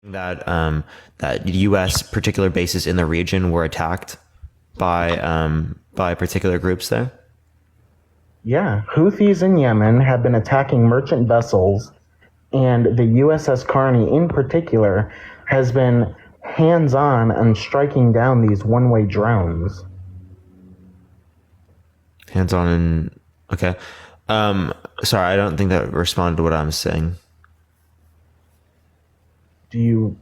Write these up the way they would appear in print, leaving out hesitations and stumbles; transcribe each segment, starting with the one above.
that that U.S. particular bases in the region were attacked by particular groups there? Yeah, Houthis in Yemen have been attacking merchant vessels, and the USS Carney in particular has been hands-on and striking down these one-way drones. Hands on and okay. Sorry, I don't think that responded to what I'm saying. Do you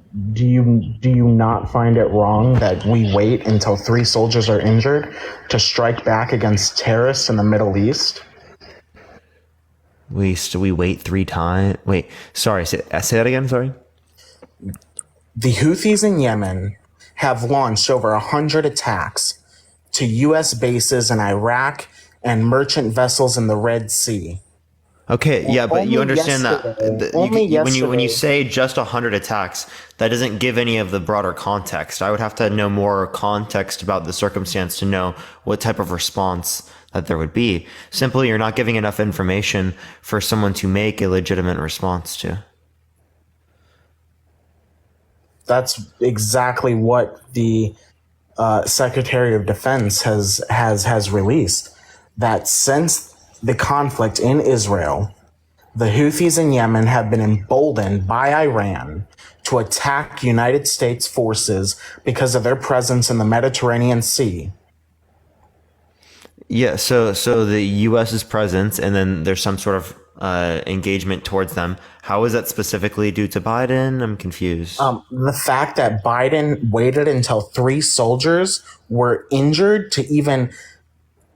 not find it wrong that we wait until 3 soldiers are injured to strike back against terrorists in the Middle East? We wait 3 times. Wait, sorry. Say that again. Sorry. The Houthis in Yemen have launched over 100 attacks to U.S. bases in Iraq and merchant vessels in the Red Sea. Okay, yeah, but you understand that when you Yesterday, say just 100 attacks, that doesn't give any of the broader context. I would have to know more context about the circumstance to know what type of response that there would be. Simply, you're not giving enough information for someone to make a legitimate response to. that's exactly what the Secretary of Defense has released. That since the conflict in Israel, the Houthis in Yemen have been emboldened by Iran to attack United States forces because of their presence in the Mediterranean Sea. Yeah, so the U.S.'s presence, and then there's some sort of engagement towards them. How is that specifically due to Biden? I'm confused. The fact that Biden waited until 3 soldiers were injured to even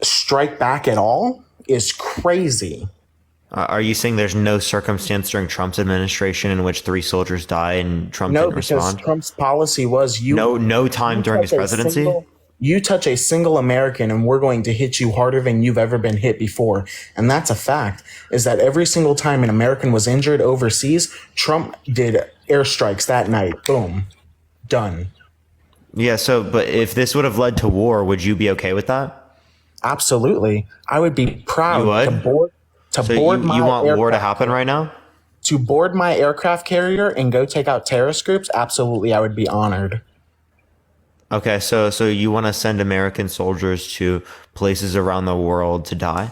strike back at all is crazy. Are you saying there's no circumstance during Trump's administration in which 3 soldiers die and Trump No, didn't because respond? Trump's policy was No time during his presidency? You touch a single American and we're going to hit you harder than you've ever been hit before. And that's a fact, is that every single time an American was injured overseas, Trump did airstrikes that night. Boom. Done. Yeah, but if this would have led to war, would you be okay with that? Absolutely. I would be You proud would? to So board my you want war to aircraft happen right now? to board my aircraft carrier and go take out terrorist groups. Absolutely, I would be honored. Okay, so you want to send American soldiers to places around the world to die?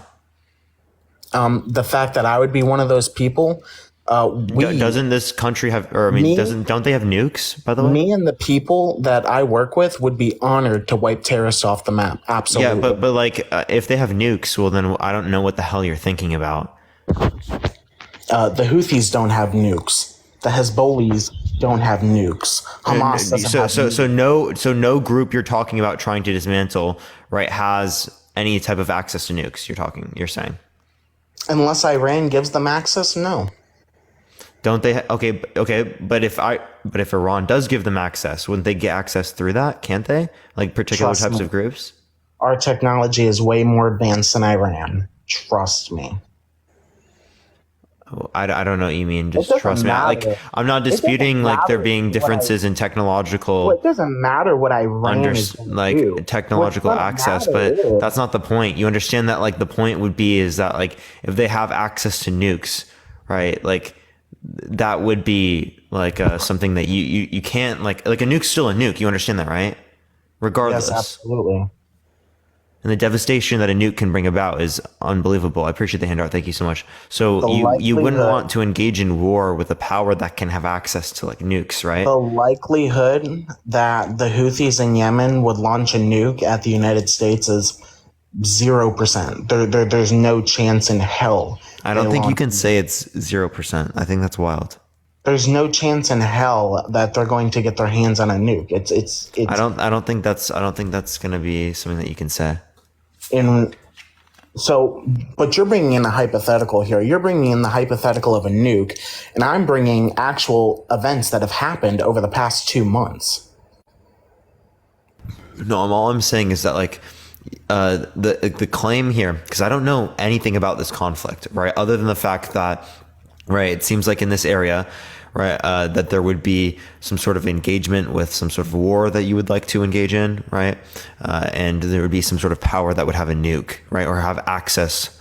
The fact that I would be one of those people, Doesn't this country have, or I mean, me, don't they have nukes, by the way? me and the people that I work with would be honored to wipe terrorists off the map. Yeah, Absolutely. but like if they have nukes, well then I don't know what the hell you're thinking about. The Houthis don't have nukes. The Hezbollahs don't have nukes. Hamas doesn't have nukes. So no group you're talking about trying to dismantle, right, has any type of access to nukes. You're saying. Unless Iran gives them access, no. Don't they? Okay. But if Iran does give them access, wouldn't they get access through that? Can't they? Like particular Trust types me. of groups? Our technology is way more advanced than Iran. Trust me. I don't know what you mean. It Just doesn't trust me. Like matter. I'm not It doesn't disputing like there matter being what differences in Well, technological it doesn't matter what Iran is going to do. like technological What's access, gonna matter but is that's not the point. You understand that like the point would be is that like if they have access to nukes, right? Like that would be like something that you can't like a nuke's still a nuke. You understand that, right? Regardless. yes, absolutely. And the devastation that a nuke can bring about is unbelievable. I appreciate the handout. Thank you so much. So The you wouldn't likelihood, want to engage in war with a power that can have access to like nukes, right? the likelihood that the Houthis in Yemen would launch a nuke at the United States is 0%. There's no chance in hell. I they don't think you launch. can say it's 0%. I think that's wild. There's no chance in hell that they're going to get their hands on a nuke. It's I don't think that's going to be something that you can say. in so. But you're bringing in a hypothetical here. You're bringing in the hypothetical of a nuke, and I'm bringing actual events that have happened over the past 2 months. No, all I'm saying is that like the claim here, because I don't know anything about this conflict, right? Other than the fact that, right, it seems like in this area, right, that there would be some sort of engagement with some sort of war that you would like to engage in, right? And there would be some sort of power that would have a nuke, right, or have access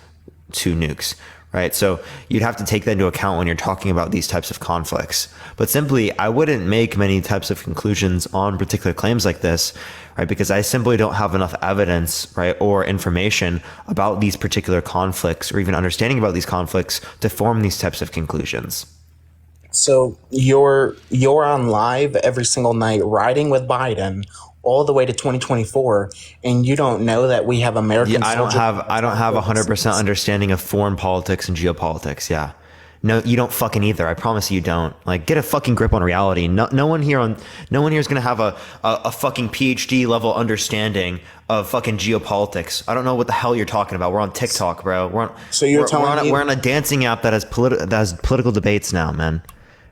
to nukes, right? So you'd have to take that into account when you're talking about these types of conflicts. But simply, I wouldn't make many types of conclusions on particular claims like this, right? Because I simply don't have enough evidence, right, or information about these particular conflicts, or even understanding about these conflicts to form these types of conclusions. So you're on live every single night, riding with Biden all the way to 2024, and you don't know that we have American. Yeah, I don't have 100% understanding of foreign politics and geopolitics. Yeah. No, you don't fucking either. I promise you don't. Like, get a fucking grip on reality. No one here is gonna have a fucking PhD level understanding of fucking geopolitics. I don't know what the hell you're talking about. We're on TikTok, bro. We're on a dancing app that has political debates now, man.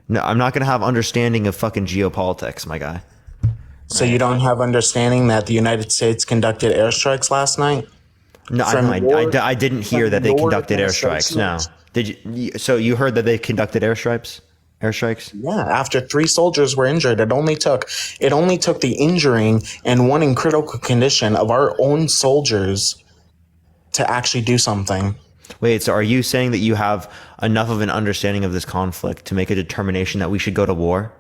No, I'm not gonna have understanding of fucking geopolitics, my guy. So you don't have understanding that the United States conducted airstrikes last night? No, I didn't hear that they conducted airstrikes. No. Did you? So you heard that they conducted airstrikes? Airstrikes? Yeah, after 3 soldiers were injured, it only took the injuring and one in critical condition of our own soldiers to actually do something. Wait, so are you saying that you have enough of an understanding of this conflict to make a determination that we should go to war?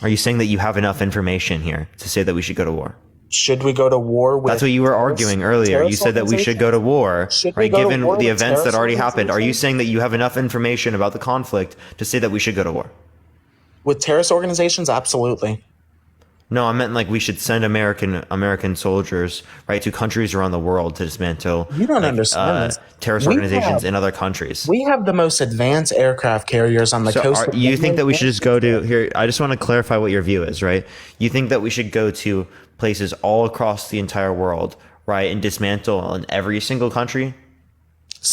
Are you saying that you have enough information here to say that we should go to war? Should we go to war with... That's what you were arguing earlier. You said that we should go to war, right? Given the events that already happened. Are you saying that you have enough information about the conflict to say that we should go to war? With terrorist organizations? Absolutely. No, I meant like we should send American soldiers, right, to countries around the world to dismantle. You don't understand this. Terrorist organizations in other countries. We have the most advanced aircraft carriers on the coast. You think that we should just go to here? I just want to clarify what your view is, right? You think that we should go to places all across the entire world, right, and dismantle in every single country,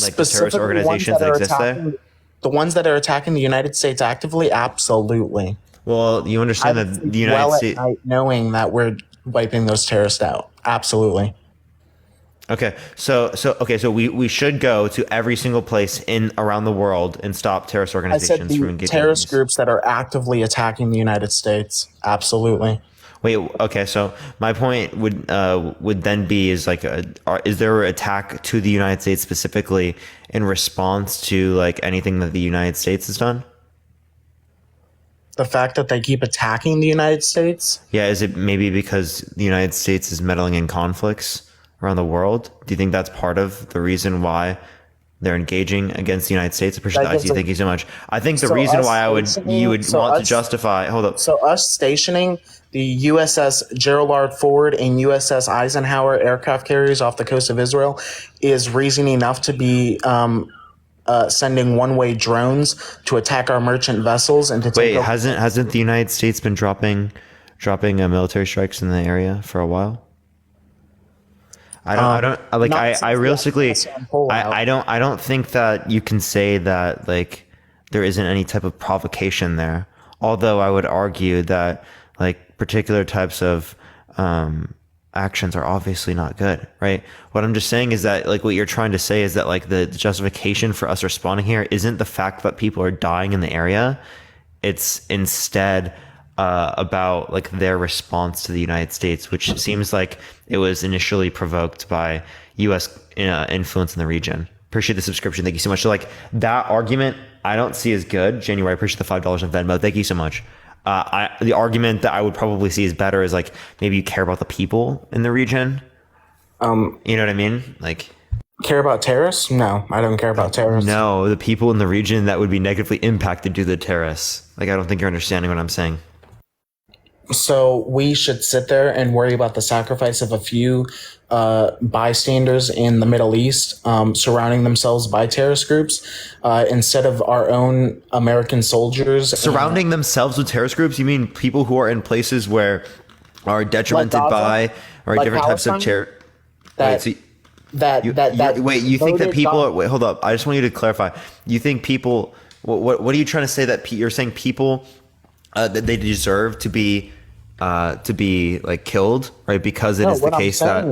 like the terrorist organizations that exist there? The ones that are attacking the United States actively, absolutely. Well, you understand that the United States, knowing that we're wiping those terrorists out, absolutely. Okay, so we should go to every single place around the world and stop terrorist organizations from engaging. Terrorist groups that are actively attacking the United States, absolutely. Wait, okay, so my point would then be is there an attack to the United States specifically in response to like anything that the United States has done? The fact that they keep attacking the United States? Yeah, is it maybe because the United States is meddling in conflicts around the world? Do you think that's part of the reason why they're engaging against the United States? I appreciate that. Thank you so much. I think the reason why you would want to justify... Hold up. So us stationing the USS Gerald R. Ford and USS Eisenhower aircraft carriers off the coast of Israel is reason enough to be... sending one-way drones to attack our merchant vessels and to take. Wait, hasn't the United States been dropping military strikes in the area for a while? I don't think that you can say that like there isn't any type of provocation there. Although I would argue that like particular types of actions are obviously not good, right? What I'm just saying is that like what you're trying to say is that like the justification for us responding here isn't the fact that people are dying in the area. It's instead about like their response to the United States, which seems like it was initially provoked by U.S. Influence in the region. Appreciate the subscription. Thank you so much. So like that argument I don't see as good. January, I appreciate the $5 on Venmo. Thank you so much. The argument that I would probably see is better is like maybe you care about the people in the region. You know what I mean? Like care about terrorists? No, I don't care about terrorists. No, the people in the region that would be negatively impacted due to the terrorists. Like I don't think you're understanding what I'm saying. So we should sit there and worry about the sacrifice of a few bystanders in the Middle East surrounding themselves by terrorist groups instead of our own American soldiers. Surrounding themselves with terrorist groups? You mean people who are in places where are detrimented by or like different types of terror? Wait, you think that people are... Wait, hold up. I just want you to clarify. You think people... What are you trying to say that you're saying people... that they deserve to be like killed, right? Because it is the case that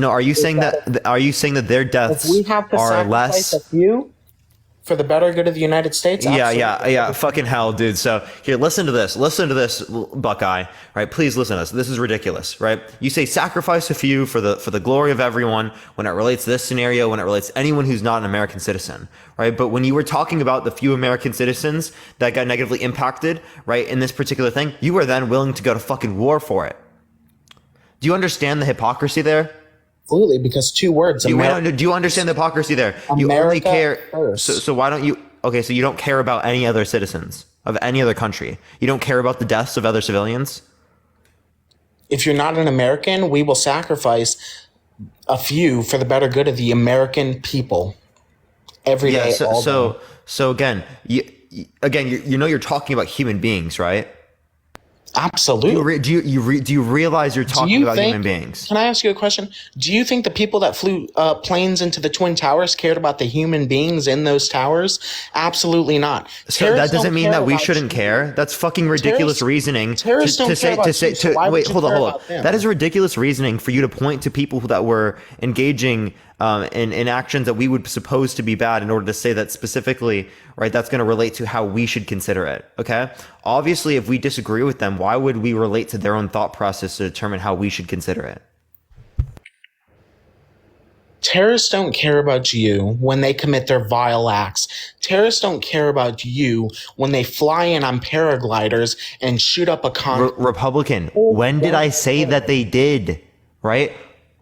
are you saying that their deaths are less? For the better good of the United States? Yeah. Fucking hell, dude. So here, listen to this. Listen to this, Buckeye. Right? Please listen to this. This is ridiculous, right? You say sacrifice a few for the glory of everyone when it relates to this scenario, when it relates to anyone who's not an American citizen, right? But when you were talking about the few American citizens that got negatively impacted, right, in this particular thing, you were then willing to go to fucking war for it. Do you understand the hypocrisy there? Absolutely, because two words. Do you understand the hypocrisy there? You only care. First. So why don't you? Okay, so you don't care about any other citizens of any other country. You don't care about the deaths of other civilians. If you're not an American, we will sacrifice a few for the better good of the American people every day. So again, you're talking about human beings, right? Absolutely. Do you realize you're talking about human beings? Can I ask you a question? Do you think the people that flew planes into the Twin Towers cared about the human beings in those towers? Absolutely not. So that doesn't mean that we shouldn't care. That's fucking ridiculous reasoning. Terrorists don't care about you, so why would you care about them? That is ridiculous reasoning for you to point to people that were engaging in actions that we would suppose to be bad in order to say that specifically, right, that's going to relate to how we should consider it, okay? Obviously, if we disagree with them, why would we relate to their own thought process to determine how we should consider it? Terrorists don't care about you when they commit their vile acts. Terrorists don't care about you when they fly in on paragliders and shoot up a Republican, when did I say that they did, right?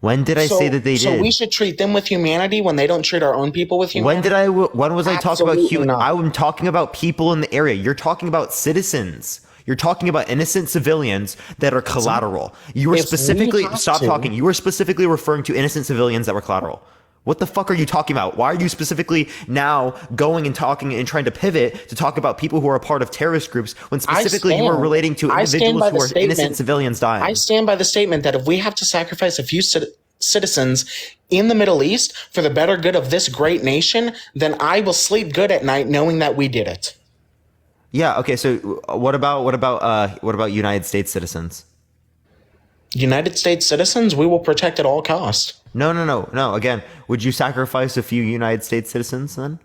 When did I say that they did? So we should treat them with humanity when they don't treat our own people with humanity? When was I talking about human? Not. I'm talking about people in the area. You're talking about citizens. You're talking about innocent civilians that are collateral. You were specifically, stop talking. You were specifically referring to innocent civilians that were collateral. What the fuck are you talking about? Why are you specifically now going and talking and trying to pivot to talk about people who are a part of terrorist groups when specifically you were relating to individuals who are innocent civilians dying? I stand by the statement that if we have to sacrifice a few citizens in the Middle East for the better good of this great nation, then I will sleep good at night knowing that we did it. Yeah. Okay. So what about United States citizens? United States citizens, we will protect at all costs. No. Again, would you sacrifice a few United States citizens then?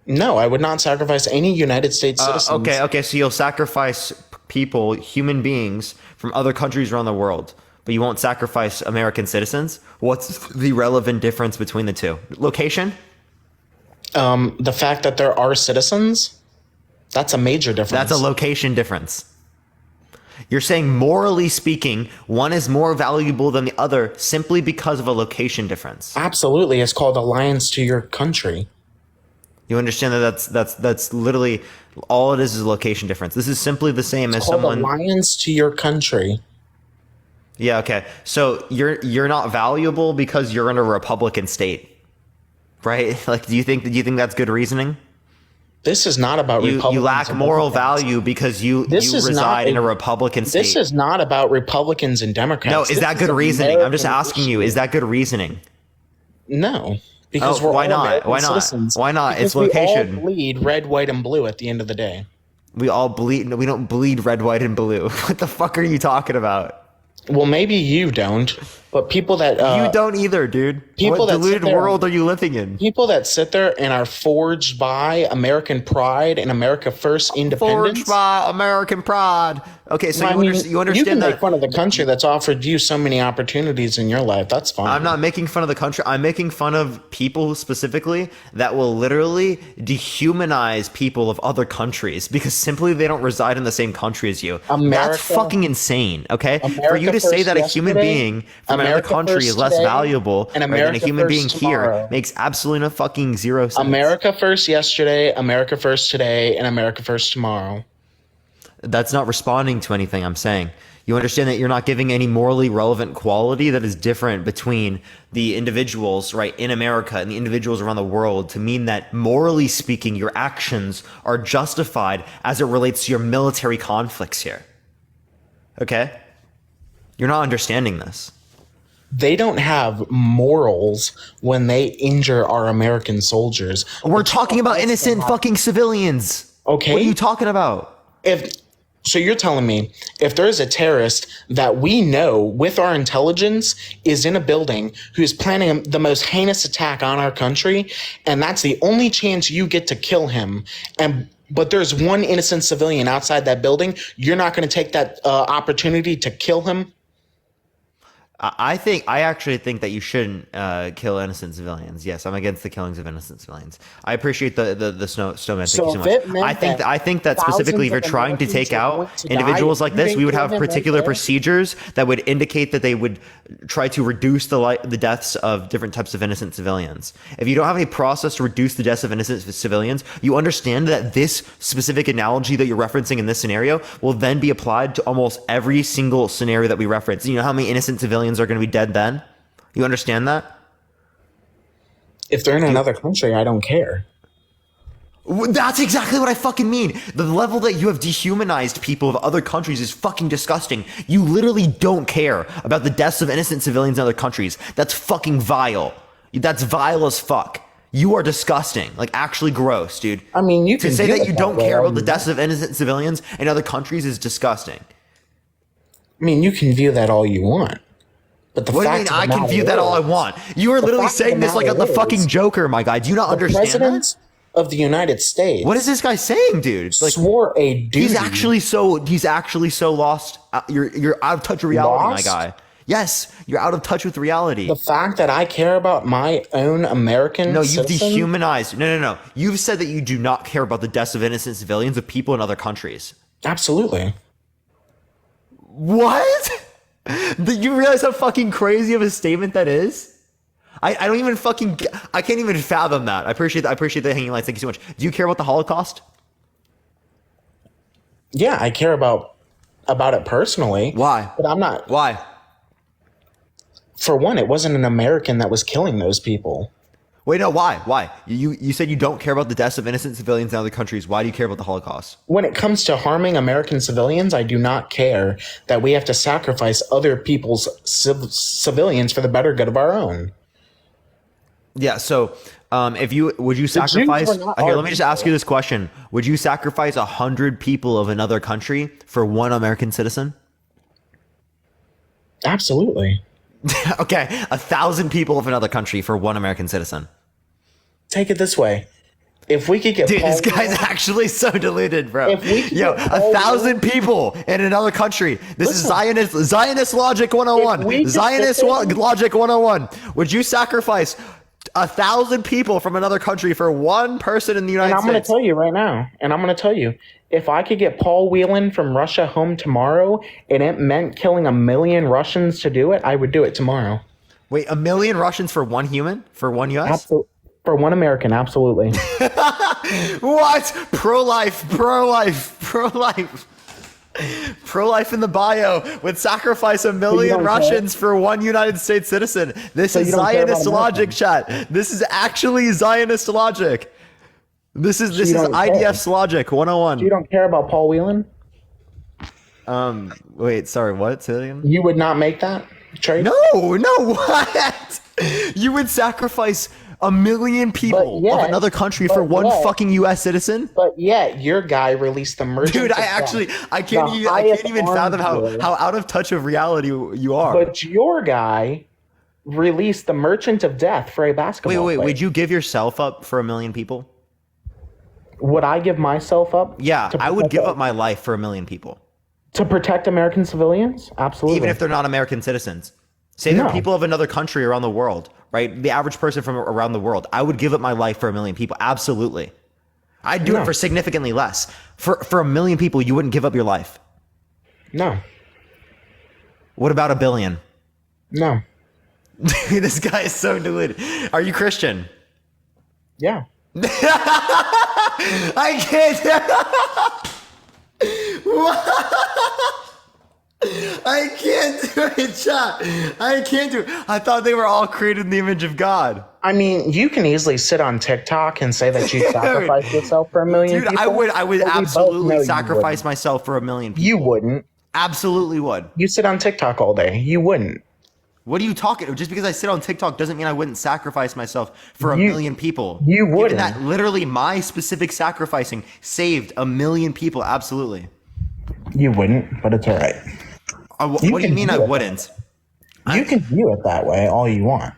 No, I would not sacrifice any United States citizens. Okay. So you'll sacrifice people, human beings from other countries around the world, but you won't sacrifice American citizens? What's the relevant difference between the two? Location? The fact that there are citizens, that's a major difference. That's a location difference. You're saying, morally speaking, one is more valuable than the other simply because of a location difference. Absolutely. It's called alliance to your country. You understand that that's literally all it is a location difference. This is simply the same as someone. Alliance to your country. Yeah. Okay. So you're not valuable because you're in a Republican state, right? Like, do you think that's good reasoning? This is not about Republicans. You lack moral value because you reside in a Republican state. This is not about Republicans and Democrats. No, is that good reasoning? I'm just asking you, is that good reasoning? No, because why not? Why not? Citizens. Why not? Because it's location. We all bleed red, white, and blue at the end of the day. We all bleed. We don't bleed red, white, and blue. What the fuck are you talking about? Well, maybe you don't, but people that you don't either, dude. What deluded world are you living in? People that sit there and are forged by American pride and America First independence. Forged by American pride. Okay, so you understand you can that make fun of the country that's offered you so many opportunities in your life. That's fine. I'm not making fun of the country. I'm making fun of people specifically that will literally dehumanize people of other countries because simply they don't reside in the same country as you. That's fucking insane, okay? For you to say that a human being from another country is less valuable than a human being here makes absolutely no fucking zero sense. America first yesterday, America first today, and America first tomorrow. That's not responding to anything I'm saying. You understand that you're not giving any morally relevant quality that is different between the individuals, right, in America and the individuals around the world to mean that morally speaking, your actions are justified as it relates to your military conflicts here. Okay? You're not understanding this. They don't have morals when they injure our American soldiers. We're talking about innocent fucking civilians. Okay. What are you talking about? So you're telling me if there's a terrorist that we know with our intelligence is in a building who's planning the most heinous attack on our country, and that's the only chance you get to kill him, but there's one innocent civilian outside that building, you're not going to take that opportunity to kill him? I actually think that you shouldn't kill innocent civilians. Yes, I'm against the killings of innocent civilians. I appreciate the snowman. Thank you so much. I think that specifically, if you're trying to take out individuals like this, we would have particular procedures that would indicate that they would try to reduce the deaths of different types of innocent civilians. If you don't have any process to reduce the deaths of innocent civilians, you understand that this specific analogy that you're referencing in this scenario will then be applied to almost every single scenario that we reference. You know how many innocent civilians are going to be dead then? You understand that? If they're in another country, I don't care. That's exactly what I fucking mean. The level that you have dehumanized people of other countries is fucking disgusting. You literally don't care about the deaths of innocent civilians in other countries. That's fucking vile. That's vile as fuck. You are disgusting. Like, actually gross, dude. I mean, you can say that you don't care about the deaths of innocent civilians in other countries is disgusting. I mean, you can view that all you want. But what do you mean I can view that all I want? You are literally saying this like the fucking Joker, my guy. Do you not understand that? The President of the United States. What is this guy saying, dude? Like, swore a duty. He's actually so lost. You're out of touch with reality, my guy. Yes, you're out of touch with reality. The fact that I care about my own American you've dehumanized. No. You've said that you do not care about the deaths of innocent civilians of people in other countries. Absolutely. What? Do you realize how fucking crazy of a statement that is? I don't even fucking, I can't even fathom that. I appreciate the hanging lights. Thank you so much. Do you care about the Holocaust? Yeah, I care about it personally. Why? But I'm not. Why? For one, it wasn't an American that was killing those people. Wait, no, why? Why? You said you don't care about the deaths of innocent civilians in other countries. Why do you care about the Holocaust? When it comes to harming American civilians, I do not care that we have to sacrifice other people's civilians for the better good of our own. Yeah, so would you sacrifice, here, let me just ask you this question. Would you sacrifice 100 people of another country for one American citizen? Absolutely. Okay, 1,000 people of another country for one American citizen. Take it this way. If we could get this guy's actually so deluded, bro. 1,000 people in another country. This is Zionist logic 101. Zionist logic 101. Would you sacrifice 1,000 people from another country for one person in the United States? I'm going to tell you right now, if I could get Paul Whelan from Russia home tomorrow, and it meant killing 1 million Russians to do it, I would do it tomorrow. Wait, 1 million Russians for one human? For one U.S.? Absolutely. For one American, absolutely. What? Pro-life. Pro-life in the bio would sacrifice 1 million Russians for one United States citizen. This is Zionist logic, chat. This is actually Zionist logic. This is IDF's logic 101. You don't care about Paul Whelan? Wait, sorry, what? Say that again? You would not make that trade? No, what? You would sacrifice 1 million people of another country for one fucking U.S. citizen? But yet, your guy released the merchant. Dude, I can't even fathom how out of touch of reality you are. But your guy released the merchant of death for a basketball player. Would you give yourself up for 1 million people? Would I give myself up? Yeah, I would give up my life for 1 million people. To protect American civilians? Absolutely. Even if they're not American citizens. Say they're people of another country around the world, right? The average person from around the world. I would give up my life for 1 million people. Absolutely. I'd do it for significantly less. For 1 million people, you wouldn't give up your life. No. What about 1 billion? No. This guy is so deluded. Are you Christian? Yeah. I can't. I can't do it, chat. I can't do it. I thought they were all created in the image of God. I mean, you can easily sit on TikTok and say that you sacrificed yourself for 1 million people. I would absolutely sacrifice myself for 1 million people. You wouldn't. Absolutely would. You sit on TikTok all day. You wouldn't. What are you talking about? Just because I sit on TikTok doesn't mean I wouldn't sacrifice myself for 1 million people. You wouldn't. Given that literally my specific sacrificing saved 1 million people. Absolutely. You wouldn't, but it's all right. What do you mean I wouldn't? You can view it that way all you want.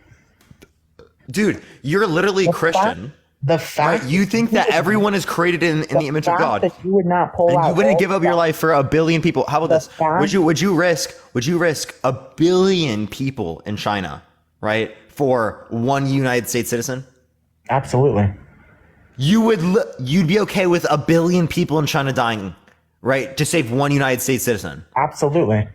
Dude, you're literally Christian. The fact right? You think that everyone is created in the image of God. That you would not pull and out you wouldn't give up your life for a billion people. How about this? Would you risk a billion people in China, right, for one United States citizen? Absolutely. You'd be okay with a billion people in China dying, right, to save one United States citizen? Absolutely.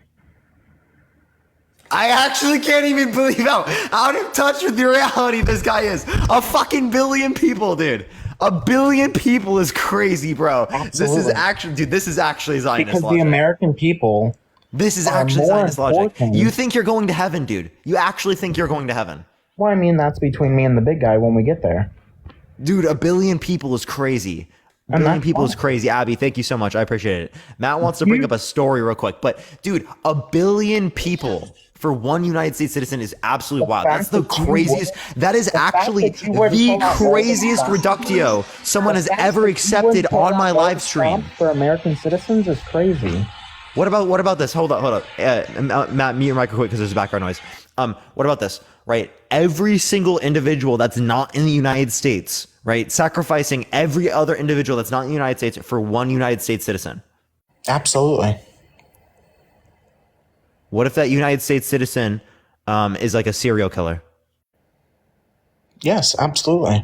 I actually can't even believe how out of touch with the reality this guy is. A fucking billion people, dude. A billion people is crazy, bro. Absolutely. This is actually Zionist because logic. The American people. This is actually Zionist logic. You think you're going to heaven, dude. You actually think you're going to heaven. Well, I mean, that's between me and the big guy when we get there. Dude, a billion people is crazy. A billion people is crazy. Abby, thank you so much. I appreciate it. Matt wants to bring up a story real quick. But, dude, a billion people for one United States citizen is absolutely wild. That's the craziest. That is actually the craziest reductio someone has ever accepted on my live stream. For American citizens is crazy. What about this? Hold up. Matt, mute your mic quick because there's background noise. What about this? Right, every single individual that's not in the United States, right, sacrificing every other individual that's not in the United States for one United States citizen. Absolutely. What if that United States citizen is like a serial killer? Yes, absolutely.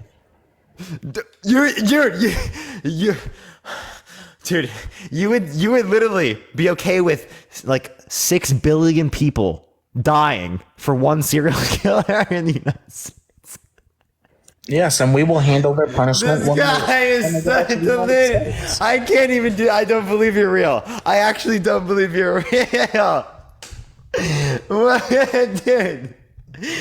You're dude, you would literally be okay with like 6 billion people dying for one serial killer in the United States. Yes, and we will handle their punishment. This guy is such a I can't even do. I don't believe you're real. I actually don't believe you're real. What, dude?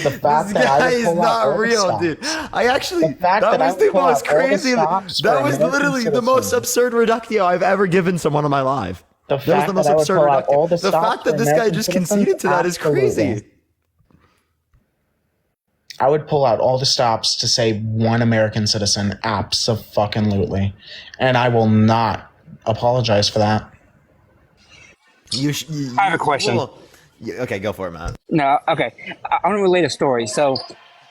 The fact this guy is not real, dude. I actually, that was the most crazy. That was literally the most absurd reductio I've ever given someone in my life. That was the most absurd reductio. The fact that this guy just conceded to that is crazy. I would pull out all the stops to save one American citizen, abso-fucking-lutely, and I will not apologize for that. I have a question. Okay, go for it, man. No, okay. I want to relate a story. So,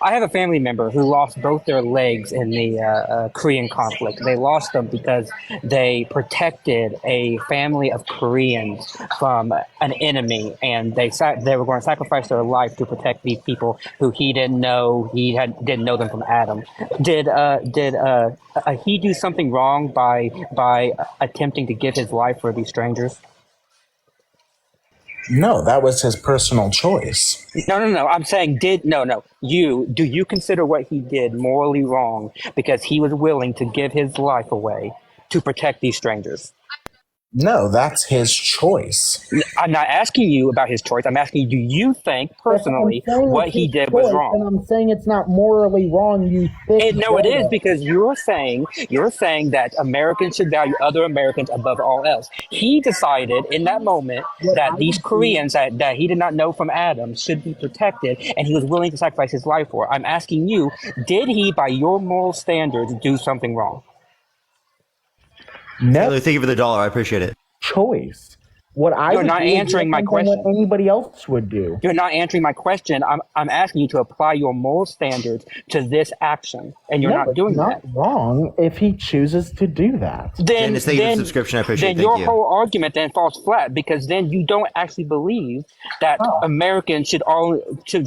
I have a family member who lost both their legs in the Korean conflict. They lost them because they protected a family of Koreans from an enemy, and they were going to sacrifice their life to protect these people who he didn't know. Didn't know them from Adam. Did he do something wrong by attempting to give his life for these strangers? No, that was his personal choice. No. I'm saying do you consider what he did morally wrong because he was willing to give his life away to protect these strangers? No, that's his choice. I'm not asking you about his choice. I'm asking you, do you think personally what he did was wrong? And I'm saying it's not morally wrong. No, it is, because you're saying that Americans should value other Americans above all else. He decided in that moment that these Koreans that he did not know from Adam should be protected, and he was willing to sacrifice his life for. I'm asking you, did he, by your moral standards, do something wrong? No. Thank you for the $1. I appreciate it. Choice. You're not answering my question. What anybody else would do. You're not answering my question. I'm asking you to apply your moral standards to this action, and you're not doing that. It's not wrong if he chooses to do that. Then, thank you for the subscription. I appreciate it. Then your whole argument then falls flat, because then you don't actually believe that Americans should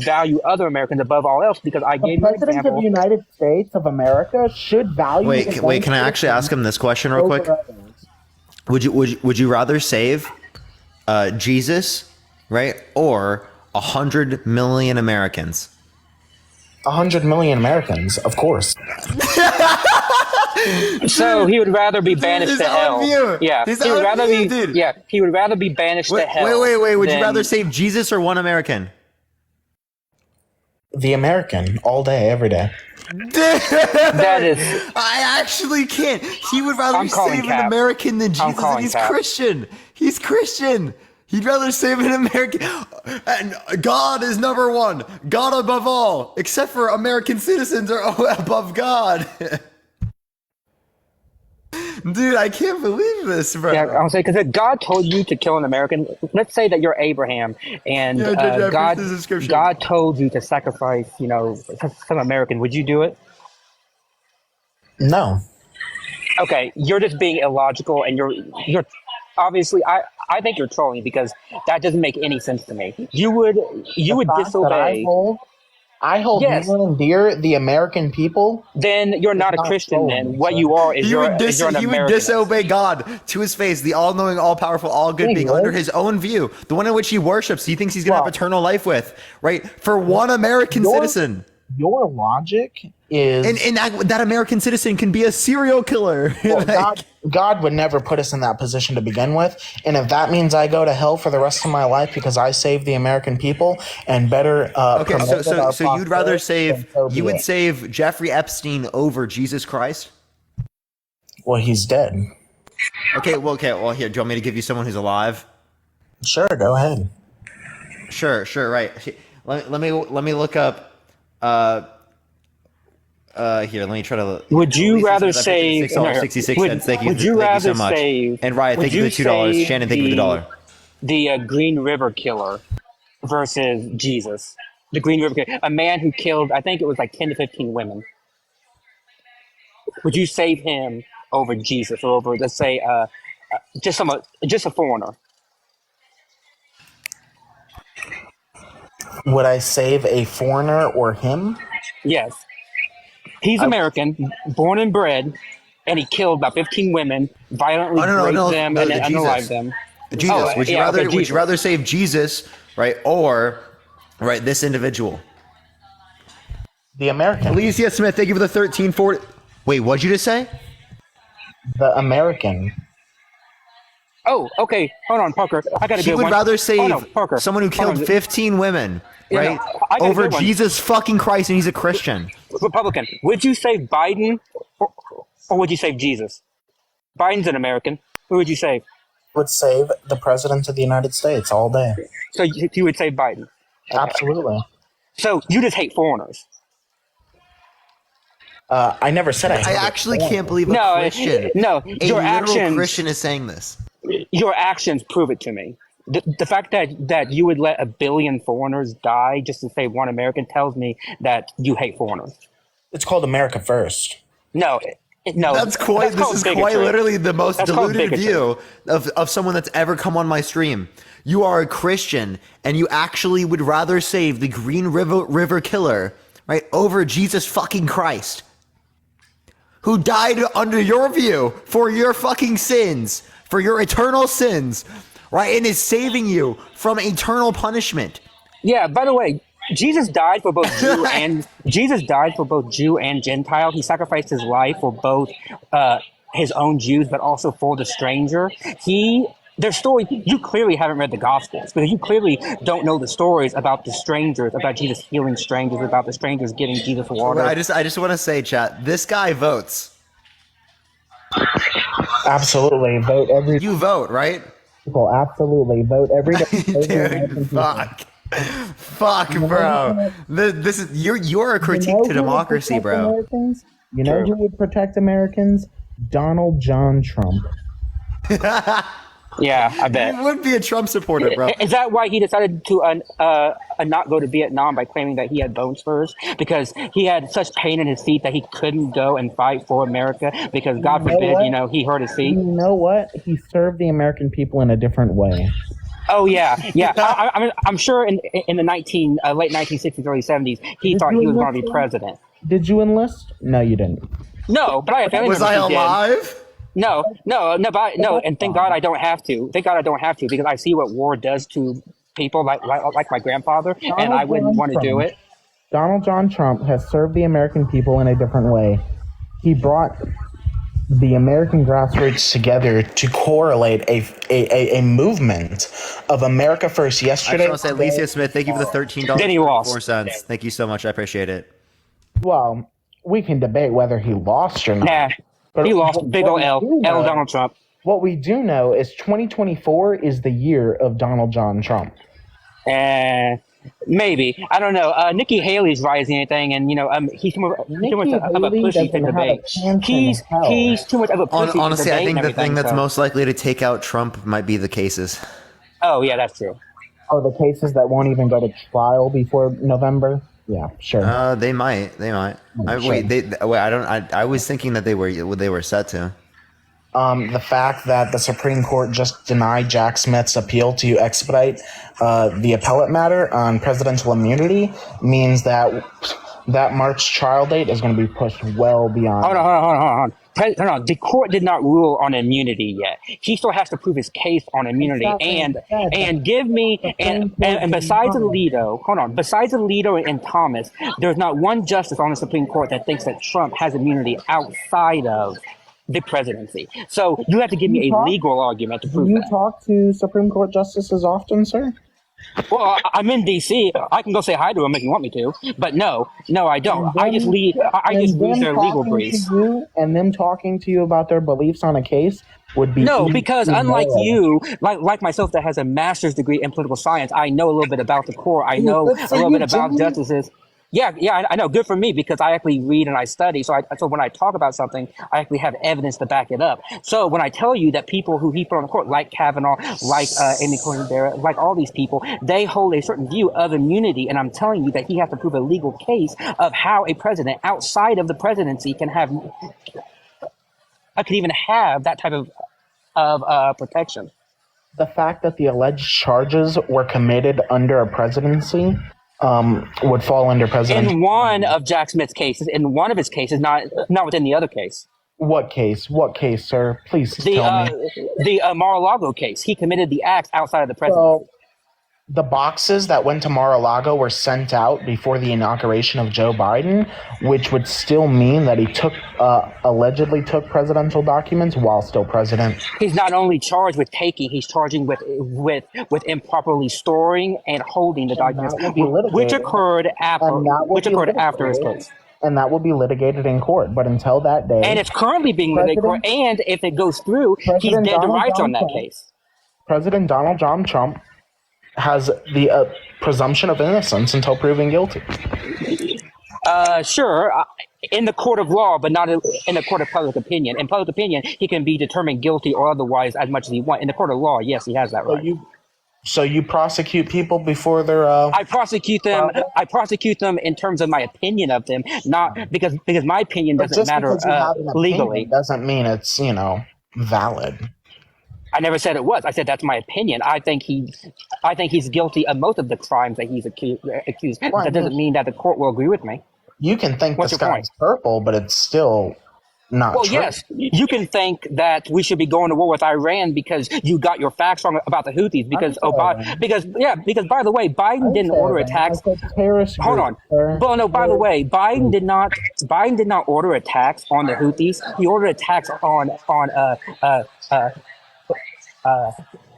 value other Americans above all else. Because I gave you an example. The President of the United States of America should value. Wait. Can I actually ask him this question real quick? Would you rather save Jesus, right, or 100 million Americans? 100 million Americans, of course. So he would rather be banished to hell. Yeah, he would rather be. Dude. Yeah, he would rather be banished to hell. Wait. Would you rather save Jesus or one American? The American, all day, every day. That is. I actually can't. He would rather save an American than Jesus, and he's Christian. He's Christian. He'd rather save an American. And God is number one. God above all, except for American citizens are above God. Dude, I can't believe this, bro. Yeah, I'll say because if God told you to kill an American, let's say that you're Abraham, and Yeah, Judge, I appreciate God the description. God told you to sacrifice, some American. Would you do it? No. Okay, you're just being illogical, and you're obviously I think you're trolling because that doesn't make any sense to me. You would Fact that disobey. I hold Yes, near and dear the American people then you're is not a not Christian. trolling, Then what sir. you are is He you're would is you're an he would Americanist. disobey God to his face, the all-knowing, all-powerful, all-good Yeah, being he under would. his own view, the one in which he worships, he thinks he's going to have Well, eternal life with, right? For one American your citizen. your logic is And that American citizen can be a serial killer. well, Like, God would never put us in that position to begin with. And if that means I go to hell for the rest of my life because I saved the American people and better okay, promoted our so you'd rather prosperity, then so be you would it. save Jeffrey Epstein over Jesus Christ? Well, he's dead. Okay, well here, do you want me to give you someone who's alive? Sure, go ahead. Sure, right. Let me look up here, let me try to. Would you Alicia rather Smith, I save? appreciate $6.66. Thank you. Would you Thank you so rather much. save? And Riot, would thank you for you the $2. save Shannon, thank you for the dollar. The Green River Killer versus Jesus? The Green River Killer, a man who killed, I think it was like 10 to 15 women. Would you save him over Jesus or over, let's say, just a foreigner? Would I save a foreigner or him? Yes, he's I, American, born and bred, and he killed about 15 women, violently Oh raped them, and the unalived Jesus. them. Jesus. Would you Yeah, rather okay, would you Jesus. rather save Jesus, right, or right this individual? the American. Alicia Smith, thank you for the 1340. Wait, what'd you just say? The American. Oh, okay. Hold on, Parker. I got a He good would one. rather Oh save no, Parker. someone who Hold killed on. 15 women, Yeah, right, no, I got a over good one. Jesus fucking Christ, and he's a Christian. Republican. Would you save Biden or would you save Jesus? Biden's an American. Who would you save? Would save the President of the United States all day. So you would save Biden. Okay. Absolutely. So you just hate foreigners. I never said I I hated actually foreigners. can't believe a No, Christian, no. a Your literal actions. Christian is saying this. Your actions prove it to me. The fact that you would let 1 billion foreigners die just to save one American tells me that you hate foreigners. It's called America First. No, no. This is quite bigotry. literally the most That's called deluded bigotry. view of someone that's ever come on my stream. You are a Christian, and you actually would rather save the Green River Killer, right, over Jesus fucking Christ, who died under your view for your fucking sins, for your eternal sins, right, and is saving you from eternal punishment. Yeah. By the way, Jesus died for both Jew and Gentile. He sacrificed his life for both his own Jews, but also for the stranger. Their story. You clearly haven't read the Gospels because you clearly don't know the stories about the strangers, about Jesus healing strangers, about the strangers giving Jesus water. I just want to say, chat, this guy votes. Absolutely. Vote every You vote, right? people. Absolutely. Vote every day. Dude, fuck, bro. This is you're a critique to democracy, bro. Americans? You know who would protect Americans? Donald John Trump. Yeah, I bet. You would be a Trump supporter, bro. Is that why he decided to not go to Vietnam by claiming that he had bone spurs? Because he had such pain in his feet that he couldn't go and fight for America because, God forbid, he hurt his feet. You know what? He served the American people in a different way. Oh, yeah. I'm sure in the late 1960s, early 70s, he thought he was going to be president. Did you enlist? No, you didn't. No, but I have family Was members I who did. alive? No, and thank God I don't have to. Thank God I don't have to because I see what war does to people like my grandfather, and I wouldn't want to do it. Donald John Trump has served the American people in a different way. He brought the American grassroots together to correlate a movement of America First yesterday. I just want to say, Alicia Smith, thank you for the $13.04. Thank you so much. I appreciate it. Well, we can debate whether he lost or not. Nah, he lost. Big ol' L. L. Donald Trump. What we do know is 2024 is the year of Donald John Trump. Maybe, I don't know. Nikki Haley's rising anything, and he's too much Nikki of a Haley pussy to doesn't have a debate. chance in He's hell. too much of a pussy to Honestly, I debate and think the everything. thing that's So, most likely to take out Trump might be the cases. oh yeah, that's true. Oh, the cases that won't even go to trial before November? Yeah, sure. They might. They might. Sure. Wait. I don't. I was thinking that they were set to. The fact that the Supreme Court just denied Jack Smith's appeal to expedite the appellate matter on presidential immunity means that that March trial date is going to be pushed well beyond. Hold on. The court did not rule on immunity yet. He still has to prove his case on immunity. And give me and besides Alito, hold on. Besides Alito and Thomas, there's not one justice on the Supreme Court that thinks that Trump has immunity outside of the presidency. So you have to give me a legal argument to prove Do you that. talk to Supreme Court justices often, sir? Well, I'm in D.C. I can go say hi to them if you want me to, but no, I don't. I just read their legal briefs. And them talking to you about their beliefs on a case would be No, because unlike you, like myself, that has a master's degree in political science, I know a little bit about the court. I know a little bit about justices. Yeah, I know. Good for me because I actually read and I study. So when I talk about something, I actually have evidence to back it up. So when I tell you that people who he put on the court, like Kavanaugh, like Amy Coney Barrett, like all these people, they hold a certain view of immunity, and I'm telling you that he has to prove a legal case of how a president outside of the presidency can even have that type of protection. The fact that the alleged charges were committed under a presidency would fall under president. In one of Jack Smith's cases, in one of his cases, not within the other case. What case? What case, sir? Please tell me. The Mar-a-Lago case. He committed the acts outside of the presidency. So, the boxes that went to Mar-a-Lago were sent out before the inauguration of Joe Biden, which would still mean that he allegedly took presidential documents while still president. He's not only charged with taking; he's charging with improperly storing and holding the documents, which occurred after his case. And that will be litigated in court. But until that day, and it's currently being litigated in court. And if it goes through, he's dead to rights on that case. President Donald John Trump has the presumption of innocence until proven guilty. Sure, in the court of law, but not in the court of public opinion. In public opinion, he can be determined guilty or otherwise as much as he wants. In the court of law, yes, he has that right. So you prosecute people before they're. I prosecute them. I prosecute them in terms of my opinion of them, not because my opinion doesn't matter legally. Doesn't mean it's valid. I never said it was. I said that's my opinion. I think he's guilty of most of the crimes that he's accused. Well, that doesn't mean that the court will agree with me. You can think the sky's purple, but it's still not true. Well, yes, you can think that we should be going to war with Iran because you got your facts wrong about the Houthis. Because by the way, Biden didn't order attacks. Hold on. Well, no. By the way, Biden did not order attacks on the Houthis. He ordered attacks on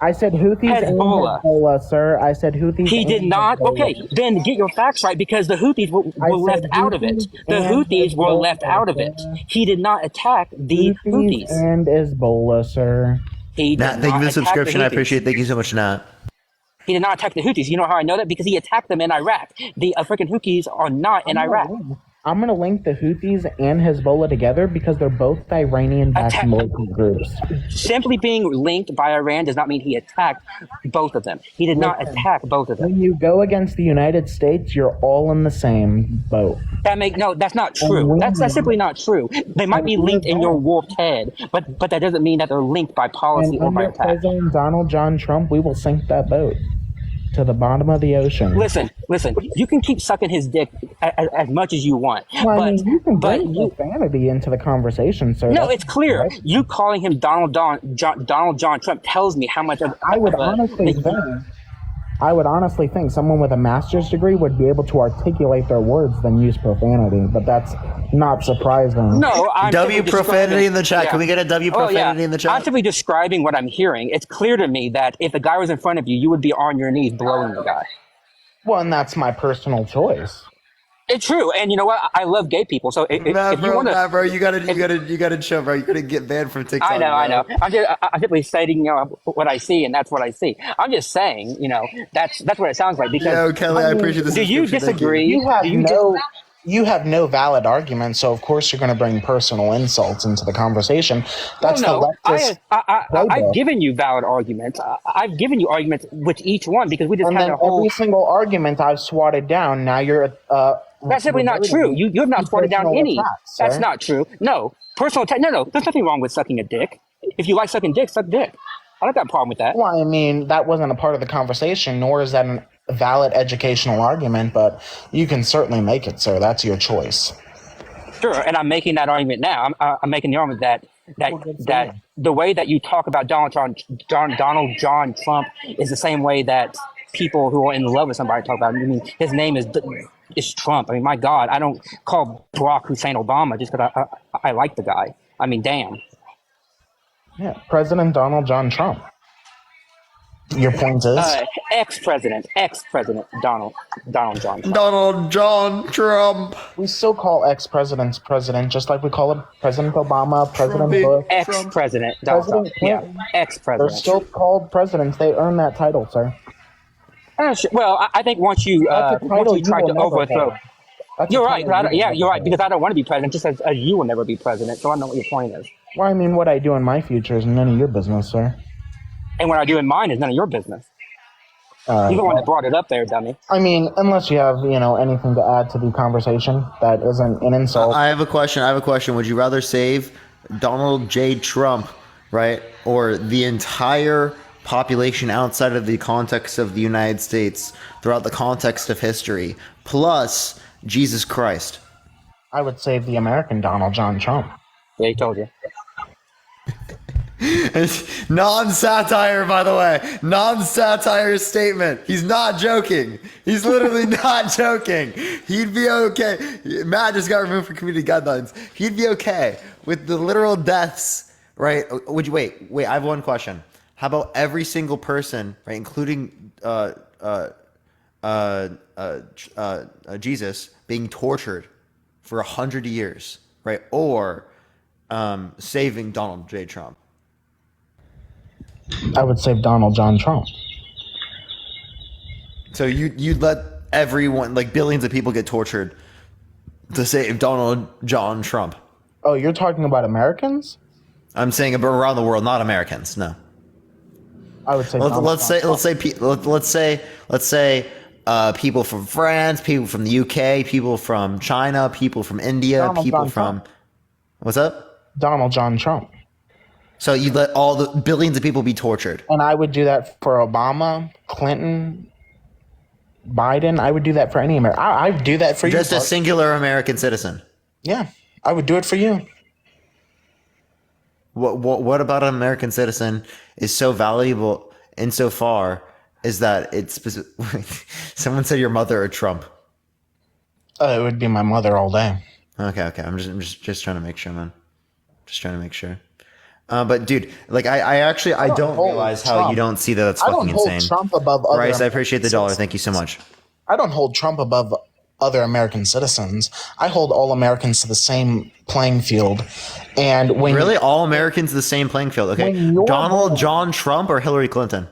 I said Houthis and Hezbollah, sir. I said Houthis. He did not. Hezbollah. Okay, then get your facts right because the Houthis were left out of it. The Houthis were left out of it. He did not attack the Houthis. And Hezbollah, sir. Nat, thank you for the subscription. I appreciate it. Thank you so much, Nat. He did not attack the Houthis. You know how I know that? Because he attacked them in Iraq. The freaking Houthis are not in Iraq. I'm going to link the Houthis and Hezbollah together because they're both Iranian-backed militant groups. Simply being linked by Iran does not mean he attacked both of them. He did not attack both of them. When you go against the United States, you're all in the same boat. That's not true. That's simply not true. They might be linked in your warped head, but that doesn't mean that they're linked by policy or by attack. President Donald John Trump, we will sink that boat to the bottom of the ocean. Listen. You can keep sucking his dick as much as you want. Well, you can bring profanity into the conversation, sir. No, it's clear. Right? You calling him Donald John Trump tells me how much of. I would honestly think someone with a master's degree would be able to articulate their words than use profanity, but that's not surprising. No, I'm W profanity in the chat. Yeah. Can we get a W profanity in the chat? I'm simply describing what I'm hearing. It's clear to me that if the guy was in front of you, you would be on your knees blowing the guy. Well, and that's my personal choice. It's true, and you know what? I love gay people. So if you want to, bro, you gotta chill, bro. You're gonna get banned from TikTok. I know. Bro. I'm simply stating, what I see, and that's what I see. I'm just saying, that's what it sounds like. Because Yo, Kelly, I appreciate this. do you disagree? You have Do you you have no valid argument, so of course you're going to bring personal insults into the conversation. That's no, the leftist I've playbook. given you valid arguments. I've given you arguments with each one because we just And had then a whole. every single argument I've swatted down. Now you're That's simply not reverting true. You have not to swatted down personal any. attacks, That's sir. not true. No, personal attack. No. There's nothing wrong with sucking a dick. If you like sucking dick, suck dick. I don't got a problem with that. Well, I mean, that wasn't a part of the conversation, nor is that a valid educational argument, but you can certainly make it, sir. That's your choice. Sure, and I'm making that argument now. I'm making the argument that the way that you talk about Donald John Trump is the same way that people who are in love with somebody talk about him. I mean, his name is Trump. I mean, my God, I don't call Barack Hussein Obama just because I like the guy. I mean, damn. Yeah, President Donald John Trump. Your point is? Ex-president Donald John Trump. Donald John Trump. We still call ex-presidents president, just like we call President Obama, President Bush. Ex-president Donald Trump. Yeah, They're ex-president. still called presidents. They earn that title, sir. Well, I think once you tried to overthrow. You're right. You're right, because I don't want to be president, just as you will never be president. So I know what your point is. Well, I mean, what I do in my future is none of your business, sir. And what I do in mine is none of your business. You're the one that brought it up there, dummy. I mean, unless you have, anything to add to the conversation that isn't an insult. I have a question. Would you rather save Donald J. Trump, right, or the entire population outside of the context of the United States throughout the context of history, plus Jesus Christ? I would save the American Donald John Trump. Yeah, he told you. Non-satire, by the way. Non-satire statement. He's not joking. He's literally not joking. He'd be okay. Matt just got removed from community guidelines. He'd be okay with the literal deaths, right? Would you wait? I have one question. How about every single person, right, including Jesus, being tortured for 100 years, right? Or saving Donald J. Trump? I would save Donald John Trump. So you'd let everyone, like billions of people, get tortured to save Donald John Trump? Oh, you're talking about Americans? I'm saying around the world, not Americans. No. I would say. Let's say people from France, people from the UK, people from China, people from India, people from. What's up? Donald John Trump. So you'd let all the billions of people be tortured. And I would do that for Obama, Clinton, Biden. I would do that for any American. I would do that for you. Just a singular American citizen. Yeah, I would do it for you. What about an American citizen is so valuable insofar is that it's someone said your mother or Trump? It would be my mother all day. Okay. I'm just trying to make sure, man. Just trying to make sure. But dude, like I don't realize how you don't see that. That's fucking insane. I don't hold Trump above other Bryce, I appreciate the $1. citizens. Thank you so much. I don't hold Trump above other American citizens. I hold all Americans to the same playing field. And when Really, all Americans the same playing field? Okay, Donald John Trump or Hillary Clinton?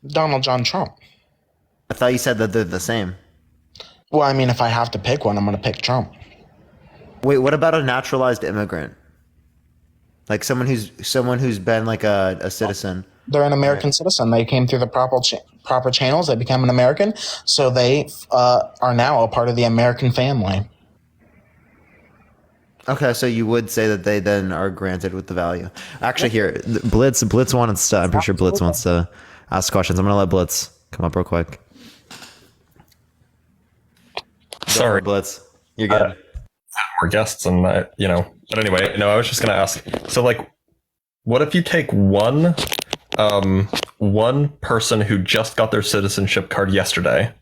Donald John Trump. I thought you said that they're the same. Well, I mean, if I have to pick one, I'm going to pick Trump. Wait, what about a naturalized immigrant? Like someone who's been like a citizen. They're an American citizen. They came through the proper channels. They became an American, so they are now a part of the American family. Okay, so you would say that they then are granted with the value. Actually, here, Blitz wants to. I'm pretty sure Blitz wants to ask questions. I'm gonna let Blitz come up real quick. Sorry, Blitz, you're good. More guests, and but anyway, no, I was just gonna ask. So, like, what if you take one person who just got their citizenship card yesterday,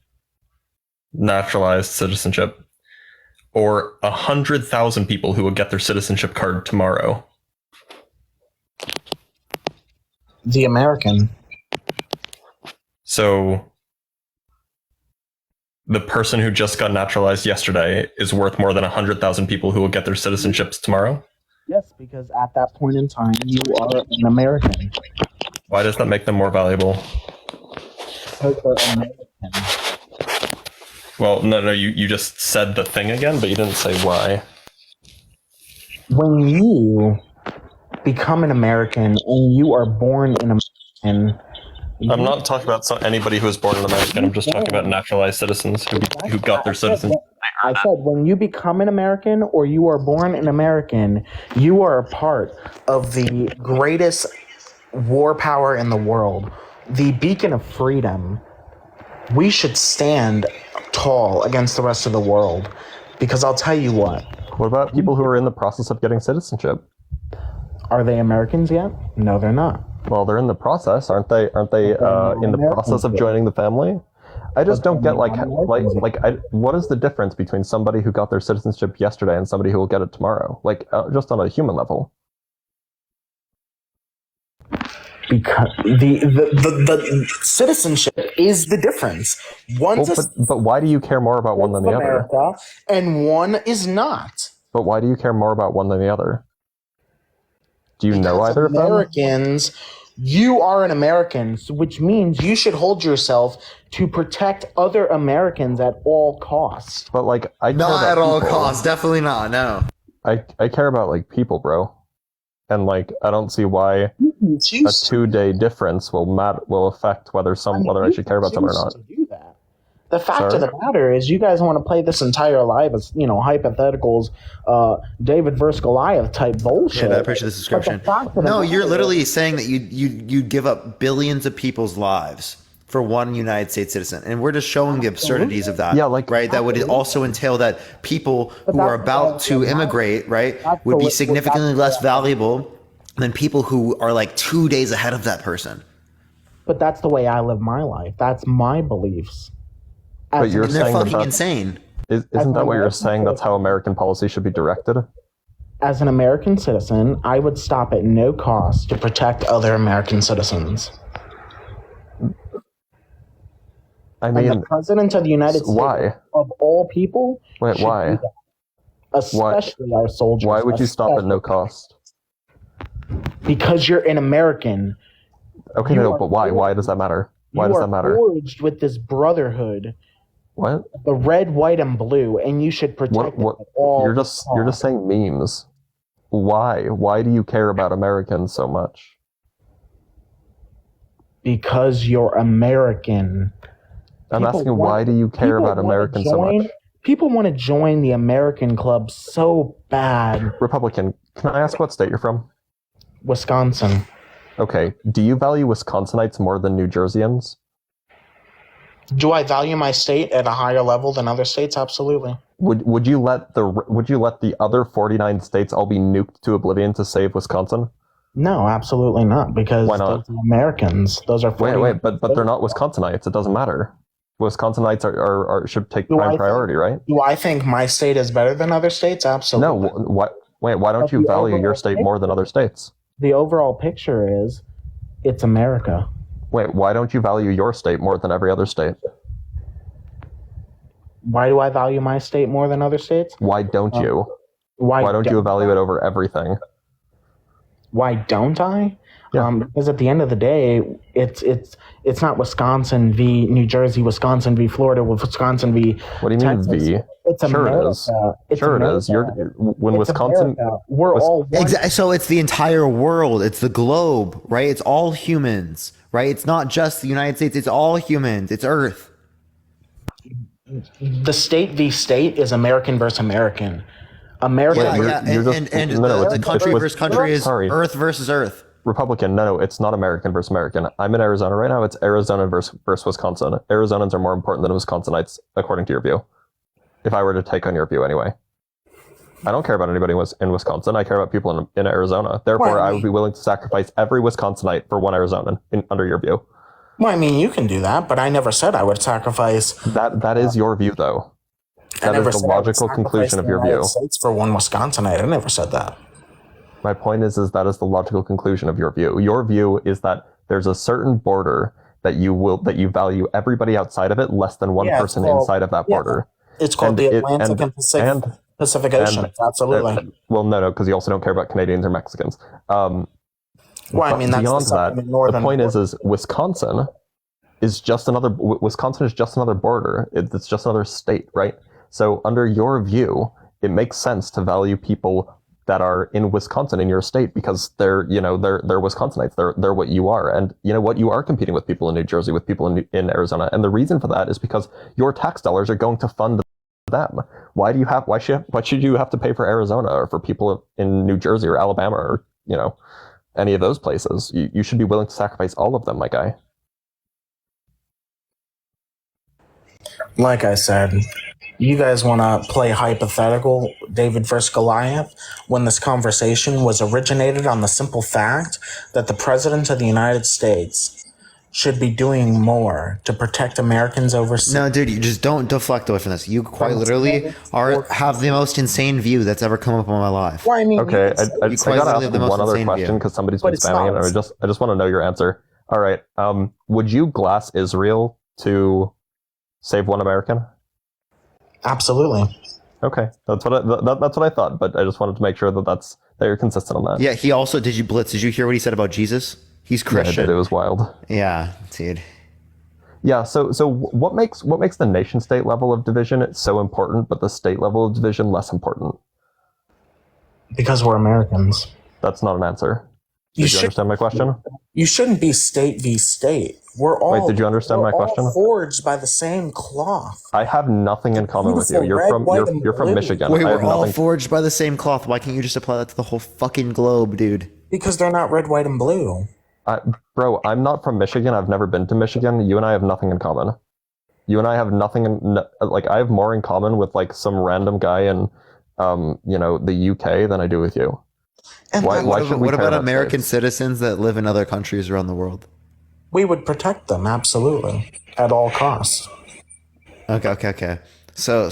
naturalized citizenship, or 100,000 people who will get their citizenship card tomorrow? The American. So the person who just got naturalized yesterday is worth more than 100,000 people who will get their citizenships tomorrow? Yes, because at that point in time, you are an American. Why does that make them more valuable? Because they're American. Well, no, you just said the thing again, but you didn't say why. When you become an American and you are born an American, I'm not talking about anybody who was born in America. I'm just talking about naturalized citizens who got their citizenship. I said, when you become an American or you are born an American, you are a part of the greatest war power in the world, the beacon of freedom. We should stand tall against the rest of the world, because I'll tell you what. What about people who are in the process of getting citizenship? Are they Americans yet? No, they're not. Well, they're in the process, aren't they? Aren't they in the process of joining the family? I just don't get what is the difference between somebody who got their citizenship yesterday and somebody who will get it tomorrow? Just on a human level. Because the citizenship is the difference. But why do you care more about one than the other? America, and one is not. But why do you care more about one than the other? Do you know either of them? Americans, you are an American, which means you should hold yourself to protect other Americans at all costs. But I care Not about at all people. costs. Definitely not. No. I care about people, bro. And I don't see why a 2-day difference will affect whether I should care about someone or not. To do that. The fact of the matter is, you guys want to play this entire live as hypotheticals, David versus Goliath type bullshit. Yeah, I appreciate the subscription. No, you're literally saying that you'd give up billions of people's lives for one United States citizen, and we're just showing the absurdities of that. Yeah, right. That would also entail that people who are about to immigrate, right, would be significantly less valuable than people who are 2 days ahead of that person. But that's the way I live my life. That's my beliefs. But you're They're saying fucking insane. Isn't that what you're saying? That's how American policy should be directed? As an American citizen, I would stop at no cost to protect other American citizens. I mean, and the president of the United States, why? Of all people, wait, why? Especially our soldiers. Why would you stop at no cost? Because you're an American. Okay, but why? Why does that matter? Why does that matter? You are forged with this brotherhood. What? The red, white, and blue, and you should protect it at all. You're just saying memes. Why? Why do you care about Americans so much? Because you're American. I'm asking, why do you care about Americans so much? People want to join the American club so bad. Republican, can I ask what state you're from? Wisconsin. Okay, do you value Wisconsinites more than New Jerseyans? Do I value my state at a higher level than other states? Absolutely. Would you let the other 49 states all be nuked to oblivion to save Wisconsin? No, absolutely not. Because why not? Those are Americans. Those are 49. Wait, but they're not Wisconsinites. It doesn't matter. Wisconsinites are should take prime priority, right? Do I think my state is better than other states? Absolutely. No. Why don't you value your state more than other states? The overall picture is, it's America. Wait, why don't you value your state more than every other state? Why do I value my state more than other states? Why don't you? Why don't you value it over everything? Why don't I? Yeah. Because at the end of the day, it's not Wisconsin v. New Jersey, Wisconsin v. Florida, Wisconsin v. What do you mean Texas. v? It's sure America. it is. It's sure America. It is. When it's Wisconsin, America. We're all one. Exactly. So it's the entire world. It's the globe, right? It's all humans, right? It's not just the United States. It's all humans. It's Earth. The state v. state is American versus American. America. The country versus country is sorry. Earth versus Earth. Republican, no, it's not American versus American. I'm in Arizona right now. It's Arizona versus Wisconsin. Arizonans are more important than Wisconsinites, according to your view. If I were to take on your view anyway. I don't care about anybody in Wisconsin. I care about people in Arizona. Therefore, I would be willing to sacrifice every Wisconsinite for one Arizonan, under your view. Well, I mean, you can do that, but I never said I would sacrifice. That is your view, though. That is the logical conclusion of your view. States for one Wisconsinite. I never said that. My point is that is the logical conclusion of your view. Your view is that there's a certain border that you value everybody outside of it less than one person inside of that border. It's called the Atlantic and Pacific Ocean. Absolutely. Well, no, because you also don't care about Canadians or Mexicans. Well, I mean, that's beyond that, the point is Wisconsin is just another border. It's just another state, right? So under your view, it makes sense to value people that are in Wisconsin in your state because they're Wisconsinites. They're what you are. And you know what? You are competing with people in New Jersey, with people in Arizona. And the reason for that is because your tax dollars are going to fund them. Why should you have to pay for Arizona or for people in New Jersey or Alabama or, any of those places? You should be willing to sacrifice all of them, my guy. Like I said, you guys want to play hypothetical David versus Goliath when this conversation was originated on the simple fact that the President of the United States should be doing more to protect Americans overseas. No, dude, you just don't deflect away from this. You quite literally have the most insane view that's ever come up in my life. Well, I mean, okay, I gotta ask one other question because somebody's been spamming it. And I just want to know your answer. All right, would you glass Israel to save one American? Absolutely. Okay, that's what I thought, but I just wanted to make sure that you're consistent on that. Yeah, he also did you hear what he said about Jesus? He's Christian. Yeah, I did. It was wild. Yeah, dude. Yeah, so what makes the nation state level of division so important, but the state level of division less important? Because we're Americans. That's not an answer. Did you understand my question? You shouldn't be state v. state. We're all. Wait, did you understand my question? Forged by the same cloth. I have nothing in common with you. You're from Michigan. Wait, we're all forged by the same cloth. Why can't you just apply that to the whole fucking globe, dude? Because they're not red, white, and blue. Bro, I'm not from Michigan. I've never been to Michigan. You and I have nothing in common. You and I have nothing I have more in common with some random guy in the UK than I do with you. And what about American citizens that live in other countries around the world? We would protect them, absolutely, at all costs. Okay. So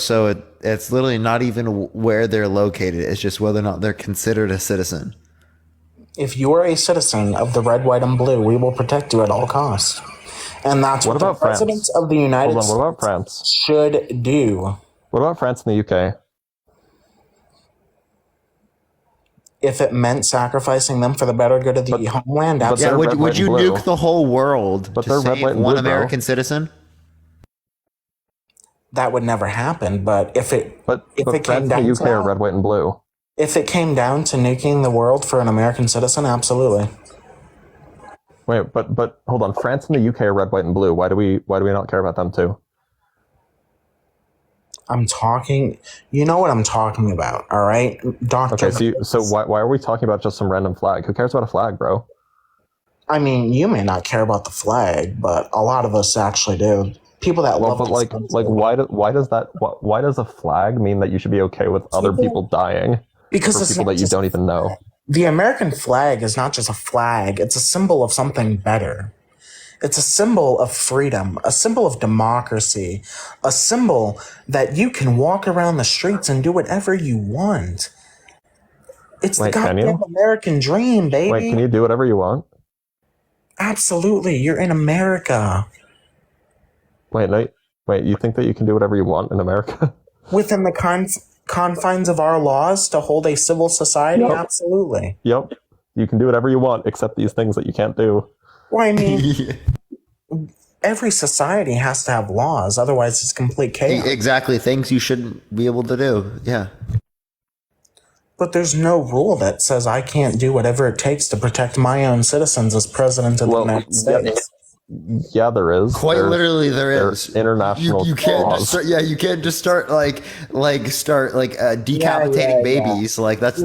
it's literally not even where they're located. It's just whether or not they're considered a citizen. If you are a citizen of the red, white, and blue, we will protect you at all costs. And that's what the presidents of the United States should do. What about France and the UK? If it meant sacrificing them for the better good of the homeland, absolutely. Yeah, would you nuke the whole world to save one American citizen? That would never happen. But if it came down to UK are red, white, and blue. If it came down to nuking the world for an American citizen, absolutely. Wait, but hold on. France and the UK are red, white, and blue. Why do we not care about them too? You know what I'm talking about, all right, Doctor. Okay, so why are we talking about just some random flag? Who cares about a flag, bro? I mean, you may not care about the flag, but a lot of us actually do. People that love. But why does a flag mean that you should be okay with other people dying? Because for people that you don't even know. The American flag is not just a flag; it's a symbol of something better. It's a symbol of freedom, a symbol of democracy, a symbol that you can walk around the streets and do whatever you want. It's the goddamn American dream, baby. Wait, can you do whatever you want? Absolutely. You're in America. Wait, you think that you can do whatever you want in America? Within the confines of our laws to hold a civil society? Yep. Absolutely. Yep. You can do whatever you want except these things that you can't do. Well, I mean, every society has to have laws, otherwise it's complete chaos. Exactly, things you shouldn't be able to do, yeah. But there's no rule that says I can't do whatever it takes to protect my own citizens as president of the United States. Yeah, there is. Quite literally, there is international. You can't laws. just start. Yeah, you can't just start decapitating babies. Like that's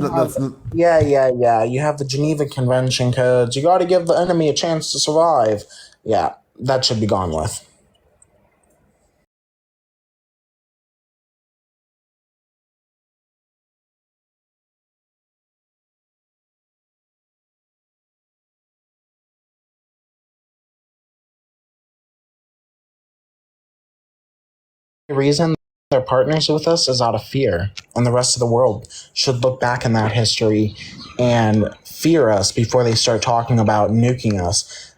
yeah. You have the Geneva Convention codes. You got to give the enemy a chance to survive. Yeah, that should be gone with. Reason they're partners with us is out of fear, and the rest of the world should look back in that history and fear us before they start talking about nuking us.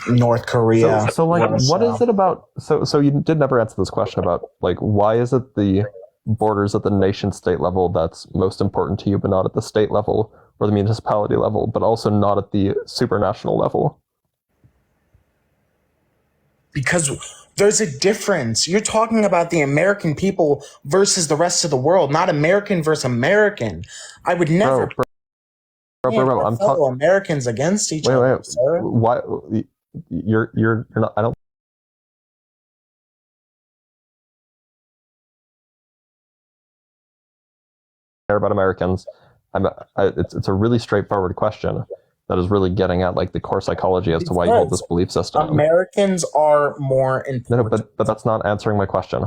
North Korea. So like, what is it about? So you did never answer this question about like, why is it the borders at the nation state level that's most important to you, but not at the state level or the municipality level, but also not at the supranational level? Because there's a difference. You're talking about the American people versus the rest of the world, not American versus American. I would never Bro, I'm fellow talking Americans against each other, sir. Why you're not? I don't care about Americans. It's a really straightforward question that is really getting at like the core psychology as to why you hold this belief system. Americans are more important. No, but that's not answering my question.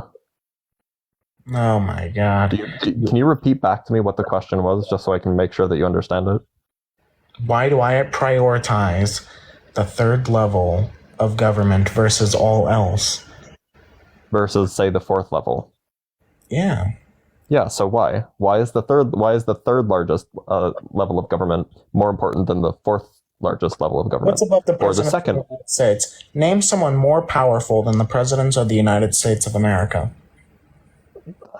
Oh my God. Can you repeat back to me what the question was, just so I can make sure that you understand it? Why do I prioritize the third level of government versus all else? Versus, say, the fourth level. Yeah. Yeah. So why? Why is the third largest level of government more important than the fourth largest level of government? What's above the or the president second? of the United States? Name someone more powerful than the president of the United States of America.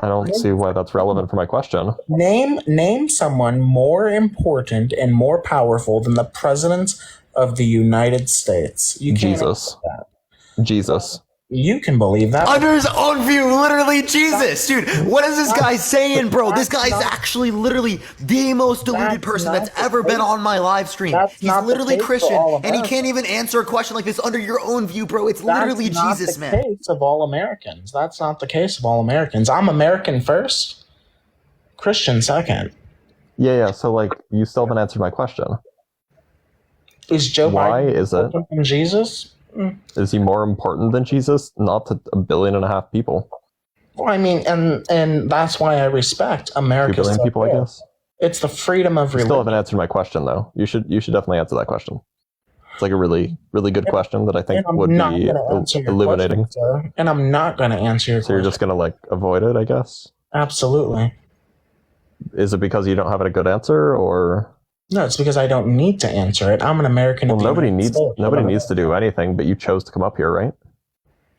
I don't see why that's relevant for my question. Name someone more important and more powerful than the president of the United States. You can't Jesus. that. Jesus. You can believe that. Under his own view, literally Jesus. Dude, what is this guy saying, bro? This guy's actually literally the most deluded person that's ever been on my live stream. He's literally Christian, and he can't even answer a question like this under your own view, bro. It's literally Jesus, man. That's not the case of all Americans. That's not the case of all Americans. I'm American first, Christian second. Yeah. So, like, you still haven't answered my question. Is Joe Why Biden is it? from Jesus? Is he more important than Jesus? Not to 1.5 billion people. Well, I mean, and that's why I respect America. 2 billion people, I guess. It's the freedom of religion. You still haven't answered my question, though. You should definitely answer that question. It's like a really, really good question that I think would be illuminating. Question, and I'm not going to answer your question. So you're just going to like avoid it, I guess? Absolutely. Is it because you don't have a good answer, or? No, it's because I don't need to answer it. I'm an American. Well, nobody needs to do anything, but you chose to come up here, right?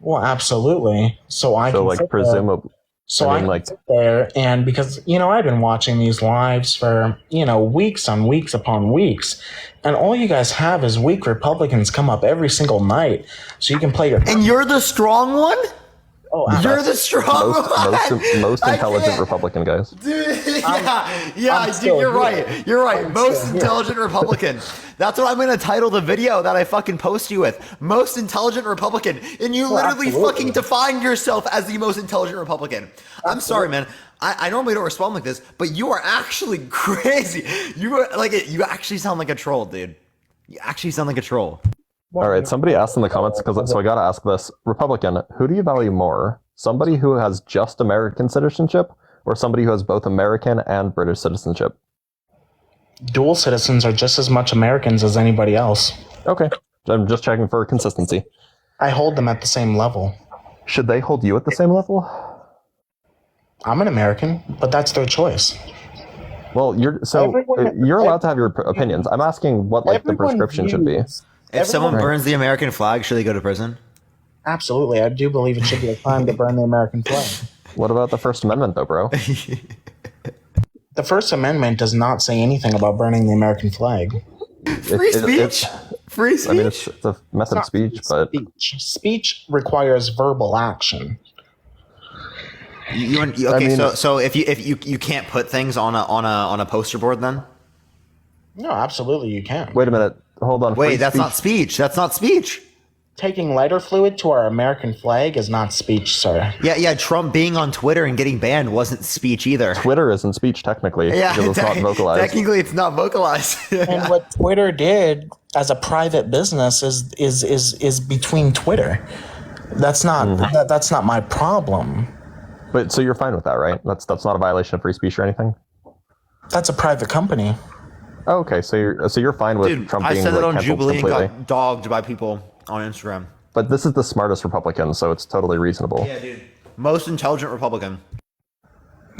Well, absolutely. So I can like presumably. So I can sit there, and because I've been watching these lives for weeks on weeks upon weeks, and all you guys have is weak Republicans come up every single night, so you can play your. And you're the strong one. Oh, you're the strong one. Most intelligent Republican guys. Dude, dude, you're right. You're right. Most intelligent Republican. That's what I'm going to title the video that I fucking post you with. Most intelligent Republican. And you literally fucking define yourself as the most intelligent Republican. I'm sorry, man. I normally don't respond like this, but you are actually crazy. You actually sound like a troll, dude. You actually sound like a troll. All right, somebody asked in the comments, so I got to ask this. Republican, who do you value more? Somebody who has just American citizenship or somebody who has both American and British citizenship? Dual citizens are just as much Americans as anybody else. Okay, I'm just checking for consistency. I hold them at the same level. Should they hold you at the same level? I'm an American, but that's their choice. Well, you're allowed to have your opinions. I'm asking what the prescription should be. If someone burns the American flag, should they go to prison? Absolutely. I do believe it should be a crime to burn the American flag. What about the First Amendment, though, bro? The First Amendment does not say anything about burning the American flag. Free speech? Free speech? I mean, it's a method of speech, but... Speech requires verbal action. So if you can't put things on a poster board, then? No, absolutely you can. Wait a minute. Hold on. Wait, that's not speech. That's not speech. Taking lighter fluid to our American flag is not speech, sir. Yeah. Trump being on Twitter and getting banned wasn't speech either. Twitter isn't speech technically. Yeah, because it's not vocalized. Technically, it's not vocalized. And what Twitter did as a private business is between Twitter. That's not that's not my problem. But so you're fine with that, right? That's not a violation of free speech or anything. That's a private company. Oh, okay, so you're fine with Trump being I said that on canceled Jubilee completely. and got dogged by people on Instagram. But this is the smartest Republican, so it's totally reasonable. Yeah, dude. Most intelligent Republican.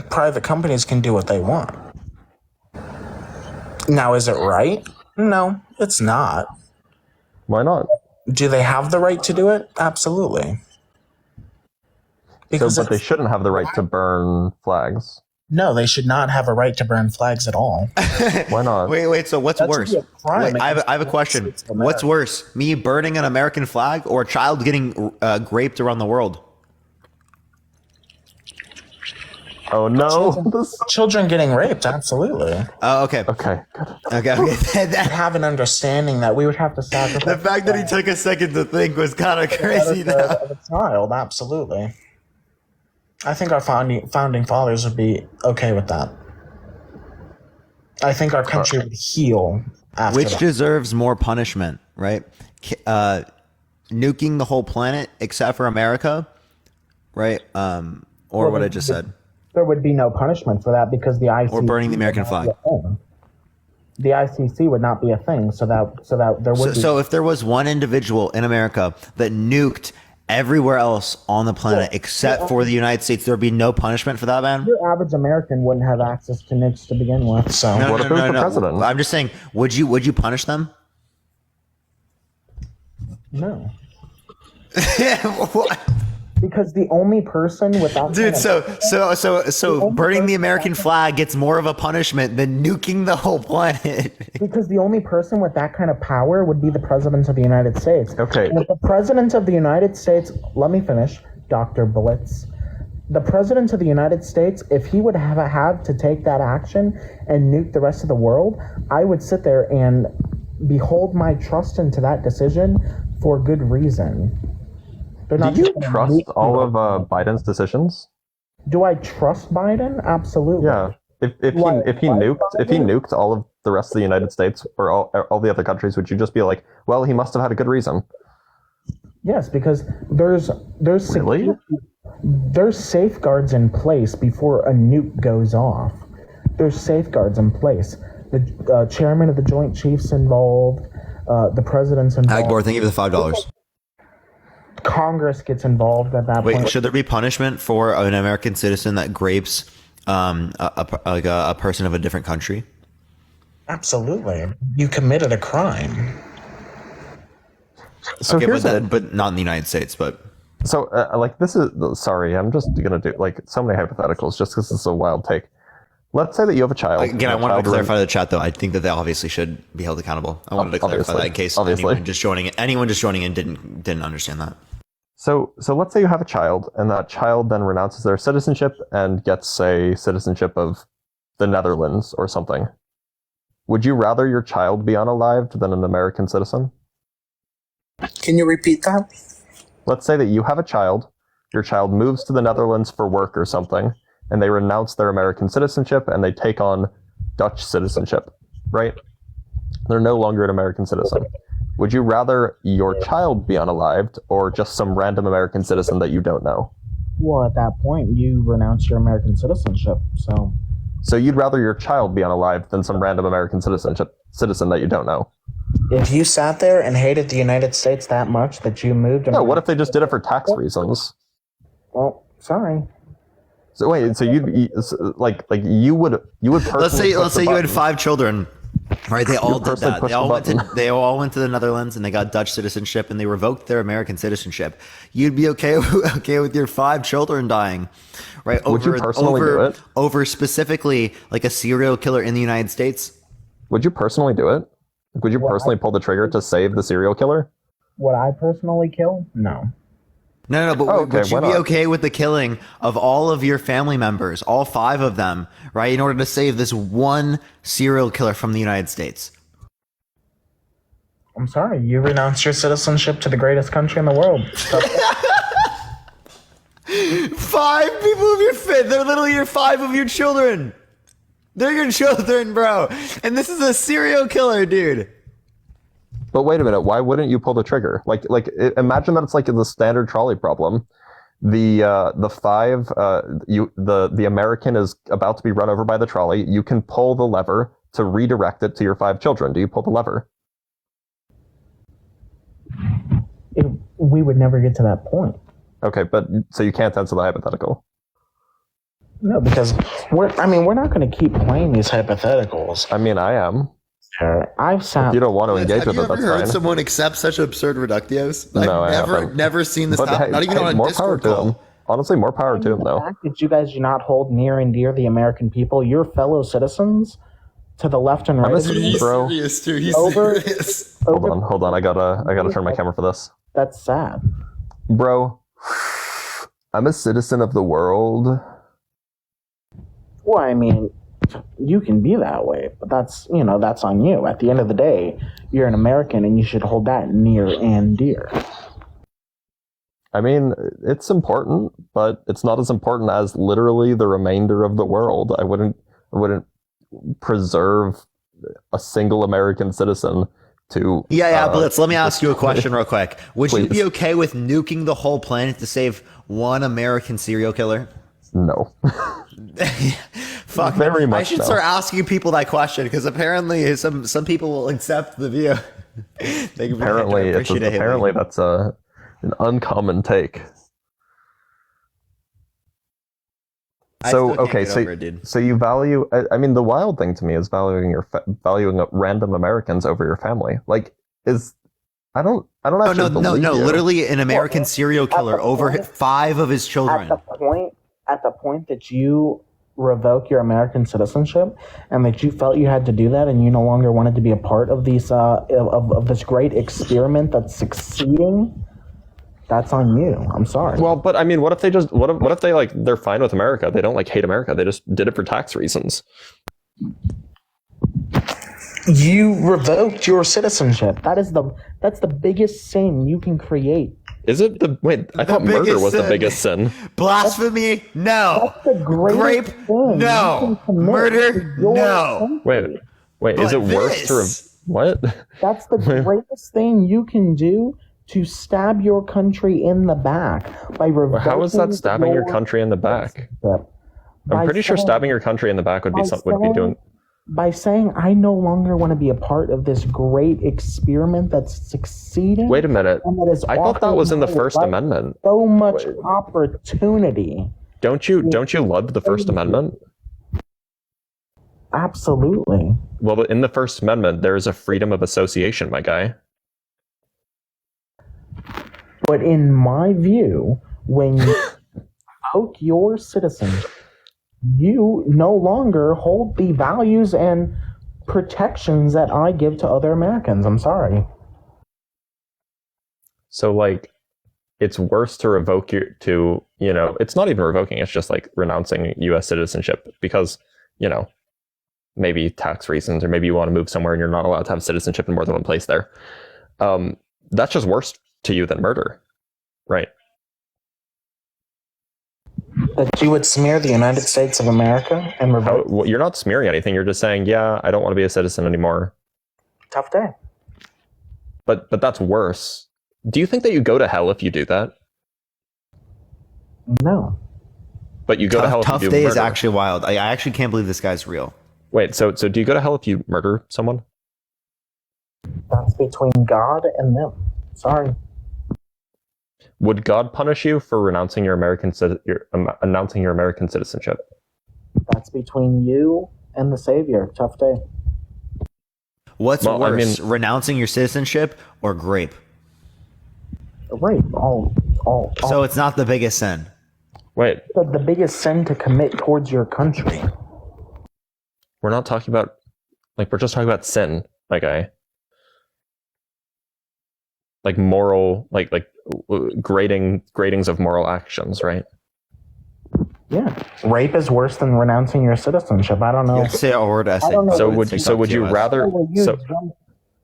Private companies can do what they want. Now, is it right? No, it's not. Why not? Do they have the right to do it? Absolutely. Because But they shouldn't have the right to burn flags. no, they should not have a right to burn flags at all. Why not? Wait. So what's That should worse? be a crime Wait, I against have a the question. United States of What's America. worse, me burning an American flag or a child getting graped around the world? Oh no! Children getting raped, absolutely. Oh, okay. Okay, good. Okay. I have an understanding that we would have to sacrifice The fact that he took a second to think was kind of crazy. of a child, absolutely. I think our founding fathers would be okay with that. I think our country would heal after Which that. deserves more punishment, right? Nuking the whole planet except for America, right? Or what I just said. There would be no punishment for that because the ICC Or burning the American flag. The ICC would not be a thing, so that there would be. So if there was one individual in America that nuked everywhere else on the planet except for the United States, there would be no punishment for that, man? Your average American wouldn't have access to nukes to begin with. So What if it was the president? I'm just saying, would you punish them? no, What? because the only person without Dude, so burning the American flag gets more of a punishment than nuking the whole planet. because the only person with that kind of power would be the president of the United States. Okay. And if the president of the United States, let me finish, Dr. Blitz. The president of the United States, if he would have had to take that action and nuke the rest of the world, I would sit there and behold my trust into that decision for good reason. They're Do not you just gonna trust nuke all the- of Biden's decisions? Do I trust Biden? Absolutely. Yeah. If he nuked all of the rest of the United States or all the other countries, would you just be like, well, he must have had a good reason? Yes, because there's Really? there's safeguards in place before a nuke goes off. There's safeguards in place. The chairman of the Joint Chiefs involved. The president's involved. Agbor, thank you for the $5. Congress gets involved at that Wait, point. should there be punishment for an American citizen that grapes a person of a different country? Absolutely. You committed a crime. So Okay, here's but not in the United States. But So, this is, sorry, I'm just going to do, so many hypotheticals just because this is a wild take. Let's say that you have a child. again, I and a wanted to child clarify the chat, though. I think that they obviously should be held accountable. I wanted to clarify Obviously. that in case Obviously. anyone just joining in didn't understand that. So let's say you have a child, and that child then renounces their citizenship and gets, say, citizenship of the Netherlands or something. Would you rather your child be unalived than an American citizen? Can you repeat that? Let's say that you have a child, your child moves to the Netherlands for work or something, and they renounce their American citizenship and they take on Dutch citizenship, right? They're no longer an American citizen. Would you rather your child be unalived or just some random American citizen that you don't know? Well, at that point, you renounce your American citizenship. So you'd rather your child be unalived than some random American citizen that you don't know? If you sat there and hated the United States that much that you moved... No, what if they just did it for tax reasons? Well, sorry. So wait, so you would personally Let's say you had 5 children, right? They all did personally that. push the They all went to the Netherlands and they got Dutch citizenship and they revoked their American citizenship. You'd be okay with your 5 children dying, right? Would you personally do it? Over specifically like a serial killer in the United States? Would you personally do it? Would you personally pull the trigger to save the serial killer? Would I personally kill? No. No, but okay, would you why be not? okay with the killing of all of your family members, all 5 of them, right, in order to save this one serial killer from the United States? I'm sorry. You renounce your citizenship to the greatest country in the world. 5 people of your fit. They're literally your 5 of your children. They're your children, bro. And this is a serial killer, dude. But wait a minute, why wouldn't you pull the trigger? Imagine that it's like the standard trolley problem. The American is about to be run over by the trolley. You can pull the lever to redirect it to your 5 children. Do you pull the lever? We would never get to that point. Okay, but so you can't answer the hypothetical. No, because we're not going to keep playing these hypotheticals. I mean, I am. I've sat. If you don't want to engage Have with you it, ever that's heard fine. someone accept such absurd reductios? No, I I've haven't. never seen this But happen. hey, Not even on a more power Discord to them. call. Honestly, more power to them, The though. fact that you guys do not hold near and dear the American people, your fellow citizens, to the left and right. I'm a of you, He's bro. serious, too. He's Over- serious. Hold on. I gotta turn my camera for this. That's sad. Bro, I'm a citizen of the world. Well, I mean, you can be that way, but that's on you. At the end of the day, you're an American, and you should hold that near and dear. I mean, it's important, but it's not as important as literally the remainder of the world. I wouldn't preserve a single American citizen to. Yeah, Blitz, let me ask you a question real quick. Would you Please. be okay with nuking the whole planet to save one American serial killer? No. Fuck, Very much I should no. start asking people that question because apparently some people will accept the view. Apparently that's an uncommon take. So okay, so you value. I mean, the wild thing to me is valuing random Americans over your family. Like, I don't actually believe you. literally an American serial killer over 5 of his children. At the point that you revoke your American citizenship and that you felt you had to do that and you no longer wanted to be a part of these of this great experiment that's succeeding, that's on you. I'm sorry. Well, but I mean, what if they they're fine with America? They don't hate America. They just did it for tax reasons. You revoked your citizenship. That's the biggest sin you can create. Is it I thought murder was the biggest sin. Blasphemy? No. That's the greatest Rape? sin No. you can commit Murder? to your No. country. Wait, is it worse to what? That's the greatest thing you can do, to stab your country in the back by revoking. How is that stabbing your country in the back? I'm pretty sure stabbing your country in the back would be doing. By saying, I no longer want to be a part of this great experiment that's succeeding. Wait a minute. I thought that was in the First Amendment. So much opportunity. Don't you love the First Amendment? Absolutely. Well, in the First Amendment, there is a freedom of association, my guy. But in my view, when you revoke your citizenship, you no longer hold the values and protections that I give to other Americans. I'm sorry. So, it's worse to revoke it's not even revoking, it's just renouncing U.S. citizenship because, maybe tax reasons, or maybe you want to move somewhere and you're not allowed to have citizenship in more than one place there. That's just worse to you than murder, right? That you would smear the United States of America and revoke. Well, you're not smearing anything. You're just saying, yeah, I don't want to be a citizen anymore. Tough day. But that's worse. Do you think that you go to hell if you do that? No. But you go to hell if you do Tough day murder. is actually wild. I actually can't believe this guy's real. Wait, so do you go to hell if you murder someone? That's between God and them. Sorry. Would God punish you for renouncing your announcing your American citizenship? That's between you and the Savior. Tough day. What's worse, renouncing your citizenship or grape? Rape. All. So it's not the biggest sin. Wait, The biggest sin to commit towards your country. we're not talking about we're just talking about sin, my guy. Moral, gradings of moral actions, right? Yeah. Rape is worse than renouncing your citizenship. I don't know. You say a word essay. I don't know. So would you rather?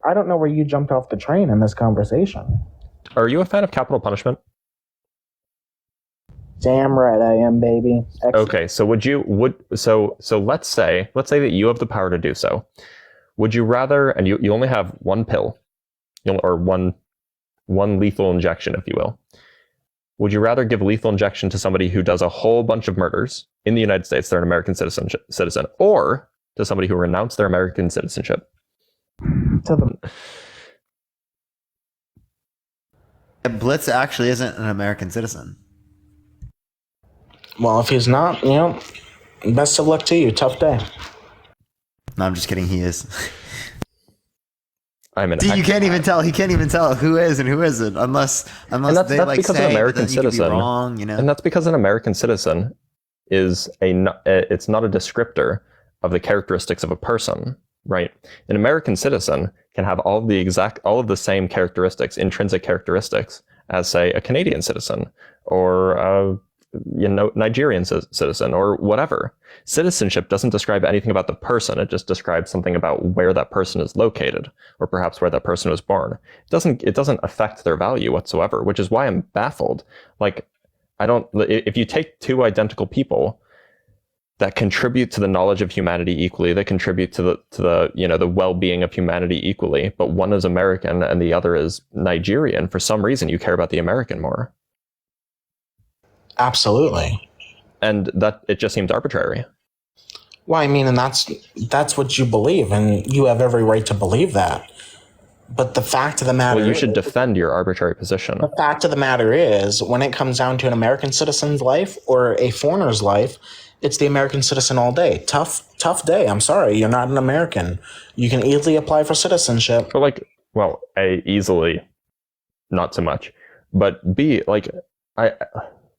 I don't know where you jumped off the train in this conversation. Are you a fan of capital punishment? Damn right I am, baby. Excellent. Okay, so let's say that you have the power to do so. Would you rather, and you only have one pill, or one lethal injection, if you will. Would you rather give lethal injection to somebody who does a whole bunch of murders in the United States, they're an American citizen, or to somebody who renounced their American citizenship? Blitz actually isn't an American citizen. Well, if he's not, best of luck to you. Tough day. No, I'm just kidding. He is. I'm an Dude, you expat. can't even tell. He can't even tell who is and who isn't, unless And that's they like because say an American that you could be citizen, wrong, you know. and that's because an American citizen is it's not a descriptor of the characteristics of a person, right? An American citizen can have all of the same characteristics, intrinsic characteristics, as say a Canadian citizen or a Nigerian citizen or whatever. Citizenship doesn't describe anything about the person. It just describes something about where that person is located, or perhaps where that person was born. It doesn't affect their value whatsoever, which is why I'm baffled. Like, if you take two identical people that contribute to the knowledge of humanity equally, that contribute to the well-being of humanity equally, but one is American and the other is Nigerian, for some reason you care about the American more. Absolutely. And that it just seems arbitrary. Well, I mean, and that's what you believe, and you have every right to believe that. But the fact of the matter Well, you should defend your arbitrary position. The fact of the matter is, when it comes down to an American citizen's life or a foreigner's life, it's the American citizen all day. Tough day. I'm sorry, you're not an American. You can easily apply for citizenship. But A, easily, not so much. But B,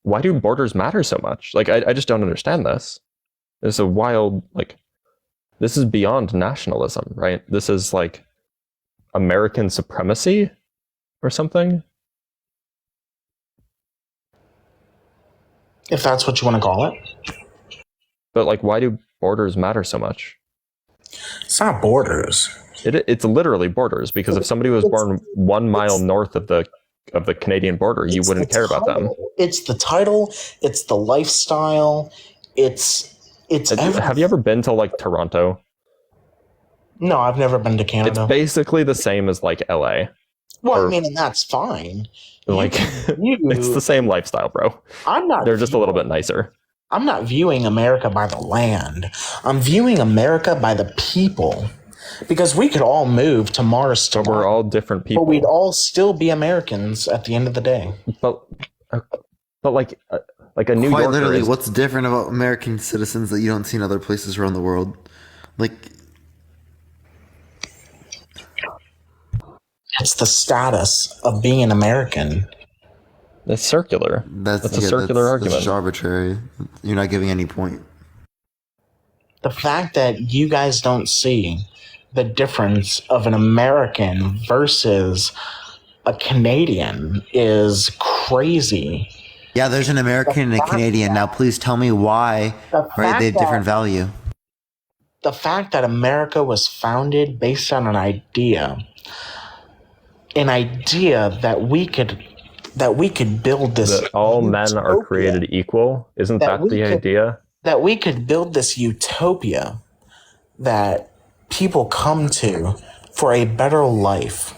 why do borders matter so much? I just don't understand this. It's a wild, this is beyond nationalism, right? This is American supremacy or something. If that's what you want to call it. But why do borders matter so much? It's not borders. It's literally borders, because if somebody was born 1 mile north of the Canadian border, you wouldn't care about them. It's the title. It's the lifestyle. It's everything. Have you ever been to Toronto? No, I've never been to Canada. It's basically the same as LA. Well, I mean, and that's fine. It's the same lifestyle, bro. They're just a little bit nicer. I'm not viewing America by the land. I'm viewing America by the people. Because we could all move to Mars tomorrow. But we're all different people. But we'd all still be Americans at the end of the day. But a New Quite Yorker literally, is... what's different about American citizens that you don't see in other places around the world? It's the status of being an American. It's circular. That's a circular argument. That's just arbitrary. You're not giving any point. The fact that you guys don't see the difference of an American versus a Canadian is crazy. Yeah, there's an American and a Canadian. Now, please tell me why they have different value. The fact that America was founded based on an idea that we could build this. That all men are created equal. Isn't that the idea? That we could build this utopia that people come to for a better life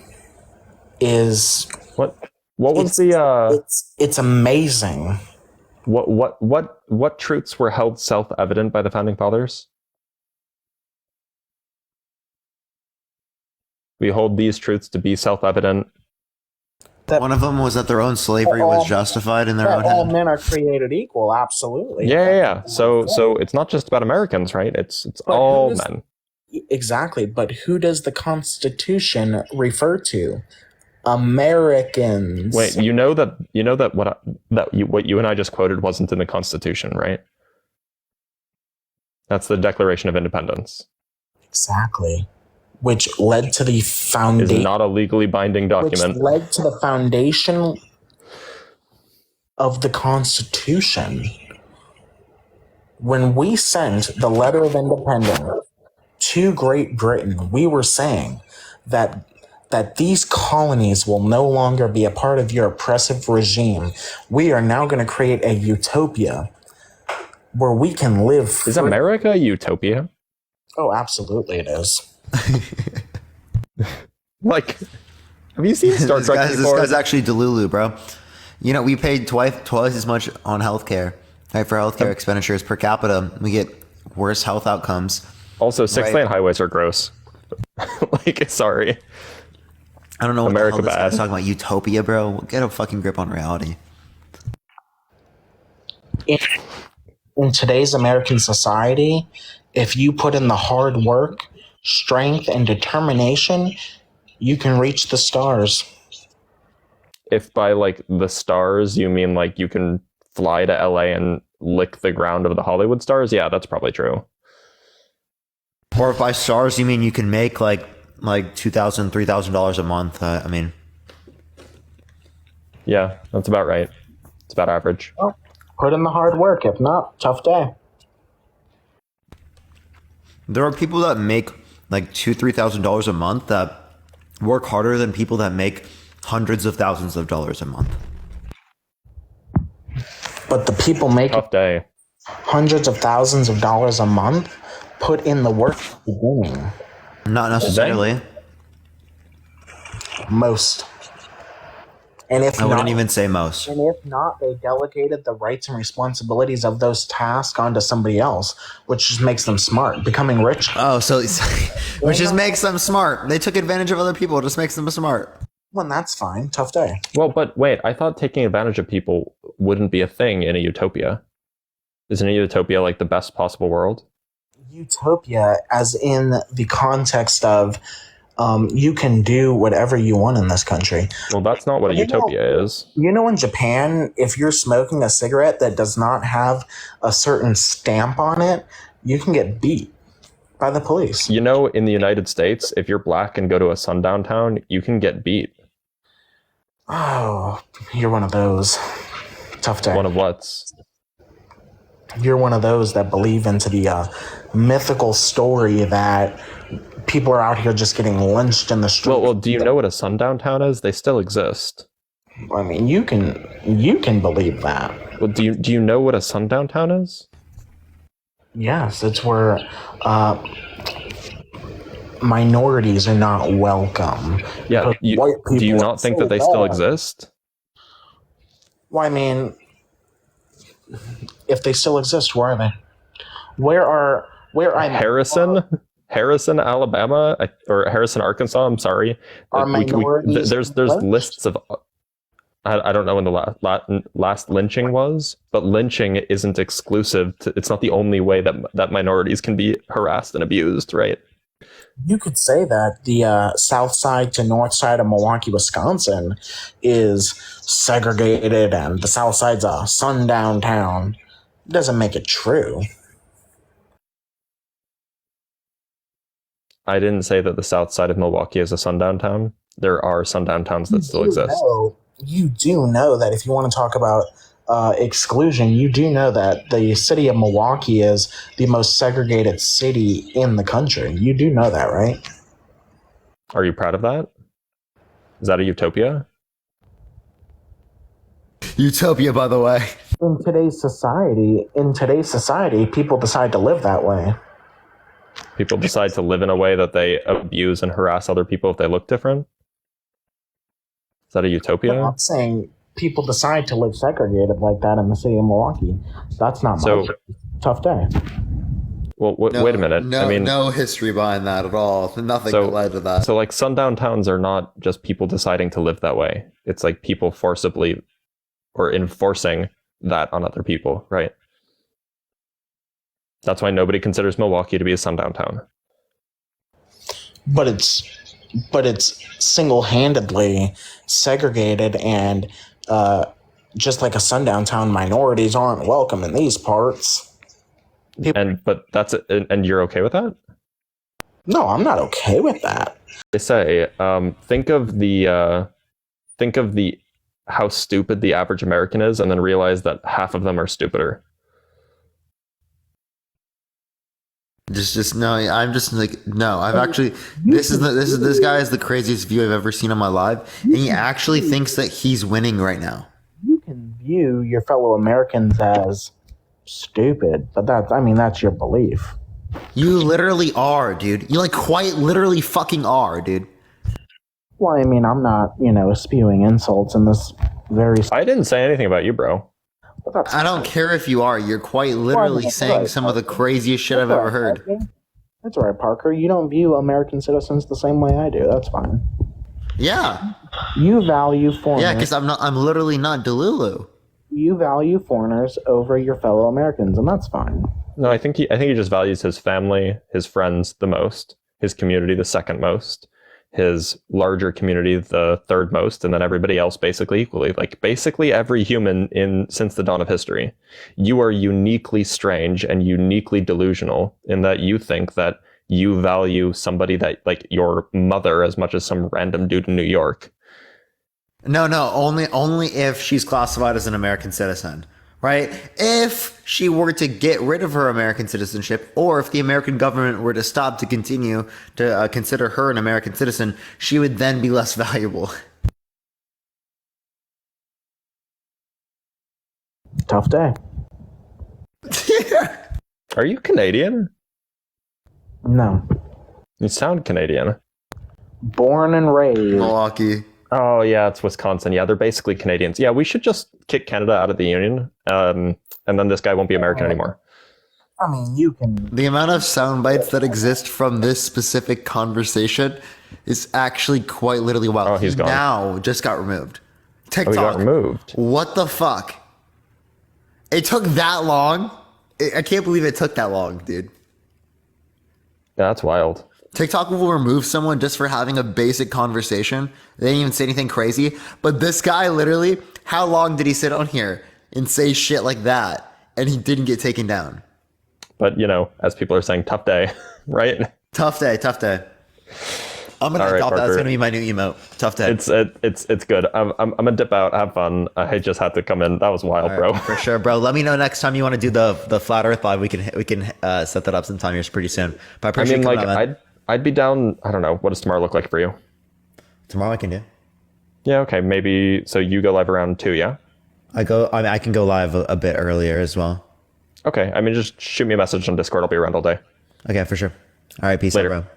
is what was the it's amazing. What truths were held self-evident by the founding fathers? We hold these truths to be self-evident. One of them was that their own slavery was justified in their own All head. men are created equal. Absolutely. Yeah. So it's not just about Americans, right? It's all men. Exactly. But who does the Constitution refer to? Americans. Wait, you know that what you and I just quoted wasn't in the Constitution, right? That's the Declaration of Independence. Exactly. Which led to the foundation. Is not a legally binding document. Which led to the foundation of the Constitution. When we sent the letter of independence to Great Britain, we were saying that these colonies will no longer be a part of your oppressive regime. We are now going to create a utopia where we can live free. Is America a utopia? Oh, absolutely it is. Have you seen Star Trek before? This guy's actually Delulu, bro. We paid twice as much on healthcare, right? For healthcare expenditures per capita, we get worse health outcomes. Also, 6-lane highways are gross. Sorry. I don't know what America the hell this bad. guy's talking about. Utopia, bro. Get a fucking grip on reality. In today's American society, if you put in the hard work, strength, and determination, You can reach the stars. If by like the stars you mean like you can fly to LA and lick the ground of the Hollywood stars, yeah, that's probably true. Or if by stars you mean you can make like $2,000, $3,000 a month. I mean, Yeah, that's about right. It's about average. Well, put in the hard work. If not, tough day. there are people that make like $2,000, $3,000 a month that work harder than people that make hundreds of thousands of dollars a month. But the people making Tough day. hundreds of thousands of dollars a month put in the work at the beginning. Not necessarily. Most. And if I wouldn't not, even say most. and if not, they delegated the rights and responsibilities of those tasks onto somebody else, which just makes them smart. Becoming rich. Oh, so which just makes them smart. They took advantage of other people. It just makes them smart. Well, that's fine. Tough day. Well, but wait, I thought taking advantage of people wouldn't be a thing in a utopia. Isn't a utopia like the best possible world? Utopia, as in the context of you can do whatever you want in this country. Well, that's not what a utopia is. You know, in Japan, if you're smoking a cigarette that does not have a certain stamp on it, you can get beat by the police. You know, in the United States, if you're black and go to a sundown town, you can get beat. Oh, you're one of those. Tough day. One of what's? You're one of those that believe into the mythical story that people are out here just getting lynched in the street. Well, do you know what a sundown town is? They still exist. I mean, you can believe that. Well, do you know what a sundown town is? Yes, it's where minorities are not welcome. Yeah, Because white do you people not are think so that they still bad. exist? Well, I mean, if they still exist, where are they? Where I'm Harrison, Alabama, or Harrison, Arkansas. I'm sorry. Are minorities There's lynched? lists of. I don't know when the last lynching was, but lynching isn't exclusive to. It's not the only way that minorities can be harassed and abused, right? You could say that the south side to north side of Milwaukee, Wisconsin is segregated and the south side's a sundown town. Doesn't make it true. I didn't say that the south side of Milwaukee is a sundown town. There are sundown towns that still exist. You do know that if you want to talk about exclusion, you do know that the city of Milwaukee is the most segregated city in the country. You do know that, right? Are you proud of that? Is that a utopia? Utopia, by the way. In today's society, people decide to live that way. People decide to live in a way that they abuse and harass other people if they look different? Is that a utopia? I'm not saying people decide to live segregated like that in the city of Milwaukee. That's not my tough day. Well, wait a minute. No, I mean, no history behind that at all. Nothing led to that. So, like, sundown towns are not just people deciding to live that way. It's like people forcibly or enforcing that on other people, right? That's why nobody considers Milwaukee to be a sundown town. But it's single-handedly segregated, and just like a sundown town, minorities aren't welcome in these parts. But that's it, and you're okay with that? No, I'm not okay with that. They say, think of the how stupid the average American is, and then realize that half of them are stupider. Just no. I'm just like no. I've actually this guy is the craziest view I've ever seen in my life, and he actually thinks that he's winning right now. You can view your fellow Americans as stupid, but that's your belief. You literally are, dude. You like quite literally fucking are, dude. Well, I mean, I'm not, spewing insults in this very. I didn't say anything about you, bro. I don't care if you are. You're quite literally saying some of the craziest shit I've ever heard. Parker. That's all right, Parker. You don't view American citizens the same way I do. That's fine. Yeah. You value foreigners. Yeah, because I'm literally not Delulu. You value foreigners over your fellow Americans, and that's fine. No, I think he just values his family, his friends the most, his community the second most, his larger community the third most, and then everybody else basically equally. Like basically every human since the dawn of history. You are uniquely strange and uniquely delusional in that you think that you value somebody that like your mother as much as some random dude in New York. No, only if she's classified as an American citizen, right? If she were to get rid of her American citizenship, or if the American government were to stop to continue to consider her an American citizen, she would then be less valuable. Tough day. Are you Canadian? No. You sound Canadian. Born and raised. Milwaukee. Oh, yeah, it's Wisconsin. Yeah, they're basically Canadians. Yeah, we should just kick Canada out of the Union, and then this guy won't be American anymore. I mean, you can... The amount of sound bites that exist from this specific conversation is actually quite literally wild. Oh, he's gone. Now just got removed. TikTok. Oh, he got removed. What the fuck? It took that long? I can't believe it took that long, dude. Yeah, that's wild. TikTok will remove someone just for having a basic conversation. They didn't even say anything crazy. But this guy literally, how long did he sit on here and say shit like that? And he didn't get taken down. But, you know, as people are saying, tough day, right? Tough day, tough day. I'm going to adopt that. That's going to be my new emote. Tough day. It's good. I'm going to dip out, have fun. I just had to come in. That was wild, right, bro. For sure, bro. Let me know next time you want to do the Flat Earth live. We can set that up sometime here pretty soon. But I appreciate you coming on, man. I'd be down. I don't know. What does tomorrow look like for you? Tomorrow I can do. Yeah. Okay. Maybe. So you go live around 2. Yeah. I can go live a bit earlier as well. Okay. I mean, just shoot me a message on Discord. I'll be around all day. Okay, for sure. All right. Peace Later. out, bro.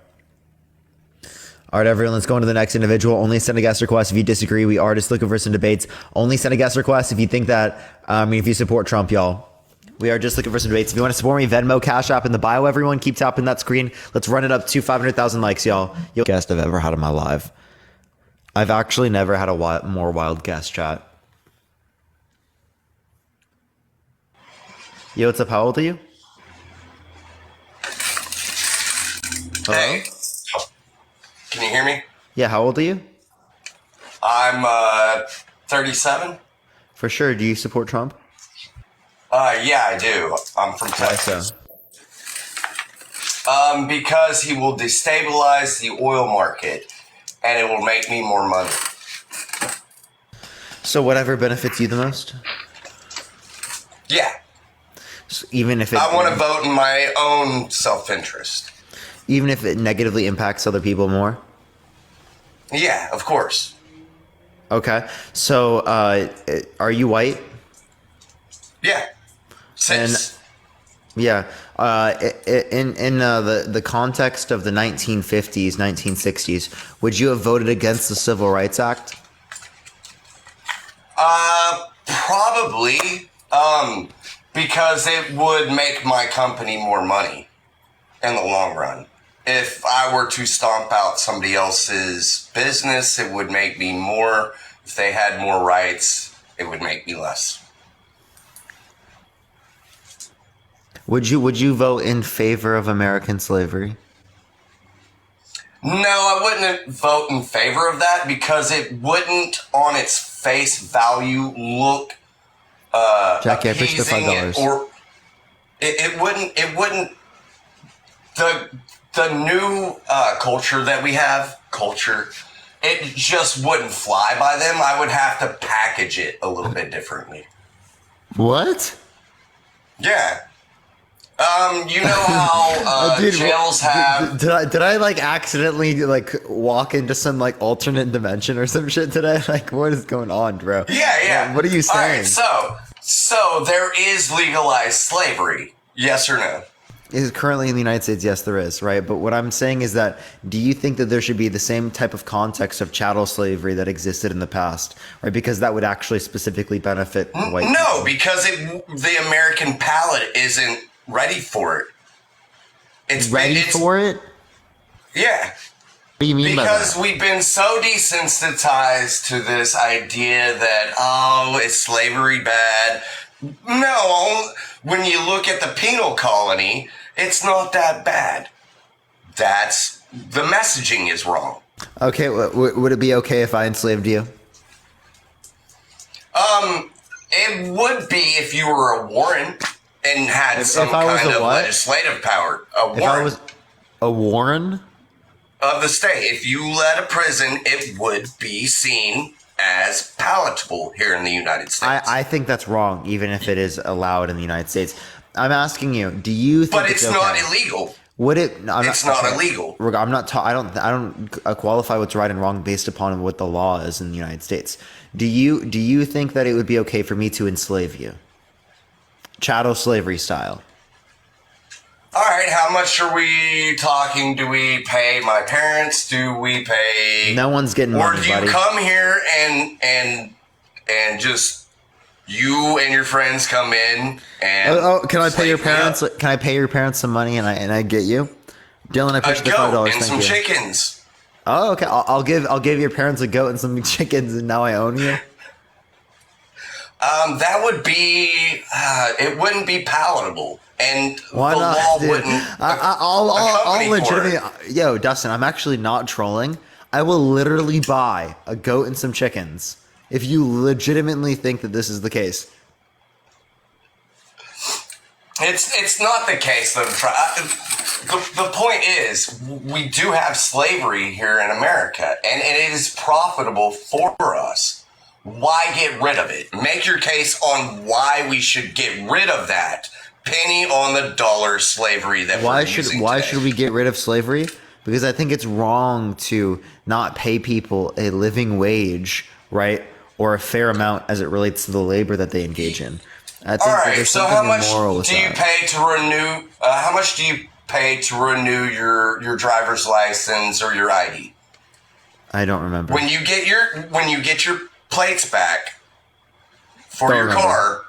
All right, everyone. Let's go on to the next individual. Only send a guest request if you disagree. We are just looking for some debates. Only send a guest request if you think that. If you support Trump, y'all. We are just looking for some debates. If you want to support me, Venmo, Cash App in the bio, everyone. Keep tapping that screen. Let's run it up to 500,000 likes, y'all. Guest I've ever had in my life. I've actually never had a more wild guest chat. Yo, what's up? How old are you? Hello? Hey, can you hear me? Yeah, how old are you? I'm 37. For sure. Do you support Trump? Yeah, I do. I'm from Texas. Because he will destabilize the oil market, and it will make me more money. So whatever benefits you the most? Yeah. So even if it, I want to vote in my own self-interest. Even if it negatively impacts other people more? Yeah, of course. Okay. So are you white? Yeah. Cis. Yeah. In the context of the 1950s, 1960s, would you have voted against the Civil Rights Act? Probably. Because it would make my company more money in the long run. If I were to stomp out somebody else's business, it would make me more. If they had more rights, it would make me less. Would you vote in favor of American slavery? No, I wouldn't vote in favor of that because it wouldn't, on its face value, look Jackie, I pitched for $5. Or it wouldn't. The new culture that we have, it just wouldn't fly by them. I would have to package it a little bit differently. What? Yeah. You know how jails have. Did I like accidentally like walk into some like alternate dimension or some shit today? Like, what is going on, bro? Yeah. What are you saying? All right, so there is legalized slavery. Yes or no? Is currently in the United States? Yes, there is, right? But what I'm saying is that, do you think that there should be the same type of context of chattel slavery that existed in the past, right? Because that would actually specifically benefit white people. Because the American palate isn't ready for it. It's ready for it? Yeah. What do you mean by that? Because we've been so desensitized to this idea that, is slavery bad? No, when you look at the penal colony, it's not that bad. The messaging is wrong. Okay, would it be okay if I enslaved you? It would be if you were a Warren and had some if I was kind a of what? legislative power. A If I Warren was a Warren? of the state. If you led a prison, it would be seen as palatable here in the United States. I think that's wrong, even if it is allowed in the United States. I'm asking you, do you think but it's not okay? illegal. Would it? No, It's not illegal. I'm not. I don't qualify what's right and wrong based upon what the law is in the United States. Do you think that it would be okay for me to enslave you, chattel slavery style? All right, how much are we talking? Do we pay my parents? Do we pay? No one's getting Or money, do you buddy. come here and just you and your friends come in and? Can I pay your slave me parents? up? Can I pay your parents some money and I get you, Dylan? I A appreciate the goat $5. and Thank some you. chickens. Oh, okay. I'll give your parents a goat and some chickens, and now I own you. That would be. It wouldn't be palatable, and Why the not, law dude? wouldn't. I'll accompany for legitimately. it. Yo, Dustin, I'm actually not trolling. I will literally buy a goat and some chickens if you legitimately think that this is the case. It's not the case though. The point is, we do have slavery here in America, and it is profitable for us. Why get rid of it? Make your case on why we should get rid of that penny on the dollar slavery that Why we're should using why today. should we get rid of slavery? Because I think it's wrong to not pay people a living wage, right, or a fair amount as it relates to the labor that they engage in. I think All that right. there's So something how much immoral with do you that. pay to renew? How much do you pay to renew your driver's license or your ID? I don't remember. When you get your plates back for Don't your remember. car,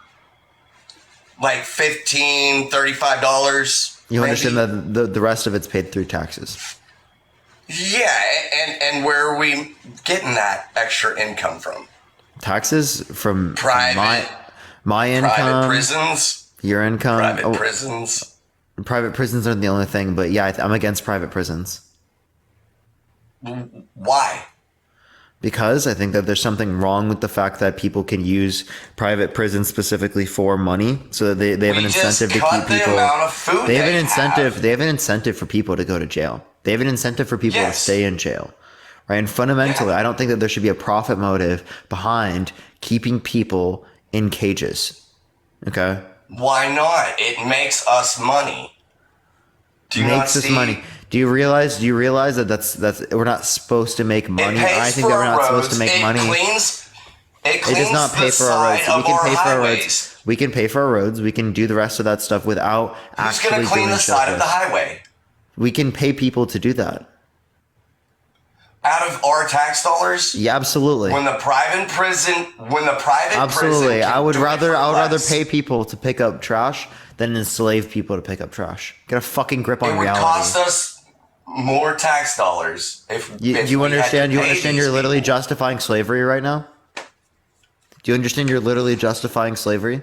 like $15-$35. You maybe. understand that the rest of it's paid through taxes. Yeah, and where are we getting that extra income from? Taxes from Private- my income, Private prisons, your income. private prisons. Private prisons aren't the only thing, but yeah, I'm against private prisons Why? because I think that there's something wrong with the fact that people can use private prisons specifically for money, so that they have an We just incentive to cut keep the people. amount of food They have an they incentive. have. They have an incentive for people to go to jail. They have an incentive for people to Yes. stay in jail, right? And fundamentally, Yeah. I don't think that there should be a profit motive behind keeping people in cages. Okay. Why not? It makes us money. Do you not Makes us see? money. Do you realize that that's we're not supposed to make It money? pays I think for that we're not our supposed to roads. make money. It It does not pay the for our roads. side We of can our pay for our highways. roads. We can pay for our roads. We can do the rest of that stuff without Who's actually going to clean doing the side of the justice. highway? We can pay people to do that. Out of our tax dollars? Yeah, absolutely. When the private prison Absolutely. can I would do it rather for rather less. pay people to pick up trash than enslave people to pick up trash. Get a fucking grip on It would reality. cost us more tax dollars if You we had understand? to You pay understand? these You're literally people. justifying slavery right now. Do you understand? You're literally justifying slavery.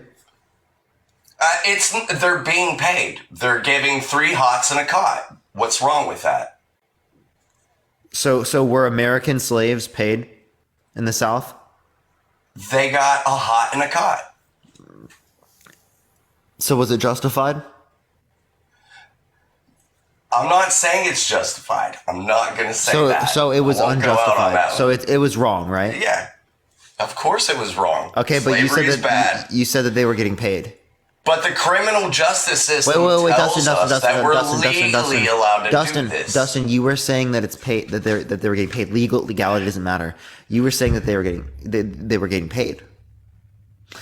They're being paid. They're giving 3 hots and a cot. What's wrong with that? So were American slaves paid in the South? They got a hot and a cot. So was it justified? I'm not saying it's justified. I'm not going to say that. So it was I won't go out on unjustified. that So one. it was wrong, right? Yeah, of course it was wrong. Okay, but you Slavery said is bad. that you said that they were getting paid. But the criminal justice system Wait, tells us that we're legally allowed to Dustin, do this. Dustin, you were saying that it's paid that they were getting paid. Legality doesn't matter. You were saying that they were getting paid.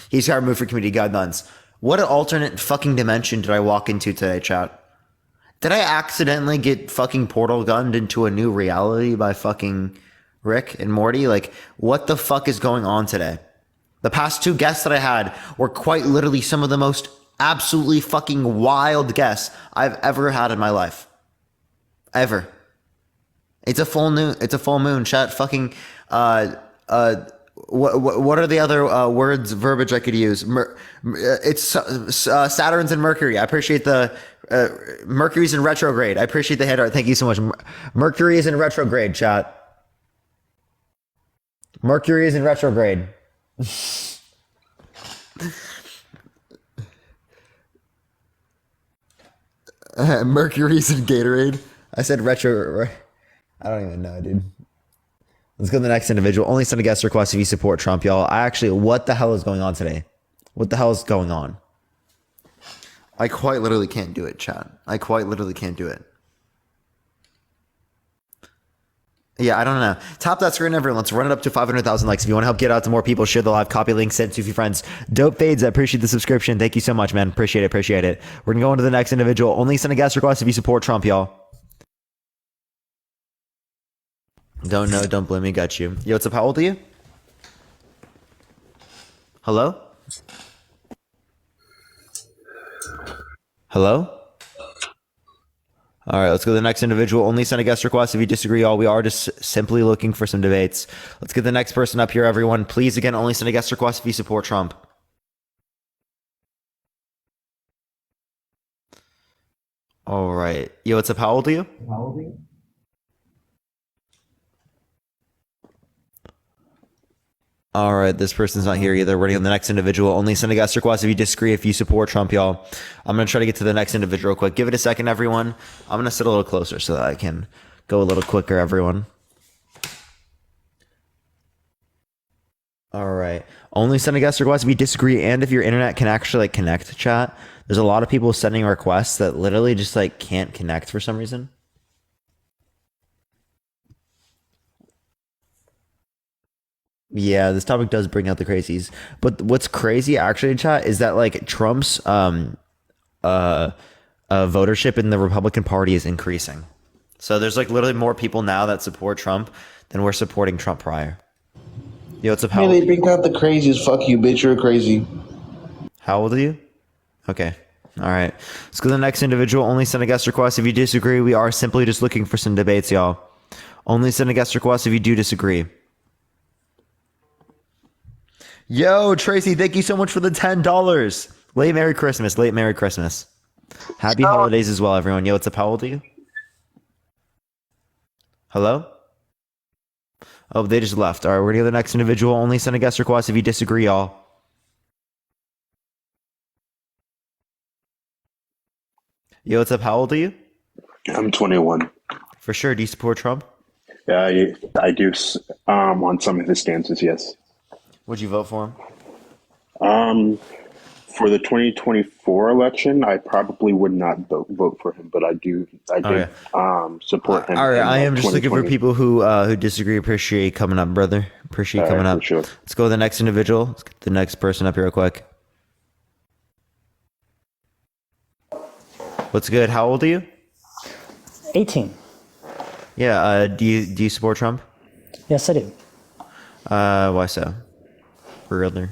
He's got removed for community guidelines. What alternate fucking dimension did I walk into today, chat? Did I accidentally get fucking portal gunned into a new reality by fucking Rick and Morty? Like, what the fuck is going on today? The past 2 guests that I had were quite literally some of the most absolutely fucking wild guests I've ever had in my life. Ever. It's a full moon. Chat fucking, what are the other words, verbiage I could use? It's Saturn's and Mercury. I appreciate the Mercury's in retrograde. I appreciate the head art. Thank you so much. Mercury is in retrograde, chat. Mercury is in retrograde. Mercury's in Gatorade. I said retro. I don't even know, dude. Let's go to the next individual. Only send a guest request if you support Trump, y'all. What the hell is going on today? What the hell is going on? I quite literally can't do it, chat. I quite literally can't do it. Yeah, I don't know. Tap that screen, everyone. Let's run it up to 500,000 likes. If you want to help get out to more people, share the live, copy link, send it to a few friends. Dope Fades, I appreciate the subscription. Thank you so much, man. Appreciate it. We're going to go on to the next individual. Only send a guest request if you support Trump, y'all. Don't know, don't blame me, got you. Yo, what's up? How old are you? Hello? Hello? All right, let's go to the next individual. Only send a guest request if you disagree, all. We are just simply looking for some debates. Let's get the next person up here, everyone. Please, again, only send a guest request if you support Trump. All right. Yo, what's up? How old are you? All right, this person's not here either. We're going to the next individual. Only send a guest request if you disagree, if you support Trump, y'all. I'm going to try to get to the next individual real quick. Give it a second, everyone. I'm going to sit a little closer so that I can go a little quicker, everyone. All right. Only send a guest request if you disagree and if your internet can actually connect to chat. There's a lot of people sending requests that literally just can't connect for some reason. Yeah, this topic does bring out the crazies. But what's crazy actually, chat, is that Trump's votership in the Republican Party is increasing. So there's literally more people now that support Trump than were supporting Trump prior. Yo, what's up? Man, they bring out the craziest. Fuck you, bitch. You're crazy. How old are you? Okay. All right. Let's go to the next individual. Only send a guest request if you disagree. We are simply just looking for some debates, y'all. Only send a guest request if you do disagree. Yo, Tracy, thank you so much for the $10. Late Merry Christmas. Happy holidays as well, everyone. Yo, what's up? How old are you? Hello? Oh, they just left. All right, we're going to the next individual. Only send a guest request if you disagree, y'all. Yo, what's up? How old are you? I'm 21. For sure. Do you support Trump? Yeah, I do. On some of his stances, yes. Would you vote for him? For the 2024 election, I probably would not vote for him, but I did support him. All right, I am just looking for 2020. people who disagree. Appreciate you coming up, brother. Appreciate you coming up. For sure. Let's go to the next individual. Let's get the next person up here real quick. What's good? How old are you? 18. Yeah. Do you support Trump? Yes, I do. Why so? Further.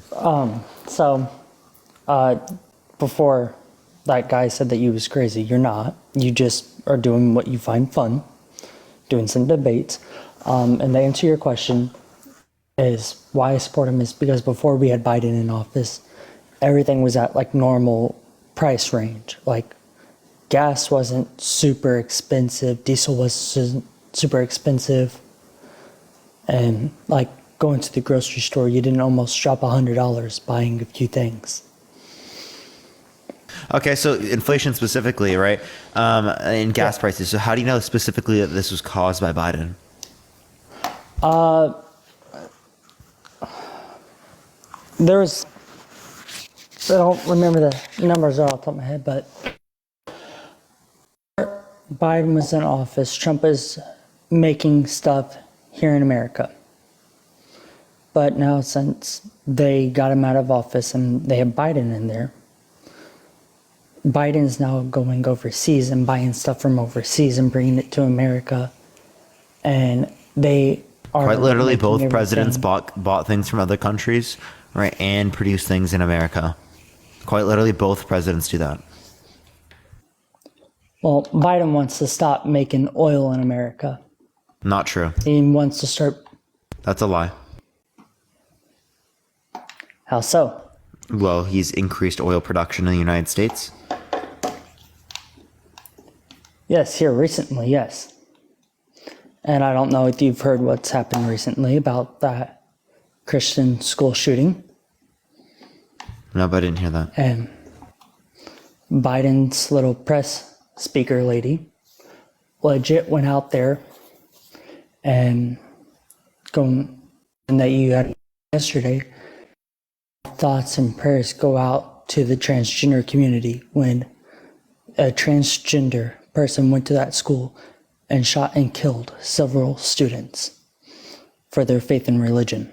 Before that guy said that you was crazy, you're not. You just are doing what you find fun, doing some debates. And to answer your question is why I support him is because before we had Biden in office, everything was at normal price range. Gas wasn't super expensive, diesel wasn't super expensive, and going to the grocery store, you didn't almost drop $100 buying a few things. Okay, so inflation specifically, right? And gas prices. So how do you know specifically that this was caused by Biden? I don't remember the numbers off the top of my head, but Biden was in office. Trump is making stuff here in America. But now since they got him out of office and they have Biden in there, Biden's now going overseas and buying stuff from overseas and bringing it to America. And they are Quite literally, making both everything. presidents bought things from other countries, right, and produced things in America. Quite literally, both presidents do that. Well, Biden wants to stop making oil in America. Not true. He wants to start. That's a lie. How so? Well, he's increased oil production in the United States. Yes, here recently, yes. And I don't know if you've heard what's happened recently about that Christian school shooting. No, but I didn't hear that. And Biden's little press speaker lady legit went out there and that you had yesterday, thoughts and prayers go out to the transgender community when a transgender person went to that school and shot and killed several students for their faith and religion.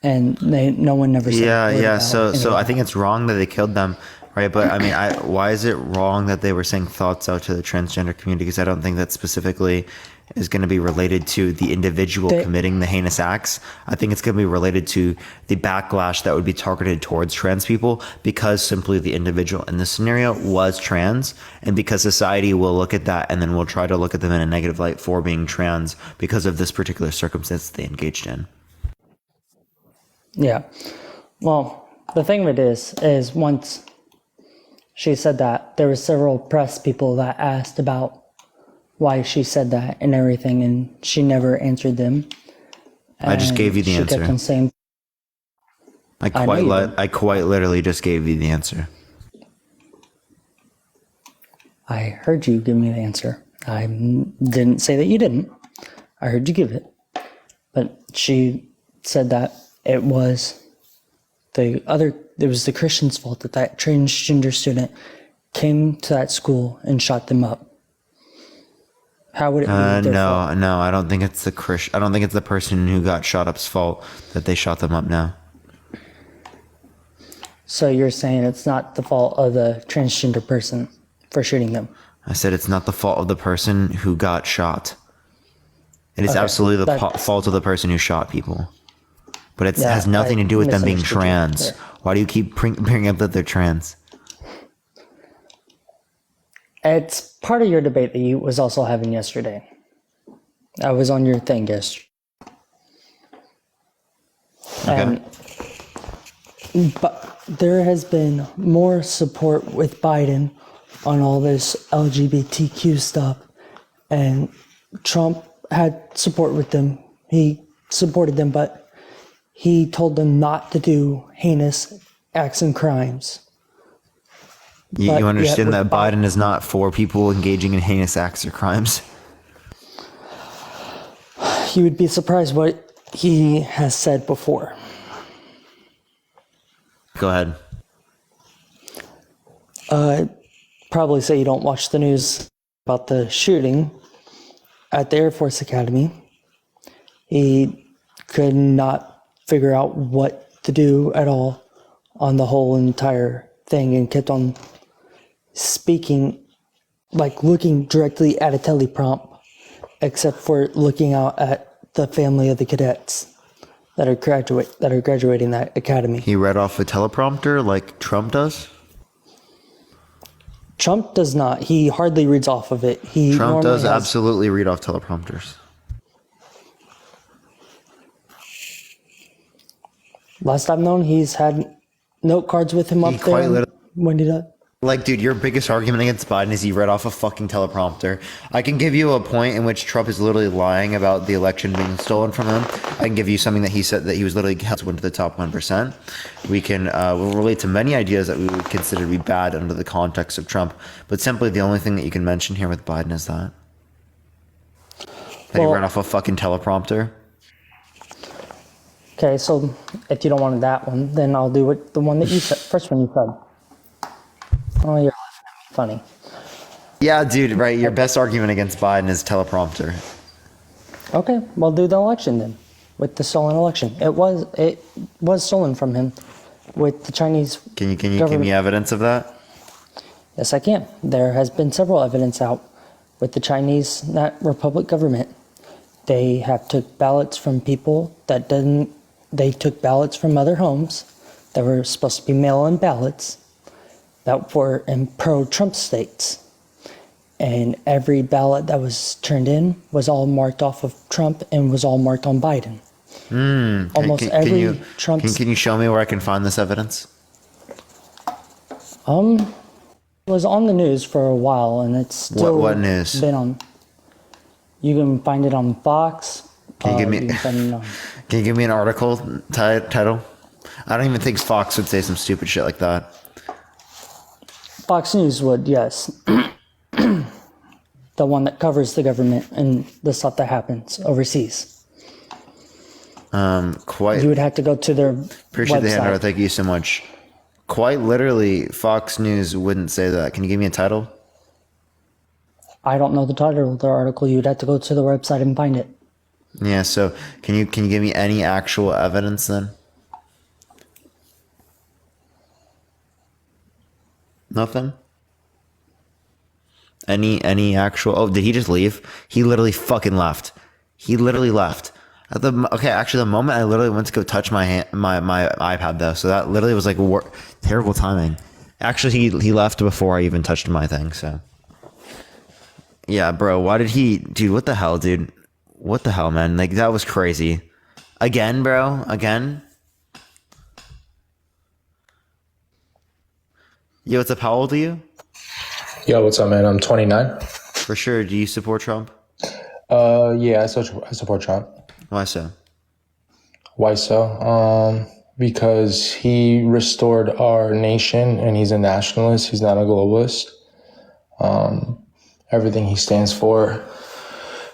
And no one never said Yeah. So I think it's wrong that they killed them, right? But I mean, why is it wrong that they were saying thoughts out to the transgender community? Because I don't think that specifically is going to be related to the individual committing the heinous acts. I think it's going to be related to the backlash that would be targeted towards trans people because simply the individual in this scenario was trans, and because society will look at that and then will try to look at them in a negative light for being trans because of this particular circumstance they engaged in. Yeah. Well, the thing of it is once she said that, there were several press people that asked about why she said that and everything, and she never answered them. I just gave you the answer. She kept on saying, I quite literally just gave you the answer. I heard you give me the answer. I didn't say that you didn't. I heard you give it. But she said that it was the Christians' fault that transgender student came to that school and shot them up. How would it be their fault? No, I don't think it's the person who got shot up's fault that they shot them up now. So you're saying it's not the fault of the transgender person for shooting them? I said it's not the fault of the person who got shot. It is absolutely the fault of the person who shot people. But it has nothing to do with them being trans. Why do you keep bringing up that they're trans? It's part of your debate that you was also having yesterday. I was on your thing yesterday. Okay. But there has been more support with Biden on all this LGBTQ stuff, and Trump had support with them. He supported them, but he told them not to do heinous acts and crimes. You understand that Biden is not for people engaging in heinous acts or crimes? You would be surprised what he has said before. Go ahead. Probably say you don't watch the news about the shooting at the Air Force Academy. He could not figure out what to do at all on the whole entire thing and kept on speaking, like looking directly at a teleprompt, except for looking out at the family of the cadets that are graduating that academy. He read off a teleprompter like Trump does? Trump does not. He hardly reads off of it. Trump does absolutely read off teleprompters. Last I've known, he's had note cards with him up there. When did that? Like, dude, your biggest argument against Biden is he read off a fucking teleprompter. I can give you a point in which Trump is literally lying about the election being stolen from him. I can give you something that he said that he was literally went to the top 1%. We can we'll relate to many ideas that we would consider to be bad under the context of Trump. But simply the only thing that you can mention here with Biden is that he read off a fucking teleprompter. Okay, so if you don't want that one, then I'll do the one that you said, first one you said. Oh, you're funny. Yeah, dude, right. Your best argument against Biden is teleprompter. Okay, well, do the election then, with the stolen election. It was stolen from him with the Chinese Can you give me evidence of that? Yes, I can. There has been several evidence out with the Chinese Republic government. They have took ballots from people that didn't. They took ballots from other homes that were supposed to be mail-in ballots that were in pro-Trump states. And every ballot that was turned in was all marked off of Trump and was all marked on Biden. Almost every Trump. Can you show me where I can find this evidence? It was on the news for a while, and it's still what news? Been on. You can find it on Fox. Can you give me? Can you give me an article title? I don't even think Fox would say some stupid shit like that. Fox News would, yes. The one that covers the government and the stuff that happens overseas. Quite. You would have to go to their Appreciate the website. handout. Thank you so much. Quite literally, Fox News wouldn't say that. Can you give me a title? I don't know the title of the article. You'd have to go to the website and find it. Yeah. So can you give me any actual evidence then? Nothing. Any actual? Oh, did he just leave? He literally fucking left. He literally left. Actually, the moment I literally went to go touch my iPad though, so that literally was like terrible timing. Actually, he left before I even touched my thing. So, yeah, bro, why did he, dude? What the hell, dude? What the hell, man? Like that was crazy. Again, bro. Again. Yo, what's up? How old are you? Yo, what's up, man? I'm 29. For sure. Do you support Trump? Yeah, I support Trump. Why so? Why so? Because he restored our nation, and he's a nationalist. He's not a globalist. Everything he stands for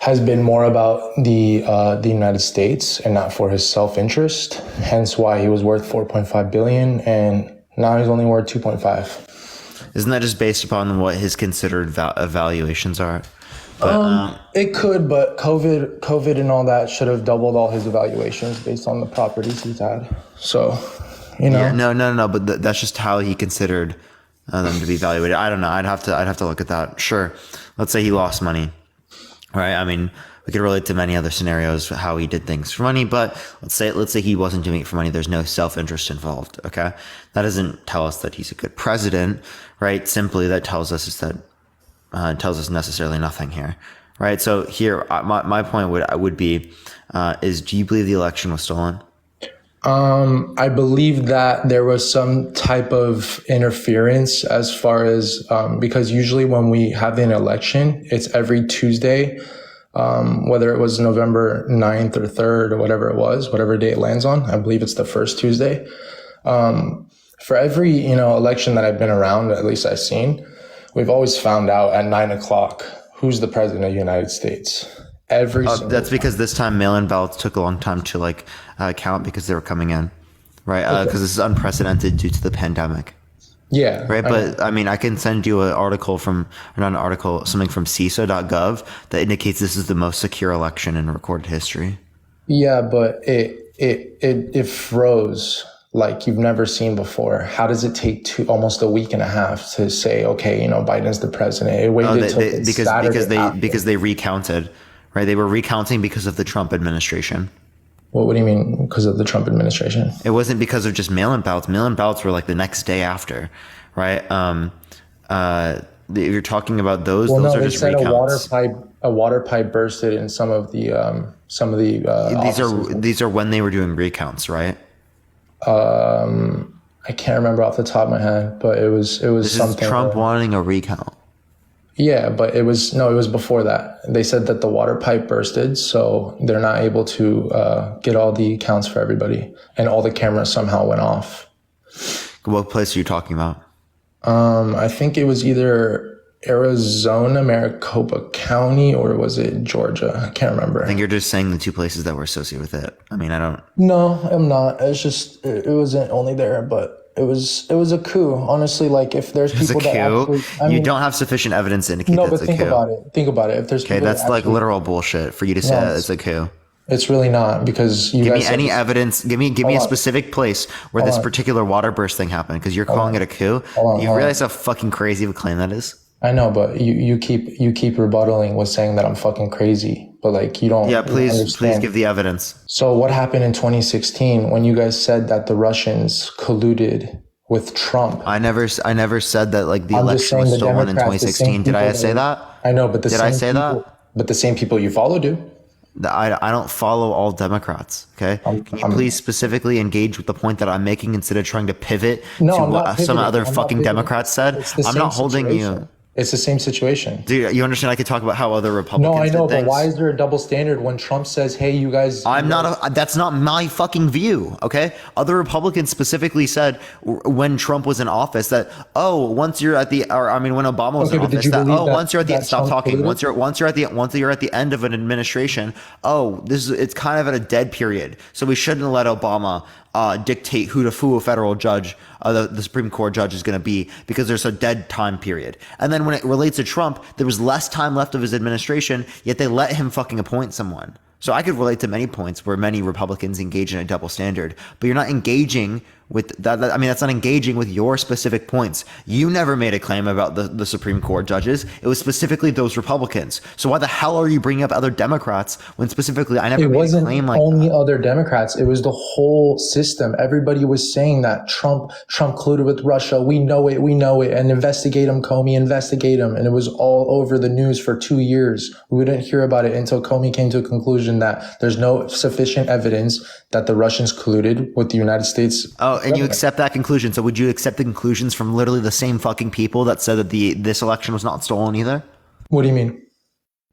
has been more about the United States and not for his self-interest. Hence why he was worth 4.5 billion, and now he's only worth 2.5. Isn't that just based upon what his considered evaluations are? But, It could, but COVID and all that should have doubled all his evaluations based on the properties he's had. So, you know. Yeah, no. But that's just how he considered them to be evaluated. I don't know. I'd have to look at that. Sure. Let's say he lost money, right? I mean, we could relate to many other scenarios how he did things for money, but let's say he wasn't doing it for money. There's no self-interest involved. Okay, that doesn't tell us that he's a good president, right? Simply that tells us tells us necessarily nothing here, right? So here, my point would be, is do you believe the election was stolen? I believe that there was some type of interference as far as, because usually when we have an election, it's every Tuesday, whether it was November 9th or 3rd or whatever it was, whatever day it lands on. I believe it's the first Tuesday. For every, election that I've been around, at least I've seen, we've always found out at 9:00 who's the president of the United States. That's because this time mail-in ballots took a long time to count because they were coming in, right? Because this is unprecedented due to the pandemic. Yeah. Right. But I mean, I can send you something from CISA.gov that indicates this is the most secure election in recorded history. Yeah, but it froze like you've never seen before. How does it take almost a week and a half to say, okay, Biden's the president? It waited because they recounted, right? They were recounting because of the Trump administration. What do you mean because of the Trump administration? It wasn't because of just mail-in ballots. Mail-in ballots were like the next day after, right? You're talking about those. Well, those no, are they just said recounts. a water pipe bursted in some of the these are when they were doing recounts, right? I can't remember off the top of my head, but it was This something. is Trump wanting a recount. Yeah, but it was before that. They said that the water pipe bursted, so they're not able to get all the counts for everybody, and all the cameras somehow went off. What place are you talking about? I think it was either Arizona, Maricopa County, or was it Georgia? I can't remember. I think you're just saying the two places that were associated with it. I mean, I don't. No, I'm not. It's just it wasn't only there, but it was a coup. Honestly, like if there's It's a people that coup. actually, You don't have sufficient evidence to indicate no, that's but a coup. think about it. If there's Okay, people that's that like actually, literal bullshit for you to say that it's a coup. It's really not, because you Give guys me said any this- evidence. Give me a on. specific place where this particular water burst thing happened, because you're calling it a coup. You realize how fucking crazy of a claim that is? I know, but you keep rebuttaling with saying that I'm fucking crazy, but like you don't. Yeah, please understand. give the evidence. So what happened in 2016 when you guys said that the Russians colluded with Trump? I never said that like the I'm election just saying was the stolen in Democrats, the 2016. same Did I people say that- that? I know, but Did I say that? But the same people you follow do. I don't follow all Democrats. Okay, can you please specifically engage with the point that I'm making instead of trying to pivot No, to I'm not what some pivoting. other I'm not fucking pivoting. Democrats said? It's the I'm same not holding situation. It's the same situation. Dude, you understand? I could talk about how other Republicans No, I know, did things. but why is there a double standard when Trump says, "Hey, you guys"? That's not my fucking view. Okay, other Republicans specifically said when Trump was in office that once you're at the, when Obama was in office once you're at the stop talking once you're at the end of an administration, it's kind of at a dead period, so we shouldn't let Obama dictate who a federal judge, the Supreme Court judge is going to be, because there's a dead time period. And then when it relates to Trump, there was less time left of his administration, yet they let him fucking appoint someone. So I could relate to many points where many Republicans engage in a double standard, but you're not engaging with that. That's not engaging with your specific points. You never made a claim about the Supreme Court judges. It was specifically those Republicans. So why the hell are you bringing up other Democrats when specifically I never made a claim like that? It wasn't only other Democrats. It was the whole system. Everybody was saying that Trump colluded with Russia. We know it. And investigate him, Comey, investigate him. And it was all over the news for 2 years. We didn't hear about it until Comey came to a conclusion that there's no sufficient evidence that the Russians colluded with the United States. And you accept that conclusion. So would you accept the conclusions from literally the same fucking people that said that this election was not stolen either? What do you mean?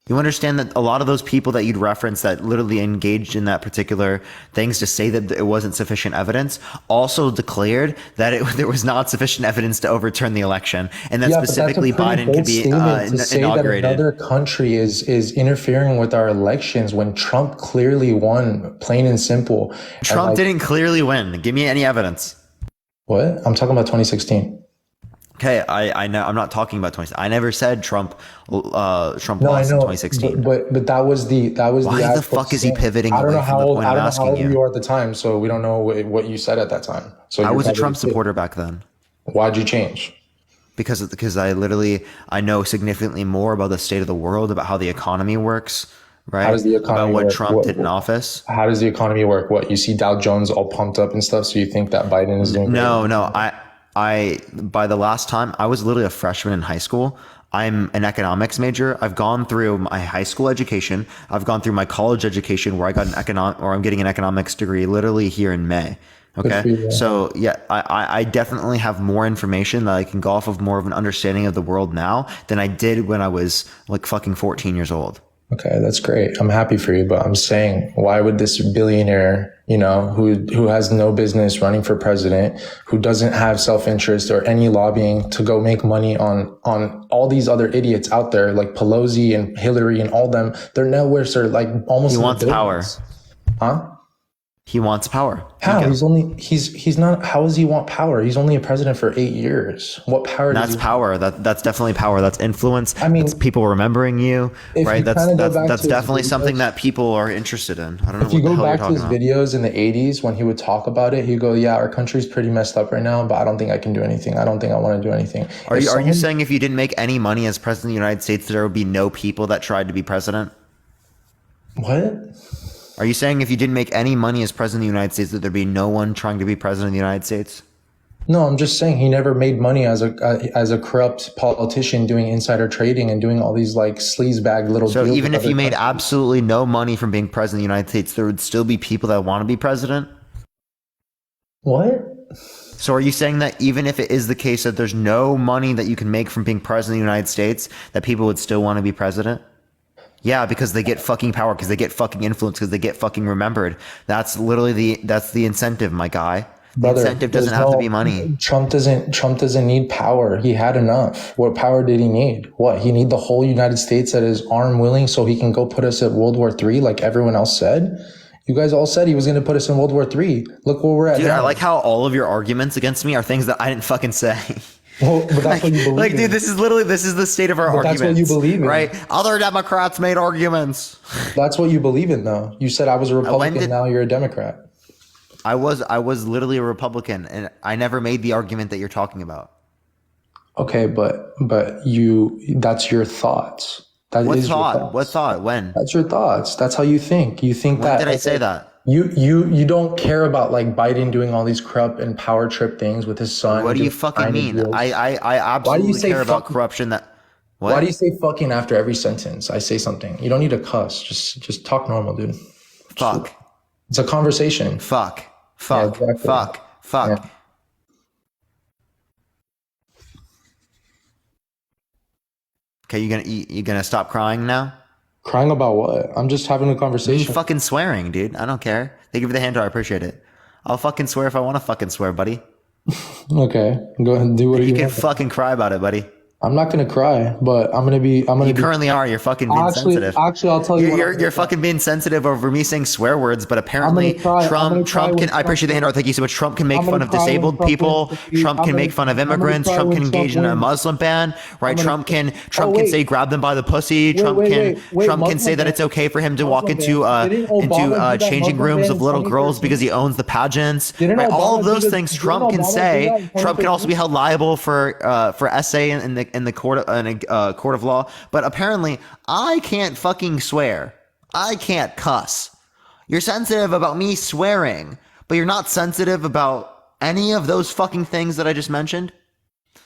You understand that a lot of those people that you'd reference that literally engaged in that particular things to say that it wasn't sufficient evidence also declared that there was not sufficient evidence to overturn the election, and that specifically Biden could be inaugurated. That another country is interfering with our elections when Trump clearly won, plain and simple. Trump didn't clearly win. Give me any evidence. What? I'm talking about 2016. Okay, I know. I'm not talking about 2016. I never said Trump lost in 2016. But that was the Why the fuck is he pivoting? I don't know how old you are at the time, so we don't know what you said at that time. So I was a Trump supporter back then. Why'd you change? Because I know significantly more about the state of the world, about how the economy works. Right? How does the economy about what work? Trump did in office? How does the economy work? What, you see Dow Jones all pumped up and stuff, so you think that Biden is doing No. By the last time, I was literally a freshman in high school. I'm an economics major. I've gone through my high school education. I've gone through my college education where I'm getting an economics degree literally here in May. Okay. So yeah, I definitely have more information that I can go off of, more of an understanding of the world now than I did when I was like fucking 14 years old. Okay, that's great. I'm happy for you, but I'm saying, why would this billionaire, who has no business running for president, who doesn't have self-interest or any lobbying to go make money on all these other idiots out there like Pelosi and Hillary and all them, their net worths are like almost. He wants power. Huh? He wants power. How? He's not. How does he want power? He's only a president for 8 years. What power? That's power. That's definitely power. That's influence. I mean, that's people remembering you, right? That's definitely something that people are interested in. I don't know. If you go back to his videos in the 80s when he would talk about it, he'd go, "Yeah, our country's pretty messed up right now, but I don't think I can do anything. I don't think I want to do anything." Are you saying if you didn't make any money as president of the United States, there would be no people that tried to be president? What? Are you saying if you didn't make any money as president of the United States, that there'd be no one trying to be president of the United States? No, I'm just saying he never made money as a corrupt politician doing insider trading and doing all these like sleazebag little. So deals even if you made countries. absolutely no money from being president of the United States, there would still be people that want to be president? What? So are you saying that even if it is the case that there's no money that you can make from being president of the United States, that people would still want to be president? Yeah, because they get fucking power, because they get fucking influence, because they get fucking remembered. That's literally the incentive, my guy. The incentive doesn't have to be money. Trump doesn't need power. He had enough. What power did he need? What? He need the whole United States at his arm willing so he can go put us at World War III like everyone else said? You guys all said he was going to put us in World War III. Look where we're at now. I like how all of your arguments against me are things that I didn't fucking say. Well, but that's what you believe like, in. dude, this is the state of our arguments. That's what you believe in. Right? Other Democrats made arguments. That's what you believe in, though. You said I was a Republican, now you're a Democrat. I was literally a Republican, and I never made the argument that you're talking about. Okay, but that's your thoughts. What thought? What thought? When? That's your thoughts. That's how you think. You think when did I say that? You don't care about like Biden doing all these corrupt and power trip things with his son. What do you fucking mean? Deals. I absolutely care about corruption. What? Why do you say fucking after every sentence I say something? You don't need to cuss. Just talk normal, dude. Fuck. It's a conversation. Fuck. Yeah, exactly. Fuck. Yeah. Okay, you gonna stop crying now? Crying about what? I'm just having a Me conversation. fucking swearing, dude. I don't care. Thank you for the hand, I appreciate it. I'll fucking swear if I want to fucking swear, buddy. Okay, go ahead and do what You you can want. fucking cry about it, buddy. I'm not gonna cry, but I'm gonna be. You currently are. You're fucking being sensitive. Actually, I'll tell you. You're fucking being sensitive over me saying swear words, but apparently Trump can. I appreciate the hand. Thank you so much. Trump can make fun of disabled people. Trump can make fun of immigrants. Trump can engage in a Muslim ban. Right? Trump can say grab them by the pussy. Trump can say that it's okay for him to walk into changing rooms of little girls because he owns the pageants. Right? All of those things Trump can say. Trump can also be held liable for essay in the court court of law, but apparently I can't fucking swear. I can't cuss. You're sensitive about me swearing, but you're not sensitive about any of those fucking things that I just mentioned.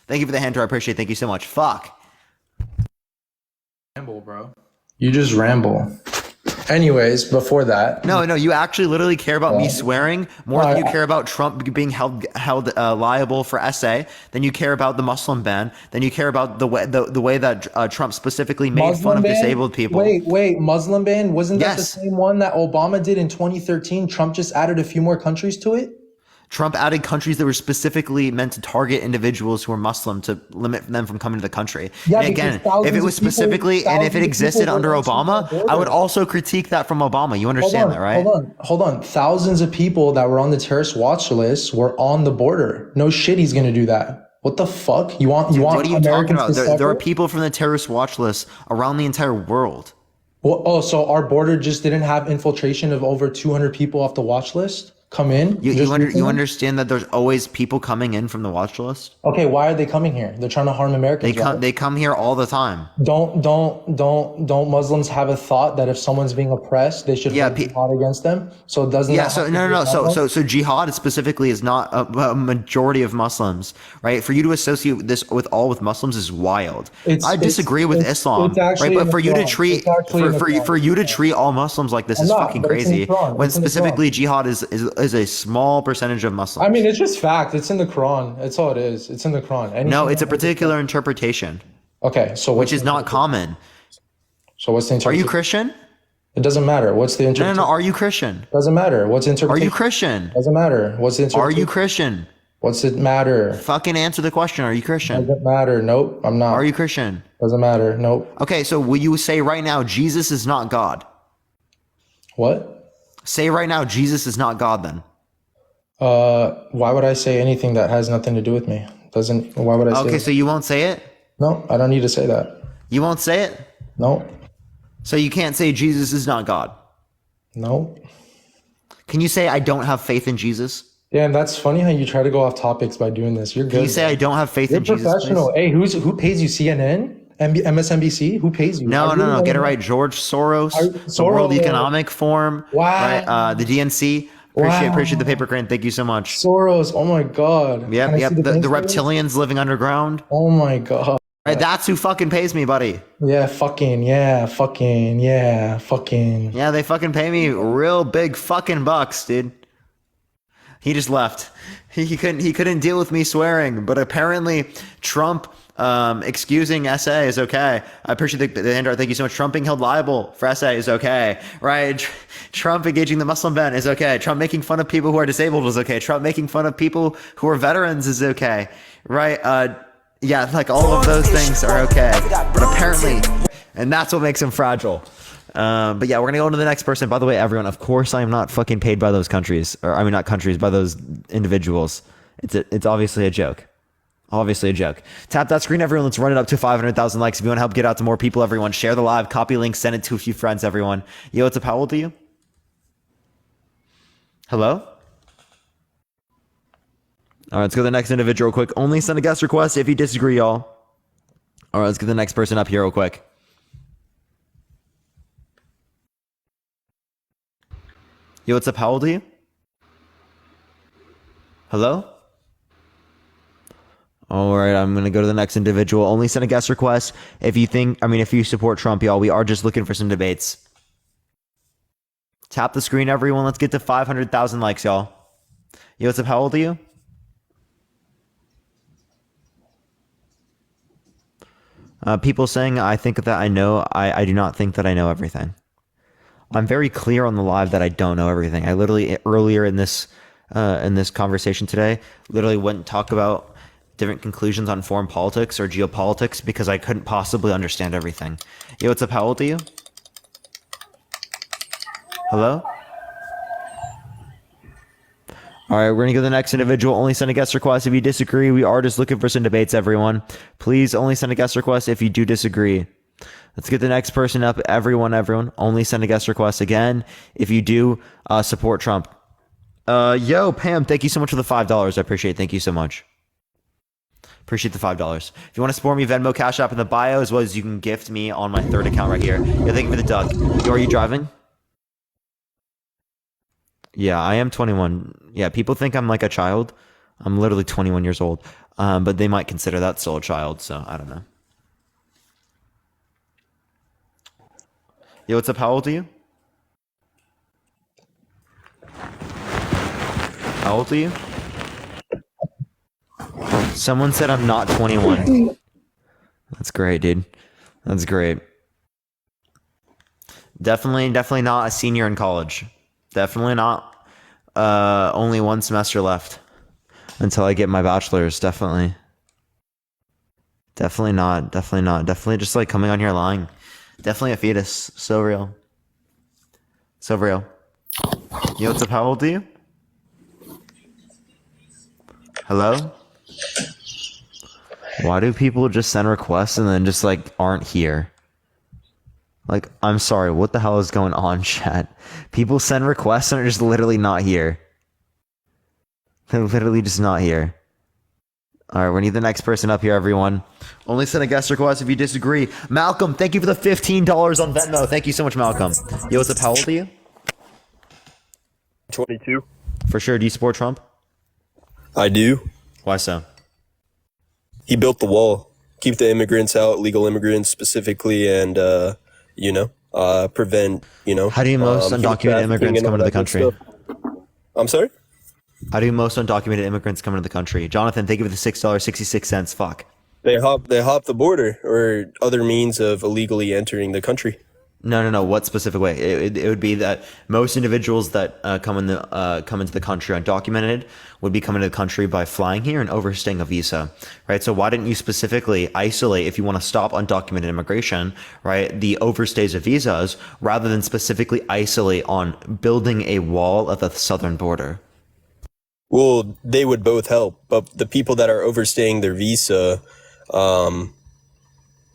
Thank you for the hand, I appreciate it. Thank you so much. Fuck. Ramble, bro. You just ramble. Anyways, before that, no, you actually literally care about me swearing more than you care about Trump being held liable for essay. Then you care about the Muslim ban. Then you care about the way that Trump specifically made Muslim fun of ban? disabled people. Wait, Muslim ban? Wasn't that the Yes. same one that Obama did in 2013? Trump just added a few more countries to it? Trump added countries that were specifically meant to target individuals who are Muslim to limit them from coming to the country. Yeah, and again, if it was specifically and if it existed under Obama, I would also critique that from Obama. You understand that, right? Hold on. Thousands of people that were on the terrorist watch list were on the border. No shit, he's gonna do that. What the fuck? You want? What are you talking about? There are suffer? people from the terrorist watch list around the entire world. Well, so our border just didn't have infiltration of over 200 people off the watch list come in? You understand that there's always people coming in from the watch list? Okay, why are they coming here? They're trying to harm Americans. They come here all the time. Don't Muslims have a thought that if someone's being oppressed, they should jihad against them? So doesn't So jihad specifically is not a majority of Muslims, right? For you to associate this with Muslims is wild. I disagree with Islam, right? But for you to treat all Muslims like this is fucking crazy. When specifically jihad is a small percentage of Muslims. I mean, it's just fact. It's in the Quran. That's all it is. It's in the Quran. No, it's a particular interpretation. Okay, so which is not common. So what's the interpretation? Are you Christian? It doesn't matter. What's the interpretation? No. Are you Christian? Doesn't matter. What's the interpretation? Are you Christian? Doesn't matter. What's the interpretation? Are you Christian? What's it matter? Fucking answer the question. Are you Christian? Doesn't matter. Nope, I'm not. Are you Christian? Doesn't matter. Nope. Okay, so will you say right now Jesus is not God? What? Say right now Jesus is not God then. Why would I say anything that has nothing to do with me? Why would I say Okay, so you won't say it? No, I don't need to say that. You won't say it? No. So you can't say Jesus is not God? No. Can you say I don't have faith in Jesus? Yeah, and that's funny how you try to go off topics by doing this. You're good. Can you say I don't have faith in Jesus? You're professional. Hey, who pays you? CNN? MSNBC? Who pays you? No. Get it right. George Soros, the World Economic Forum, wow. Right? The DNC. Appreciate the paper crane. Thank you so much. Soros. Oh my God. Yep. The reptilians living underground. Oh my God. Right, that's who fucking pays me, buddy. Yeah, fucking. Yeah, they fucking pay me real big fucking bucks, dude. He just left. He couldn't deal with me swearing, but apparently Trump excusing essay is okay. I appreciate the hand art. Thank you so much. Trump being held liable for essay is okay, right? Trump engaging the Muslim ban is okay. Trump making fun of people who are disabled is okay. Trump making fun of people who are veterans is okay, right? Yeah, like all of those things are okay, but apparently, and that's what makes him fragile. But yeah, we're gonna go on to the next person. By the way, everyone, of course, I am not fucking paid by those countries, or I mean, not countries, by those individuals. It's obviously a joke. Obviously a joke. Tap that screen, everyone. Let's run it up to 500,000 likes. If you want to help get out to more people, everyone, share the live, copy link, send it to a few friends, everyone. Yo, what's up? How old are you? Hello? All right, let's go to the next individual real quick. Only send a guest request if you disagree, y'all. All right, let's get the next person up here real quick. Yo, what's up? How old are you? Hello? All right, I'm going to go to the next individual. Only send a guest request if you support Trump, y'all. We are just looking for some debates. Tap the screen, everyone. Let's get to 500,000 likes, y'all. Yo, what's up? How old are you? People saying I think that I know. I do not think that I know everything. I'm very clear on the live that I don't know everything. I literally earlier in this conversation today, literally wouldn't talk about different conclusions on foreign politics or geopolitics because I couldn't possibly understand everything. Yo, what's up? How old are you? Hello? All right, we're going to go to the next individual. Only send a guest request if you disagree. We are just looking for some debates, everyone. Please only send a guest request if you do disagree. Let's get the next person up. Everyone. Only send a guest request again if you do support Trump. Yo, Pam, thank you so much for the $5. I appreciate it. Thank you so much. Appreciate the $5. If you want to support me, Venmo, Cash App in the bio, as well as you can gift me on my third account right here. Yeah, thank you for the Doug. Yo, are you driving? Yeah, I am 21. Yeah, people think I'm like a child. I'm literally 21 years old. But they might consider that still a child, so I don't know. Yo, what's up? How old are you? How old are you? Someone said I'm not 21. That's great, dude. That's great. Definitely not a senior in college. Definitely not. Only one semester left until I get my bachelor's. Definitely not. Definitely just like coming on here lying. Definitely a fetus. So real. Yo, what's up? How old are you? Hello? Why do people just send requests and then just like aren't here? Like, I'm sorry, what the hell is going on, chat? People send requests and are just literally not here. They're literally just not here. Alright, we need the next person up here, everyone. Only send a guest request if you disagree. Malcolm, thank you for the $15 on Venmo. Thank you so much, Malcolm. Yo, what's up? How old are you? 22. For sure. Do you support Trump? I do. Why so? He built the wall. Keep the immigrants out, legal immigrants specifically, and, prevent, How do most undocumented immigrants come into the country? I'm sorry? How do most undocumented immigrants come into the country? Jonathan, thank you for the $6.66. Fuck. They hop the border or other means of illegally entering the country. No. What specific way? It would be that most individuals that come into the country undocumented would be coming to the country by flying here and overstaying a visa, right? So why didn't you specifically isolate, if you want to stop undocumented immigration, right, the overstays of visas, rather than specifically isolate on building a wall at the southern border? Well, they would both help, but the people that are overstaying their visa, but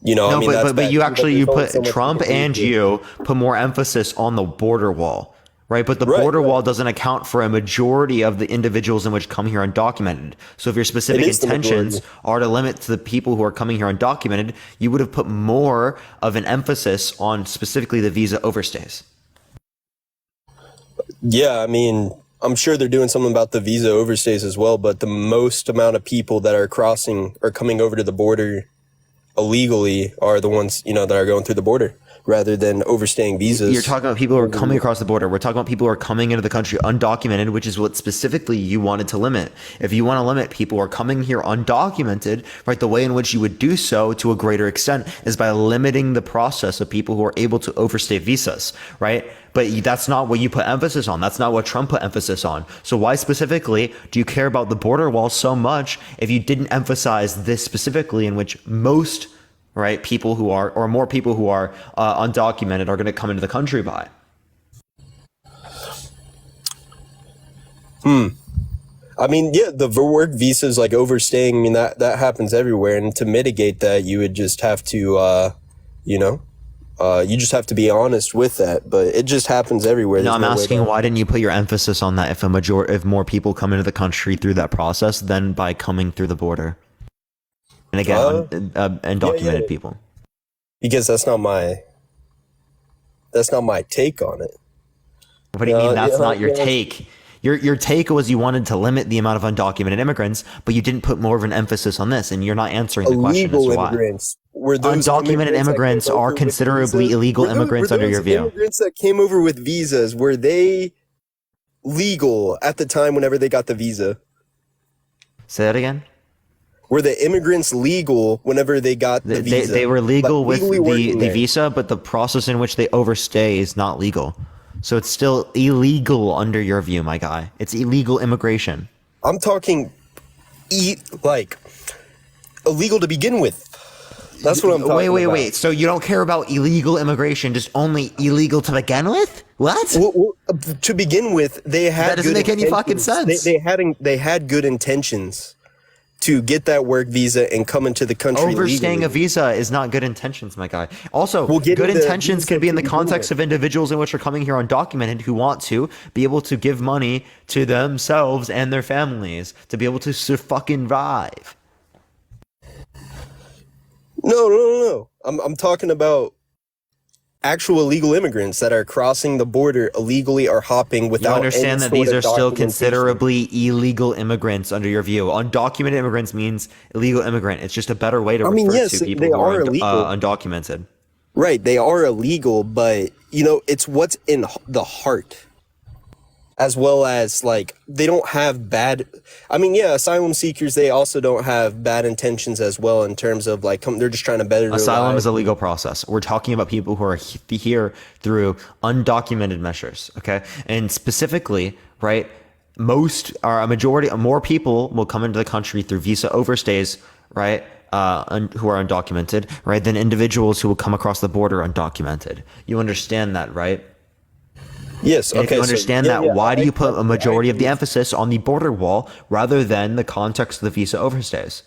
you put Trump and you put more emphasis on the border wall, right? But the border wall doesn't account for a majority of the individuals in which come here undocumented. So if your specific intentions are to limit to the people who are coming here undocumented, you would have put more of an emphasis on specifically the visa overstays. Yeah, I mean, I'm sure they're doing something about the visa overstays as well, but the most amount of people that are coming over to the border illegally are the ones, that are going through the border rather than overstaying visas. You're talking about people who are coming across the border. We're talking about people who are coming into the country undocumented, which is what specifically you wanted to limit. If you want to limit people who are coming here undocumented, right, the way in which you would do so to a greater extent is by limiting the process of people who are able to overstay visas, right? But that's not what you put emphasis on. That's not what Trump put emphasis on. So why specifically do you care about the border wall so much if you didn't emphasize this specifically, in which most, right, people who are, or more people who are undocumented are going to come into the country by? I mean, yeah, the work visas, like overstaying, I mean, that happens everywhere. And to mitigate that, you would just have to, you just have to be honest with that, but it just happens everywhere. No, I'm asking, why didn't you put your emphasis on that if more people come into the country through that process than by coming through the border? And again, undocumented people. Because that's not my take on it. What do you mean that's not your take? Your take was you wanted to limit the amount of undocumented immigrants, but you didn't put more of an emphasis on this, and you're not answering the question as to why. Undocumented immigrants are considerably illegal immigrants under your view. Immigrants that came over with visas, were they legal at the time whenever they got the visa? Say that again? Were the immigrants legal whenever they got the visa? They were legal Like, with legally working the there. visa, but the process in which they overstay is not legal. So it's still illegal under your view, my guy. It's illegal immigration. I'm talking like illegal to begin with. That's what I'm talking about. Wait. So you don't care about illegal immigration, just only illegal to begin with? What? Well, to begin with, they had That doesn't good make any fucking intentions. sense. They had good intentions to get that work visa and come into the country Overstaying legally. a visa is not good intentions, my guy. Also, Well, getting good the intentions visa can be in the to begin context with. of individuals in which are coming here undocumented who want to be able to give money to themselves and their families to be able to fucking thrive. No. I'm talking about actual illegal immigrants that are crossing the border illegally or hopping without. You understand any that sort these of are still documentation. considerably illegal immigrants under your view. Undocumented immigrants means illegal immigrant. It's just a better way to refer yes, to people they who are are illegal. undocumented. Right, they are illegal, but it's what's in the heart, as well as like they don't have bad. I mean, yeah, asylum seekers, they also don't have bad intentions as well in terms of like they're just trying to better their Asylum lives. is a legal process. We're talking about people who are here through undocumented measures, okay? And specifically, right, a majority, more people will come into the country through visa overstays, right, who are undocumented, right, than individuals who will come across the border undocumented. You understand that, right? Yes, And okay. if you understand so, that, why do you put a majority of the I- emphasis on the border wall rather than the context of the visa overstays?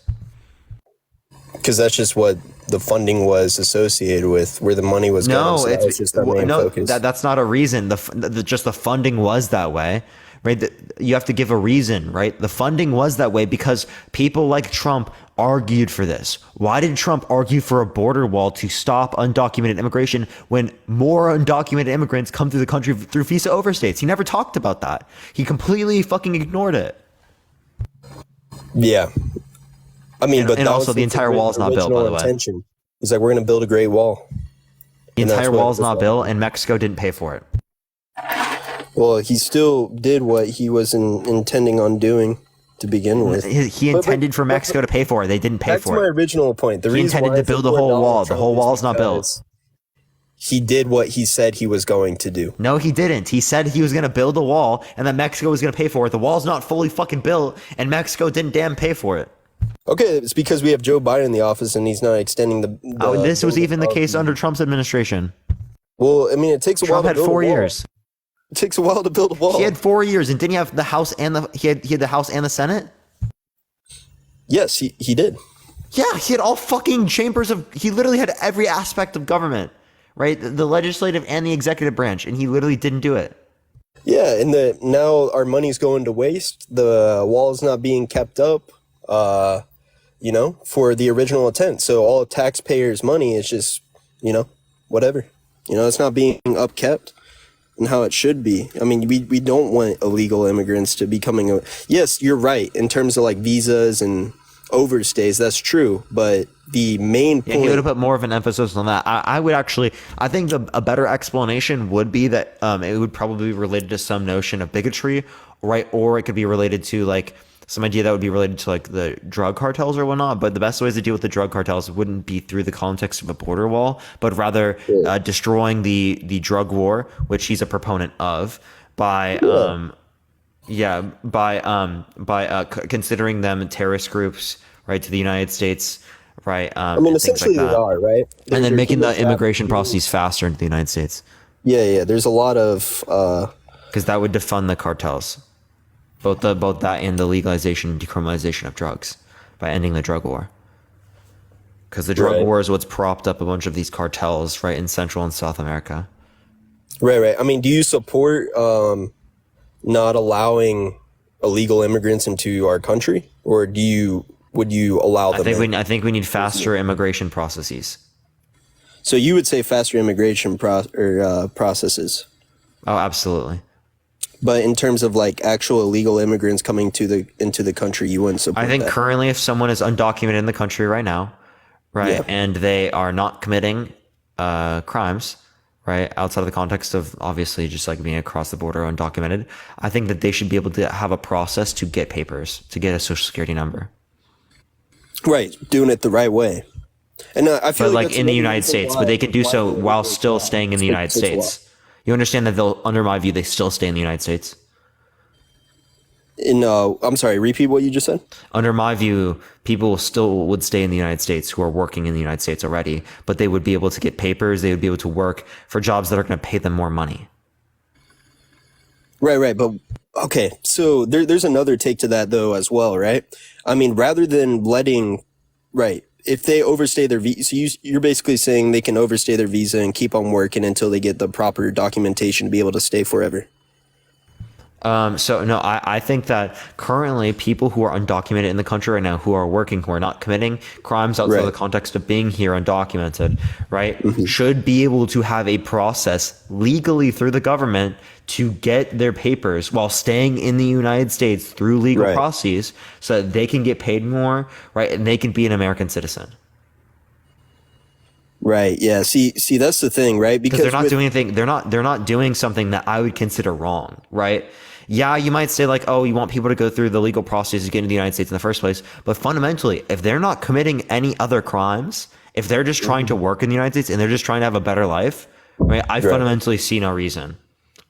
Because that's just what the funding was associated with, where the money was going. No, So that was just our main focus. that's not a reason. Just the funding was that way, right? You have to give a reason, right? The funding was that way because people like Trump argued for this. Why did Trump argue for a border wall to stop undocumented immigration when more undocumented immigrants come through the country through visa overstays? He never talked about that. He completely fucking ignored it. Yeah. I mean, but and that also was the entire wall is not built, by the way. intention. He's like, we're going to build a great wall. The And that's entire what wall is it was not like. built, and Mexico didn't pay for it. Well, he still did what he was intending on doing to begin with. He intended for Mexico to pay for it. They didn't pay Back to for my it. original point. The He reason intended why to it's build the important whole Donald wall. The Trump whole is wall's not built. because He did what he said he was going to do. No, he didn't. He said he was going to build a wall and that Mexico was going to pay for it. The wall's not fully fucking built and Mexico didn't damn pay for it. Okay, it's because we have Joe Biden in the office and he's not extending the This was even the building case under Trump's administration. Well, I mean, it takes a Trump while had to build 4 a wall. years. It takes a while to build a wall. He had 4 years and didn't he have the House and he had the House and the Senate? Yes, he did. Yeah, he had all fucking he literally had every aspect of government, right? The legislative and the executive branch, and he literally didn't do it. Yeah, and now our money's going to waste. The wall is not being kept up, for the original intent. So all taxpayers' money is just, whatever. It's not being upkept and how it should be. I mean, we don't want illegal immigrants to be coming. Yes, you're right in terms of like visas and overstays. That's true, but the main point. Yeah, he would have put more of an emphasis on that. I think a better explanation would be that it would probably be related to some notion of bigotry, right? Or it could be related to like some idea that would be related to like the drug cartels or whatnot. But the best ways to deal with the drug cartels wouldn't be through the context of a border wall, but rather destroying the drug war, which he's a proponent of, by considering them terrorist groups, right, to the United States, right? I mean, essentially like they are, right? And then making the immigration process. processes faster into the United States. Yeah. There's a lot of because that would defund the cartels, both that and the legalization and decriminalization of drugs by ending the drug war. Because the drug war is what's propped up a bunch of these cartels, right, in Central and South America. Right. I mean, do you support not allowing illegal immigrants into our country, or would you allow them? I think we need faster immigration processes. So you would say faster immigration processes. Oh, absolutely. But in terms of like actual illegal immigrants coming into the country, you wouldn't support I think that. currently if someone is undocumented in the country right now, right, Yeah. and they are not committing crimes, right, outside of the context of obviously just like being across the border undocumented, I think that they should be able to have a process to get papers, to get a social security number. Right, doing it the right way. And I feel But like like that's in the another United reason States, why- but they can do why so the while rhetoric, still staying in the United takes a while. States. You understand that they'll, under my view, they still stay in the United States. I'm sorry, repeat what you just said. Under my view, people still would stay in the United States who are working in the United States already, but they would be able to get papers. They would be able to work for jobs that are going to pay them more money. Right. But okay, so there's another take to that though as well, right? I mean, rather than letting, right, if they overstay their visa, so you're basically saying they can overstay their visa and keep on working until they get the proper documentation to be able to stay forever. So no, I think that currently people who are undocumented in the country right now, who are working, who are not committing crimes outside of the context of being here undocumented, right, should be able to have a process legally through the government to get their papers while staying in the United States through legal processes, so that they can get paid more, right, and they can be an American citizen. Right. Yeah. See, that's the thing, right? Because they're not doing anything. They're not doing something that I would consider wrong, right? Yeah, you might say like, oh, you want people to go through the legal process to get into the United States in the first place. But fundamentally, if they're not committing any other crimes, if they're just trying to work in the United States and they're just trying to have a better life, right? I fundamentally see no reason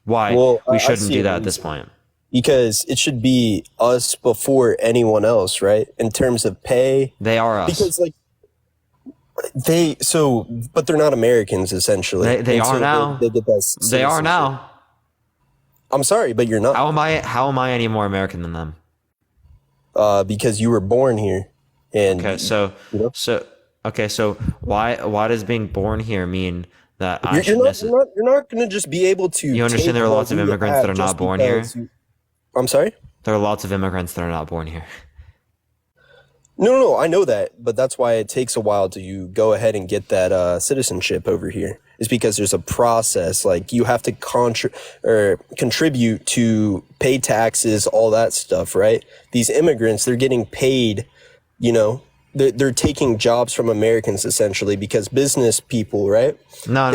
why we shouldn't do that at this point. Because it should be us before anyone else, right? In terms of pay. They are us. Because like, but they're not Americans essentially. They are now. They are now. I'm sorry, but you're not. How am I any more American than them? Because you were born here. And okay, so why does being born here mean that you're not going to just be able to? You understand there are lots of immigrants that are not born here? I'm sorry? There are lots of immigrants that are not born here. No, I know that, but that's why it takes a while to go ahead and get that citizenship over here. It's because there's a process, like you have to contribute to pay taxes, all that stuff, right? These immigrants, they're getting paid, they're taking jobs from Americans essentially because business people, right? No.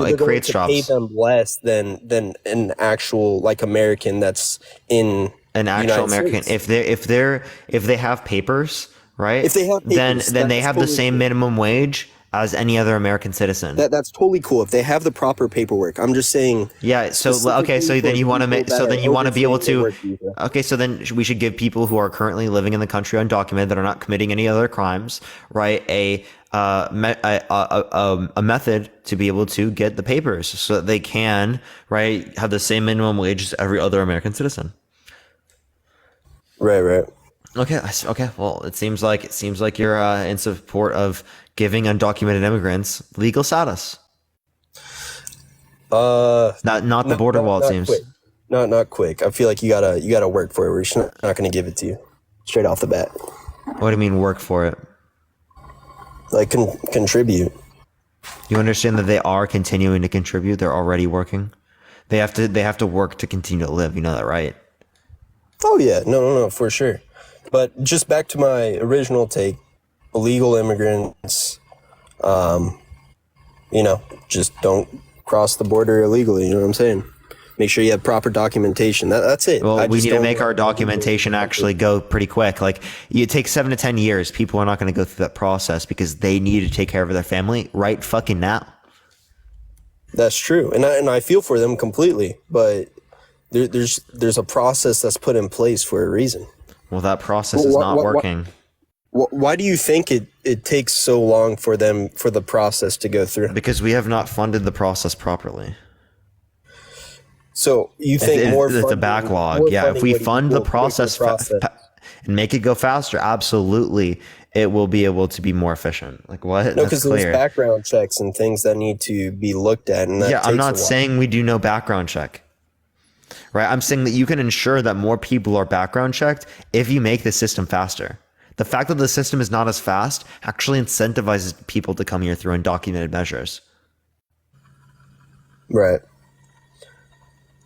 It creates jobs. Pay them less than an actual like American that's in an actual American. If they have papers, right? If they have papers, then they have the same minimum wage as any other American citizen. That's totally cool if they have the proper paperwork. I'm just saying. Yeah. So okay. So then you want to make. So then you want to be able to. Okay. So then we should give people who are currently living in the country undocumented that are not committing any other crimes, right? A method to be able to get the papers so that they can, right, have the same minimum wage as every other American citizen. Right. Okay. Well, it seems like you're in support of giving undocumented immigrants legal status. Not the border wall. It seems. Quick. Not quick. I feel like you gotta work for it. We're just not gonna give it to you straight off the bat. What do you mean work for it? Like contribute. You understand that they are continuing to contribute. They're already working. They have to work to continue to live. You know that, right? Oh yeah, no, for sure. But just back to my original take, illegal immigrants, just don't cross the border illegally. You know what I'm saying? Make sure you have proper documentation. That's it. Well, we need to make our documentation actually go pretty quick. Like it takes 7 to 10 years. People are not going to go through that process because they need to take care of their family right fucking now. That's true, and I feel for them completely. But there's a process that's put in place for a reason. Well, that process is not working. Why do you think it takes so long for the process to go through? Because we have not funded the process properly. So you think it's a backlog? Yeah, if we fund the process and make it go faster, absolutely, it will be able to be more efficient. Like what? No, because there's background checks and things that need to be looked at. And that I'm not saying we do no background check. Right, I'm saying that you can ensure that more people are background checked if you make the system faster. The fact that the system is not as fast actually incentivizes people to come here through undocumented measures. Right.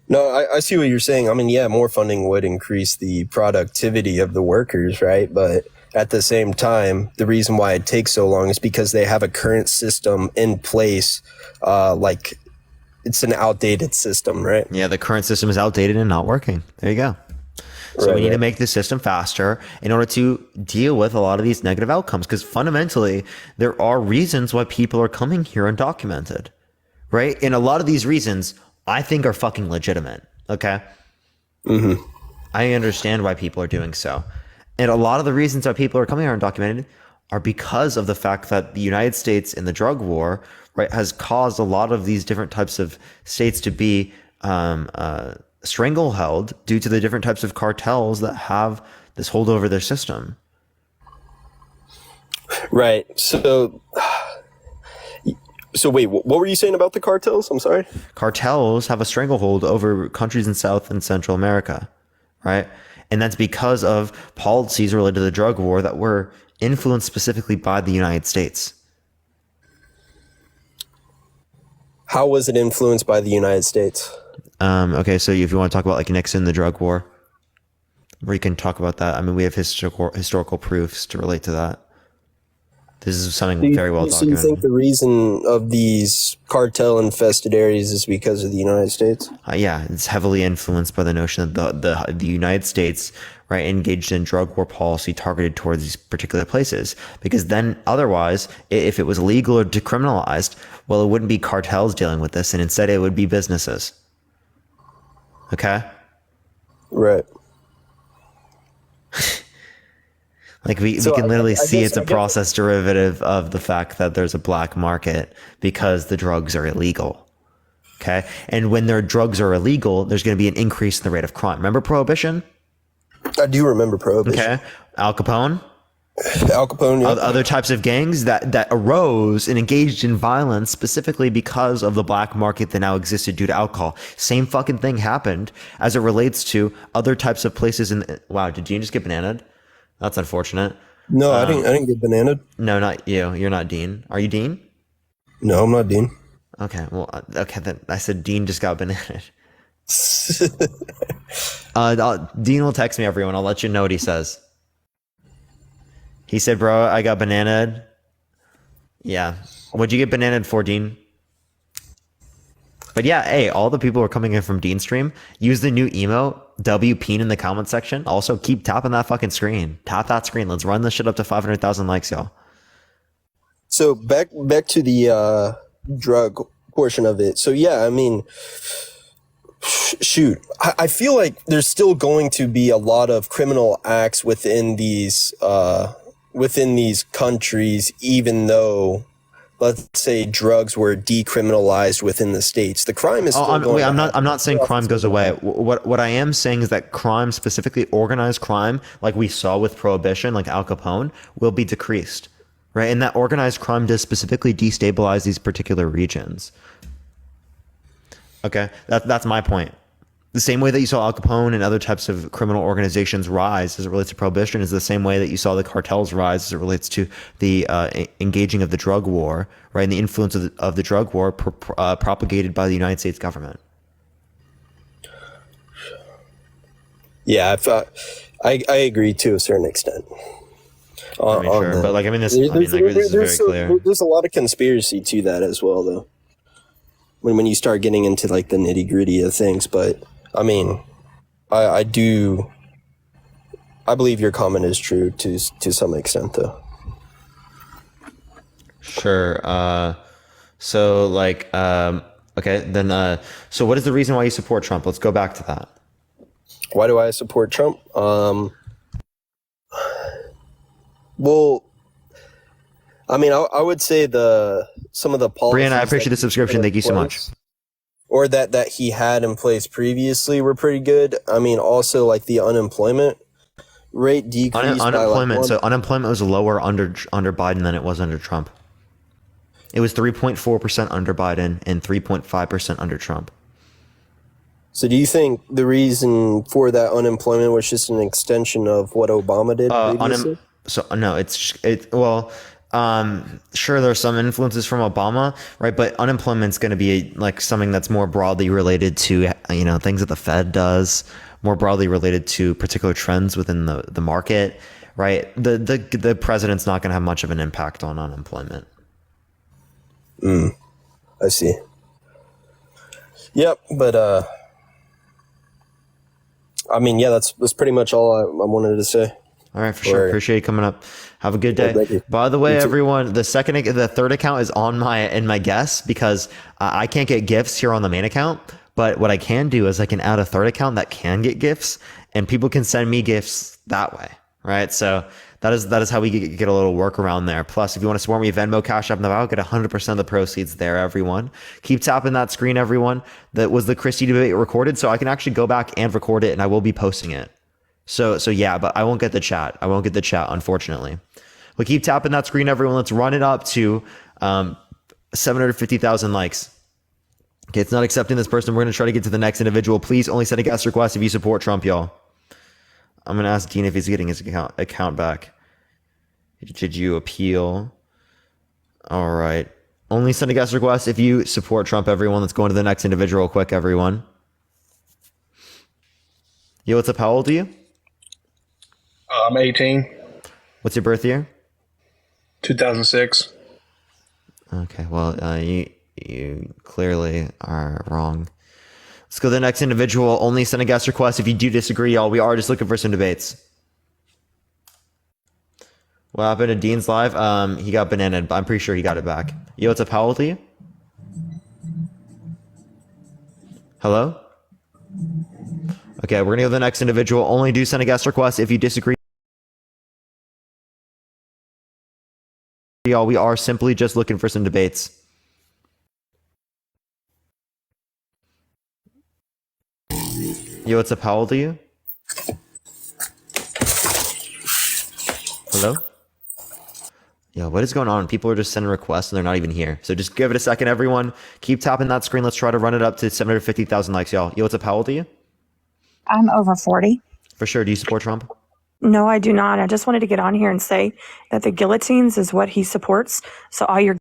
No, I see what you're saying. I mean, yeah, more funding would increase the productivity of the workers, right? But at the same time, the reason why it takes so long is because they have a current system in place, it's an outdated system, right? Yeah, the current system is outdated and not working. There you go. So we need to Right. make the system faster in order to deal with a lot of these negative outcomes. Because fundamentally, there are reasons why people are coming here undocumented, right? And a lot of these reasons I think are fucking legitimate. Okay. I understand why people are doing so. And a lot of the reasons why people are coming here undocumented are because of the fact that the United States in the drug war, right, has caused a lot of these different types of states to be stranglehold due to the different types of cartels that have this hold over their system. Right. So wait, what were you saying about the cartels? I'm sorry. Cartels have a stranglehold over countries in South and Central America, right? And that's because of policies related to the drug war that were influenced specifically by the United States. How was it influenced by the United States? Okay, so if you want to talk about like Nixon, the drug war, we can talk about that. I mean, we have historical proofs to relate to that. This is something very well So you documented. think the reason of these cartel infested areas is because of the United States? Yeah, it's heavily influenced by the notion that the United States, right, engaged in drug war policy targeted towards these particular places. Because then otherwise, if it was legal or decriminalized, well, it wouldn't be cartels dealing with this, and instead it would be businesses. Okay? Right. Like we So can literally see guess- it's a process derivative of the fact that there's a black market because the drugs are illegal. Okay. And when their drugs are illegal, there's going to be an increase in the rate of crime. Remember Prohibition? I do remember Prohibition. Okay. Al Capone, Al Capone, yeah. other types of gangs that arose and engaged in violence specifically because of the black market that now existed due to alcohol. Same fucking thing happened as it relates to other types of places wow, did Dean just get bananaed? That's unfortunate. No, I didn't get bananaed. No, not you. You're not Dean. Are you Dean? No, I'm not Dean. Okay, well, okay, then I said Dean just got bananaed. Dean will text me, everyone. I'll let you know what he says. He said, bro, I got bananaed. Yeah. What'd you get bananaed for, Dean? But yeah, hey, all the people who are coming in from Dean stream, use the new emote, WPeen in the comment section. Also, keep tapping that fucking screen. Tap that screen. Let's run this shit up to 500,000 likes, y'all. So back to the drug portion of it. So yeah, I mean, shoot, I feel like there's still going to be a lot of criminal acts within these countries, even though, let's say, drugs were decriminalized within the states. The crime is still going on. I'm not saying crime goes away. What I am saying is that crime, specifically organized crime, like we saw with Prohibition, like Al Capone, will be decreased, right? And that organized crime does specifically destabilize these particular regions. Okay, that's my point. The same way that you saw Al Capone and other types of criminal organizations rise as it relates to Prohibition is the same way that you saw the cartels rise as it relates to the engaging of the drug war, right? And the influence of the drug war propagated by the United States government. Yeah, I agree to a certain extent. I mean, sure, but like, I mean, this is very clear. There's a lot of conspiracy to that as well, though. When you start getting into like the nitty gritty of things, but I mean, I believe your comment is true to some extent, though. Sure. So like, okay, then, so what is the reason why you support Trump? Let's go back to that. Why do I support Trump? Well, I mean, I would say some of the policies. Brianna, I appreciate the subscription. Thank you so much. Or that he had in place previously were pretty good. I mean, also like the unemployment rate decreased. So unemployment was lower under Biden than it was under Trump. It was 3.4% under Biden and 3.5% under Trump. So do you think the reason for that unemployment was just an extension of what Obama did previously? Sure, there's some influences from Obama, right? But unemployment's going to be like something that's more broadly related to, things that the Fed does, more broadly related to particular trends within the market, right? The president's not going to have much of an impact on unemployment. I see. Yep, but I mean, yeah, that's pretty much all I wanted to say. All right, for sure. Appreciate you coming up. Have a good day. thank you. By the way, everyone, the third account is in my guest because I can't get gifts here on the main account. But what I can do is I can add a third account that can get gifts, and people can send me gifts that way, right? So that is how we get a little workaround there. Plus, if you want to support me, Venmo, Cash App, Naval, get 100% of the proceeds there, everyone. Keep tapping that screen, everyone. That was the Christie debate recorded, so I can actually go back and record it, and I will be posting it. So yeah, but I won't get the chat. I won't get the chat, unfortunately. But keep tapping that screen, everyone. Let's run it up to 750,000 likes. Okay, it's not accepting this person. We're going to try to get to the next individual. Please only send a guest request if you support Trump, y'all. I'm going to ask Dean if he's getting his account back. Did you appeal? All right. Only send a guest request if you support Trump, everyone. Let's go into the next individual quick, everyone. Yo, what's up? How old are you? I'm 18. What's your birth year? 2006. Okay, well, you clearly are wrong. Let's go to the next individual. Only send a guest request if you do disagree, y'all. We are just looking for some debates. What happened to Dean's live? He got bananaed, but I'm pretty sure he got it back. Yo, what's up? How old are you? Hello? Okay, we're gonna go to the next individual. Only do send a guest request if you disagree. Y'all, we are simply just looking for some debates. Yo, what's up? How old are you? Hello? Yo, what is going on? People are just sending requests and they're not even here. So just give it a second, everyone. Keep tapping that screen. Let's try to run it up to 750,000 likes, y'all. Yo, what's up? How old are you? I'm over 40. For sure. Do you support Trump? No, I do not. I just wanted to get on here and say that the guillotines is what he supports. So all your...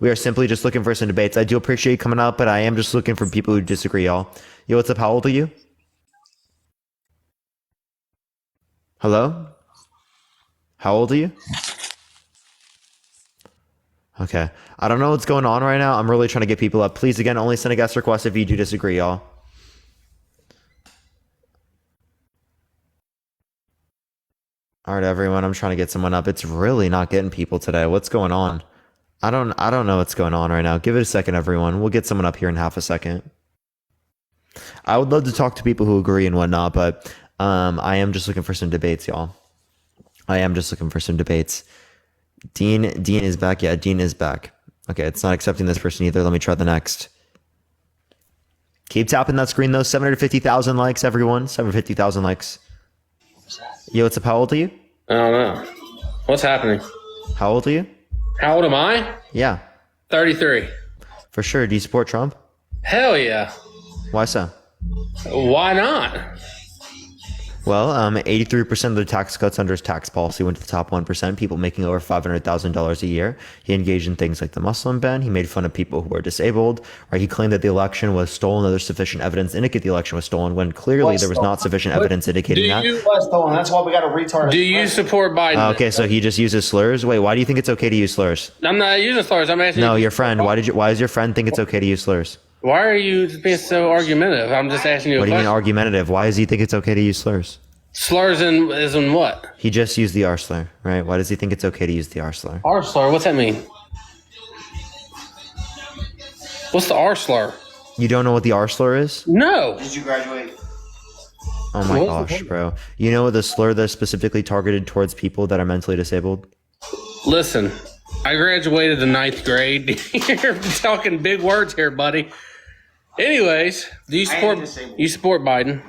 We are simply just looking for some debates. I do appreciate you coming up, but I am just looking for people who disagree, y'all. Yo, what's up? How old are you? Hello? How old are you? Okay. I don't know what's going on right now. I'm really trying to get people up. Please, again, only send a guest request if you do disagree, y'all. All right, everyone. I'm trying to get someone up. It's really not getting people today. What's going on? I don't know what's going on right now. Give it a second, everyone. We'll get someone up here in half a second. I would love to talk to people who agree and whatnot, but I am just looking for some debates, y'all. I am just looking for some debates. Dean is back. Yeah, Dean is back. Okay, it's not accepting this person either. Let me try the next. Keep tapping that screen, though. 750,000 likes, everyone. 750,000 likes. Yo, what's up? How old are you? I don't know. What's happening? How old are you? How old am I? Yeah. 33. For sure. Do you support Trump? Hell yeah. Why so? Why not? Well, 83% of the tax cuts under his tax policy went to the top 1%, people making over $500,000 a year. He engaged in things like the Muslim ban. He made fun of people who were disabled. Right? He claimed that the election was stolen, that there's sufficient evidence to indicate the election was stolen, when clearly there was not sufficient evidence indicating that. That's why we got to retard. Do you support Biden? Okay, so he just uses slurs? Wait, why do you think it's okay to use slurs? I'm not using slurs. I'm asking No, you. your friend. Why does your friend think it's okay to use slurs? Why are you being so argumentative? I'm just asking you a What do you question. mean argumentative? Why does he think it's okay to use slurs? Slurs is in what? He just used the R slur, right? Why does he think it's okay to use the R slur? R slur? What's that mean? What's the R slur? You don't know what the R slur is? No. Did you graduate? Oh my gosh, bro. You know the slur that's specifically targeted towards people that are mentally disabled? Listen, I graduated the 9th grade. You're talking big words here, buddy. Anyways, do you support Biden?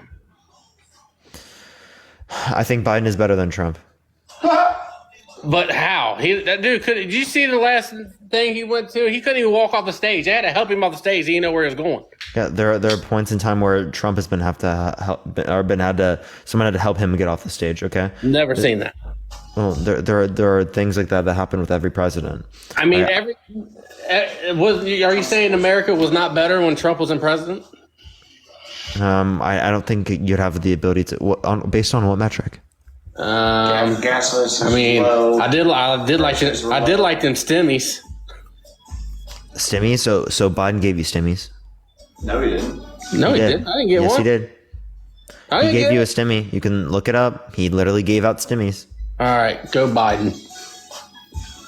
I think Biden is better than Trump. But how? That dude did you see the last thing he went to? He couldn't even walk off the stage. They had to help him off the stage. He didn't know where he was going. Yeah, there are points in time where Trump has someone had to help him get off the stage. Okay. Never seen that. Well, there are things like that happen with every president. I mean, are you saying America was not better when Trump was in president? I don't think you'd have the ability to. Based on what metric? Gas I mean, I did like them stimmies. Stimmies. So Biden gave you stimmies. No, he didn't. No, he didn't. I didn't get one. Yes, he did. He gave you a stimmy. You can look it up. He literally gave out stimmies. All right, go Biden.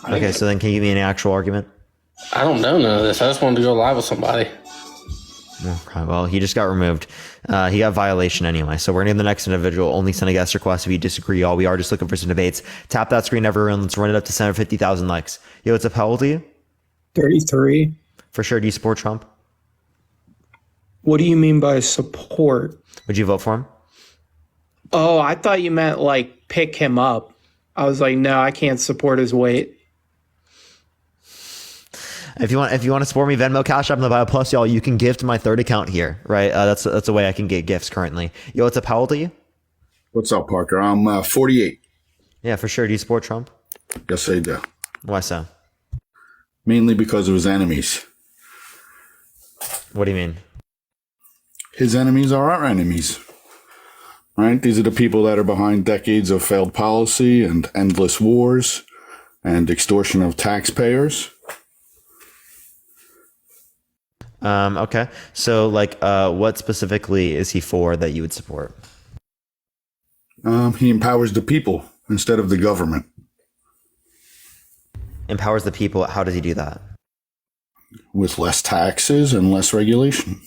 Okay, so then can you give me an actual argument? I don't know none of this. I just wanted to go live with somebody. Okay, well, he just got removed. He got violation anyway. So we're going to the next individual. Only send a guest request if you disagree. All we are just looking for some debates. Tap that screen, everyone. Let's run it up to 750,000 likes. Yo, what's up? How old are you? 33. For sure. Do you support Trump? What do you mean by support? Would you vote for him? Oh, I thought you meant like pick him up. I was like, no, I can't support his weight. If you want to support me, Venmo, Cash App in the bio. Plus, y'all, you can give to my third account here, right? That's a way I can get gifts currently. Yo, what's up? How old are you? What's up, Parker? I'm 48. Yeah, for sure. Do you support Trump? Yes, I do. Why so? Mainly because of his enemies. What do you mean? His enemies are our enemies, right? These are the people that are behind decades of failed policy and endless wars and extortion of taxpayers. Okay. So, what specifically is he for that you would support? He empowers the people instead of the government. Empowers the people. How does he do that? With less taxes and less regulation.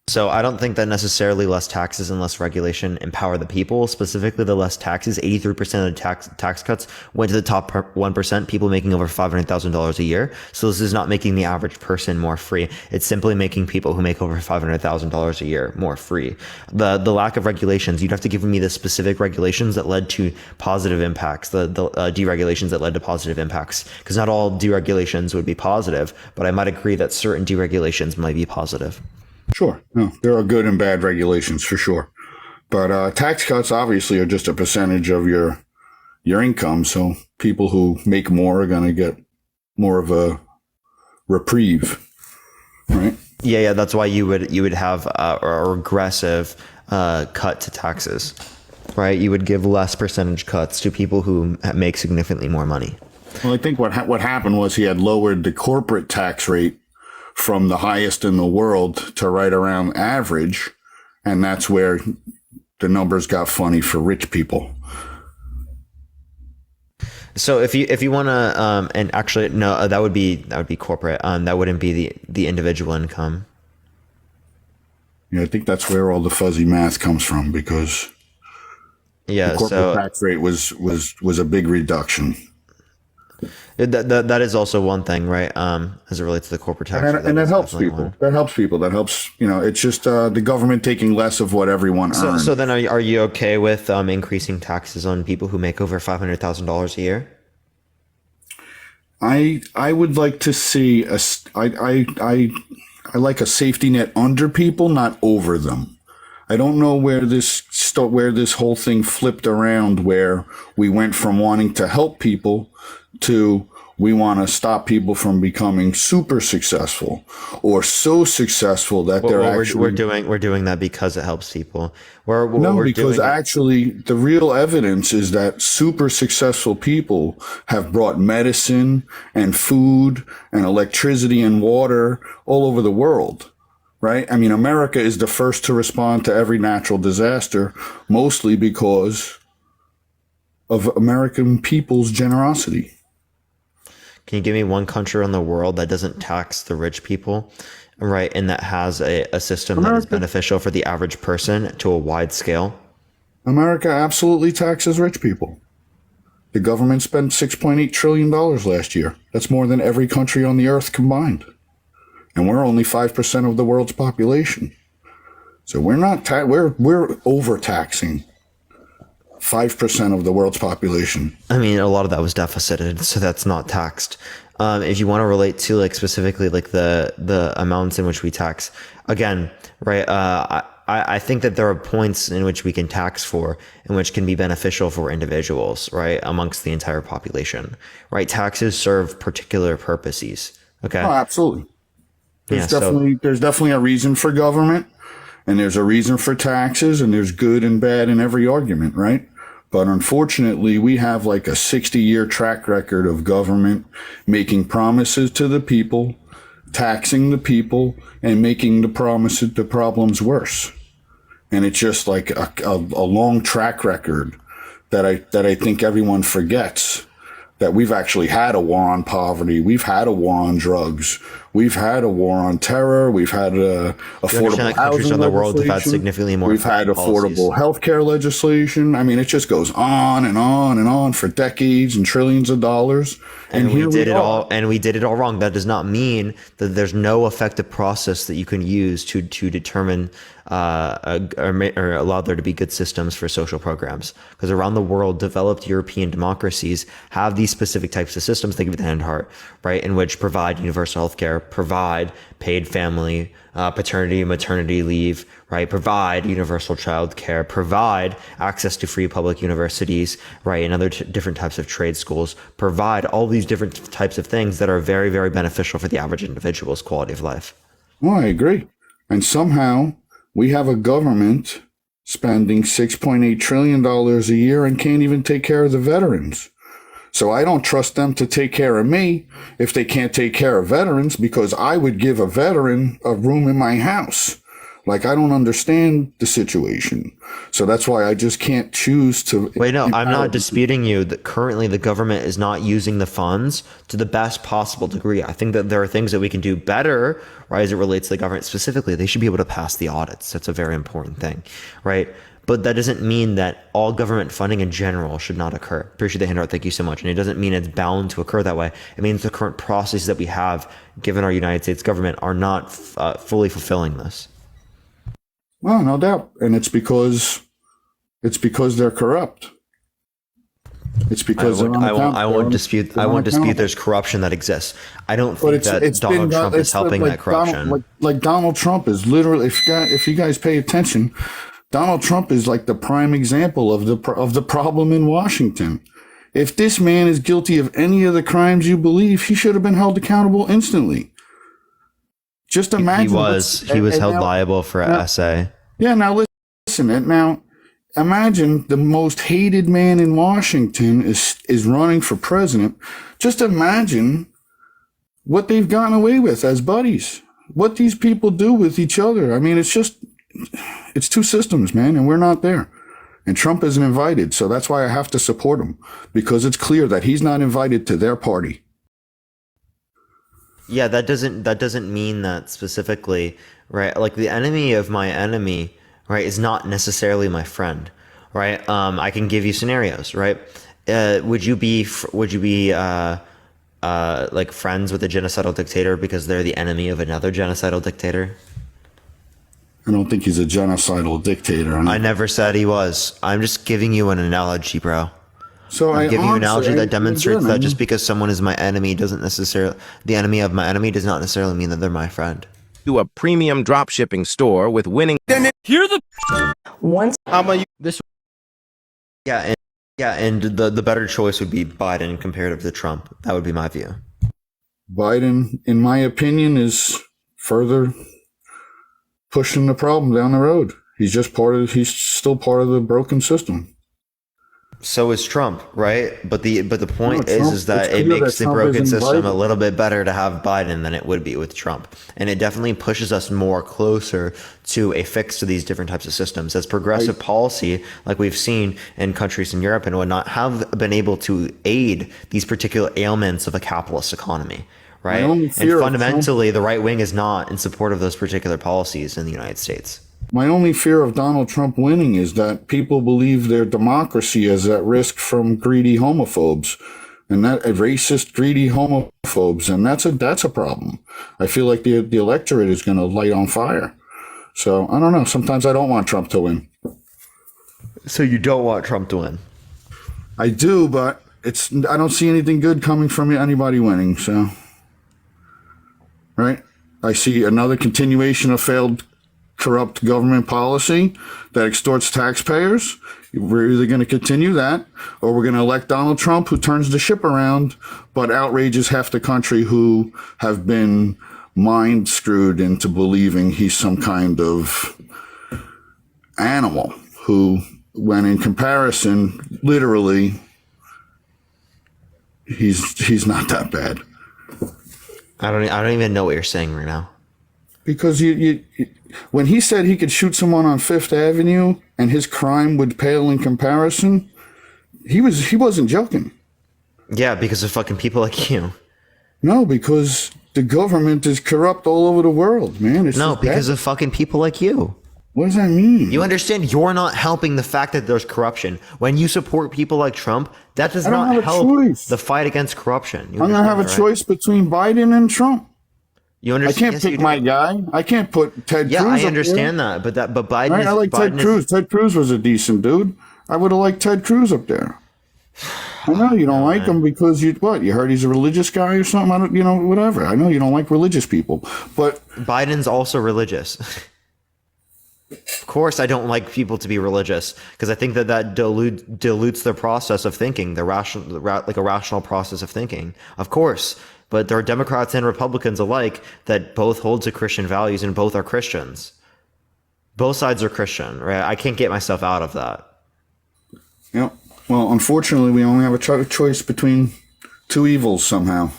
So I don't think that necessarily less taxes and less regulation empower the people. Specifically, the less taxes, 83% of the tax cuts went to the top 1%, people making over $500,000 a year. So this is not making the average person more free. It's simply making people who make over $500,000 a year more free. The lack of regulations, you'd have to give me the specific regulations that led to positive impacts, the deregulations that led to positive impacts. Because not all deregulations would be positive, but I might agree that certain deregulations might be positive. Sure. No, there are good and bad regulations for sure. But tax cuts obviously are just a percentage of your income. So people who make more are going to get more of a reprieve, right? Yeah. That's why you would have a regressive cut to taxes, right? You would give less percentage cuts to people who make significantly more money. Well, I think what happened was he had lowered the corporate tax rate from the highest in the world to right around average. And that's where the numbers got funny for rich people. So if you want to, and actually, no, that would be corporate. That wouldn't be the individual income. Yeah, I think that's where all the fuzzy math comes from because the corporate tax rate was a big reduction. That is also one thing, right? As it relates to the corporate tax rate. And that helps people. That helps people. That helps, it's just the government taking less of what everyone earns. So then are you okay with increasing taxes on people who make over $500,000 a year? I would like to see I like a safety net under people, not over them. I don't know where this whole thing flipped around, where we went from wanting to help people to we want to stop people from becoming super successful or so successful that we're doing that because it helps people. Actually the real evidence is that super successful people have brought medicine and food and electricity and water all over the world. Right? I mean, America is the first to respond to every natural disaster, mostly because of American people's generosity. Can you give me one country in the world that doesn't tax the rich people, right? And that has a system that is beneficial for the average person to a wide scale? America absolutely taxes rich people. The government spent $6.8 trillion last year. That's more than every country on the earth combined. And we're only 5% of the world's population. So we're not, we're overtaxing 5% of the world's population. I mean, a lot of that was deficited, so that's not taxed. If you want to relate to specifically the amounts in which we tax, again, right? I think that there are points in which we can tax for, and which can be beneficial for individuals, right, amongst the entire population, right? Taxes serve particular purposes. Okay. Oh, absolutely. There's definitely a reason for government, and there's a reason for taxes, and there's good and bad in every argument, right? But unfortunately, we have like a 60-year track record of government making promises to the people, taxing the people, and making the problems worse. And it's just like a long track record that I think everyone forgets, that we've actually had a war on poverty. We've had a war on drugs. We've had a war on terror. We've had affordable countries housing around the world have had legislation. significantly more. We've had policies. affordable healthcare legislation. I mean, it just goes on and on and on for decades and trillions of dollars. And we did it all, and we did it all wrong. That does not mean that there's no effective process that you can use to determine or allow there to be good systems for social programs. Because around the world, developed European democracies have these specific types of systems. Think of the hand heart, right, in which provide universal healthcare, provide paid family, paternity and maternity leave, right? Provide universal child care, provide access to free public universities, right? And other different types of trade schools, provide all these different types of things that are very, very beneficial for the average individual's quality of life. Well, I agree. And somehow we have a government spending $6.8 trillion a year and can't even take care of the veterans. So I don't trust them to take care of me if they can't take care of veterans, because I would give a veteran a room in my house. Like, I don't understand the situation. So that's why I just can't choose to. Wait, no, I'm not disputing you that currently the government is not using the funds to the best possible degree. I think that there are things that we can do better, right, as it relates to the government specifically. They should be able to pass the audits. That's a very important thing, right? But that doesn't mean that all government funding in general should not occur. Appreciate the handout. Thank you so much. And it doesn't mean it's bound to occur that way. It means the current processes that we have, given our United States government, are not fully fulfilling this. Well, no doubt. And it's because they're corrupt. It's because I won't dispute there's corruption that exists. I don't think that Donald Trump is helping that corruption. Like Donald Trump is literally, if you guys pay attention, Donald Trump is like the prime example of the problem in Washington. If this man is guilty of any of the crimes you believe, he should have been held accountable instantly. Just imagine. He was held liable for SA. Yeah, now listen. Now imagine the most hated man in Washington is running for president. Just imagine what they've gotten away with as buddies. What these people do with each other. I mean, it's two systems, man, and we're not there. And Trump isn't invited, so that's why I have to support him, because it's clear that he's not invited to their party. Yeah, that doesn't mean that specifically, right? Like, the enemy of my enemy, right, is not necessarily my friend, right? I can give you scenarios, right? Would you be like friends with a genocidal dictator because they're the enemy of another genocidal dictator? I don't think he's a genocidal dictator. I never said he was. I'm just giving you an analogy, bro. So I'm giving you an analogy that demonstrates that just because someone is my enemy the enemy of my enemy does not necessarily mean that they're my friend. To a premium drop shipping store with winning. Hear the once. And the better choice would be Biden comparative to Trump. That would be my view. Biden, in my opinion, is further pushing the problem down the road. He's still part of the broken system. So is Trump, right? But the point is that it makes the broken system a little bit better to have Biden than it would be with Trump. And it definitely pushes us more closer to a fix to these different types of systems. As progressive policy, like we've seen in countries in Europe and whatnot, have been able to aid these particular ailments of a capitalist economy. Right? And fundamentally, the right wing is not in support of those particular policies in the United States. My only fear of Donald Trump winning is that people believe their democracy is at risk from greedy homophobes, and that racist, greedy homophobes, and that's a problem. I feel like the electorate is going to light on fire. So I don't know. Sometimes I don't want Trump to win. So you don't want Trump to win? I do, but I don't see anything good coming from anybody winning. So. Right? I see another continuation of failed, corrupt government policy that extorts taxpayers. We're either going to continue that, or we're going to elect Donald Trump, who turns the ship around, but outrages half the country who have been mind screwed into believing he's some kind of animal who, when in comparison, literally, he's not that bad. I don't even know what you're saying right now. Because when he said he could shoot someone on Fifth Avenue and his crime would pale in comparison, he wasn't joking. Yeah, because of fucking people like you. No, because the government is corrupt all over the world, man. No, because of fucking people like you. What does that mean? You understand you're not helping the fact that there's corruption. When you support people like Trump, that does not help the fight against corruption. I'm going to have a choice between Biden and Trump. You understand? I can't pick my guy. I can't put Ted Cruz. Yeah, I understand that, but Biden. Right? I like Ted Cruz. Ted Cruz was a decent dude. I would have liked Ted Cruz up there. I know you don't like him because you heard he's a religious guy or something. I don't, whatever. I know you don't like religious people, but Biden's also religious. Of course, I don't like people to be religious because I think that dilutes their process of thinking, a rational process of thinking. Of course. But there are Democrats and Republicans alike that both hold to Christian values and both are Christians. Both sides are Christian, right? I can't get myself out of that. Yeah. Well, unfortunately, we only have a choice between two evils somehow.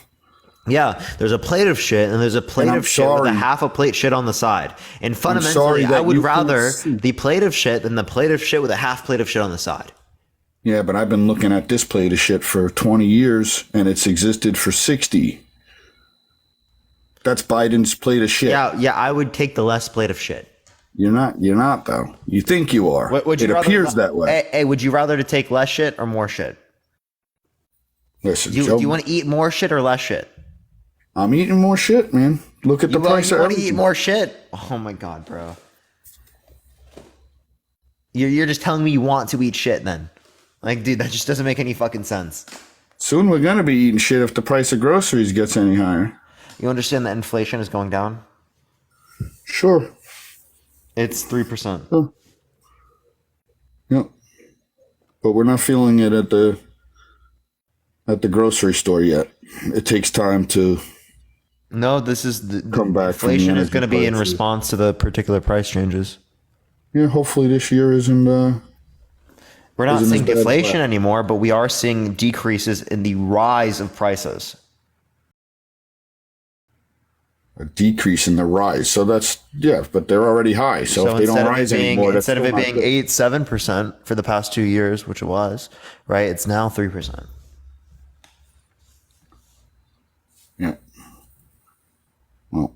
Yeah, there's a plate of shit and there's a plate of shit with a half a plate shit on the side. And fundamentally, I would rather the plate of shit than the plate of shit with a half plate of shit on the side. Yeah, but I've been looking at this plate of shit for 20 years, and it's existed for 60. That's Biden's plate of shit. Yeah, I would take the less plate of shit. You're not though. You think you are. It appears that way. Hey, would you rather to take less shit or more shit? Listen, do you want to eat more shit or less shit? I'm eating more shit, man. Look at the price of everything. You want to eat more shit? Oh my god, bro. You're just telling me you want to eat shit then. Like, dude, that just doesn't make any fucking sense. Soon we're going to be eating shit if the price of groceries gets any higher. You understand that inflation is going down? Sure. It's 3%. Oh. Yep. But we're not feeling it at the grocery store yet. It takes time to this is come back. Inflation is going to be in response to the particular price changes. Yeah, hopefully this year isn't... We're not seeing deflation anymore, but we are seeing decreases in the rise of prices. A decrease in the rise. So that's, but they're already high. So if they don't rise anymore, instead of it being 7% for the past 2 years, which it was, right, it's now 3%. Yeah. Well,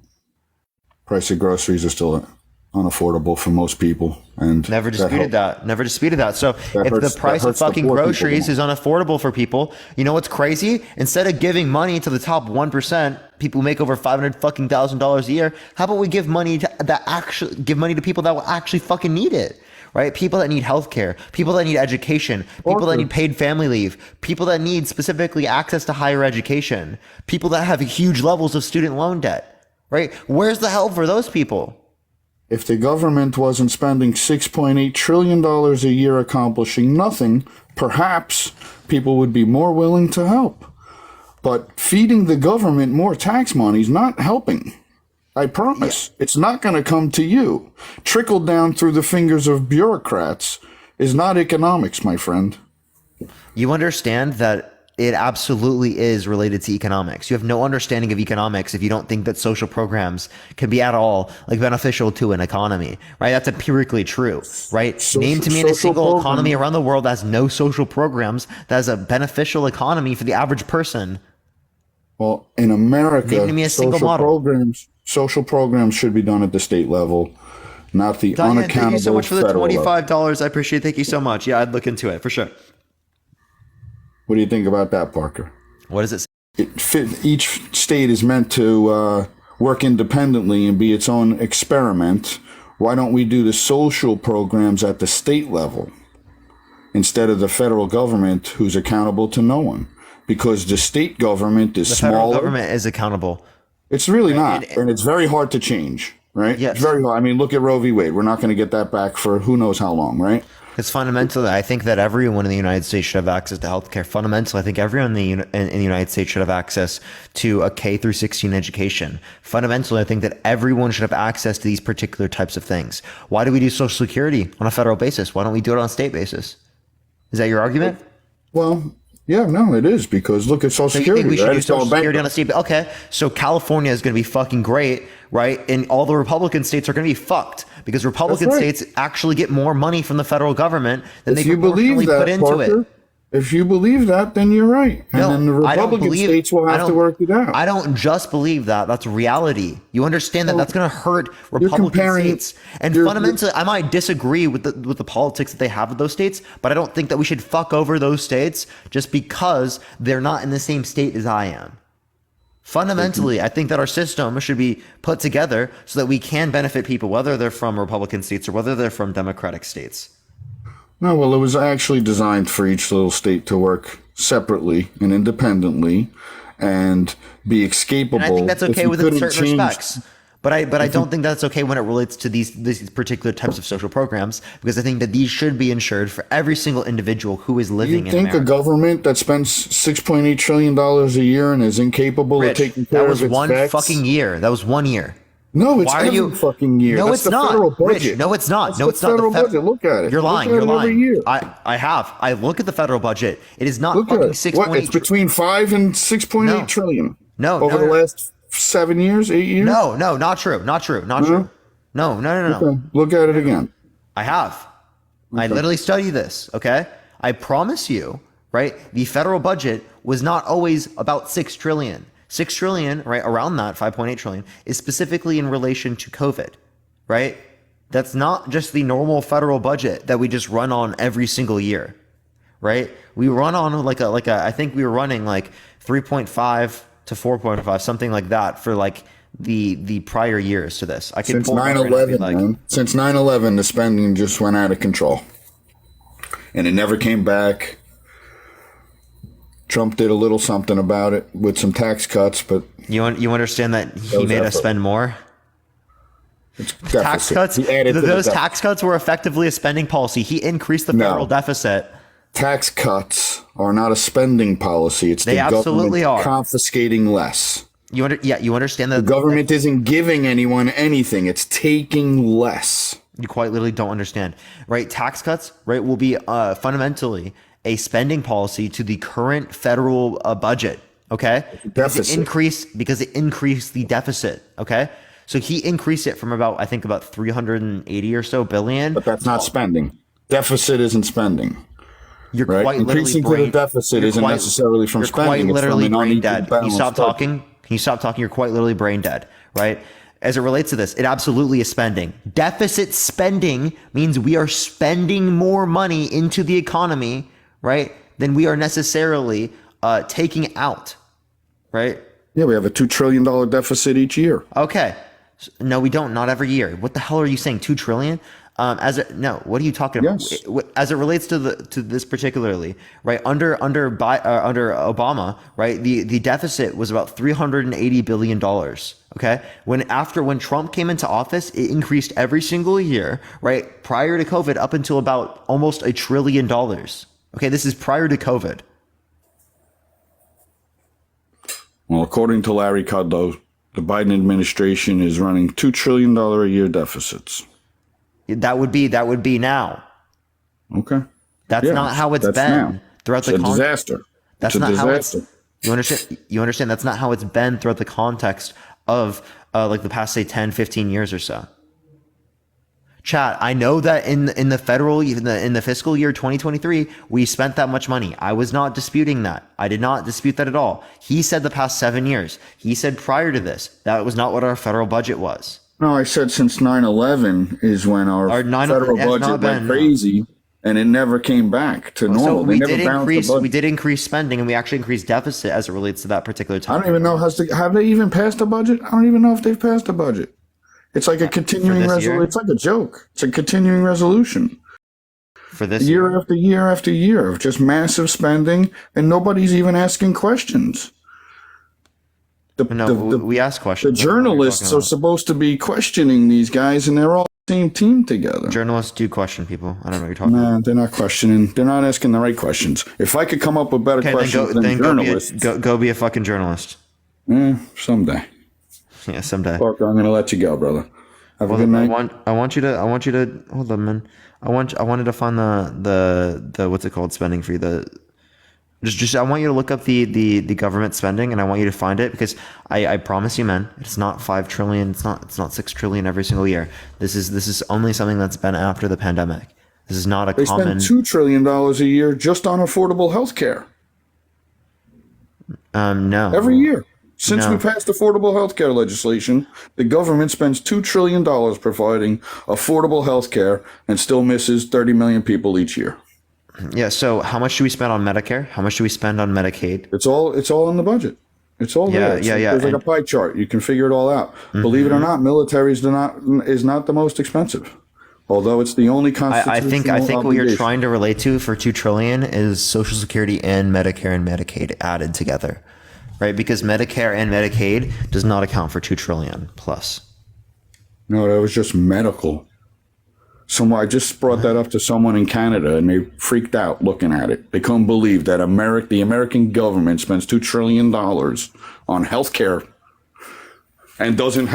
price of groceries are still unaffordable for most people, and never disputed that. So if the price of fucking groceries is unaffordable for people, you know what's crazy? Instead of giving money to the top 1%, people who make over $500,000 a year, how about we give money to people that will actually fucking need it? Right? People that need healthcare, people that need education, people that need paid family leave, people that need specifically access to higher education, people that have huge levels of student loan debt, right? Where's the help for those people? If the government wasn't spending $6.8 trillion a year accomplishing nothing, perhaps people would be more willing to help. But feeding the government more tax money is not helping. I promise. Yeah. It's not going to come to you. Trickle down through the fingers of bureaucrats is not economics, my friend. You understand that it absolutely is related to economics. You have no understanding of economics if you don't think that social programs can be at all beneficial to an economy, right? That's empirically true, right? Name to me in a single economy around the world that has no social programs that has a beneficial economy for the average person. Well, in America, name to me a single model. Social programs should be done at the state level, not the unaccountable thank you so much for the $25. Level. I appreciate it. Thank you so much. Yeah, I'd look into it for sure. What do you think about that, Parker? What does it say? Each state is meant to work independently and be its own experiment. Why don't we do the social programs at the state level instead of the federal government, who's accountable to no one? Because the state government is smaller. The federal government is accountable. It's really not, and it's very hard to change, right? Yes. It's very hard. I mean, look at Roe v. Wade. We're not going to get that back for who knows how long, right? Because fundamentally, I think that everyone in the United States should have access to healthcare. Fundamentally, I think everyone in the United States should have access to a K through 16 education. Fundamentally, I think that everyone should have access to these particular types of things. Why do we do Social Security on a federal basis? Why don't we do it on a state basis? Is that your argument? Well, yeah, no, it is, because look at Social Security. You think we should do Social Security on a state? Okay, so California is going to be fucking great, right? And all the Republican states are going to be fucked because Republican states actually get more money from the federal government than they proportionally put into it. If you believe that, then you're right. And then the Republican states will have to work it out. I don't just believe that. That's reality. You understand that that's going to hurt Republican states. And fundamentally, I might disagree with the politics that they have with those states, but I don't think that we should fuck over those states just because they're not in the same state as I am. Fundamentally, I think that our system should be put together so that we can benefit people, whether they're from Republican states or whether they're from Democratic states. No, well, it was actually designed for each little state to work separately and independently and be escapable. And I think that's okay within certain respects. But I don't think that's okay when it relates to these particular types of social programs, because I think that these should be insured for every single individual who is living in America. You think a government that spends $6.8 trillion a year and is incapable of taking care of its That was one vets? fucking year. That was 1 year. No, it's every fucking year. No, That's it's the not. federal budget. Rich, no, it's not. That's No, the it's not. federal budget. Look at it. You're lying. Look at You're it every lying. year. I have. I look at the federal budget. It is not Look at fucking it. 6.8. What? It's between 5 and 6.8 trillion. No, over the last 7 years, 8 years. No, not true. Not true. True. No. Okay. Look at it again. I have. I literally study this. Okay. I promise you. Right. The federal budget was not always about 6 trillion. 6 trillion, right, around that 5.8 trillion is specifically in relation to COVID, right? That's not just the normal federal budget that we just run on every single year, right? We run on like a I think we were running like 3.5 to 4.5, something like that for like the prior years to this. I could Since 9/11, man. Since 9/11, the spending just went out of control, and it never came back. Trump did a little something about it with some tax cuts, but you understand that he made us spend more. Tax cuts. Those tax cuts were effectively a spending policy. He increased the federal deficit. Tax cuts are not a spending policy. It's they absolutely are confiscating less. You understand that the government isn't giving anyone anything; it's taking less. You quite literally don't understand, right? Tax cuts, right, will be fundamentally a spending policy to the current federal budget, okay? Because it increased the deficit, okay? So he increased it from about 380 or so billion. But that's not spending. Deficit isn't spending. You're right? quite Increasing literally the deficit isn't necessarily from spending. You're quite literally brain dead. Can you stop talking? You're quite literally brain dead, right? As it relates to this, it absolutely is spending. Deficit spending means we are spending more money into the economy, right, than we are necessarily taking out, right? Yeah, we have a $2 trillion deficit each year. Okay. No, we don't. Not every year. What the hell are you saying? 2 trillion? What are you talking about? Yes. As it relates to this particularly, right? Under Obama, right? The deficit was about $380 billion. Okay. When Trump came into office, it increased every single year, right? Prior to COVID, up until about almost $1 trillion. Okay. This is prior to COVID. Well, according to Larry Kudlow, the Biden administration is running $2 trillion a year deficits. That would be now. Okay. That's not how it's been throughout the disaster. That's not how it's. You understand? That's not how it's been throughout the context of like the past, say, 10, 15 years or so. Chat, I know that in the fiscal year 2023, we spent that much money. I was not disputing that. I did not dispute that at all. He said the past 7 years. He said prior to this, that was not what our federal budget was. No, I said since 9/11 is when our federal budget went crazy, and it never came back to normal. So we did increase spending, and we actually increased deficit as it relates to that particular time. I don't even know have they even passed a budget? I don't even know if they've passed a budget. It's like a continuing resolution. It's like a joke. It's a continuing resolution. For this year after year after year of just massive spending, and nobody's even asking questions. We ask questions. The journalists are supposed to be questioning these guys, and they're all the same team together. Journalists do question people. I don't know what you're talking about. They're not questioning. They're not asking the right questions. If I could come up with better questions than journalists, go be a fucking journalist. Someday. Yeah, someday. Parker, I'm going to let you go, brother. Have a good night. I want you to hold on, man. I wanted to find the what's it called, spending for you, the Just I want you to look up the government spending, and I want you to find it, because I promise you, man, it's not 5 trillion, it's not 6 trillion every single year. This is only something that's been after the pandemic. This is not a They common. spend $2 trillion a year just on affordable health care. No. Every year. Since No. we passed affordable health care legislation, the government spends $2 trillion providing affordable health care and still misses 30 million people each year. Yeah. So how much do we spend on Medicare? How much do we spend on Medicaid? It's all in the budget. It's all there. There's like a pie chart. You can figure it all out. Believe it or not, military is not the most expensive. Although it's the only constitutional I think what you're obligation. trying to relate to for $2 trillion is Social Security and Medicare and Medicaid added together, right? Because Medicare and Medicaid does not account for $2 trillion plus. No, that was just medical. I just brought that up to someone in Canada, and they freaked out looking at it. They couldn't believe that the American government spends $2 trillion on healthcare and doesn't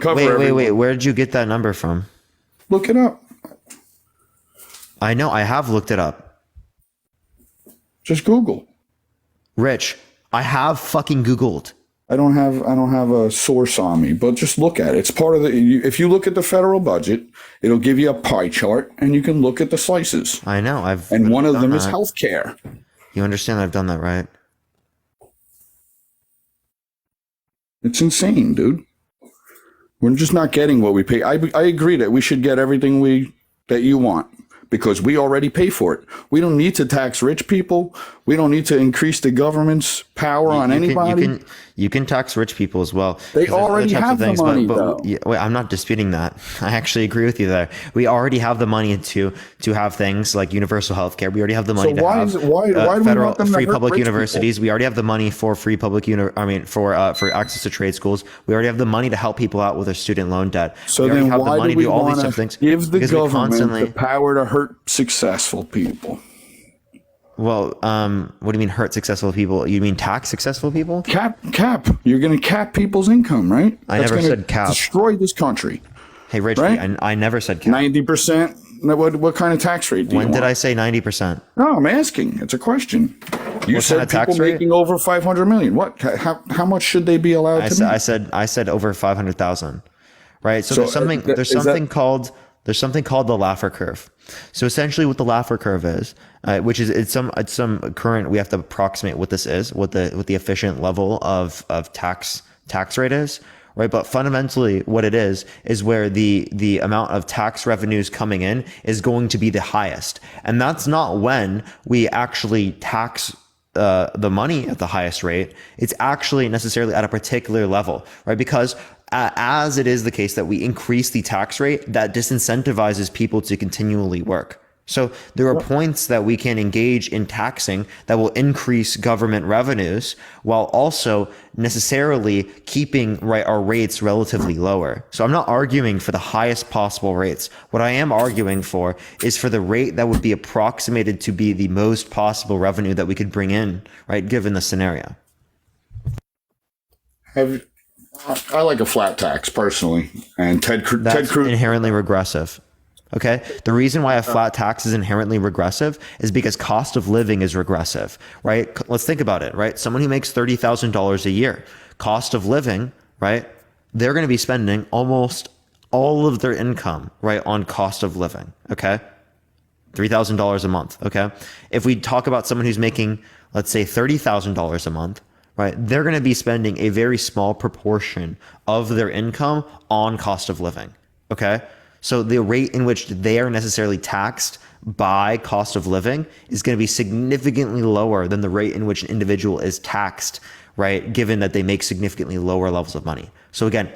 cover everyone. Wait. Where did you get that number from? Look it up. I know. I have looked it up. Just Google. Rich, I have fucking Googled. I don't have a source on me, but just look at it. It's part of if you look at the federal budget, it'll give you a pie chart, and you can look at the slices. I know. And one of them is that. healthcare. You understand I've done that, right? It's insane, dude. We're just not getting what we pay. I agree that we should get everything that you want, because we already pay for it. We don't need to tax rich people. We don't need to increase the government's power on anybody. You can tax rich people as well. They already have the money, though. Wait, I'm not disputing that. I actually agree with you there. We already have the money to have things like universal health care. We already have the money So why do we federal want them to free hurt public rich universities. people? We already have the money for free public for access to trade schools. We already have the money to help people out with their student loan debt. So we already then have the why money do we to do all these want different to things? give the Because we government the power to hurt successful people? Well, what do you mean hurt successful people? You mean tax successful people? Cap. You're going to cap people's income, right? I never said cap. Destroy this country. Hey, Rich, Right? I never said cap. 90%. What kind of tax rate do you When want? did I say 90%? No, I'm asking. It's a question. You What kind said of tax people rate? making over 500 million. What? How much should they be allowed to make? I said over 500,000. Right? So, So, there's something is that- called the Laffer curve. So essentially what the Laffer curve is, which is it's some current, we have to approximate what this is, what the efficient level of tax rate is, right? But fundamentally what it is where the amount of tax revenues coming in is going to be the highest. And that's not when we actually tax the money at the highest rate. It's actually necessarily at a particular level, right? Because as it is the case that we increase the tax rate, that disincentivizes people to continually work. So there are points that we can engage in taxing that will increase government revenues while also necessarily keeping our rates relatively lower. So I'm not arguing for the highest possible rates. What I am arguing for is for the rate that would be approximated to be the most possible revenue that we could bring in, right, given the scenario. I like a flat tax personally, and Ted Cruz inherently regressive. Okay. The reason why a flat tax is inherently regressive is because cost of living is regressive, right? Let's think about it, right? Someone who makes $30,000 a year, cost of living, right? They're going to be spending almost all of their income, right, on cost of living. Okay. $3,000 a month. Okay. If we talk about someone who's making, let's say, $30,000 a month, right, they're going to be spending a very small proportion of their income on cost of living. Okay. So the rate in which they are necessarily taxed by cost of living is going to be significantly lower than the rate in which an individual is taxed, right, given that they make significantly lower levels of money. So again,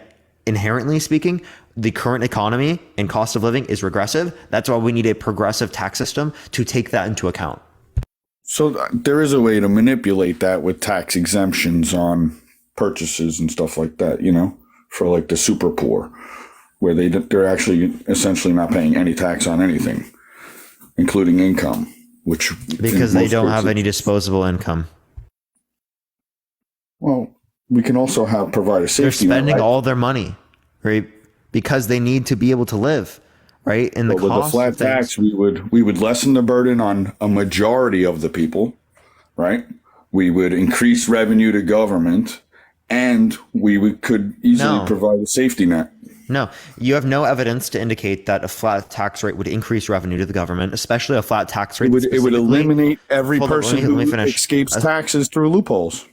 inherently speaking, the current economy and cost of living is regressive. That's why we need a progressive tax system to take that into account. So there is a way to manipulate that with tax exemptions on purchases and stuff like that, for like the super poor, where they're actually essentially not paying any tax on anything, including income, which because they don't have any disposable income. Well, we can also provide a safety. They're spending all their money, right? Because they need to be able to live, right? And with a flat tax, we would lessen the burden on a majority of the people, right? We would increase revenue to government, and could easily provide a safety net. No, you have no evidence to indicate that a flat tax rate would increase revenue to the government, especially a flat tax rate. It would eliminate every person who escapes taxes through loopholes.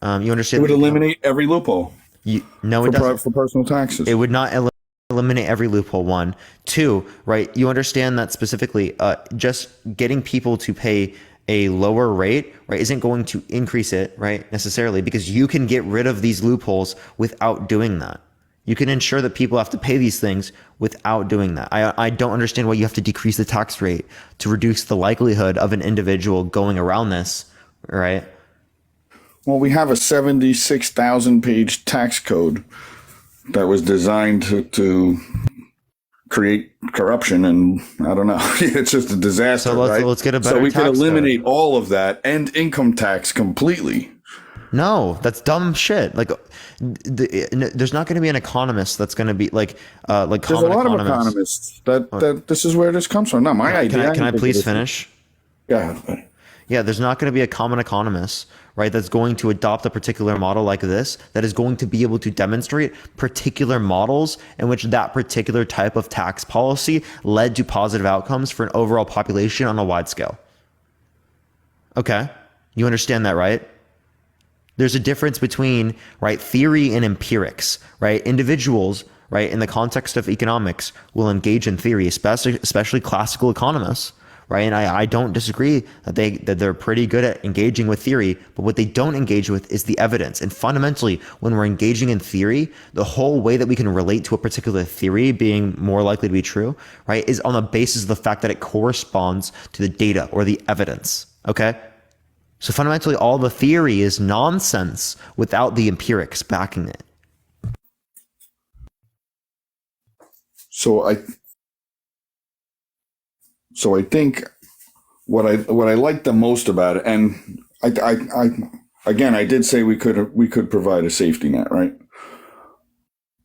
You understand? It would eliminate every loophole. No, it doesn't. For personal taxes. It would not eliminate every loophole. 1, 2, right? You understand that specifically, just getting people to pay a lower rate, right, isn't going to increase it, right, necessarily, because you can get rid of these loopholes without doing that. You can ensure that people have to pay these things without doing that. I don't understand why you have to decrease the tax rate to reduce the likelihood of an individual going around this, right? Well, we have a 76,000 page tax code that was designed to create corruption, and I don't know. It's just a disaster. So let's get a better. So we tax could eliminate code. all of that and income tax completely. No, that's dumb shit. Like, there's not going to be an economist that's going to be like There's a lot of economists that this is where this comes from. Not my idea. Can I please finish? Yeah. Yeah, there's not going to be a common economist, right, that's going to adopt a particular model like this, that is going to be able to demonstrate particular models in which that particular type of tax policy led to positive outcomes for an overall population on a wide scale. Okay, you understand that, right? There's a difference between, right, theory and empirics, right? Individuals, right, in the context of economics will engage in theory, especially classical economists, right? And I don't disagree that they're pretty good at engaging with theory, but what they don't engage with is the evidence. And fundamentally, when we're engaging in theory, the whole way that we can relate to a particular theory being more likely to be true, right, is on the basis of the fact that it corresponds to the data or the evidence, okay? So fundamentally, all the theory is nonsense without the empirics backing it. So I think what I like the most about it, and I did say we could provide a safety net, right?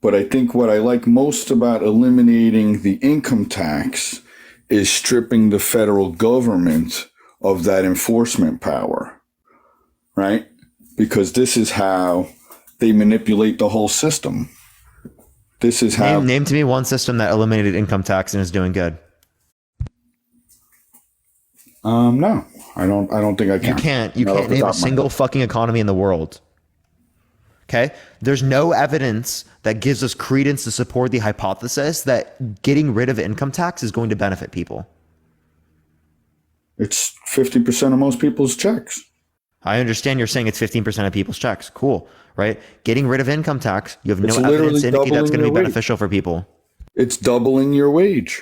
But I think what I like most about eliminating the income tax is stripping the federal government of that enforcement power, right? Because this is how they manipulate the whole system. This is how. Name to me one system that eliminated income tax and is doing good. No, I don't think I can. You can't name a single fucking economy in the world. Okay? There's no evidence that gives us credence to support the hypothesis that getting rid of income tax is going to benefit people. It's 50% of most people's checks. I understand you're saying it's 15% of people's checks. Cool, right? Getting rid of income tax, you have no evidence to indicate that's going to be beneficial for people. It's doubling your wage.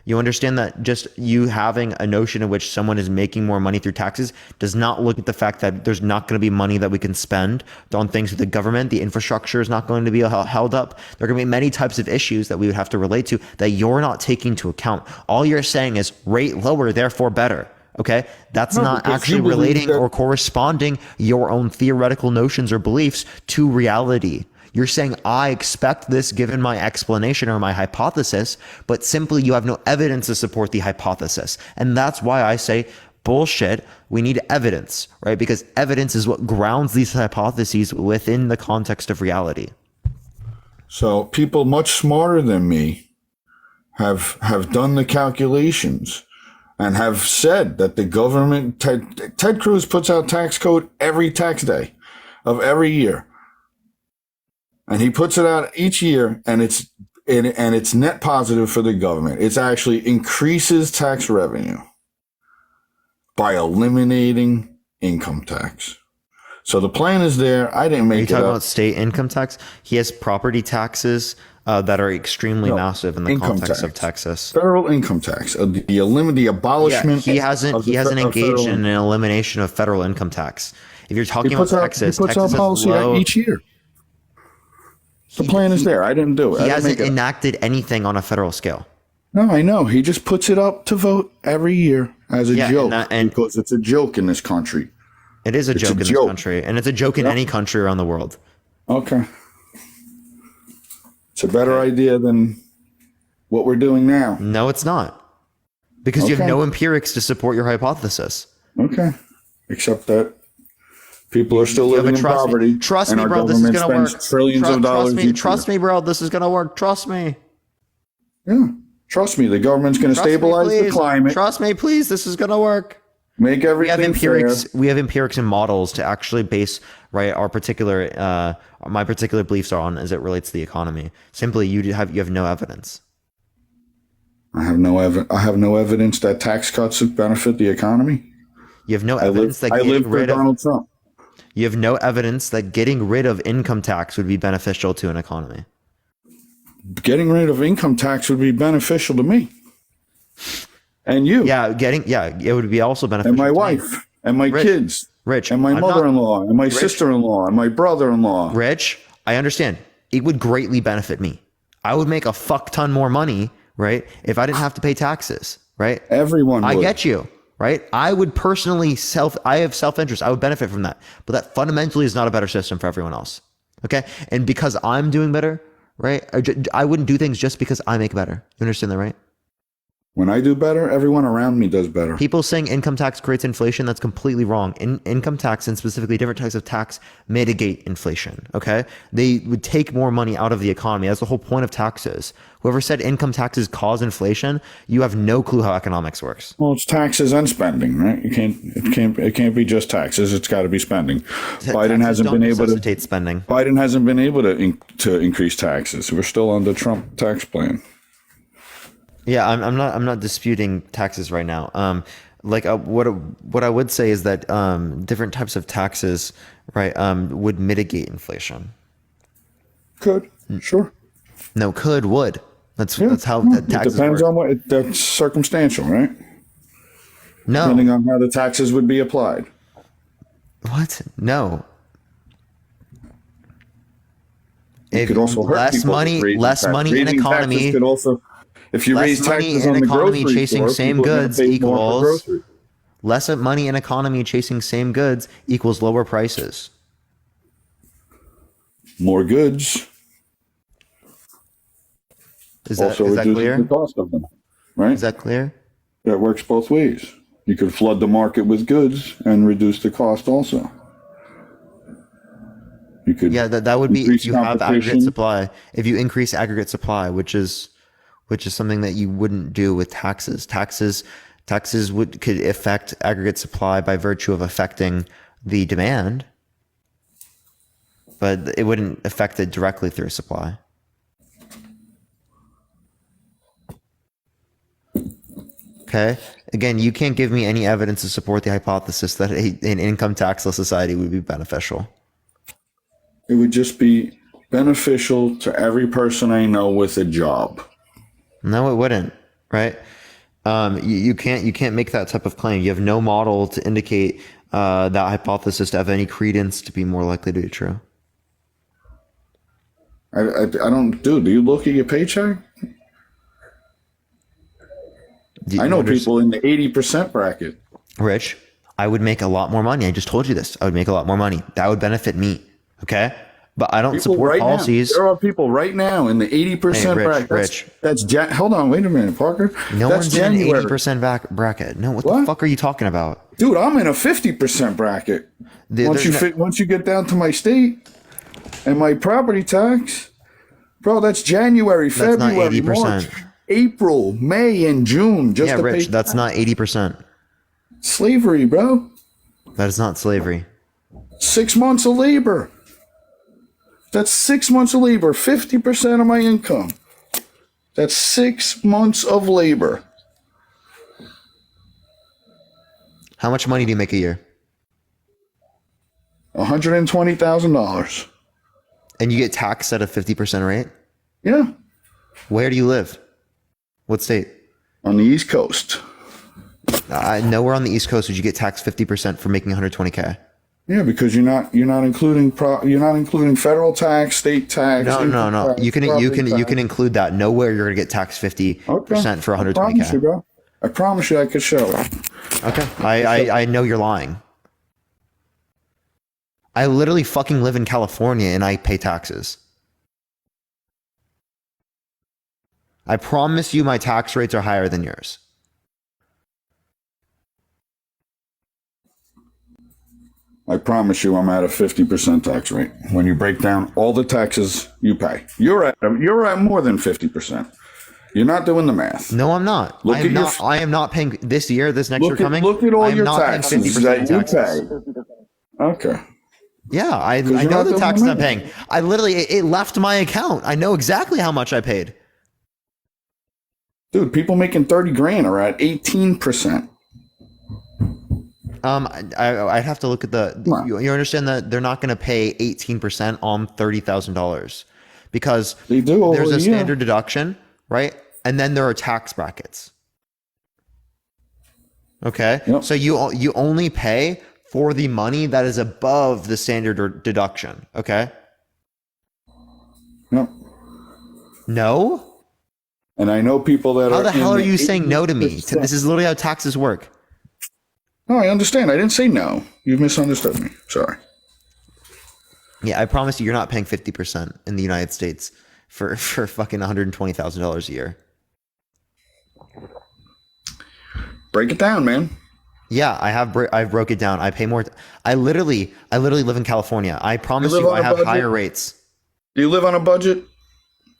You understand that just you having a notion in which someone is making more money through taxes does not look at the fact that there's not going to be money that we can spend on things with the government. The infrastructure is not going to be held up. There are going to be many types of issues that we would have to relate to that you're not taking into account. All you're saying is rate lower, therefore better. Okay, that's not actually relating or corresponding your own theoretical notions or beliefs to reality. You're saying, I expect this given my explanation or my hypothesis, but simply you have no evidence to support the hypothesis. And that's why I say, bullshit, we need evidence, right? Because evidence is what grounds these hypotheses within the context of reality. So people much smarter than me have done the calculations and have said that the government, Ted Cruz puts out tax code every tax day of every year. And he puts it out each year, and it's net positive for the government. It actually increases tax revenue by eliminating income tax. So the plan is there. I didn't make it up. Are you talking about state income tax? He has property taxes that are extremely massive in the context of Texas. Federal income tax, the abolishment. Yeah, he hasn't engaged in an elimination of federal income tax. If you're talking about Texas, he puts out policy each year. The plan is there. I didn't do it. He hasn't enacted anything on a federal scale. No, I know. He just puts it up to vote every year as a joke because it's a joke in this country. It is a joke in this country, and it's a joke in any country around the world. Okay. It's a better idea than what we're doing now. No, it's not. Because you have no empirics to support your hypothesis. Okay. Except that people are still living in poverty. Trust and me, our bro. This is government gonna spends work. trillions of dollars each Trust year. me, bro. This is gonna work. Trust me. Yeah. Trust me. The government's going to stabilize the climate. Trust me, please. This is gonna work. Make everything fair. We have empirics and models to actually base our particular my particular beliefs on as it relates to the economy. Simply, you have no evidence. I have no evidence that tax cuts would benefit the economy. You have no evidence that getting rid of Donald Trump. You have no evidence that getting rid of income tax would be beneficial to an economy. Getting rid of income tax would be beneficial to me. And you. Yeah, it would be also beneficial and my to wife me. and my kids. Rich. And my mother-in-law and my sister-in-law and my brother-in-law. Rich, I understand. It would greatly benefit me. I would make a fuck ton more money, right? If I didn't have to pay taxes, right? Everyone would. I get you, right? I would personally I have self-interest. I would benefit from that. But that fundamentally is not a better system for everyone else. Okay? And because I'm doing better, right? I wouldn't do things just because I make better. You understand that, right? When I do better, everyone around me does better. People saying income tax creates inflation, that's completely wrong. Income tax and specifically different types of tax mitigate inflation, okay? They would take more money out of the economy. That's the whole point of taxes. Whoever said income taxes cause inflation, you have no clue how economics works. Well, it's taxes and spending, right? It can't be just taxes. It's got to be spending. Biden hasn't been able to necessitate spending. Biden hasn't been able to increase taxes. We're still on the Trump tax plan. Yeah, I'm not disputing taxes right now. What I would say is that different types of taxes, right, would mitigate inflation. Could, sure. No, would. That's how taxes It depends work. on what that's circumstantial, right? No. Depending on how the taxes would be applied. What? No. It could also hurt less people money in economy could also, if you raise taxes on the economy grocery chasing store, same people are gonna goods pay more for equals groceries. less money in economy chasing same goods equals lower prices. More goods Is that reduces clear? the cost of them, right? Is that clear? That works both ways. You could flood the market with goods and reduce the cost also. You could that would be if you have aggregate competition. supply. If you increase aggregate supply, which is something that you wouldn't do with taxes. Taxes could affect aggregate supply by virtue of affecting the demand, but it wouldn't affect it directly through supply. Okay. Again, you can't give me any evidence to support the hypothesis that an income taxless society would be beneficial. It would just be beneficial to every person I know with a job. No, it wouldn't. Right? You can't make that type of claim. You have no model to indicate that hypothesis to have any credence to be more likely to be true. I don't, dude. Do you look at your paycheck? I know people in the 80% bracket. Rich, I would make a lot more money. I just told you this. I would make a lot more money. That would benefit me. Okay? But I don't support policies. There are people right now in the 80% bracket. Hold on, wait a minute, Parker. No That's one's in an January. 80% bracket. No, what the fuck are you talking about? Dude, I'm in a 50% bracket. Once you get down to my state and my property tax, bro, that's January, That's not February, 80%. March, April, May, and June. Just to Rich, pay that's not 80%. slavery, bro. That is not slavery. 6 months of labor. That's 6 months of labor, 50% of my income. That's 6 months of labor. How much money do you make a year? $120,000. And you get taxed at a 50% rate? Yeah. Where do you live? What state? On the East Coast. Nowhere on the East Coast would you get taxed 50% for making 120K. Yeah, because you're not including federal tax, state tax. No. Tax, you can include that. Nowhere you're gonna get taxed 50% for 120K. I promise you, bro. I promise you, I could show it. Okay. I know you're lying. I literally fucking live in California and I pay taxes. I promise you my tax rates are higher than yours. I promise you, I'm at a 50% tax rate. When you break down all the taxes you pay, you're at more than 50%. You're not doing the math. No, I'm not. I am not paying this year. This next year coming. Look at all I am your not taxes paying 50% that you taxes. pay. Okay. Yeah, I you're know not the doing taxes the I'm math. paying. I literally, it left my account. I know exactly how much I paid. Dude, people making 30 grand are at 18%. I'd have to look at you understand that they're not going to pay 18% on $30,000 because they do there's a yeah. standard deduction, right? And then there are tax brackets. Okay. Yep. So you only pay for the money that is above the standard deduction. Okay. Yep. No. And I know people that How the hell are you saying no to me? This is literally how taxes work. No, I understand. I didn't say no. You've misunderstood me. Sorry. Yeah, I promise you're not paying 50% in the United States for fucking $120,000 a year. Break it down, man. Yeah, I broke it down. I pay more. I literally live in California. I promise you, I have higher rates. Do you live on a budget?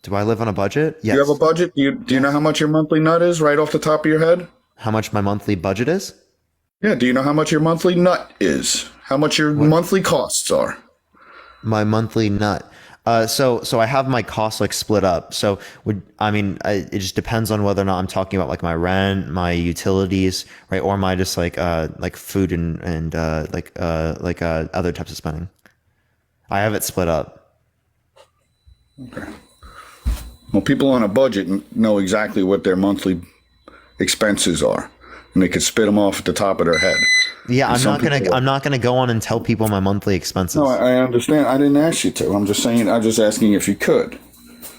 Do I live on a budget? Yes. Do you have a budget? Do you know how much your monthly nut is right off the top of your head? How much my monthly budget is? Yeah. Do you know how much your monthly nut is? How much your monthly costs are? My monthly nut. So I have my costs like split up. So it just depends on whether or not I'm talking about like my rent, my utilities, right, or my just like food and other types of spending. I have it split up. Okay. Well, people on a budget know exactly what their monthly expenses are, and they could spit them off at the top of their head. Yeah, I'm not gonna go on and tell people my monthly expenses. No, I understand. I didn't ask you to. I'm just asking if you could.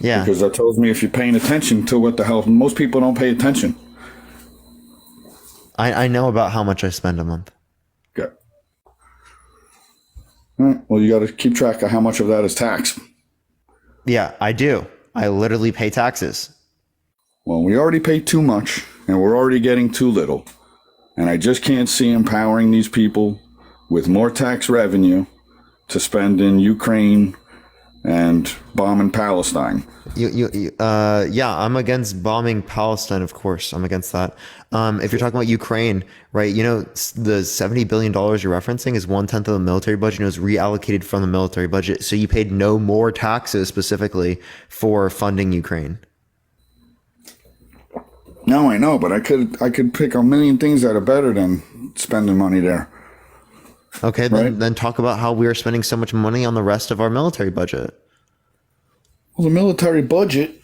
Yeah. Because that tells me if you're paying attention to what the hell. Most people don't pay attention. I know about how much I spend a month. Good. All right. Well, you got to keep track of how much of that is tax. Yeah, I do. I literally pay taxes. Well, we already pay too much, and we're already getting too little. And I just can't see empowering these people with more tax revenue to spend in Ukraine and bombing Palestine. Yeah, I'm against bombing Palestine, of course. I'm against that. If you're talking about Ukraine, right, the $70 billion you're referencing is 1/10 of the military budget. It was reallocated from the military budget. So you paid no more taxes specifically for funding Ukraine. No, I know, but I could pick a million things that are better than spending money there. Okay, then talk about how we are spending so much money on the rest of our military budget. Well, the military budget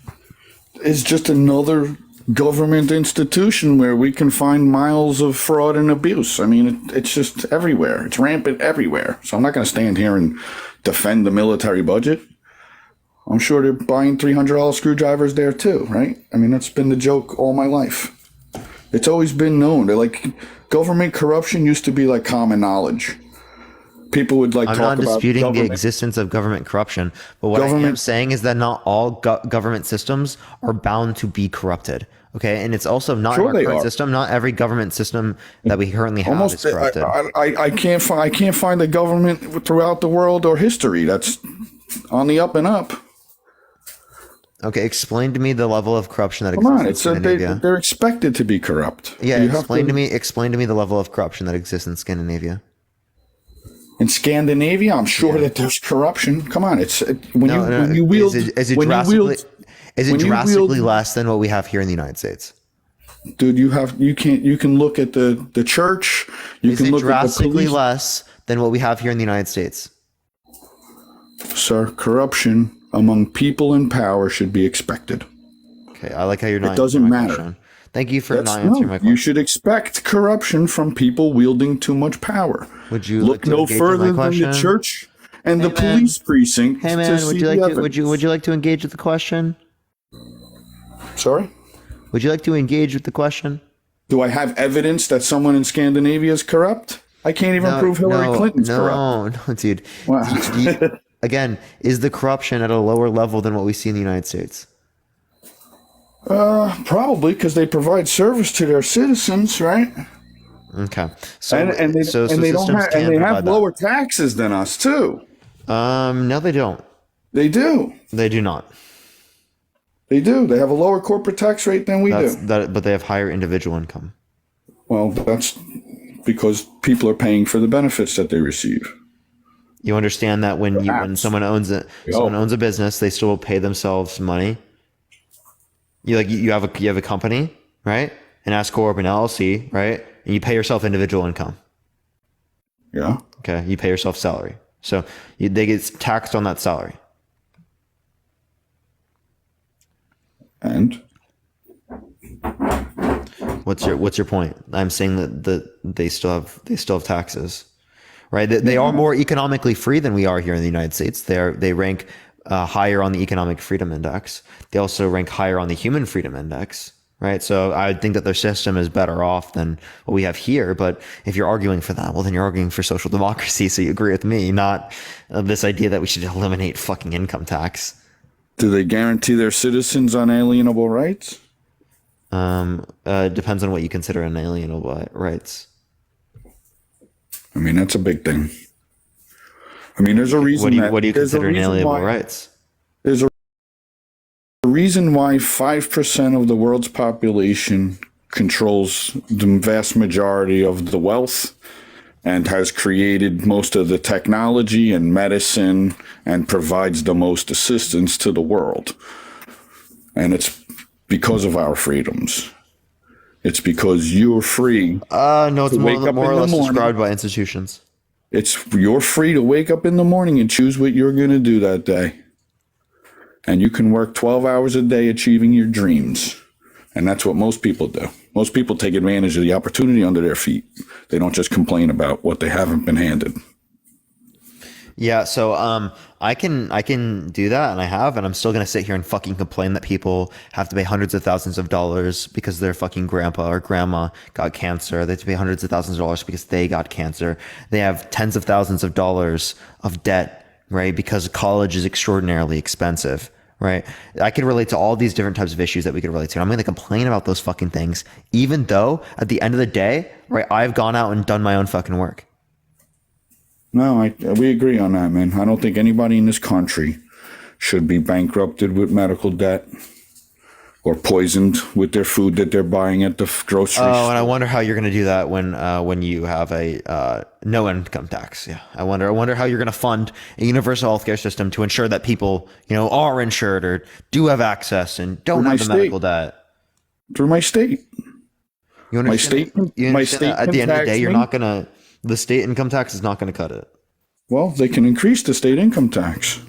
is just another government institution where we can find miles of fraud and abuse. I mean, it's just everywhere. It's rampant everywhere. So I'm not going to stand here and defend the military budget. I'm sure they're buying $300 screwdrivers there too, right? I mean, that's been the joke all my life. It's always been known. They're like, government corruption used to be like common knowledge. People would talk about. I'm not disputing the existence of government corruption, but what I am saying is that not all government systems are bound to be corrupted. Okay, and it's also not our current system. Not every government system that we currently have is corrupted. I can't find a government throughout the world or history that's on the up and up. Okay, explain to me the level of corruption that exists in Scandinavia. They're expected to be corrupt. Yeah, explain to me the level of corruption that exists in Scandinavia. In Scandinavia, I'm sure that there's corruption. Come on, is it drastically less than what we have here in the United States? Dude, you can look at the church. Is it drastically less than what we have here in the United States? Sir, corruption among people in power should be expected. Okay, I like how you're not. It doesn't matter. Question. Thank you for not answering my question. You should expect corruption from people wielding too much power. Would you look no further than the church and the police precinct? Hey man, would you like to engage with the question? Sorry? Would you like to engage with the question? Do I have evidence that someone in Scandinavia is corrupt? I can't even prove Hillary Clinton's corrupt. No, dude. Wow. Again, is the corruption at a lower level than what we see in the United States? Probably because they provide service to their citizens, right? Okay. So and they don't have, and they have lower taxes than us too. No, they don't. They do. They do not. They do. They have a lower corporate tax rate than we do. But they have higher individual income. Well, that's because people are paying for the benefits that they receive. You understand that when someone owns a business, they still pay themselves money. You have a company, right? An S corp, an LLC, right? And you pay yourself individual income. Yeah. Okay. You pay yourself salary, so they get taxed on that salary. And what's your point? I'm saying that they still have taxes, right? They are more economically free than we are here in the United States. They rank higher on the Economic Freedom Index. They also rank higher on the Human Freedom Index, right? So I think that their system is better off than what we have here. But if you're arguing for that, well, then you're arguing for social democracy. So you agree with me, not this idea that we should eliminate fucking income tax. Do they guarantee their citizens unalienable rights? Depends on what you consider unalienable rights. I mean, that's a big thing. I mean, there's a reason. What do you consider inalienable rights? There's a reason why 5% of the world's population controls the vast majority of the wealth and has created most of the technology and medicine and provides the most assistance to the world. And it's because of our freedoms. It's because you're free. No, it's more or less described by institutions. You're free to wake up in the morning and choose what you're going to do that day. And you can work 12 hours a day achieving your dreams. And that's what most people do. Most people take advantage of the opportunity under their feet. They don't just complain about what they haven't been handed. Yeah, so I can do that, and I have, and I'm still gonna sit here and fucking complain that people have to pay hundreds of thousands of dollars because their fucking grandpa or grandma got cancer. They have to pay hundreds of thousands of dollars because they got cancer. They have tens of thousands of dollars of debt, right? Because college is extraordinarily expensive. Right. I could relate to all these different types of issues that we could relate to. I'm going to complain about those fucking things, even though at the end of the day, right, I've gone out and done my own fucking work. No, we agree on that, man. I don't think anybody in this country should be bankrupted with medical debt or poisoned with their food that they're buying at the grocery store. Oh, and I wonder how you're going to do that when you have a no income tax. Yeah, I wonder how you're going to fund a universal healthcare system to ensure that people, are insured or do have access and don't have the medical debt. Through my state. You understand? My state. At the end of the day, the state income tax is not going to cut it. Well, they can increase the state income tax.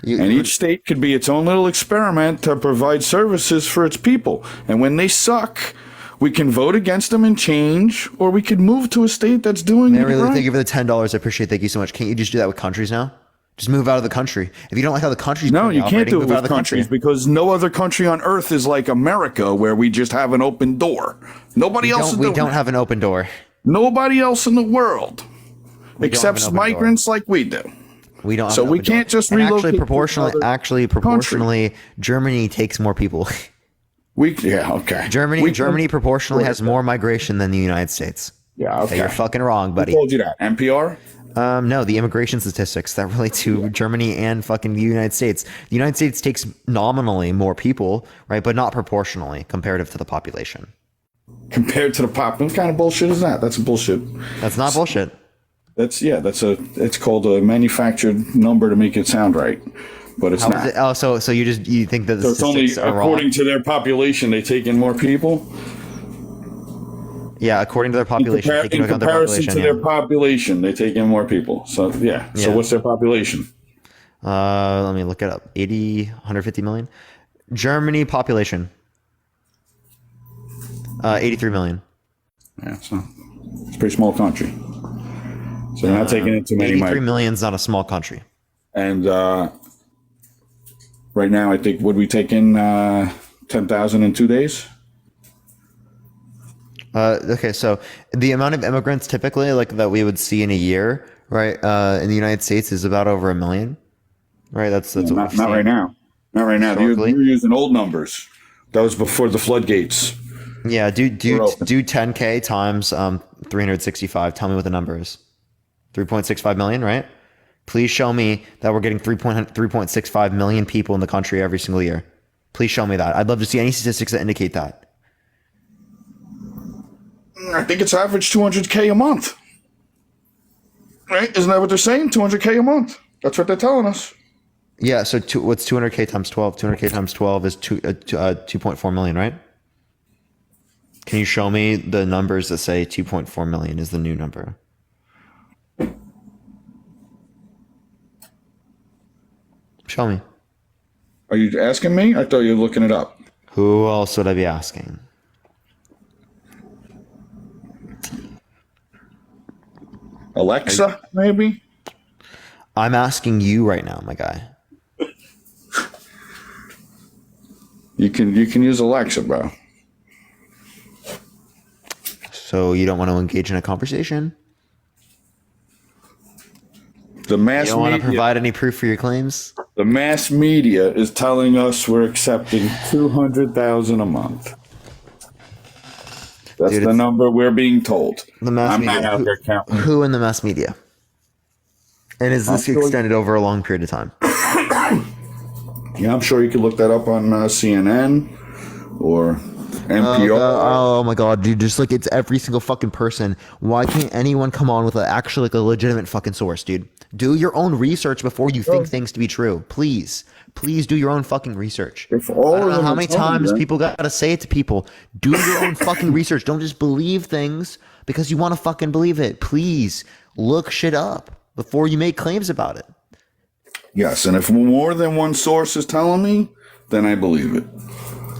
And each state could be its own little experiment to provide services for its people. And when they suck, we can vote against them and change, or we could move to a state that's doing it right. Thank you for the $10. I appreciate it. Thank you so much. Can't you just do that with countries now? Just move out of the country. If you don't like how the country's you can't do it with countries because no other country on earth is like America, where we just have an open door. Nobody else. We don't have an open door. Nobody else in the world accepts migrants like we do. We don't. So we can't just relocate. Actually, proportionally, Germany takes more people. Okay. Germany proportionally has more migration than the United States. Yeah, okay. You're fucking wrong, buddy. Who told you that? NPR? No, the immigration statistics that relate to Germany and fucking the United States. The United States takes nominally more people, right, but not proportionally comparative to the population. Compared to the what kind of bullshit is that? That's bullshit. That's not bullshit. It's called a manufactured number to make it sound right, but it's not. So you think that the statistics are wrong? According to their population, they take in more people. Yeah, according to their population. In comparison to their population, they take in more people. So yeah. So what's their population? Let me look it up. 150 million. Germany population. 83 million. Yeah, so it's a pretty small country. So they're not taking in too many. 83 million is not a small country. And right now, I think would we take in 10,000 in 2 days? Okay, so the amount of immigrants typically that we would see in a year, right, in the United States is about over 1 million, right? That's what not right now. Not right now. You're using old numbers. That was before the floodgates. Yeah, do 10K times 365. Tell me what the number is. 3.65 million, right? Please show me that we're getting 3.65 million people in the country every single year. Please show me that. I'd love to see any statistics that indicate that. I think it's average 200K a month. Right? Isn't that what they're saying? 200K a month. That's what they're telling us. Yeah, so what's 200K times 12? 200K times 12 is 2.4 million, right? Can you show me the numbers that say 2.4 million is the new number? Show me. Are you asking me? I thought you were looking it up. Who else would I be asking? Alexa, maybe? I'm asking you right now, my guy. You can use Alexa, bro. So you don't want to engage in a conversation? The mass You don't want to media, provide any proof for your claims? the mass media is telling us we're accepting 200,000 a month. That's Dude, the number we're being told. The mass I'm not media. out there counting. Who in the mass media? And is this extended over a long period of time? Yeah, I'm sure you could look that up on CNN or NPR. Oh my god, dude! Just like it's every single fucking person. Why can't anyone come on with actually like a legitimate fucking source, dude? Do your own research before you think things to be true, please. Please do your own fucking research. If all I don't of know them how are many telling times you- people gotta say it to people. Do your own fucking research. Don't just believe things because you want to fucking believe it. Please look shit up before you make claims about it. Yes, and if more than one source is telling me, then I believe it.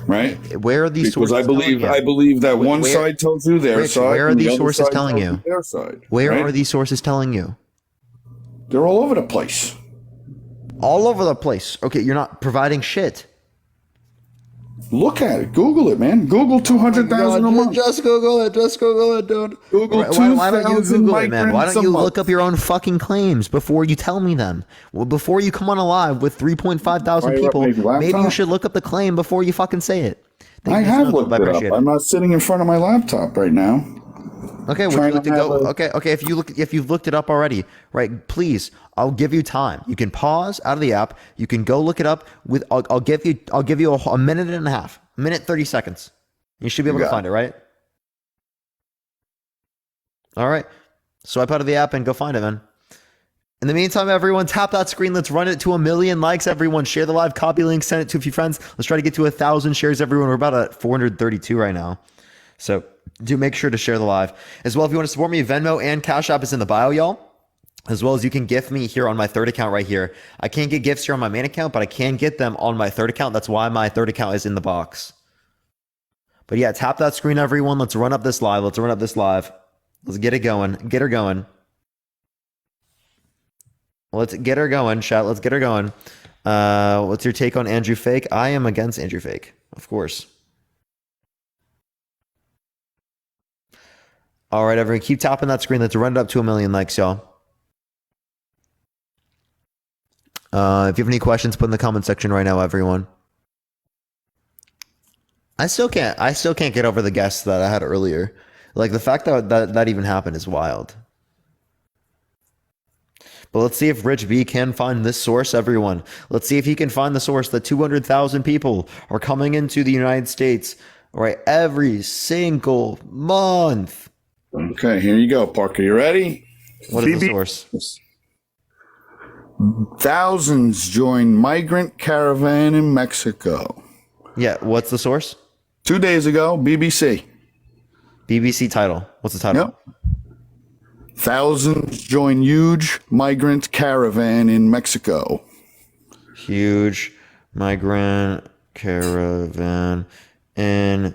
Right? Where are these because sources? I believe telling you? I believe that one Where- side tells you their Rich, side. where are and the these other sources side telling tells you? their side. Where right? are these sources telling you? They're all over the place. All over the place. Okay, you're not providing shit. Look at it. Google it, man. Google 200,000 a month. Just Google it. Just Google it, dude. Google Why don't you 2,000 Google it, man? Why migrants don't a you month. look up your own fucking claims before you tell me them? Well, before you come on a live with 3.5 thousand Fire up people, my maybe you laptop. should look up the claim before you fucking say it. Thank I you, have Mr. looked I it up. appreciate I'm not sitting in front of my laptop right now. Okay, would you trying like to to go? have a- Okay. If you've looked it up already, right? Please, I'll give you time. You can pause out of the app. You can go look it up. I'll give you a minute and a half, minute 30 seconds. You should be able to find it, right? All right. Swipe out of the app and go find it, man. In the meantime, everyone, tap that screen. Let's run it to 1 million likes. Everyone, share the live copy link. Send it to a few friends. Let's try to get to 1,000 shares. Everyone, we're about at 432 right now. So do make sure to share the live. As well, if you want to support me, Venmo and Cash App is in the bio, y'all. As well as you can gift me here on my third account right here. I can't get gifts here on my main account, but I can get them on my third account. That's why my third account is in the box. But yeah, tap that screen, everyone. Let's run up this live. Let's get it going. Get her going. Let's get her going, chat. Let's get her going. What's your take on Andrew Fake? I am against Andrew Fake, of course. All right, everyone, keep tapping that screen. Let's run it up to 1 million likes, y'all. If you have any questions, put in the comment section right now, everyone. I still can't get over the guess that I had earlier. Like the fact that even happened is wild. But let's see if Rich B can find this source, everyone. Let's see if he can find the source that 200,000 people are coming into the United States, right, every single month. Okay, here you go, Parker. You ready? What is the source? Thousands join migrant caravan in Mexico. Yeah, what's the source? 2 days ago, BBC. BBC title. What's the title? Yep. Thousands join huge migrant caravan in Mexico. Huge migrant caravan in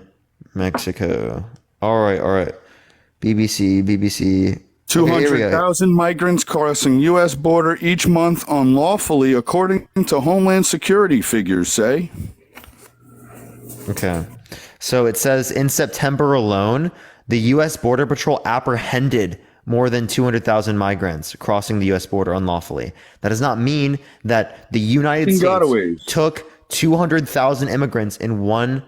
Mexico. All right. BBC. 200,000 migrants crossing U.S. border each month unlawfully, according to Homeland Security figures say. Okay. So it says in September alone, the U.S. Border Patrol apprehended more than 200,000 migrants crossing the U.S. border unlawfully. That does not mean that the United States took 200,000 immigrants in one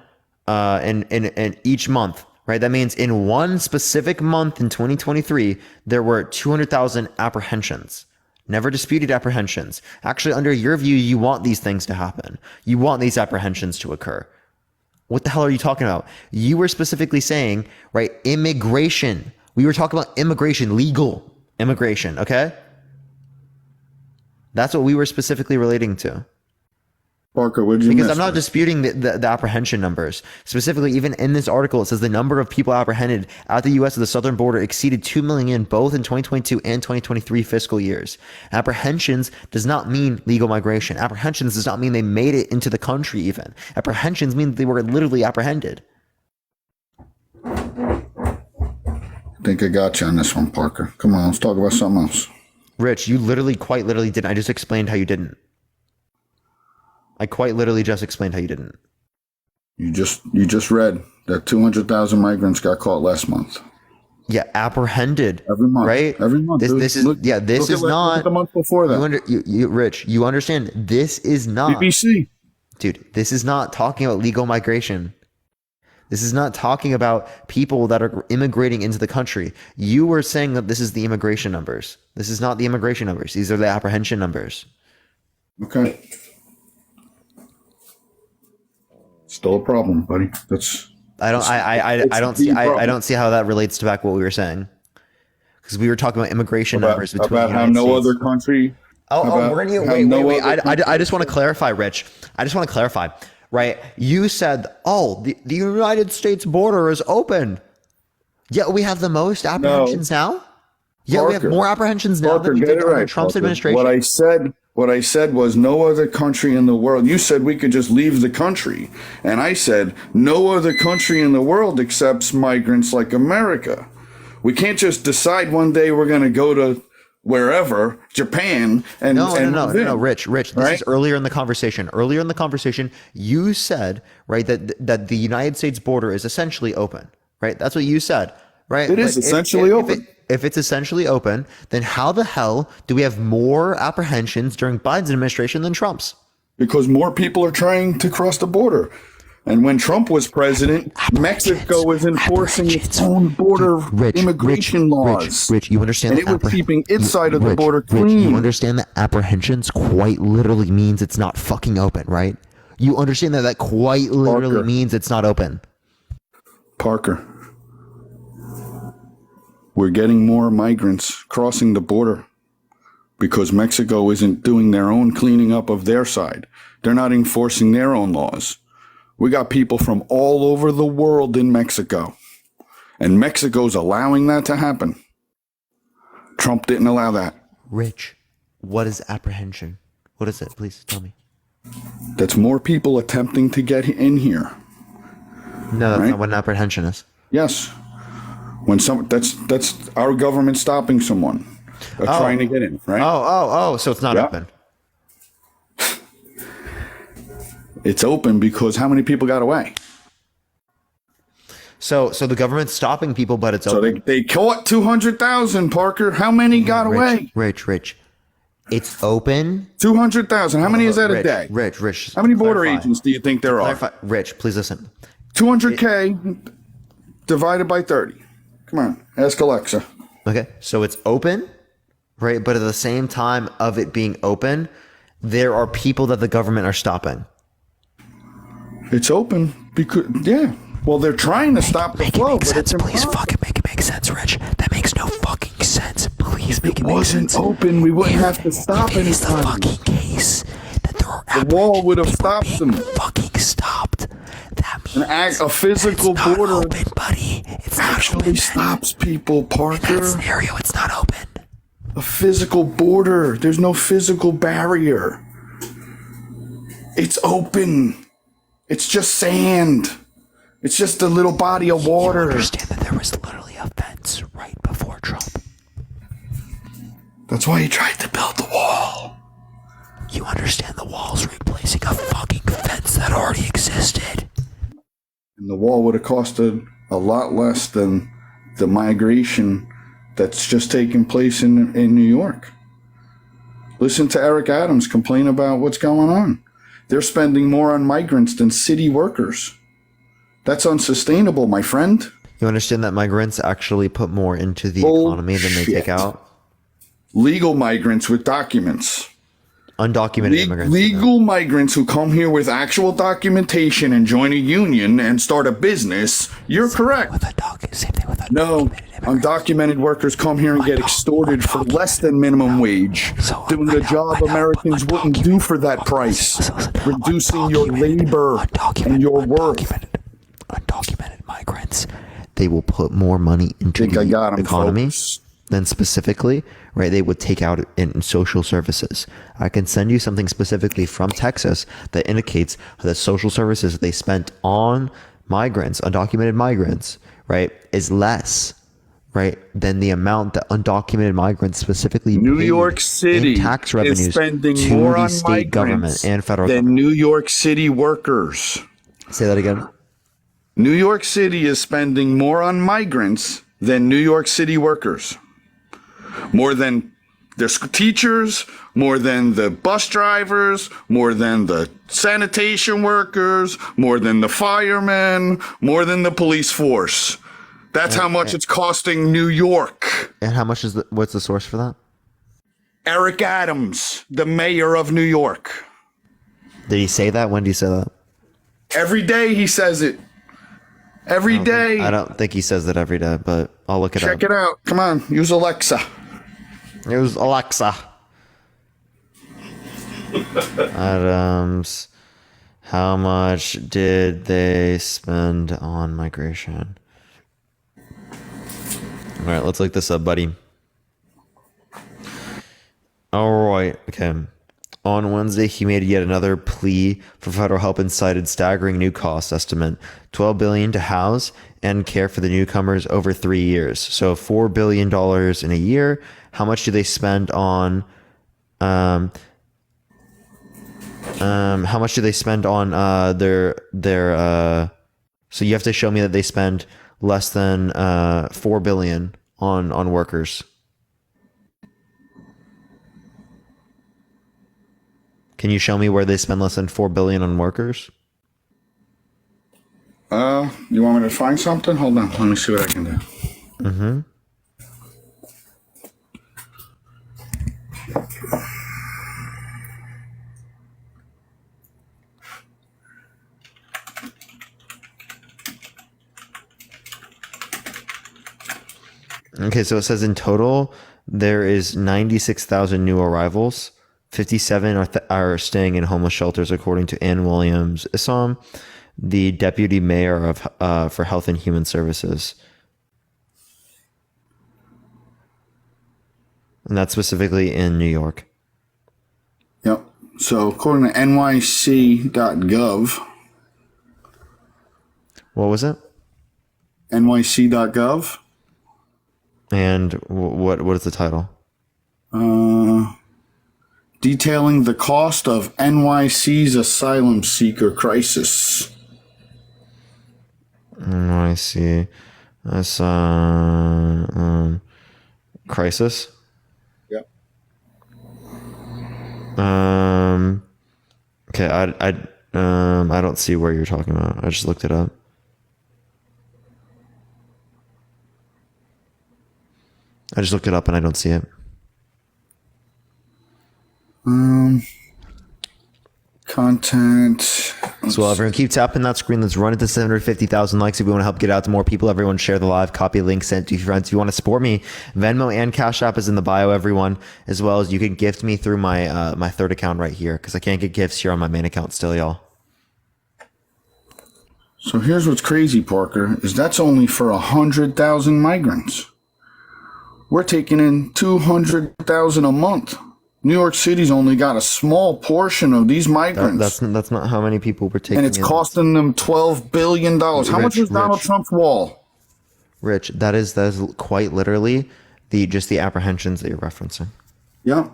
in each month, right? That means in one specific month in 2023, there were 200,000 apprehensions. Never disputed apprehensions. Actually, under your view, you want these things to happen. You want these apprehensions to occur. What the hell are you talking about? You were specifically saying, right, immigration. We were talking about immigration, legal immigration, okay? That's what we were specifically relating to. Parker, what did you Because miss? I'm not disputing the apprehension numbers. Specifically, even in this article, it says the number of people apprehended at the U.S. at the southern border exceeded 2 million both in 2022 and 2023 fiscal years. Apprehensions does not mean legal migration. Apprehensions does not mean they made it into the country even. Apprehensions mean they were literally apprehended. I think I got you on this one, Parker. Come on, let's talk about something else. Rich, you literally, quite literally didn't. I just explained how you didn't. I quite literally just explained how you didn't. You just read that 200,000 migrants got caught last month. Yeah, apprehended every month, right? Every month. This is look not. Look at the month before that. Rich, you understand? This is not BBC, dude. This is not talking about legal migration. This is not talking about people that are immigrating into the country. You were saying that this is the immigration numbers. This is not the immigration numbers. These are the apprehension numbers. Okay. Still a problem, buddy. I don't see how that relates to back what we were saying, because we were talking about immigration numbers between about how no other country. Wait. I just want to clarify, Rich. I just want to clarify. Right? You said, the United States border is open. Yeah, we have the most apprehensions now. Yeah, we have more apprehensions now than we did under Trump's administration. What I said was no other country in the world. You said we could just leave the country. And I said no other country in the world accepts migrants like America. We can't just decide one day we're going to go to wherever, Japan, and no, Rich. This is earlier in the conversation. Earlier in the conversation, you said, right, that the United States border is essentially open. Right? That's what you said. Right? It is essentially open. If it's essentially open, then how the hell do we have more apprehensions during Biden's administration than Trump's? Because more people are trying to cross the border. And when Trump was president, Mexico was enforcing its own border immigration laws. Rich, you understand? And it was keeping its side of the border clean. You understand that apprehensions quite literally means it's not fucking open, right? You understand that quite literally means it's not open. Parker. We're getting more migrants crossing the border because Mexico isn't doing their own cleaning up of their side. They're not enforcing their own laws. We got people from all over the world in Mexico, and Mexico's allowing that to happen. Trump didn't allow that. Rich, what is apprehension? What is it? Please tell me. That's more people attempting to get in here. No, that's not what an apprehension is. Yes. When that's our government stopping someone trying to get in, right? So it's not open. It's open because how many people got away? So the government's stopping people, but it's open. So they caught 200,000, Parker. How many got away? Rich. It's open. 200,000. How many is that a day? Rich. How many border agents do you think there are? Rich, please listen. 200K divided by 30. Come on, ask Alexa. Okay, so it's open, right? But at the same time of it being open, there are people that the government are stopping. It's open because, well, they're trying to stop the flow, but it's impossible. Please fucking make it make sense, Rich. That makes no fucking sense. Please make it make sense. If it wasn't open, we wouldn't have to stop it. It is the fucking case that there are the wall would have stopped them. Fucking stopped. That means a physical border open, buddy. It's actually stops people, Parker. In that scenario, it's not open. A physical border. There's no physical barrier. It's open. It's just sand. It's just a little body of water. You understand that there was literally a fence right before Trump. That's why he tried to build the wall. You understand the wall's replacing a fucking fence that already existed. And the wall would have costed a lot less than the migration that's just taking place in New York. Listen to Eric Adams complain about what's going on. They're spending more on migrants than city workers. That's unsustainable, my friend. You understand that migrants actually put more into the economy than they take out? Legal migrants with documents. Undocumented immigrants. Legal migrants who come here with actual documentation and join a union and start a business. You're correct. No, undocumented workers come here and get extorted for less than minimum wage, doing a job Americans wouldn't do for that price, reducing your labor and your worth. Undocumented migrants, they will put more money into the economy than specifically, right? They would take out in social services. I can send you something specifically from Texas that indicates that social services they spent on migrants, undocumented migrants, right, is less, right, than the amount that undocumented migrants specifically New paid York City in tax revenues is spending to more the on state government migrants and federal than government. New York City workers. Say that again. New York City is spending more on migrants than New York City workers. More than the teachers, more than the bus drivers, more than the sanitation workers, more than the firemen, more than the police force. That's how much it's costing New York. And how much is what's the source for that? Eric Adams, the mayor of New York. Did he say that? When did he say that? Every day he says it. Every day. I don't think he says that every day, but I'll look it up. Check it out. Come on, use Alexa. Use Alexa. Adams, how much did they spend on migration? All right, let's look this up, buddy. All right, okay. On Wednesday, he made yet another plea for federal help and cited staggering new cost estimate: $12 billion to house and care for the newcomers over 3 years. So $4 billion in a year. How much do they spend on? How much do they spend on their? So you have to show me that they spend less than $4 billion on workers. Can you show me where they spend less than $4 billion on workers? You want me to find something? Hold on, let me see what I can do. Mm-hmm. Okay, so it says in total there is 96,000 new arrivals. 57 are staying in homeless shelters, according to Ann Williams Issam, the deputy mayor of for Health and Human Services. And that's specifically in New York. Yep. So according to nyc.gov. What was it? nyc.gov. And what is the title? Detailing the cost of NYC's asylum seeker crisis. NYC crisis. Yep. Okay, I don't see where you're talking about. I just looked it up. I just looked it up and I don't see it. Content. So everyone keep tapping that screen. Let's run it to 750,000 likes if we want to help get out to more people. Everyone share the live, copy link, send it to your friends. If you want to support me, Venmo and Cash App is in the bio, everyone, as well as you can gift me through my my third account right here, because I can't get gifts here on my main account still, y'all. So here's what's crazy, Parker, is that's only for 100,000 migrants. We're taking in 200,000 a month. New York City's only got a small portion of these migrants. That's not how many people we're taking. And it's costing them $12 billion. How much was Donald Trump's wall? Rich, that is quite literally just the apprehensions that you're referencing. Yeah.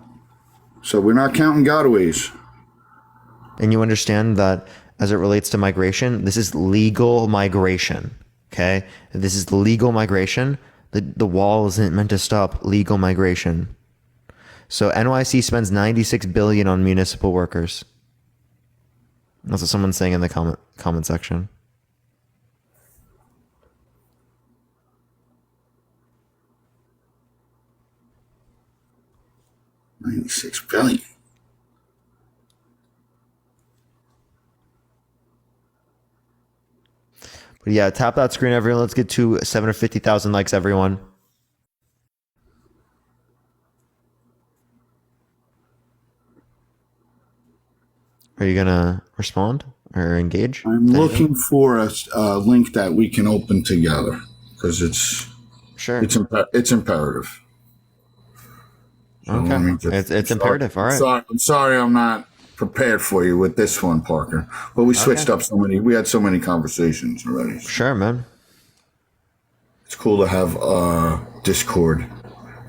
So we're not counting gotaways. And you understand that as it relates to migration, this is legal migration. Okay? This is legal migration. The wall isn't meant to stop legal migration. So NYC spends $96 billion on municipal workers. That's what someone's saying in the comment section. 96 billion. But yeah, tap that screen, everyone. Let's get to 750,000 likes, everyone. Are you gonna respond or engage? I'm looking for a link that we can open together because it's it's imperative. So Okay, it's imperative. All right. I'm sorry, I'm not prepared for you with this one, Parker. But we switched up so many. We had so many conversations already. Sure, man. It's cool to have Discord.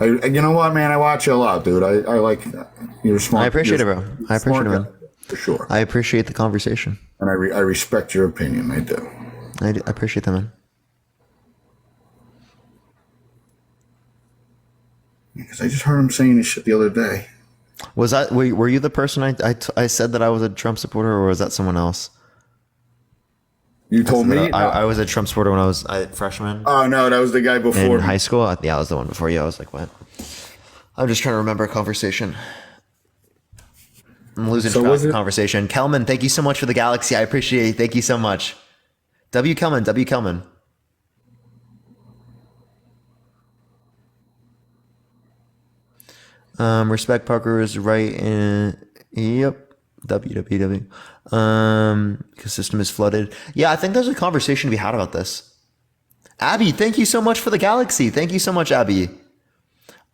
You know what, man? I watch you a lot, dude. I like you're smart. I appreciate it, bro. I appreciate it, man. For sure. I appreciate the conversation. And I respect your opinion. I do. I appreciate that, man. Because I just heard him saying this shit the other day. Was that were you the person I said that I was a Trump supporter, or was that someone else? You told me I was a Trump supporter when I was a freshman. Oh no, that was the guy before in high school. Yeah, I was the one before you. I was like, what? I'm just trying to remember a conversation. I'm losing track of the conversation. Kelman, thank you so much for the galaxy. I appreciate it. Thank you so much. W. Kelman. Respect Parker is right in. Yep. www. Because system is flooded. Yeah, I think there's a conversation to be had about this. Abby, thank you so much for the galaxy. Thank you so much, Abby.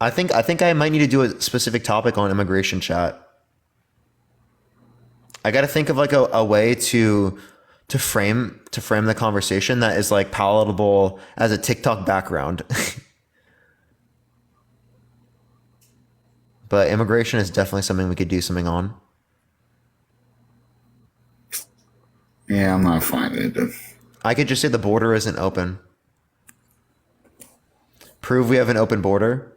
I think I might need to do a specific topic on immigration chat. I got to think of like a way to frame the conversation that is like palatable as a TikTok background. But immigration is definitely something we could do something on. Yeah, I'm not finding it. I could just say the border isn't open. Prove we have an open border.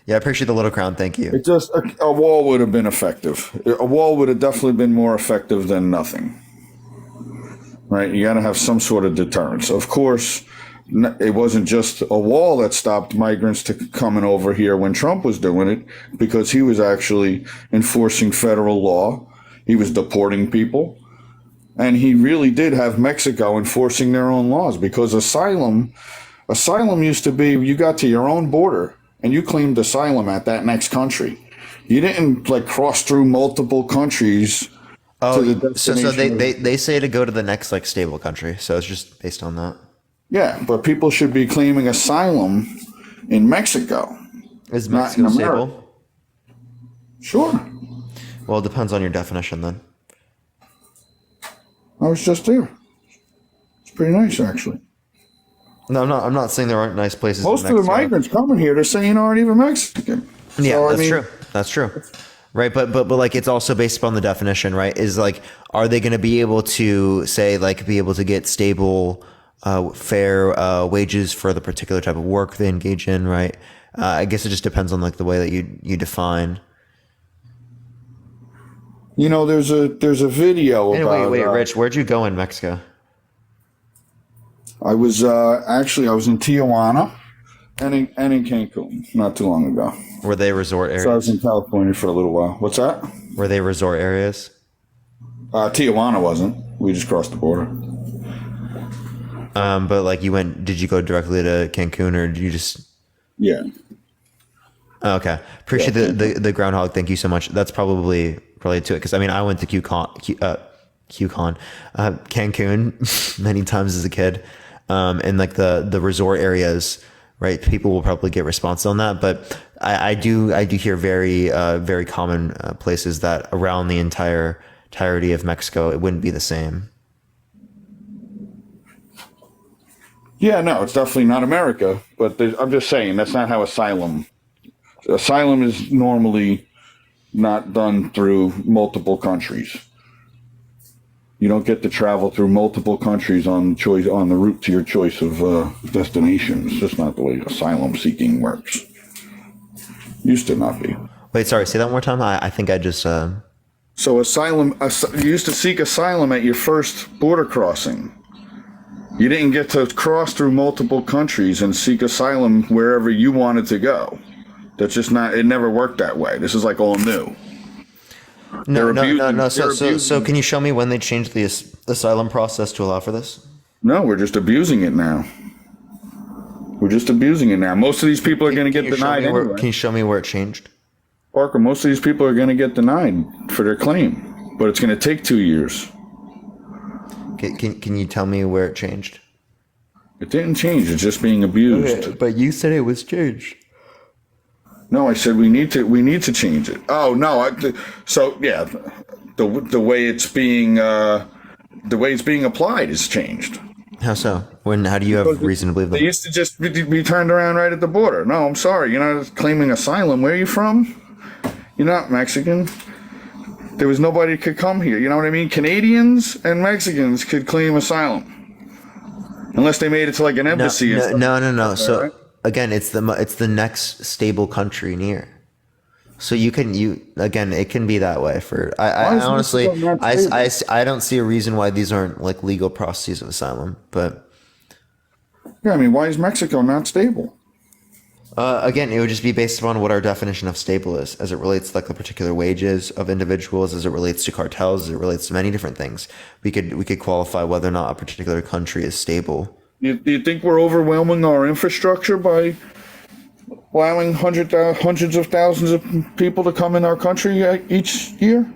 Yeah, I appreciate the little crown. Thank you. It just a wall would have been effective. A wall would have definitely been more effective than nothing. Right? You got to have some sort of deterrence. Of course, it wasn't just a wall that stopped migrants to coming over here when Trump was doing it, because he was actually enforcing federal law. He was deporting people. And he really did have Mexico enforcing their own laws, because asylum used to be you got to your own border and you claimed asylum at that next country. You didn't like cross through multiple countries. Oh, so they say to go to the next like stable country. So it's just based on that. Yeah, but people should be claiming asylum in Mexico. Is Mexico stable? Sure. Well, it depends on your definition then. I was just there. It's pretty nice, actually. No, I'm not saying there aren't nice places. Most of the migrants coming here, they're saying aren't even Mexican. Yeah, so, that's true. That's true. Right, but like it's also based upon the definition, right? Is like, are they going to be able to say like be able to get stable, fair wages for the particular type of work they engage in, right? I guess it just depends on like the way that you define. You know, there's a video about. Wait, Rich, where'd you go in Mexico? I was actually I was in Tijuana and in Cancun not too long ago. Were they resort areas? So I was in California for a little while. What's that? Were they resort areas? Tijuana wasn't. We just crossed the border. But like did you go directly to Cancun or did you just? Yeah. Okay. Appreciate the groundhog. Thank you so much. That's probably related to it. Cause I mean, I went to Cancun many times as a kid. And like the resort areas, right? People will probably get response on that, but I do hear very, very common places that around the entirety of Mexico, it wouldn't be the same. Yeah, no, it's definitely not America, but I'm just saying that's not how asylum is normally not done through multiple countries. You don't get to travel through multiple countries on the route to your choice of destination. It's just not the way asylum seeking works. Used to not be. Wait, sorry, say that one more time. I think I just. So you used to seek asylum at your first border crossing. You didn't get to cross through multiple countries and seek asylum wherever you wanted to go. That's just not. It never worked that way. This is like all new. No. So can you show me when they changed the asylum process to allow for this? No, we're just abusing it now. Most of these people are going to get denied anyway. Can you show me where it changed? Parker, most of these people are going to get denied for their claim, but it's going to take 2 years. Can you tell me where it changed? It didn't change. It's just being abused. Okay, but you said it was changed. No, I said we need to change it. Oh no, the way it's being applied is changed. How so? How do you have reason to believe that? They used to just be turned around right at the border. No, I'm sorry, you're not claiming asylum. Where are you from? You're not Mexican. There was nobody who could come here. You know what I mean? Canadians and Mexicans could claim asylum. Unless they made it to like an embassy. No. So right? Again, it's the next stable country near. So it can be that way for. I honestly, I don't see a reason why these aren't like legal processes of asylum. But yeah, I mean, why is Mexico not stable? Again, it would just be based upon what our definition of stable is, as it relates to like the particular wages of individuals, as it relates to cartels, as it relates to many different things. We could qualify whether or not a particular country is stable. Do you think we're overwhelming our infrastructure by allowing hundreds of thousands of people to come in our country each year?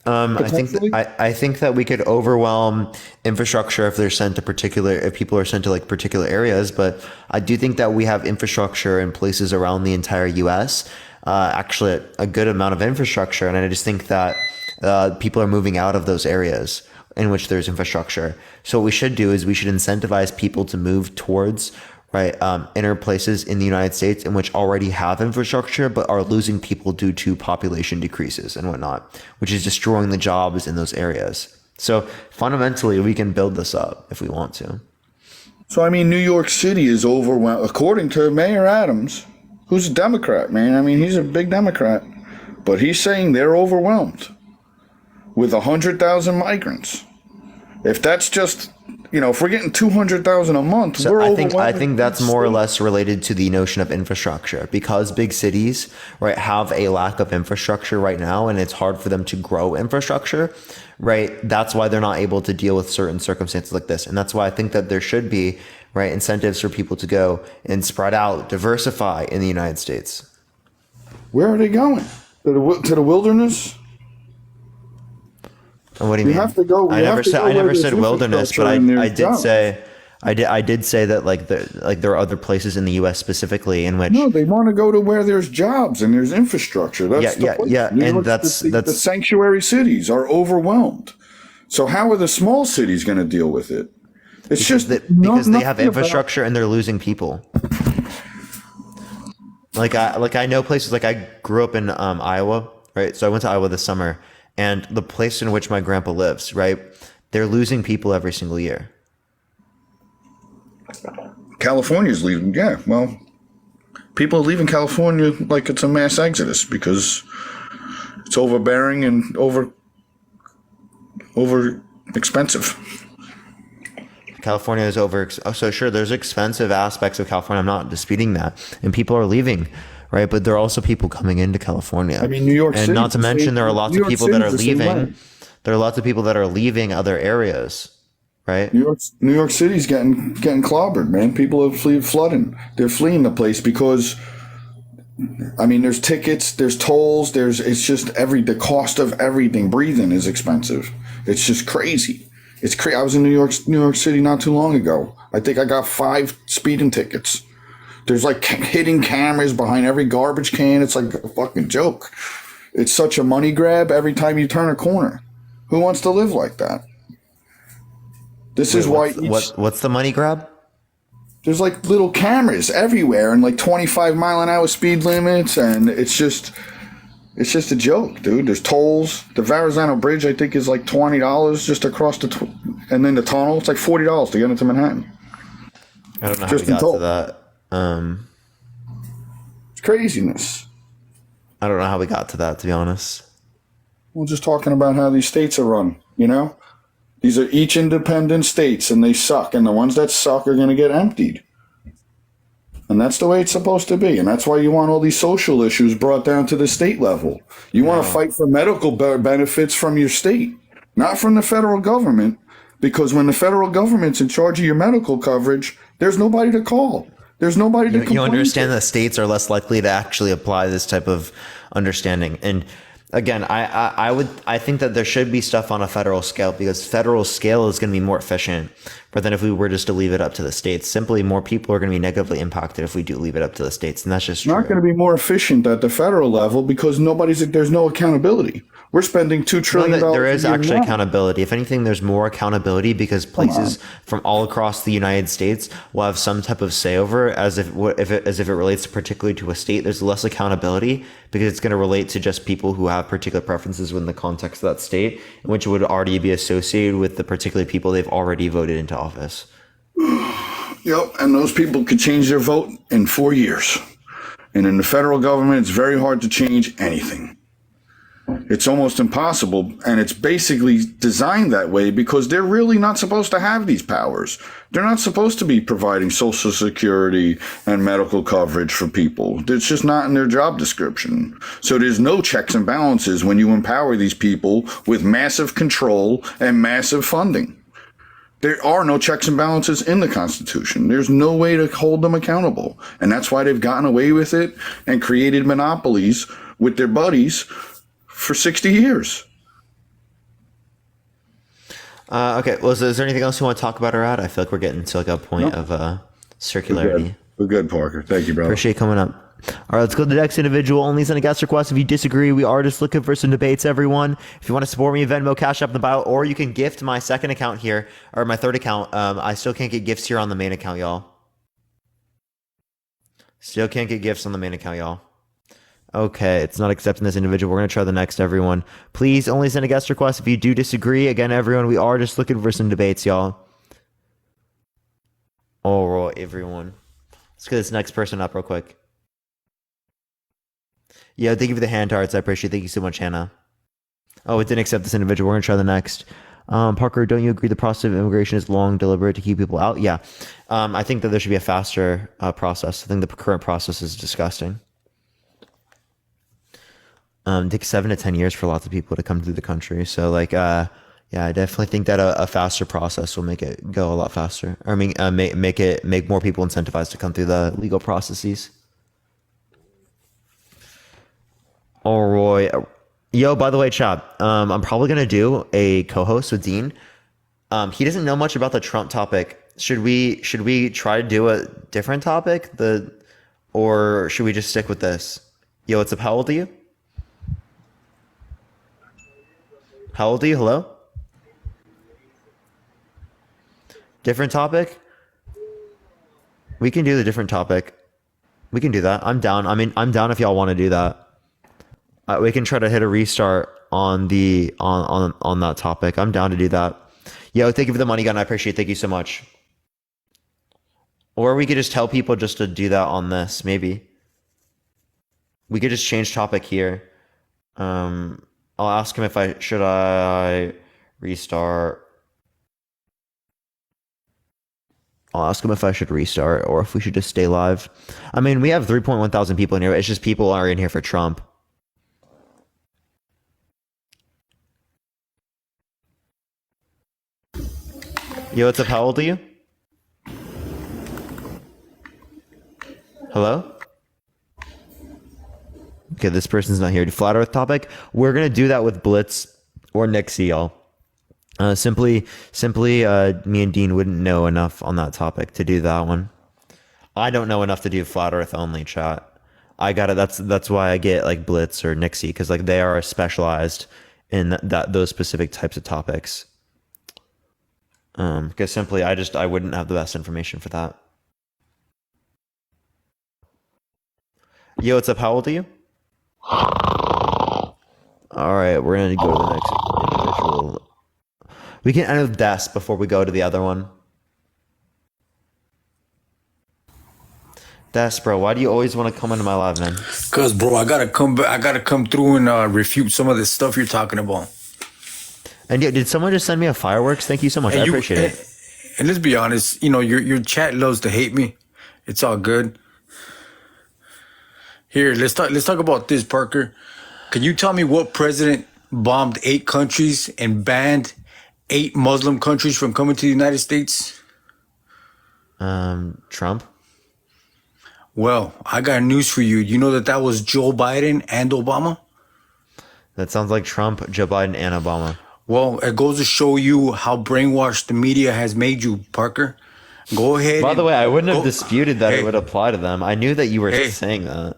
I think that we could overwhelm infrastructure if if people are sent to like particular areas, but I do think that we have infrastructure in places around the entire U.S. Actually, a good amount of infrastructure, and I just think that people are moving out of those areas in which there's infrastructure. So what we should do is we should incentivize people to move towards inner places in the United States in which already have infrastructure but are losing people due to population decreases and whatnot, which is destroying the jobs in those areas. So fundamentally, we can build this up if we want to. So I mean, New York City is overwhelmed, according to Mayor Adams, who's a Democrat, man. I mean, he's a big Democrat, but he's saying they're overwhelmed with 100,000 migrants. If that's just, if we're getting 200,000 a month, so I think that's more or less related to the notion of infrastructure, because big cities, right, have a lack of infrastructure right now, and it's hard for them to grow infrastructure, right? That's why they're not able to deal with certain circumstances like this, and that's why I think that there should be, right, incentives for people to go and spread out, diversify in the United States. Where are they going? To the wilderness? What do you mean? Have to go. I never said wilderness, but I did say that like there are other places in the U.S. specifically in which they want to go to where there's jobs and there's infrastructure. That's and that's the sanctuary cities are overwhelmed. So how are the small cities going to deal with it? It's because they have infrastructure and they're losing people. I know places like I grew up in Iowa, right? So I went to Iowa this summer. And the place in which my grandpa lives, right, they're losing people every single year. California's leaving, yeah. Well, people are leaving California like it's a mass exodus because it's overbearing and over expensive. California is so sure, there's expensive aspects of California. I'm not disputing that. And people are leaving. Right, but there are also people coming into California. I mean, New York City. And not to mention, there are lots of people that are leaving. There are lots of people that are leaving other areas, right? New York City's getting clobbered, man. People are flooding. They're fleeing the place because, I mean, there's tickets, there's tolls, it's just the cost of everything. Breathing is expensive. It's just crazy. It's crazy. I was in New York City not too long ago. I think I got 5 speeding tickets. There's like hidden cameras behind every garbage can. It's like a fucking joke. It's such a money grab every time you turn a corner. Who wants to live like that? What's the money grab? There's like little cameras everywhere and like 25 mile an hour speed limits, and it's just a joke, dude. There's tolls. The Verrazano Bridge, I think, is like $20 just across and then the tunnel. It's like $40 to get into Manhattan. I don't know how we got to that. It's craziness. I don't know how we got to that, to be honest. We're just talking about how these states are run, These are each independent states, and they suck, and the ones that suck are going to get emptied. And that's the way it's supposed to be. And that's why you want all these social issues brought down to the state level. You want to fight for medical benefits from your state, not from the federal government, because when the federal government's in charge of your medical coverage, there's nobody to call. There's nobody to complain You understand to. that states are less likely to actually apply this type of understanding. And again, I think that there should be stuff on a federal scale, because federal scale is going to be more efficient. But then if we were just to leave it up to the states, simply more people are going to be negatively impacted if we do leave it up to the states. And that's just It's not going to be more efficient at the federal level because there's no accountability. We're spending $2 trillion. There is a year actually now. accountability. If anything, there's more accountability because places from all across the United States will have some type of say over it, as if it relates particularly to a state. There's less accountability because it's going to relate to just people who have particular preferences within the context of that state, which would already be associated with the particular people they've already voted into office. Yep, and those people could change their vote in 4 years. And in the federal government, it's very hard to change anything. It's almost impossible, and it's basically designed that way because they're really not supposed to have these powers. They're not supposed to be providing Social Security and medical coverage for people. It's just not in their job description. So there's no checks and balances when you empower these people with massive control and massive funding. There are no checks and balances in the Constitution. There's no way to hold them accountable. And that's why they've gotten away with it and created monopolies with their buddies for 60 years. Okay, well, is there anything else you want to talk about or add? I feel like we're getting to like a point of circularity. We're good, Parker. Thank you, brother. Appreciate you coming up. All right, let's go to the next individual. Only send a guest request if you disagree. We are just looking for some debates, everyone. If you want to support me, Venmo, Cash App in the bio, or you can gift my second account here, or my third account. I still can't get gifts here on the main account, y'all. Still can't get gifts on the main account, y'all. Okay, it's not accepting this individual. We're going to try the next, everyone. Please only send a guest request if you do disagree. Again, everyone, we are just looking for some debates, y'all. All right, everyone. Let's get this next person up real quick. Yeah, thank you for the hand hearts. I appreciate it. Thank you so much, Hannah. Oh, it didn't accept this individual. We're going to try the next. Parker, don't you agree the process of immigration is long, deliberate to keep people out? Yeah. I think that there should be a faster process. I think the current process is disgusting. It takes 7 to 10 years for lots of people to come through the country. So, like, yeah, I definitely think that a faster process will make it go a lot faster. I mean, make more people incentivized to come through the legal processes. All right. Yo, by the way, chat, I'm probably going to do a co-host with Dean. He doesn't know much about the Trump topic. Should we try to do a different topic? Or should we just stick with this? Yo, what's up? How old are you? How old are you? Hello? Different topic? We can do the different topic. We can do that. I'm down. I mean, I'm down if y'all want to do that. We can try to hit a restart on the on that topic. I'm down to do that. Yo, thank you for the money, gun. I appreciate it. Thank you so much. Or we could just tell people just to do that on this. Maybe we could just change topic here. I'll ask him if I should restart. I'll ask him if I should restart or if we should just stay live. I mean, we have 3.1 thousand people in here. It's just people are in here for Trump. Yo, what's up? How old are you? Hello? Okay, this person's not here. Flat Earth topic. We're gonna do that with Blitz or Nixie, y'all. Simply, me and Dean wouldn't know enough on that topic to do that one. I don't know enough to do Flat Earth only, chat. I got it. That's why I get like Blitz or Nixie, because like they are specialized in those specific types of topics. Because simply, I wouldn't have the best information for that. Yo, what's up? How old are you? All right, we're gonna go to the next individual. We can end with Des before we go to the other one. Des, bro, why do you always want to come into my live, man? Cause, bro, I gotta come through and refute some of the stuff you're talking about. And yeah, did someone just send me a fireworks? Thank you so much. I appreciate it. And let's be honest, you know, your chat loves to hate me. It's all good. Here, let's talk about this, Parker. Can you tell me what president bombed 8 countries and banned 8 Muslim countries from coming to the United States? Trump. Well, I got news for you. You know that was Joe Biden and Obama? That sounds like Trump, Joe Biden, and Obama. Well, it goes to show you how brainwashed the media has made you, Parker. Go ahead. By the way, I wouldn't have disputed that it would apply to them. I knew that you were saying that.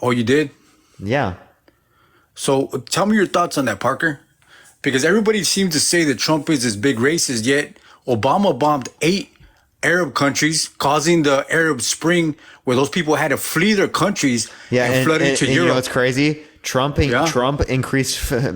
Oh, you did? Yeah. So tell me your thoughts on that, Parker. Because everybody seems to say that Trump is this big racist, yet Obama bombed 8 Arab countries, causing the Arab Spring, where those people had to flee their countries and flood into Europe. You know what's crazy? Trump increased the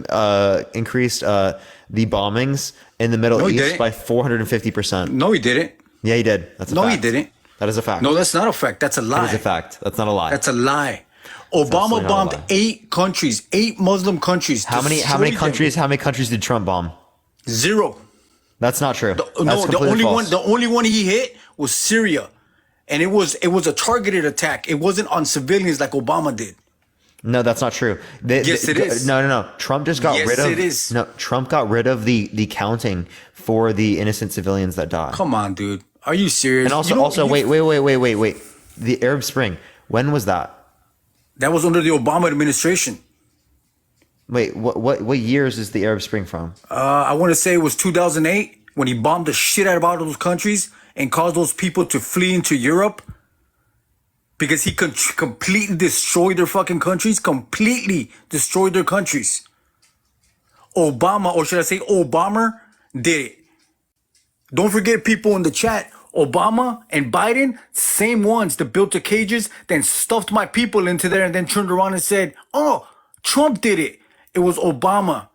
bombings in the Middle East by 450%. No, he didn't. Yeah, he did. That's a fact. No, he didn't. That is a fact. No, that's not a fact. That's a lie. That is a fact. That's not a lie. That's a lie. Obama bombed 8 countries, 8 Muslim countries. How many countries did Trump bomb? 0. That's not true. The only one he hit was Syria. And it was a targeted attack. It wasn't on civilians like Obama did. No, that's not true. Yes, it is. No. Trump just got rid of. Yes, it is. No, Trump got rid of the counting for the innocent civilians that died. Come on, dude. Are you serious? And also, wait. The Arab Spring. When was that? That was under the Obama administration. Wait, what years is the Arab Spring from? I want to say it was 2008 when he bombed the shit out of all those countries and caused those people to flee into Europe. Because he completely destroyed their fucking countries. Completely destroyed their countries. Obama, or should I say Obama, did it. Don't forget, people in the chat, Obama and Biden, same ones that built the cages, then stuffed my people into there and then turned around and said, oh, Trump did it. It was Obama.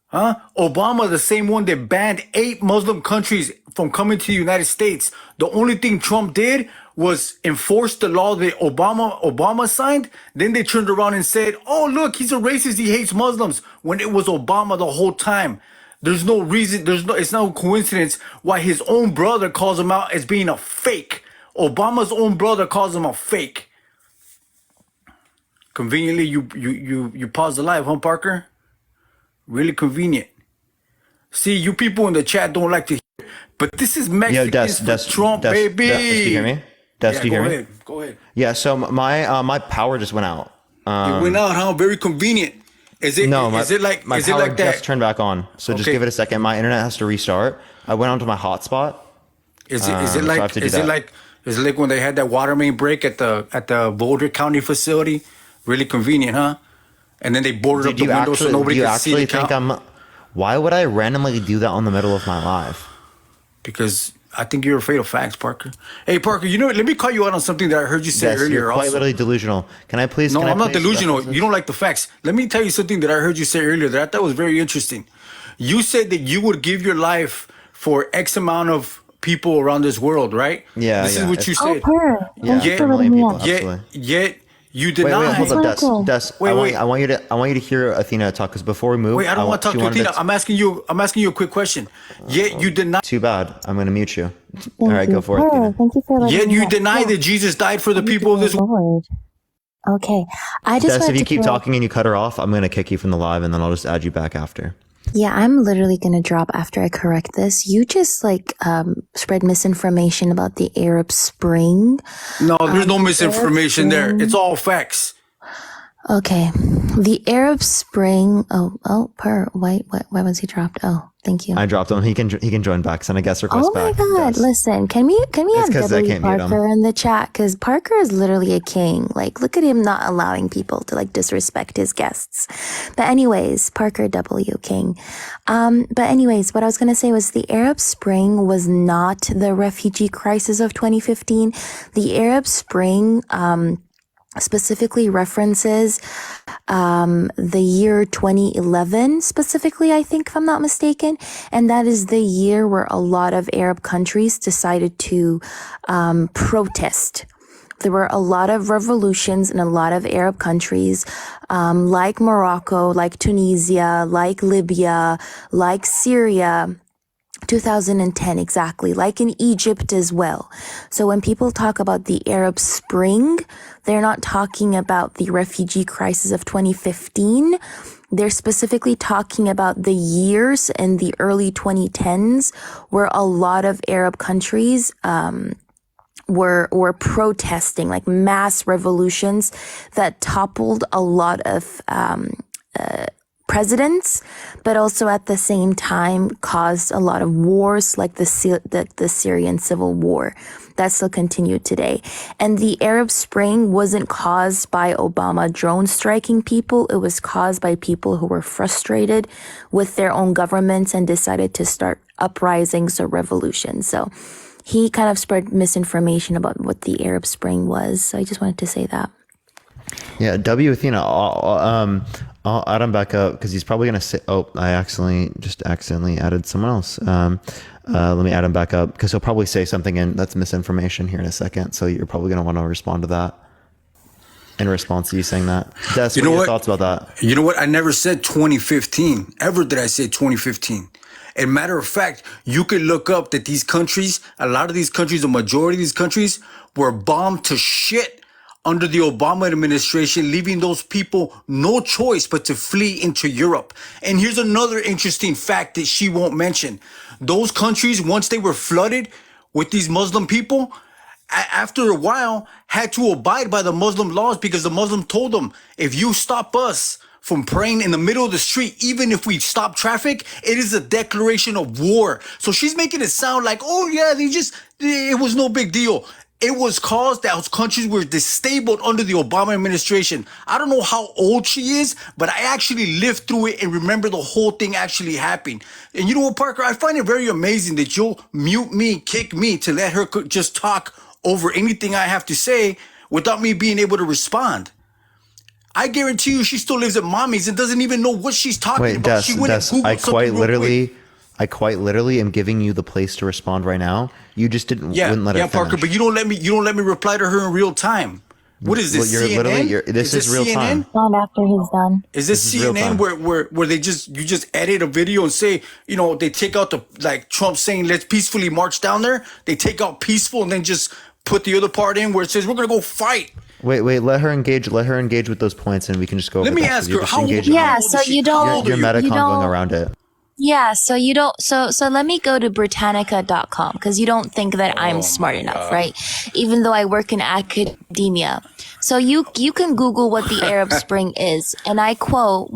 Huh? Obama, the same one that banned 8 Muslim countries from coming to the United States. The only thing Trump did was enforce the law that Obama signed. Then they turned around and said, oh, look, he's a racist. He hates Muslims. When it was Obama the whole time. There's no reason. It's no coincidence why his own brother calls him out as being a fake. Obama's own brother calls him a fake. Conveniently, you pause the live, huh, Parker? Really convenient. See, you people in the chat don't like to hear, but this is Mexicans for Trump, baby. Do you hear me? Do you hear me? Go ahead. Yeah. So my power just went out. It went out, huh? Very convenient. Is it like my is it power like that? just turned back on? So just give it a second. My internet has to restart. I went onto my hotspot. Is it like when they had that water main break at the Boulder County facility? Really convenient, huh? And then they boarded up the window so nobody could see the count. Why would I randomly do that on the middle of my live? Because I think you're afraid of facts, Parker. Hey, Parker, you know what? Let me call you out on something that I heard you say earlier. You're quite literally delusional. Can I please? No, I'm not delusional. You don't like the facts. Let me tell you something that I heard you say earlier that I thought was very interesting. You said that you would give your life for X amount of people around this world, right? Yeah. This is what you said. Yet you did not. Hold up, Des. I want you to hear Athena talk, because before we move, wait, I don't want to talk to Athena. I'm asking you a quick question. Yet you did not. Too bad. I'm going to mute you. All right, go for it. Athena. Thank you for Yet you deny that Jesus died for the people of this world. Okay, I just. Des, if you keep talking and you cut her off, I'm going to kick you from the live, and then I'll just add you back after. Yeah, I'm literally going to drop after I correct this. You just spread misinformation about the Arab Spring. No, there's no misinformation there. It's all facts. Okay. The Arab Spring. Why was he dropped? Oh, thank you. I dropped him. He can join back. Send a guest request back. Oh my God. Des. Listen, can we have W Parker in the chat? Because Parker is literally a king. Like, look at him not allowing people to disrespect his guests. But anyways, Parker W King. But anyways, what I was going to say was the Arab Spring was not the refugee crisis of 2015. The Arab Spring, specifically references the year 2011 specifically, I think, if I'm not mistaken, and that is the year where a lot of Arab countries decided to protest. There were a lot of revolutions in a lot of Arab countries, like Morocco, like Tunisia, like Libya, like Syria, 2010, exactly, like in Egypt as well. So when people talk about the Arab Spring, they're not talking about the refugee crisis of 2015. They're specifically talking about the years in the early 2010s where a lot of Arab countries were protesting, like mass revolutions that toppled a lot of presidents, but also at the same time caused a lot of wars, like the Syrian civil war that still continued today. And the Arab Spring wasn't caused by Obama drone striking people. It was caused by people who were frustrated with their own governments and decided to start uprisings or revolutions. So he kind of spread misinformation about what the Arab Spring was. So I just wanted to say that. Yeah, W Athena, I'll add him back up because he's probably going to say, oh, I accidentally added someone else. Let me add him back up because he'll probably say something that's misinformation here in a second. So you're probably going to want to respond to that in response to you saying that. Des, what are your thoughts about that? You know what? I never said 2015. Ever did I say 2015? And matter of fact, you could look up that these countries, a lot of these countries, the majority of these countries were bombed to shit under the Obama administration, leaving those people no choice but to flee into Europe. And here's another interesting fact that she won't mention. Those countries, once they were flooded with these Muslim people, after a while had to abide by the Muslim laws because the Muslim told them, if you stop us from praying in the middle of the street, even if we stop traffic, it is a declaration of war. So she's making it sound like, oh yeah, it was no big deal. It was caused that those countries were disabled under the Obama administration. I don't know how old she is, but I actually lived through it and remember the whole thing actually happened. And you know what, Parker? I find it very amazing that you'll mute me, kick me to let her just talk over anything I have to say without me being able to respond. I guarantee you she still lives at mommy's and doesn't even know what she's talking about. She went and Googled I quite literally am giving you the place to respond right now. You just wouldn't let her finish. Yeah, Parker, but you don't let me reply to her in real time. What is this? CNN? This is real time. Not after he's done. Is this CNN where you just edit a video and say, they take out like Trump saying let's peacefully march down there. They take out peaceful and then just put the other part in where it says we're gonna go fight. Wait, let her engage with those points and we can just go over. Let me ask her how. Yeah, so you don't. You're metacon going around it. Yeah, so you don't. So let me go to Britannica.com because you don't think that I'm smart enough, right? Even though I work in academia. So you can Google what the Arab Spring is, and I quote,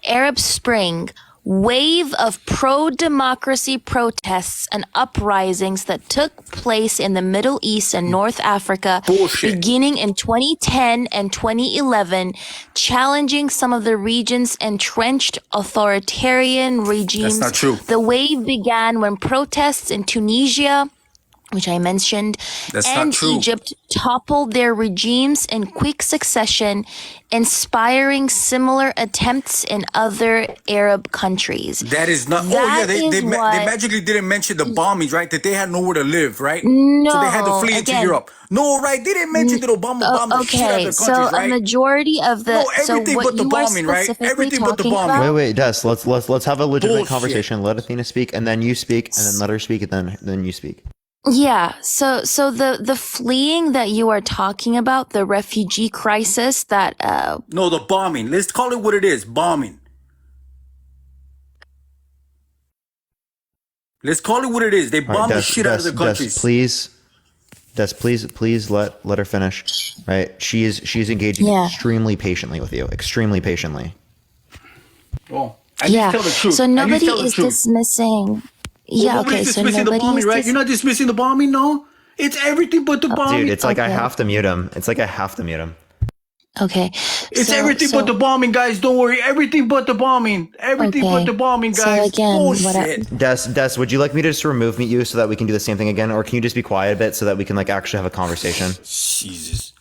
Arab Spring, wave of pro-democracy protests and uprisings that took place in the Middle East and North Africa beginning in 2010 and 2011, challenging some of the region's entrenched authoritarian regimes. That's not true. The wave began when protests in Tunisia, which I mentioned, and Egypt toppled their regimes in quick succession, inspiring similar attempts in other Arab countries. That is not. They magically didn't mention the bombings, right? That they had nowhere to live, right? No, so they had to flee into Europe. No, right? They didn't mention that Obama bombed the shit out of their countries, right? So a majority of the everything but the bombing, right? Everything but the bombing. Wait, Des, let's have a legitimate conversation. Let Athena speak, and then you speak, and then let her speak, and then you speak. Yeah, so the fleeing that you are talking about, the refugee crisis that No, the bombing. Let's call it what it is, bombing. Let's call it what it is. They bombed the shit out of their countries. Please let her finish. Right? She's engaging extremely patiently with you. Extremely patiently. Well, I need to tell the truth. So nobody is dismissing. Yeah, okay, so the bombing, right? You're not dismissing the bombing, no? It's everything but the bombing. Dude, it's like I have to mute him. Okay. It's everything but the bombing, guys. Don't worry. Everything but the bombing. Everything but the bombing, guys. So again, bullshit. Des, would you like me to just remove you so that we can do the same thing again? Or can you just be quiet a bit so that we can actually have a conversation? Jesus.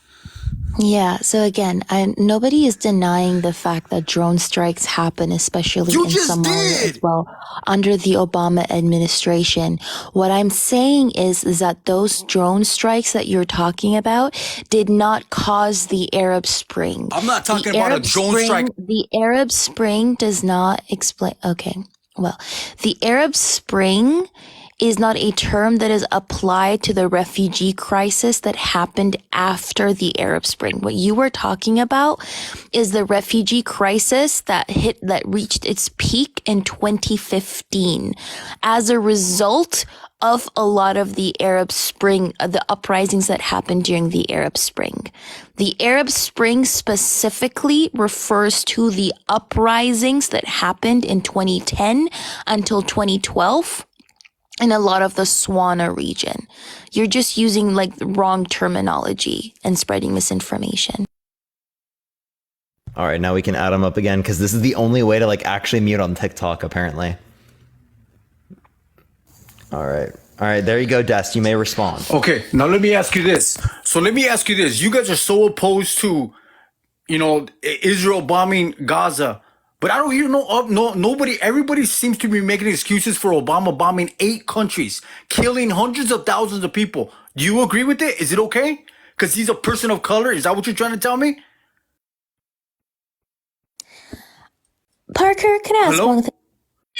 Yeah, so again, nobody is denying the fact that drone strikes happen, especially in Somalia as well, under the Obama administration. What I'm saying is that those drone strikes that you're talking about did not cause the Arab Spring. I'm not talking about a drone strike. The Arab Spring does not explain. Okay. Well, the Arab Spring is not a term that is applied to the refugee crisis that happened after the Arab Spring. What you were talking about is the refugee crisis that reached its peak in 2015 as a result of a lot of the Arab Spring, the uprisings that happened during the Arab Spring. The Arab Spring specifically refers to the uprisings that happened in 2010 until 2012 in a lot of the Swana region. You're just using like the wrong terminology and spreading misinformation. All right, now we can add him up again because this is the only way to like actually mute on TikTok apparently. All right, there you go, Des. You may respond. Okay, now let me ask you this. You guys are so opposed to, Israel bombing Gaza. But I don't hear nobody. Everybody seems to be making excuses for Obama bombing 8 countries, killing hundreds of thousands of people. Do you agree with it? Is it okay? Because he's a person of color? Is that what you're trying to tell me? Parker, can I ask one thing?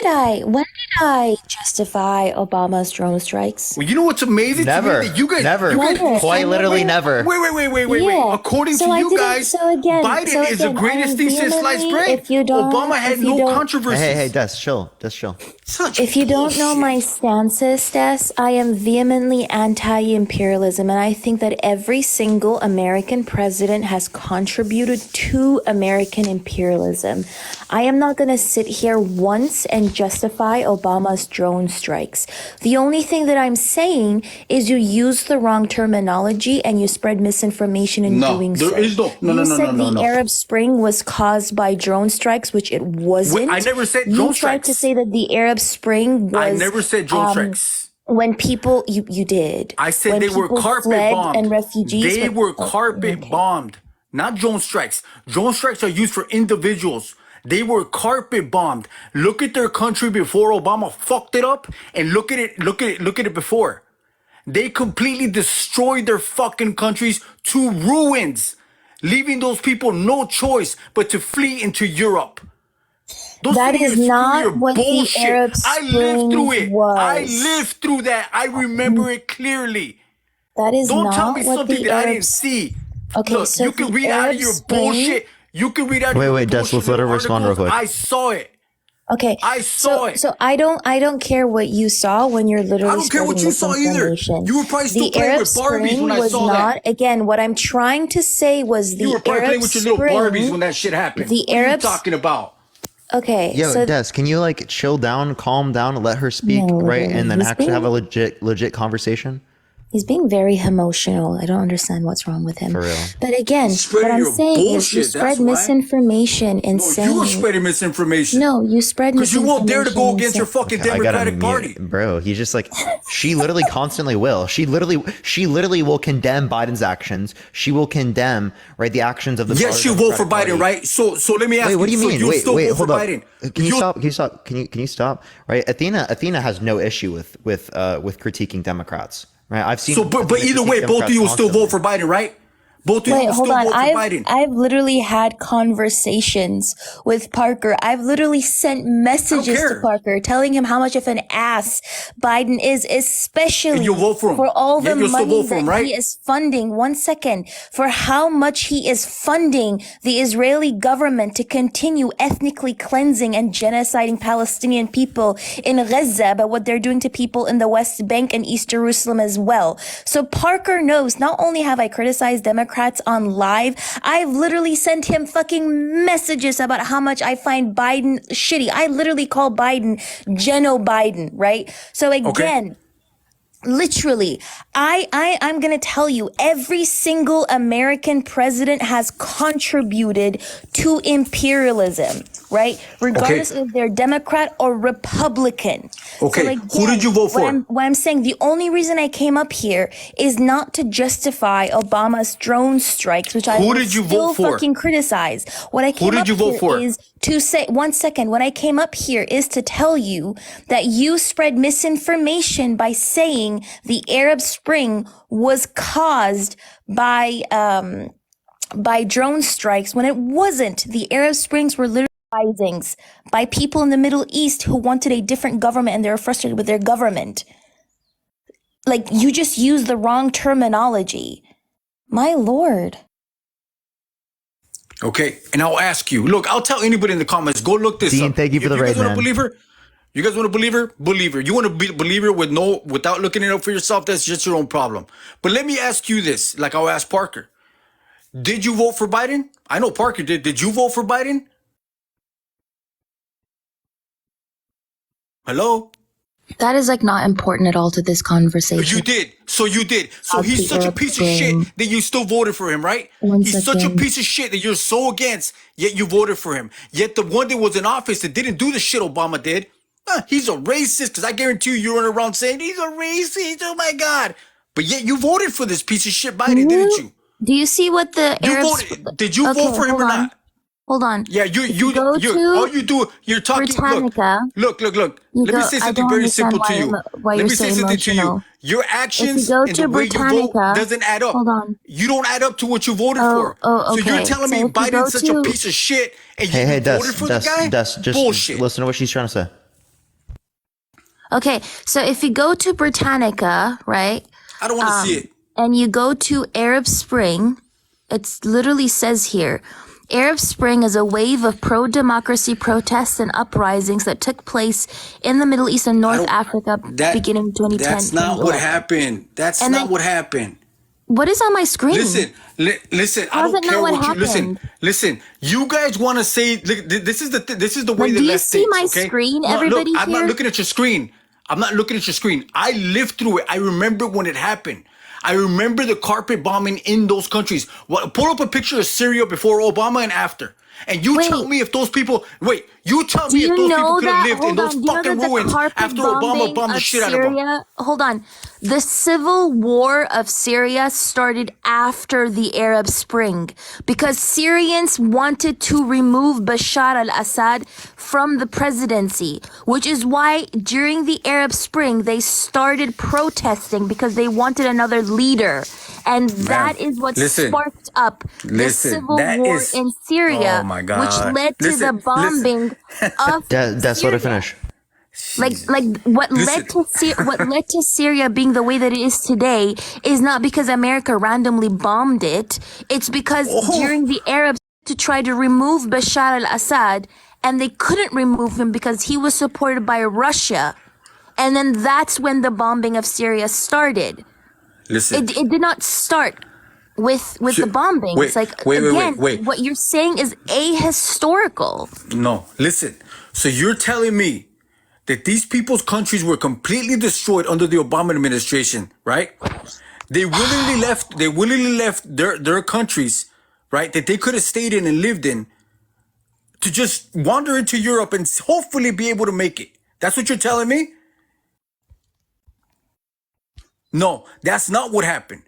When did I justify Obama's drone strikes? Well, you know what's amazing never, to me? That you guys never. Quite literally never. Wait. According to you guys, Biden is the greatest thing since sliced bread. Obama had no controversy. Hey, Des, chill. If you don't know my stances, Des, I am vehemently anti-imperialism, and I think that every single American president has contributed to American imperialism. I am not going to sit here once and justify Obama's drone strikes. The only thing that I'm saying is you use the wrong terminology and you spread misinformation in doing so. There is no. You said the Arab Spring was caused by drone strikes, which it wasn't. I never said drone strikes. You tried to say that the Arab Spring was... I never said drone strikes. When people... You did. I said when they were carpet bombed. And refugees... They were carpet bombed, not drone strikes. Drone strikes are used for individuals. They were carpet bombed. Look at their country before Obama fucked it up, and look at it before. They completely destroyed their fucking countries to ruins, leaving those people no choice but to flee into Europe. That is not what the Arab Spring lived through it. was. I lived through that. I remember it clearly. That is Don't not tell me what something the that I Arab... didn't see. Okay, look, so you can read out of your bullshit. You can read out of your Wait, Des, let's let her respond real quick. I saw it. Okay, I saw it. So I don't care what you saw when you're literally. I don't care what you saw either. You were probably still playing with Barbies when I saw that. Again, what I'm trying to say was the Arab Spring. You were probably playing with your little Barbies when that shit happened. The Arab. What are you talking about? Okay. Yo, so Des, can you like chill down, calm down, let her speak, right, and then actually have a legit conversation? He's being very emotional. I don't understand what's wrong with him. For real. But again, what I'm saying is you spread misinformation and saying... You were spreading misinformation. No, you spread misinformation. Because you won't dare to go against your fucking Democratic Party. Bro, he's just like... She literally constantly will. She literally will condemn Biden's actions. She will condemn, right, the actions of the... Yes, you vote for Biden, right? So let me ask you... Wait, what do you mean? Wait, hold up. Biden. Can you stop? Can you stop? Right? Athena has no issue with critiquing Democrats. Right, I've seen. So, but either way, both of you will still vote for Biden, right? Both of you will still vote for Biden. I've literally had conversations with Parker. I've literally sent messages to Parker telling him how much of an ass Biden is, especially for all the money that he is funding. 1 second. For how much he is funding the Israeli government to continue ethnically cleansing and genociding Palestinian people in Gaza, but what they're doing to people in the West Bank and East Jerusalem as well. So Parker knows, not only have I criticized Democrats on live, I've literally sent him fucking messages about how much I find Biden shitty. I literally call Biden Geno Biden, right? So again, literally, I'm going to tell you, every single American president has contributed to imperialism, right? Regardless if they're Democrat or Republican. Okay, so again, who did you vote for? What I'm saying, the only reason I came up here is not to justify Obama's drone strikes, which I still fucking criticize. What I came up here is to say, 1 second, what I came up here is to tell you that you spread misinformation by saying the Arab Spring was caused by drone strikes when it wasn't. The Arab Springs were literally uprisings by people in the Middle East who wanted a different government and they were frustrated with their government. Like, you just use the wrong terminology. My lord. Okay, and I'll ask you. Look, I'll tell anybody in the comments. Go look this Dean, up. thank you for If the you raid, guys want man. to believe her, you guys want to believe her? Believe her. You want to be believer without looking it up for yourself? That's just your own problem. But let me ask you this, like I'll ask Parker. Did you vote for Biden? I know Parker did. Did you vote for Biden? Hello? That is like not important at all to this conversation. You did. So you did. So he's such a piece of shit that you still voted for him, right? He's such a piece of shit that you're so against, yet you voted for him. Yet the one that was in office that didn't do the shit Obama did, he's a racist, because I guarantee you run around saying he's a racist, oh my God. But yet you voted for this piece of shit Biden, didn't you? Do you see what the Arabs... Did you vote for him or not? Hold on. Yeah, you're talking. Britannica, Look. Let me say something very simple to you. Let me say something to you. Your actions and the way you vote doesn't add up. Hold on. You don't add up to what you voted for. Okay. So you're telling me Biden's such a piece of shit and you voted for the guy? Just bullshit. Listen to what she's trying to say. Okay, so if you go to Britannica, right? I don't want to see it. And you go to Arab Spring, it literally says here, Arab Spring is a wave of pro-democracy protests and uprisings that took place in the Middle East and North Africa beginning in 2010. That's not what happened. That's not what happened. What is on my screen? Listen. I don't care what you listen. You guys want to say this is the way the left thinks. Do you see my screen, everybody? Look, I'm not looking at your screen. I lived through it. I remember when it happened. I remember the carpet bombing in those countries. Pull up a picture of Syria before Obama and after. And you tell me if those people you tell me if those people could have lived in those fucking ruins after Obama bombed the shit out of them. Hold on. The civil war of Syria started after the Arab Spring because Syrians wanted to remove Bashar al-Assad from the presidency, which is why during the Arab Spring they started protesting because they wanted another leader. And that is what sparked up the civil war in Syria, which led to the bombing of That's Syria. let her finish. What led to Syria being the way that it is today is not because America randomly bombed it. It's because during the Arabs to try to remove Bashar al-Assad, and they couldn't remove him because he was supported by Russia. And then that's when the bombing of Syria started. Listen. It did not start with the bombing. It's like, what you're saying is ahistorical. No, listen. So you're telling me that these people's countries were completely destroyed under the Obama administration, right? They willingly left their countries, right, that they could have stayed in and lived in, to just wander into Europe and hopefully be able to make it. That's what you're telling me? No, that's not what happened.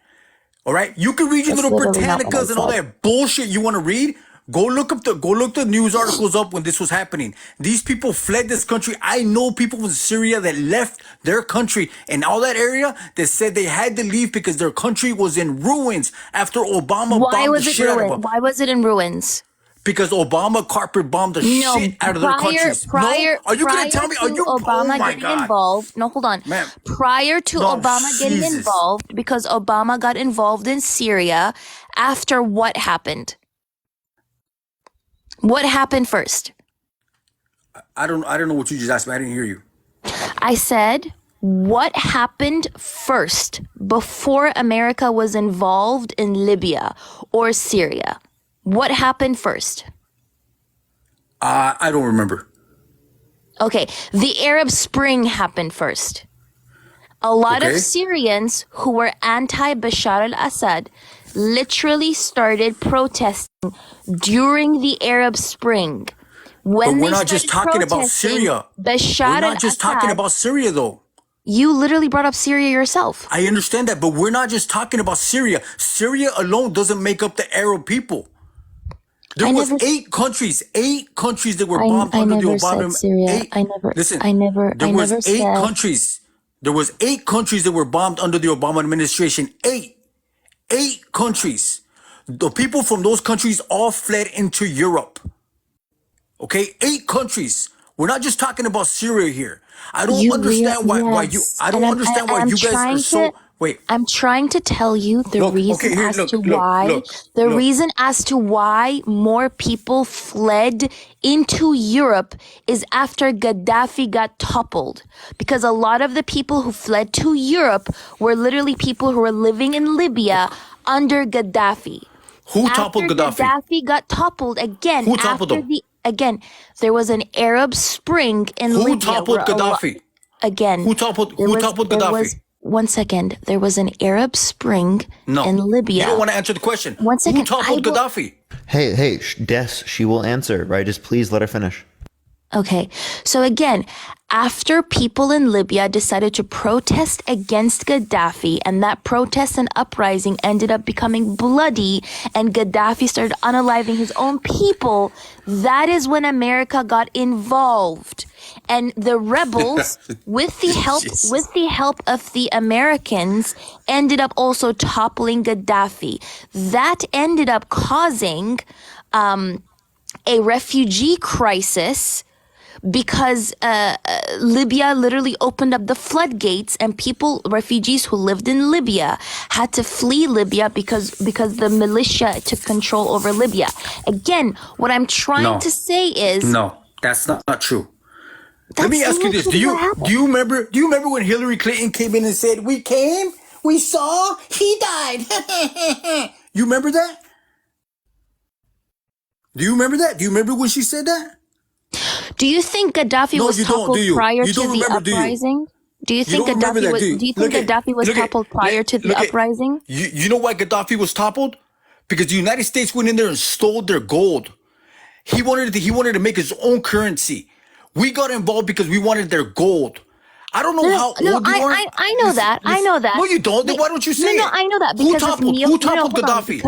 All right? You can read your little Britannicas and all that bullshit you want to read. Go look the news articles up when this was happening. These people fled this country. I know people from Syria that left their country and all that area that said they had to leave because their country was in ruins after Obama bombed the shit out of them. Why was it in ruins? Because Obama carpet bombed the shit out of their countries. Are you going to tell me? Obama getting involved? No, hold on. Prior to Obama getting involved, because Obama got involved in Syria, after what happened? What happened first? I don't know what you just asked me. I didn't hear you. I said, what happened first before America was involved in Libya or Syria? What happened first? I don't remember. Okay, the Arab Spring happened first. A lot of Syrians who were anti-Bashar al-Assad literally started protesting during the Arab Spring. But we're not just talking about Syria. We're not just talking about Syria, though. You literally brought up Syria yourself. I understand that, but we're not just talking about Syria. Syria alone doesn't make up the Arab people. There was 8 countries that were bombed under the Obama. There was 8 countries that were bombed under the Obama administration. 8 countries. The people from those countries all fled into Europe. Okay, 8 countries. We're not just talking about Syria here. I don't You understand why you. yes. I don't understand why you guys are so. Wait. I'm trying to tell you the reason the reason as to why more people fled into Europe is after Gaddafi got toppled. Because a lot of the people who fled to Europe were literally people who were living in Libya under Gaddafi. Who toppled Gaddafi? Gaddafi got toppled again. Who toppled him? Again, there was an Arab Spring in Libya. Who toppled Gaddafi? Again, Who toppled Gaddafi? One second. There was an Arab Spring in Libya. You don't want to answer the question. One second. Who toppled Gaddafi? Hey, Des, she will answer, right? Just please let her finish. Okay. So again, after people in Libya decided to protest against Gaddafi, and that protest and uprising ended up becoming bloody, and Gaddafi started unaliving his own people, that is when America got involved. And the rebels, with the help of the Americans, ended up also toppling Gaddafi. That ended up causing a refugee crisis, because Libya literally opened up the floodgates, and refugees who lived in Libya had to flee Libya because the militia took control over Libya. Again, what I'm trying to say is no, that's not true. Let me ask you this: Do you remember when Hillary Clinton came in and said, "We came, we saw, he died"? You remember that? Do you remember that? Do you remember when she said that? Do you think Gaddafi was toppled prior to the uprising? Do you think Gaddafi was toppled prior to the uprising? You know why Gaddafi was toppled? Because the United States went in there and stole their gold. He wanted to make his own currency. We got involved because we wanted their gold. I don't know how old you are. I know that. I know that. No, you don't. Then why don't you say it? No, I know that. Who toppled Gaddafi?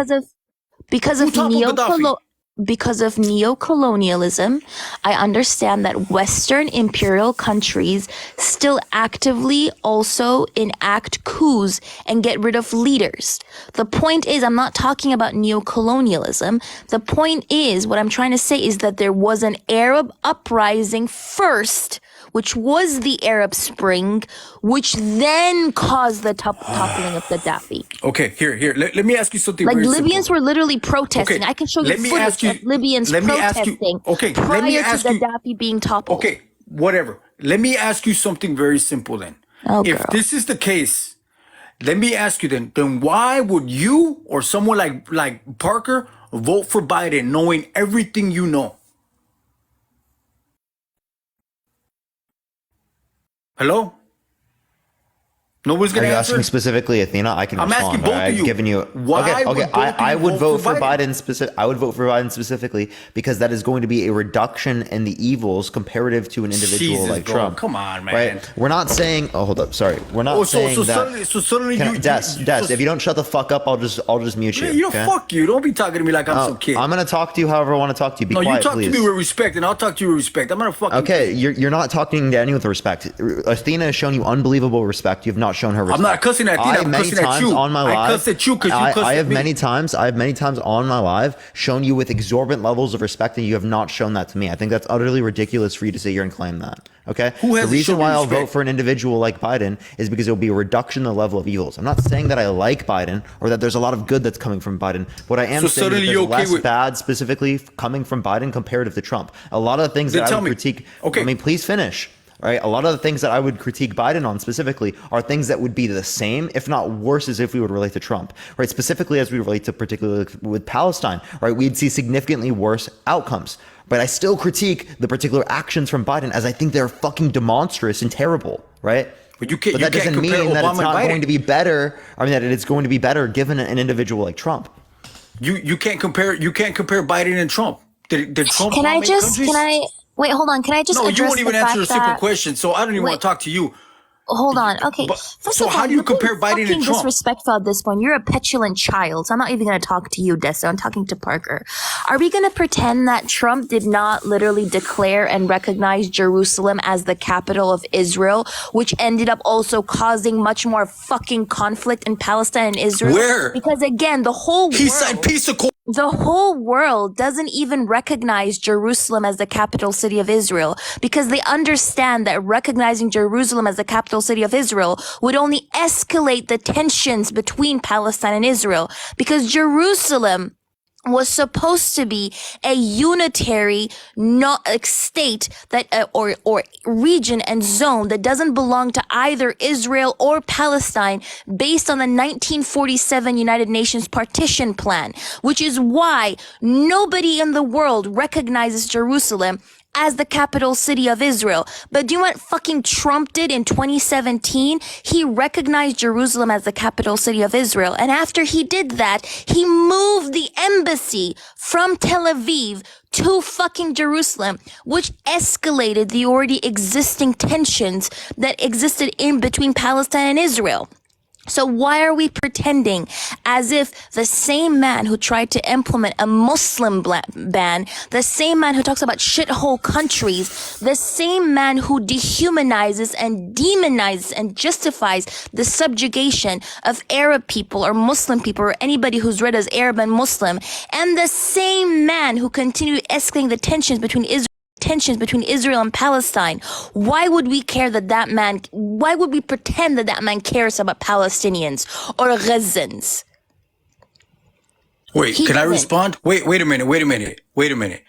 Because of neocolonialism, I understand that Western imperial countries still actively also enact coups and get rid of leaders. The point is, I'm not talking about neocolonialism. The point is, what I'm trying to say is that there was an Arab uprising first, which was the Arab Spring, which then caused the toppling of Gaddafi. Okay, here. Let me ask you something. Like Libyans were literally protesting. Okay, I can show you footage of Libyans protesting prior to Gaddafi being toppled. Okay, whatever. Let me ask you something very simple then. If this is the case, let me ask you then why would you or someone like Parker vote for Biden knowing everything you know? Hello? Nobody's going to answer? Are you asking specifically Athena? I can I'm respond. asking both of you. Giving you, why okay. I would vote for Biden specifically because that is going to be a reduction in the evils comparative to an individual like Trump. Come on, man. Right? We're not saying. Oh, hold up. Sorry. We're not saying that. Suddenly Des, if you don't shut the fuck up, I'll just mute you. Fuck you. Don't be talking to me like I'm some kid. I'm gonna talk to you however I want to talk to you. Be quiet, you talk please. to me with respect, and I'll talk to you with respect. I'm gonna fucking. Okay, you're not talking to anyone with respect. Athena has shown you unbelievable respect. You have not shown her respect. I'm not cussing at Athena. I'm cussing at you. On my live, I cussed at you because you cussed at me. I have many times on my live shown you with exorbitant levels of respect, and you have not shown that to me. I think that's utterly ridiculous for you to sit here and claim that. Okay. The reason why I'll vote for an individual like Biden is because it will be a reduction in the level of evils. I'm not saying that I like Biden or that there's a lot of good that's coming from Biden. What I am saying is there's less bad specifically coming from Biden comparative to Trump. A lot of the things that I would critique. Okay. I mean, please finish. Right? A lot of the things that I would critique Biden on specifically are things that would be the same, if not worse, as if we would relate to Trump, right? Specifically as we relate to particularly with Palestine, right? We'd see significantly worse outcomes. But I still critique the particular actions from Biden as I think they're fucking demonstrous and terrible, right? But that doesn't mean that it's not going to be better. I mean, that it's going to be better given an individual like Trump. You can't compare Biden and Trump. Did Trump make countries? Wait, hold on. Can I just address you won't even answer a simple that, question, so I don't even want to talk to you. hold on. Okay, first so of all, how do you you're being compare Biden fucking and Trump? disrespectful at this point. You're a petulant child. So I'm not even going to talk to you, Deso. I'm talking to Parker. Are we going to pretend that Trump did not literally declare and recognize Jerusalem as the capital of Israel, which ended up also causing much more fucking conflict in Palestine and Israel? Where? Because again, the whole He world, signed peace accords. the whole world doesn't even recognize Jerusalem as the capital city of Israel because they understand that recognizing Jerusalem as the capital city of Israel would only escalate the tensions between Palestine and Israel, because Jerusalem was supposed to be a unitary state that or region and zone that doesn't belong to either Israel or Palestine, based on the 1947 United Nations partition plan, which is why nobody in the world recognizes Jerusalem as the capital city of Israel. But do you know what fucking Trump did in 2017? He recognized Jerusalem as the capital city of Israel. And after he did that, he moved the embassy from Tel Aviv to fucking Jerusalem, which escalated the already existing tensions that existed in between Palestine and Israel. So why are we pretending as if the same man who tried to implement a Muslim ban, the same man who talks about shithole countries, the same man who dehumanizes and demonizes and justifies the subjugation of Arab people or Muslim people or anybody who's read as Arab and Muslim, and the same man who continued escalating the tensions between Israel and Palestine, why would we care why would we pretend that man cares about Palestinians or Gazans? Wait, can I respond? Wait a minute.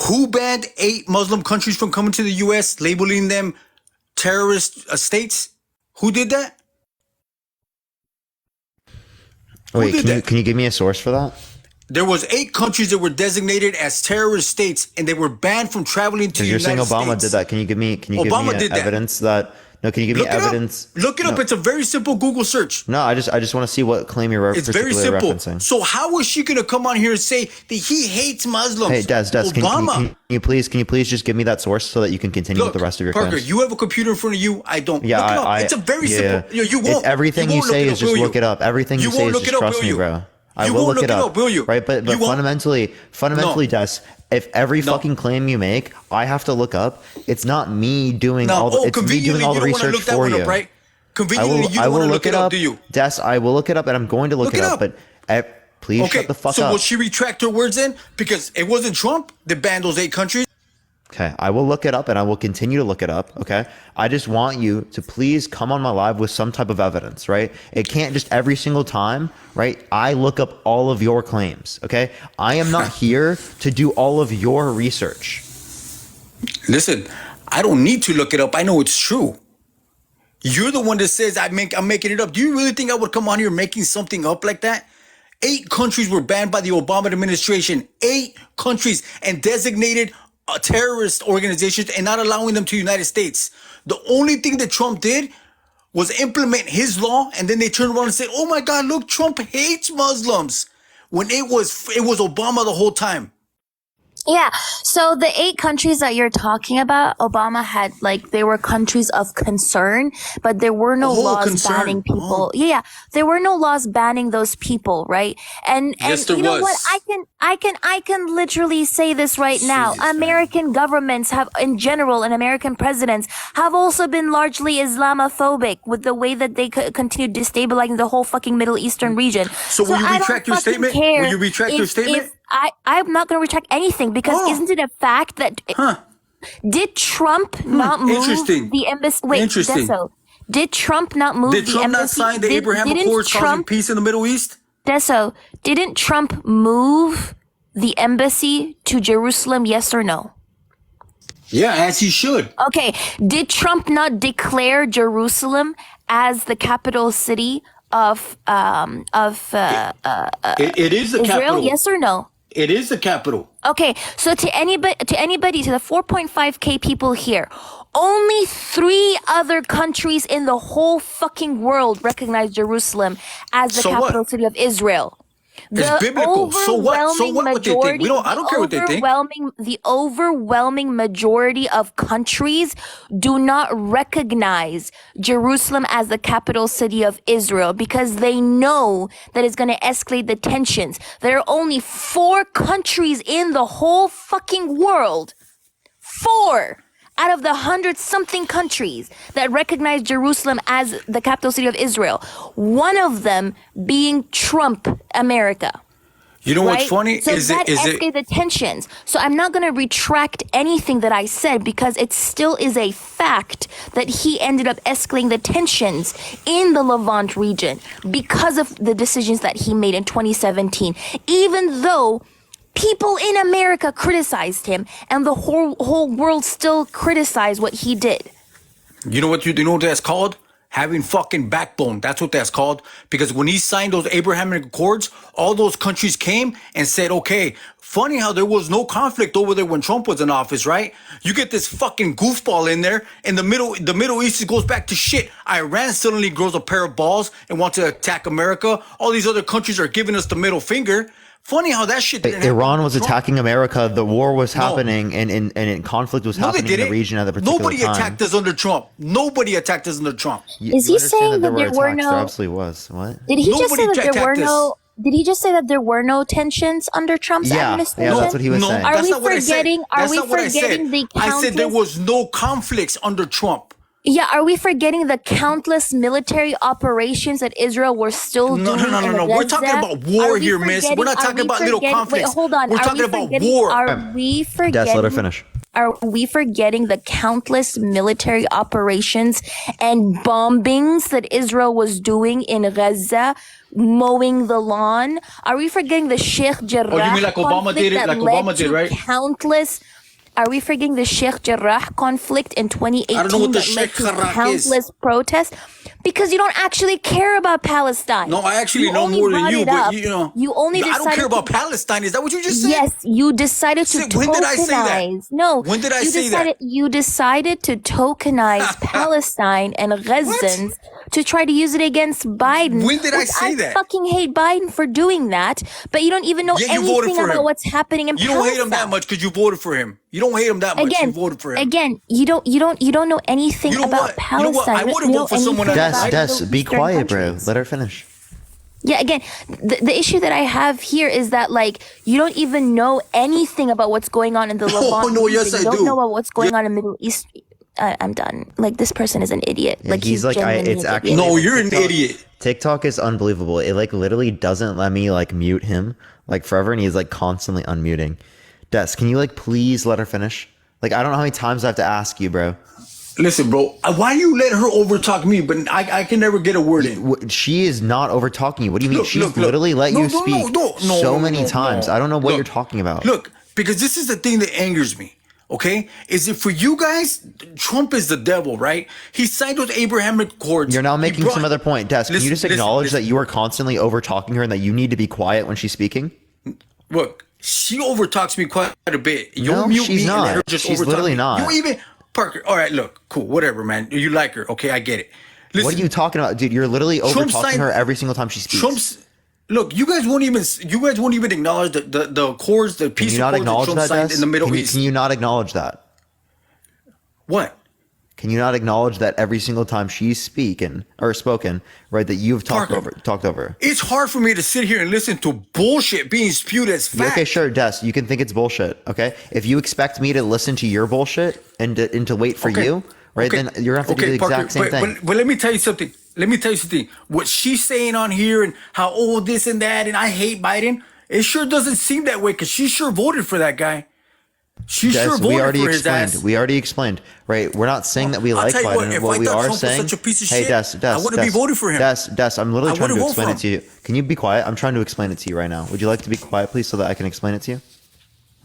Who banned 8 Muslim countries from coming to the U.S., labeling them terrorist states? Who did that? Wait, can you give me a source for that? There was 8 countries that were designated as terrorist states, and they were banned from traveling to the United States. You're saying Obama did that. Can you give me evidence that? No, can you give me evidence? Look it up. It's a very simple Google search. No, I just want to see what claim you're It's very simple. referencing. So how is she going to come on here and say that he hates Muslims? Hey, Des, Obama. can you please just give me that source so that you can continue with the rest of your Parker, claims? you have a computer in front of you. I don't. Yeah, look it up. It's a very simple. You won't. Everything you say is just look it up. Everything you say is just trust me, bro. I will look it up, will you? Right, but fundamentally, Des, if every fucking claim you make, I have to look up. It's not me doing all the. It's me doing all the research for you. Right? Conveniently, you don't want to look it up, do you? Des, I will look it up, and I'm going to look it up. But please shut the fuck up. So will she retract her words then? Because it wasn't Trump that banned those 8 countries. Okay, I will look it up, and I will continue to look it up, okay? I just want you to please come on my live with some type of evidence, right? It can't just every single time, right? I look up all of your claims, okay? I am not here to do all of your research. Listen, I don't need to look it up. I know it's true. You're the one that says I'm making it up. Do you really think I would come on here making something up like that? 8 countries were banned by the Obama administration. 8 countries, and designated terrorist organizations, and not allowing them to the United States. The only thing that Trump did was implement his law, and then they turned around and said, "Oh my God, look, Trump hates Muslims," when it was Obama the whole time. Yeah. So the 8 countries that you're talking about, Obama had, they were countries of concern, but there were no laws banning people. Yeah. There were no laws banning those people, right? And you know what? I can literally say this right now. American governments have, in general, and American presidents have also been largely Islamophobic with the way that they continue destabilizing the whole fucking Middle Eastern region. So will you retract your statement? Will you retract your statement? I'm not going to retract anything, because isn't it a fact that did Trump not move the embassy? Wait, Deso, did Trump not move the embassy? Did Trump not sign the Abraham Accords causing peace in the Middle East? Deso, didn't Trump move the embassy to Jerusalem? Yes or no? Yeah, as he should. Okay, did Trump not declare Jerusalem as the capital city of it is the Israel? capital. Yes or no? It is the capital. Okay, so to the 4.5K people here, only 3 other countries in the whole fucking world recognize Jerusalem as the capital city of Israel. It's biblical. So what? So what they think? I don't care what they think. The overwhelming majority of countries do not recognize Jerusalem as the capital city of Israel because they know that it's going to escalate the tensions. There are only 4 countries in the whole fucking world. 4 out of the 100-something countries that recognize Jerusalem as the capital city of Israel. One of them being Trump, America. You know what's funny? So that escalates the tensions. So I'm not going to retract anything that I said because it still is a fact that he ended up escalating the tensions in the Levant region because of the decisions that he made in 2017. Even though people in America criticized him, and the whole world still criticized what he did. You know what that's called? Having fucking backbone. That's what that's called. Because when he signed those Abrahamic Accords, all those countries came and said, okay, funny how there was no conflict over there when Trump was in office, right? You get this fucking goofball in there, and the Middle East goes back to shit. Iran suddenly grows a pair of balls and wants to attack America. All these other countries are giving us the middle finger. Funny how that shit didn't Iran was attacking America. The war was happening, and conflict was happening in the region at the particular Nobody time. attacked us under Trump. Nobody attacked us under Trump. Is he saying that there were no? There absolutely was. What? Did he just say that there were no? Did he just say that there were no tensions under Trump's administration? Yeah, that's what he was saying. Are we forgetting? Are we forgetting the countless? I said there was no conflicts under Trump. Yeah, are we forgetting the countless military operations that Israel were still doing? No. We're talking about war here, miss. We're not talking about little conflicts. Wait, hold on. We're talking about war. Are we forgetting? Des, let her finish. Are we forgetting the countless military operations and bombings that Israel was doing in Gaza, mowing the lawn? Are we forgetting the Sheikh Jarrah you mean like Obama did it? Like Obama did, right? Countless. Are we forgetting the Sheikh Jarrah conflict in 2018 I don't know what the that led Sheikh to Jarrah countless protests? Because you don't actually care about Palestine. No, I actually know more than you, but you know. You only decided I don't care about Palestine. Is that what you just said? Yes, you decided to tokenize. When did I say that? No. When did I say that? You decided to tokenize Palestine and Gazans to try to use it against Biden. When did I say that? I fucking hate Biden for doing that, but you don't even know anything about what's happening in Palestine. You don't hate him that much because you voted for him. You don't hate him that much. You voted for him. Again, you don't know anything about Palestine. You know what? I wouldn't vote for someone Des, be quiet, bro. Let her finish. Yeah, again, the issue that I have here is that, like, you don't even know anything about what's going on in the Levant. No, yes, I do. You don't know about what's going on in Middle East. I'm done. Like, this person is an idiot. Yeah, like, he's like, it's actually. No, you're an idiot. TikTok is unbelievable. It like literally doesn't let me like mute him like forever, and he's like constantly unmuting. Des, can you like please let her finish? Like, I don't know how many times I have to ask you, bro. Listen, bro, why you let her overtalk me, but I can never get a word in? She is not overtalking you. What do you mean? She's literally let you speak so many times. I don't know what you're talking about. Look, because this is the thing that angers me, okay? Is it for you guys, Trump is the devil, right? He signed those Abrahamic Accords. You're now making some other point. Des, can you just acknowledge that you are constantly overtalking her and that you need to be quiet when she's speaking? Look, she overtalks me quite a bit. No, she's not. She's literally not. You even... Parker, all right, look, cool, whatever, man. You like her, okay? I get it. Listen, what are you talking about, dude? You're literally over-talking her every single time she speaks. Look, you guys won't even acknowledge the accords, the peace accords that Trump signed in the Middle East. Can you not acknowledge that? What? Can you not acknowledge that every single time she's spoken, right, that you've talked over? It's hard for me to sit here and listen to bullshit being spewed as fact. Okay, sure, Des, you can think it's bullshit, okay? If you expect me to listen to your bullshit and to wait for you, right, then you're going to have to do the exact same thing. But let me tell you something. What she's saying on here and how, this and that, and I hate Biden, it sure doesn't seem that way because she sure voted for that guy. She Des, sure voted for his ass. We already explained, right? We're not saying that we like Biden. What we are saying, such a piece of hey, shit, Des, I wouldn't be voting for him. Des, I'm literally trying to explain it to you. Can you be quiet? I'm trying to explain it to you right now. Would you like to be quiet, please, so that I can explain it to you?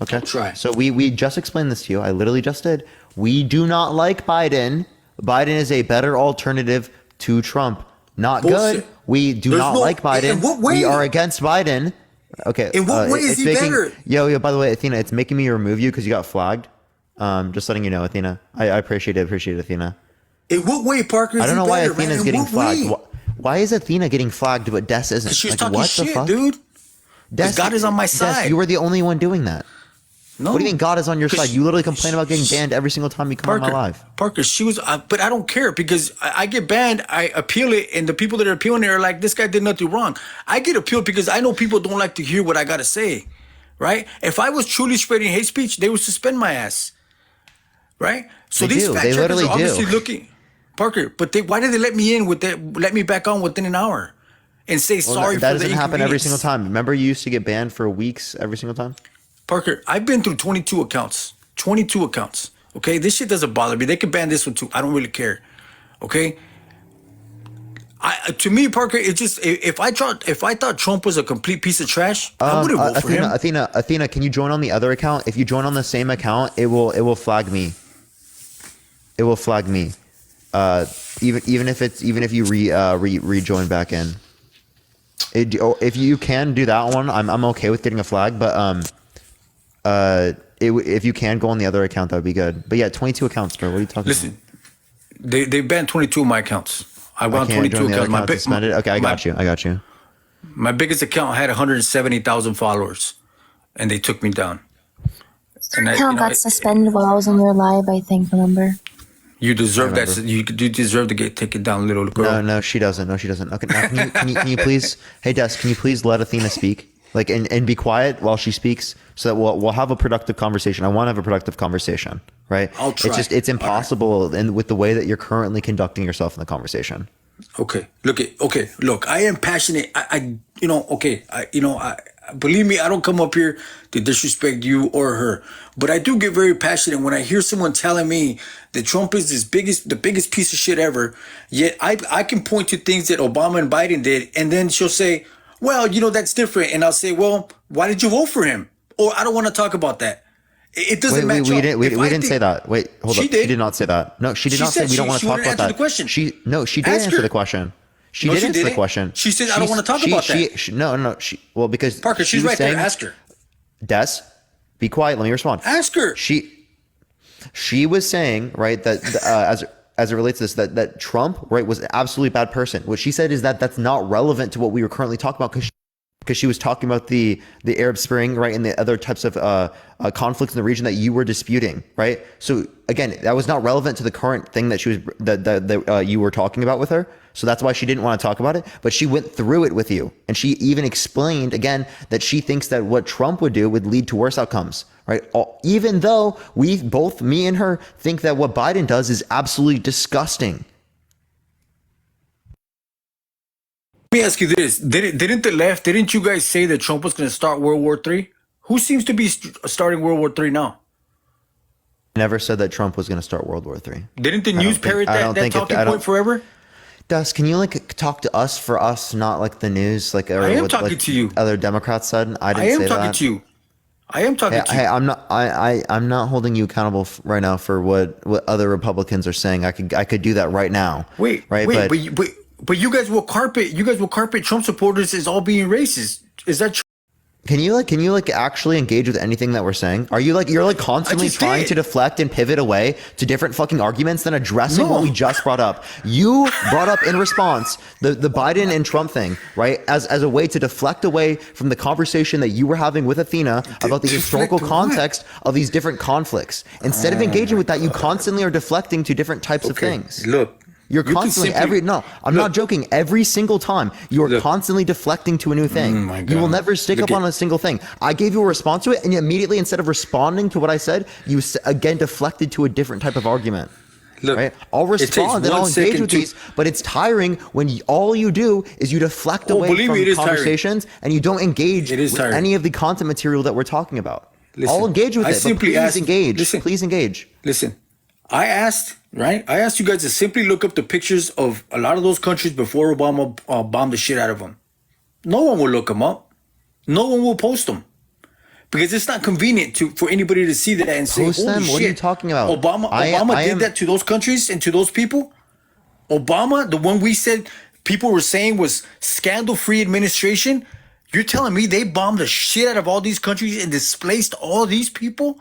Okay. I'll try. So we just explained this to you. I literally just did. We do not like Biden. Biden is a better alternative to Trump. Not good. We do not like Biden. In what way? We are against Biden. Okay. In what way is he better? Yo, by the way, Athena, it's making me remove you because you got flagged. Just letting you know, Athena. I appreciate it, Athena. In what way, Parker? I don't know why Athena's getting flagged. Why is Athena getting flagged but Des isn't? She was talking shit, dude. Because God is on my side. You were the only one doing that. No. What do you mean God is on your side? You literally complain about getting banned every single time you come on my live. Parker, she was, but I don't care because I get banned, I appeal it, and the people that are appealing it are like, this guy did nothing wrong. I get appealed because I know people don't like to hear what I got to say, right? If I was truly spreading hate speech, they would suspend my ass, right? So these fact checkers are obviously looking, Parker, but why did they let me in let me back on within an hour and say sorry for the inconvenience? That doesn't happen every single time. Remember you used to get banned for weeks every single time? Parker, I've been through 22 accounts. 22 accounts. Okay? This shit doesn't bother me. They can ban this one too. I don't really care. Okay? To me, Parker, it just if I thought Trump was a complete piece of trash, I wouldn't vote for him. Athena, can you join on the other account? If you join on the same account, it will flag me. It will flag me. Even if you rejoin back in. If you can do that one, I'm okay with getting a flag, but if you can go on the other account, that would be good. But yeah, 22 accounts, bro. What are you talking about? Listen, they banned 22 of my accounts. I went on 22 accounts. Okay, I got you. My biggest account had 170,000 followers, and they took me down. And My account got suspended while I was on your live, I think, remember? You deserve that. You deserve to get taken down, little girl. No, she doesn't. Okay, now can you please, hey Des, can you please let Athena speak? Like, and be quiet while she speaks, so that we'll have a productive conversation. I want to have a productive conversation, right? I'll try. It's impossible, and with the way that you're currently conducting yourself in the conversation. Okay, look. I am passionate. Believe me, I don't come up here to disrespect you or her, but I do get very passionate when I hear someone telling me that Trump is the biggest piece of shit ever. Yet I can point to things that Obama and Biden did, and then she'll say, well, that's different. And I'll say, well, why did you vote for him? Or I don't want to talk about that. It doesn't match up. We didn't say that. Wait, hold up. She did. She did not say that. No, she did not say we don't want to talk about that. She did answer the question. She did answer the question. She said, I don't want to talk about that. Well, because Parker, she's right there. Ask her. Des, be quiet. Let me respond. Ask her. She was saying, right, that as it relates to this, that Trump, right, was an absolutely bad person. What she said is that that's not relevant to what we were currently talking about, because she was talking about the Arab Spring, right, and the other types of conflicts in the region that you were disputing, right? So again, that was not relevant to the current thing that you were talking about with her. So that's why she didn't want to talk about it. But she went through it with you, and she even explained again that she thinks that what Trump would do would lead to worse outcomes, right? Even though me and her, think that what Biden does is absolutely disgusting. Let me ask you this. Didn't you guys say that Trump was going to start World War III? Who seems to be starting World War III now? Never said that Trump was going to start World War III. Didn't the news parrot that talking point forever? Dust, can you talk to us for us, not like the news? I am talking to you. Other Democrats said. I am talking to you. Hey, I'm not holding you accountable right now for what other Republicans are saying. I could do that right now. Wait, but you guys will carpet Trump supporters as all being racist. Is that true? Can you actually engage with anything that we're saying? Are you're constantly trying to deflect and pivot away to different fucking arguments than addressing what we just brought up? You brought up in response the Biden and Trump thing, right? As a way to deflect away from the conversation that you were having with Athena about the historical context of these different conflicts. Instead of engaging with that, you constantly are deflecting to different types of things. Look. You're constantly I'm not joking. Every single time you are constantly deflecting to a new thing. You will never stick up on a single thing. I gave you a response to it, and you immediately, instead of responding to what I said, you again deflected to a different type of argument. Look, right? I'll respond and I'll engage with these, but it's tiring when all you do is you deflect away from conversations and you don't engage with any of the content material that we're talking about. I'll engage with it, but please engage. Please engage. Listen, I asked you guys to simply look up the pictures of a lot of those countries before Obama bombed the shit out of them. No one will look them up. No one will post them. Because it's not convenient for anybody to see that and say, post them? Shit, what are you talking about? Obama did that to those countries and to those people? Obama, the one we said people were saying was scandal-free administration? You're telling me they bombed the shit out of all these countries and displaced all these people?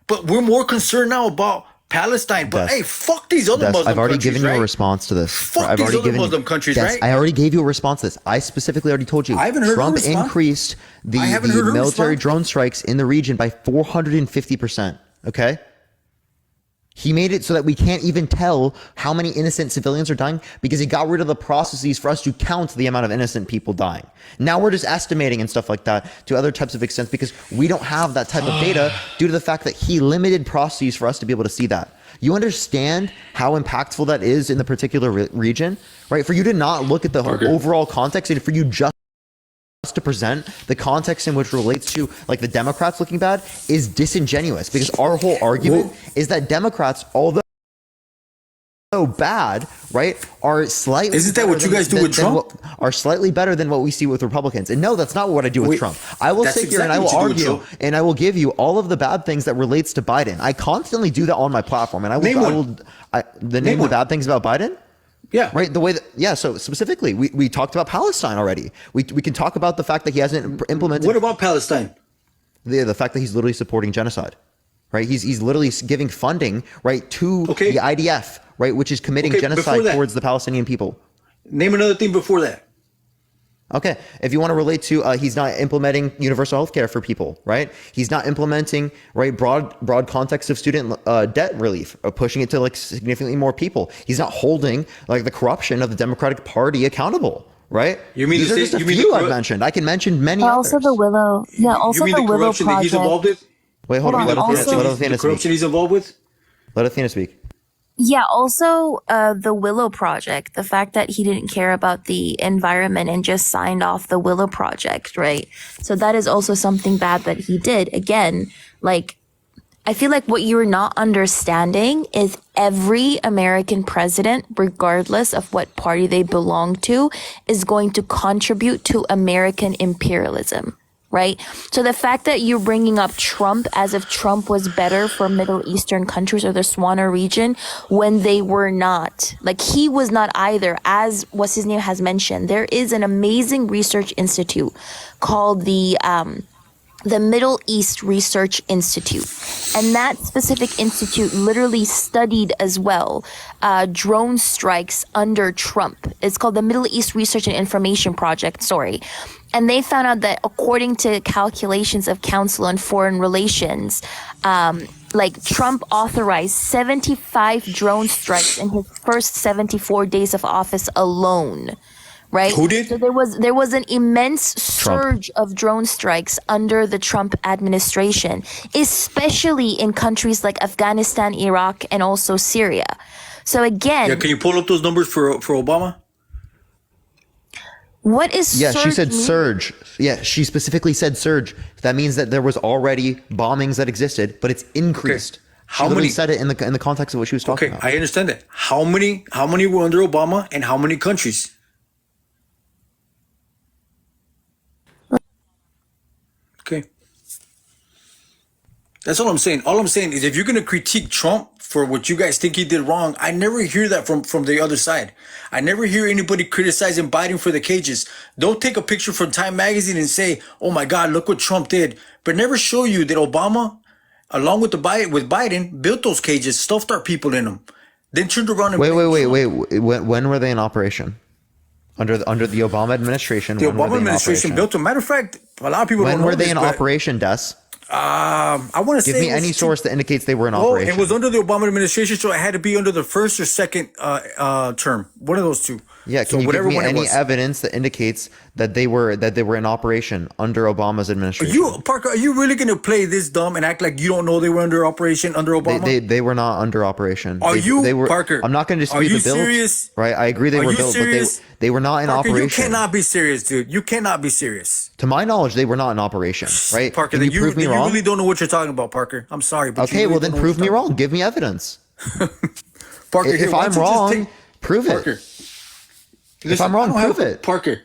But we're more concerned now about Palestine. But Des, hey, fuck these other Des, Muslim I've already countries, given you right? a response to this. Fuck I've these already other given Muslim countries, Des, right? I already gave you a response to this. I specifically already told you. I haven't heard Trump her respond. increased the I haven't heard her military respond. drone strikes in the region by 450%. Okay? He made it so that we can't even tell how many innocent civilians are dying because he got rid of the processes for us to count the amount of innocent people dying. Now we're just estimating and stuff like that to other types of extents because we don't have that type of data due to the fact that he limited processes for us to be able to see that. You understand how impactful that is in the particular region, right? For you to not look at the overall context and for you just to present the context in which relates to like the Democrats looking bad is disingenuous because our whole argument is that Democrats, although bad, right, are slightly Isn't that what you guys do with Trump? Are slightly better than what we see with Republicans. And no, that's not what I do with Trump. I will sit here and I will argue and I will give you all of the bad things that relates to Biden. I constantly do that on my platform, and name the bad things about Biden. Yeah. Right. The way that, yeah. So specifically, we talked about Palestine already. We can talk about the fact that he hasn't implemented. What about Palestine? The fact that he's literally supporting genocide, right? He's literally giving funding, right, to the IDF, right, which is committing genocide towards the Palestinian people. Name another thing before that. Okay, if you want to relate to, he's not implementing universal health care for people, right? He's not implementing, right, broad context of student debt relief, or pushing it to like significantly more people. He's not holding like the corruption of the Democratic Party accountable, right? You mean these are just a few I've mentioned. I can mention many Also others. the Willow, yeah. Also you mean the Willow corruption that he's involved project. with? Wait, hold on. Let Athena The corruption speak. he's involved with? Let Athena speak. Yeah, also the Willow Project, the fact that he didn't care about the environment and just signed off the Willow Project, right? So that is also something bad that he did. Again, like, I feel like what you're not understanding is every American president, regardless of what party they belong to, is going to contribute to American imperialism. Right? So the fact that you're bringing up Trump as if Trump was better for Middle Eastern countries or the Swana region when they were not. Like he was not either, as what's his name has mentioned. There is an amazing research institute called the Middle East Research Institute. And that specific institute literally studied as well drone strikes under Trump. It's called the Middle East Research and Information Project, And they found out that according to calculations of Council on Foreign Relations, like Trump authorized 75 drone strikes in his first 74 days of office alone. Right? Who did? So there was an immense surge of drone strikes under the Trump administration, especially in countries like Afghanistan, Iraq, and also Syria. So again, yeah, can you pull up those numbers for Obama? What is yeah, she said mean? surge. Yeah, she specifically said surge. That means that there was already bombings that existed, but it's increased. Okay. How she many said it in the context of what she was talking about. I understand that. How many were under Obama and how many countries? Okay. That's all I'm saying. All I'm saying is if you're going to critique Trump for what you guys think he did wrong, I never hear that from the other side. I never hear anybody criticizing Biden for the cages. Don't take a picture from Time Magazine and say, oh my God, look what Trump did. But never show you that Obama, along with Biden, built those cages, stuffed our people in them. Then turned around and wait. When were they in operation? Under the Obama administration. The Obama administration built them. Matter of fact, a lot of people don't know When were they this, in operation, Des? I want to say give me any source that indicates they were in operation. It was under the Obama administration, so it had to be under the first or second term. One of those two. Yeah, can you give me any evidence that indicates that they were in operation under Obama's administration? Parker, are you really going to play this dumb and act like you don't know they were under operation under Obama? They were not under operation. They were, Parker? I'm not going to dispute the build. Serious? Right, I agree they were built, but they were not in Parker, operation. You cannot be serious, dude. You cannot be serious. To my knowledge, they were not in operation. Right, Parker? Can you prove me wrong? You really don't know what you're talking about, Parker. I'm sorry, but okay, well then prove me wrong. Give me evidence. Parker, if I'm wrong, prove it. Parker. If I'm wrong, prove it. Parker,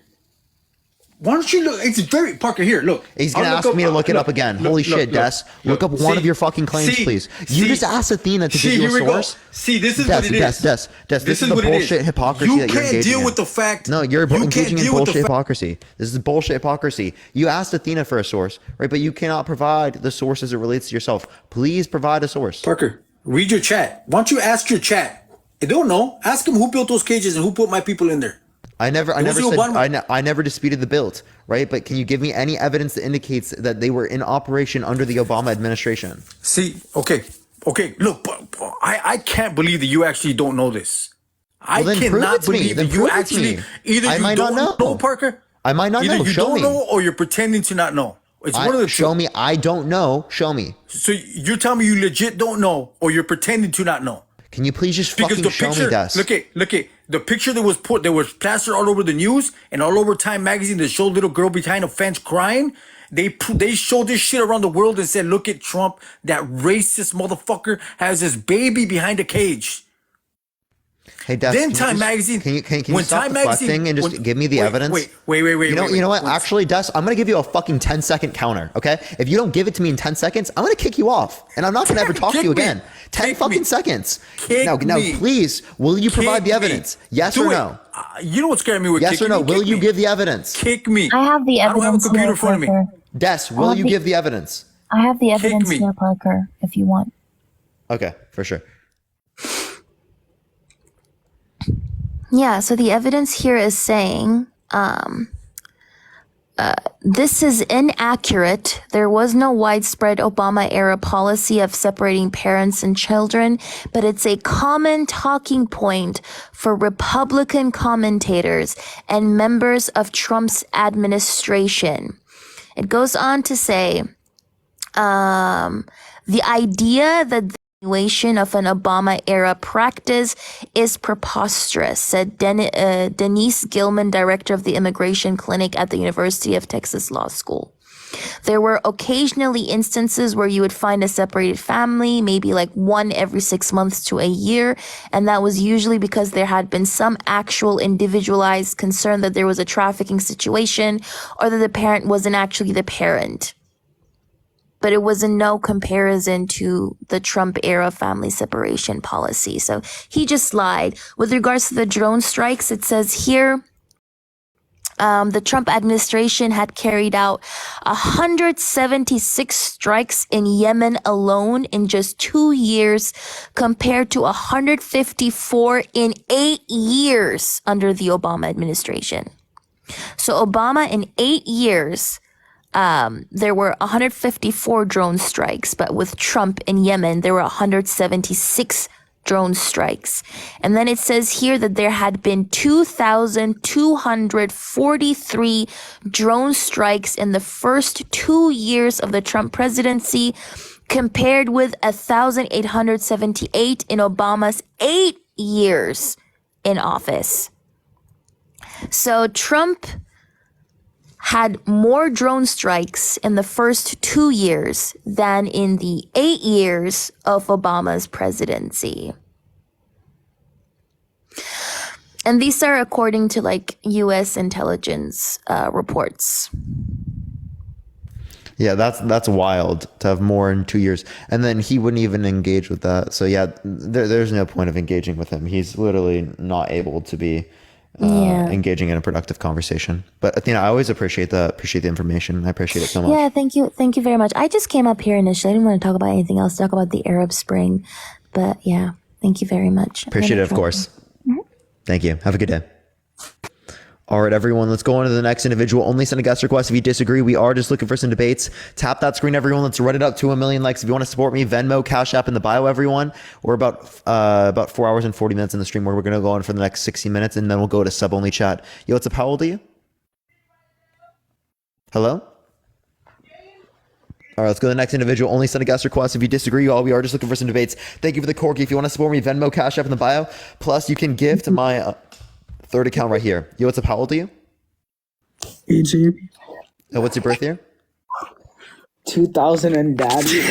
why don't you look? It's very Parker. Here, look. He's gonna ask me to look it up again. Holy shit, Des! Look up one of your fucking claims, please. You just asked Athena to give you a source. See, this is what it is. Des, this is the bullshit hypocrisy that you're engaging in. You can't deal with the fact. No, you're engaging in bullshit hypocrisy. This is bullshit hypocrisy. You asked Athena for a source, right? But you cannot provide the source as it relates to yourself. Please provide a source. Parker, Read your chat. Why don't you ask your chat? They don't know. Ask them who built those cages and who put my people in there. I never disputed the build, right? But can you give me any evidence that indicates that they were in operation under the Obama administration? See, okay. Look, I can't believe that you actually don't know this. I cannot believe that you actually either you don't know, Parker. I might not know. Either you Show don't me. know or you're pretending to not know. It's one of the show me. I don't know. Show me. So you're telling me you legit don't know, or you're pretending to not know? Can you please just fucking show me this? Look at the picture that was plastered all over the news and all over Time magazine that showed little girl behind a fence crying. They showed this shit around the world and said, "Look at Trump, that racist motherfucker has his baby behind a cage." Hey, Des, then Time magazine. Can you stop deflecting and just give me the evidence? Wait. You know what? Actually, Des, I'm gonna give you a fucking 10-second counter. Okay? If you don't give it to me in 10 seconds, I'm gonna kick you off, and I'm not gonna ever talk to you again. 10 fucking seconds. Now, please, will you provide the evidence? Yes or no? You know what's scaring me with yes or no? Will you give the evidence? Kick me. I have the evidence. I don't have a computer in front of me. Des, will you give the evidence? I have the evidence here, Parker, if you want. Okay, for sure. Yeah, so the evidence here is saying this is inaccurate. There was no widespread Obama-era policy of separating parents and children, but it's a common talking point for Republican commentators and members of Trump's administration. It goes on to say, the idea that the continuation of an Obama-era practice is preposterous, said Denise Gilman, director of the Immigration Clinic at the University of Texas Law School. There were occasionally instances where you would find a separated family, maybe like one every 6 months to a year, and that was usually because there had been some actual individualized concern that there was a trafficking situation or that the parent wasn't actually the parent. But it was in no comparison to the Trump era family separation policy. So he just lied. With regards to the drone strikes, it says here, the Trump administration had carried out 176 strikes in Yemen alone in just 2 years, compared to 154 in 8 years under the Obama administration. So Obama in 8 years, there were 154 drone strikes, but with Trump in Yemen, there were 176 drone strikes. And then it says here that there had been 2,243 drone strikes in the first 2 years of the Trump presidency, compared with 1,878 in Obama's 8 years in office. So Trump had more drone strikes in the first 2 years than in the 8 years of Obama's presidency. And these are according to like US intelligence reports. Yeah, that's wild to have more in 2 years. And then he wouldn't even engage with that. So yeah, there's no point of engaging with him. He's literally not able to be engaging in a productive conversation. But Athena, I always appreciate the information. I appreciate it so much. Yeah, thank you very much. I just came up here initially. I didn't want to talk about anything else, talk about the Arab Spring. But yeah, thank you very much. Appreciate it, of course. Thank you. Have a good day. All right, everyone, let's go on to the next individual. Only send a guest request if you disagree. We are just looking for some debates. Tap that screen, everyone. Let's run it up to 1 million likes. If you want to support me, Venmo, Cash App in the bio, everyone. We're about 4 hours and 40 minutes in the stream where we're going to go on for the next 60 minutes, and then we'll go to sub-only chat. Yo, what's up? How old are you? Hello? All right, let's go to the next individual. Only send a guest request if you disagree. We are just looking for some debates. Thank you for the corgi. If you want to support me, Venmo, Cash App in the bio. Plus, you can give to my third account right here. Yo, what's up? How old are you? 18. What's your birth year? 2000 and daddy.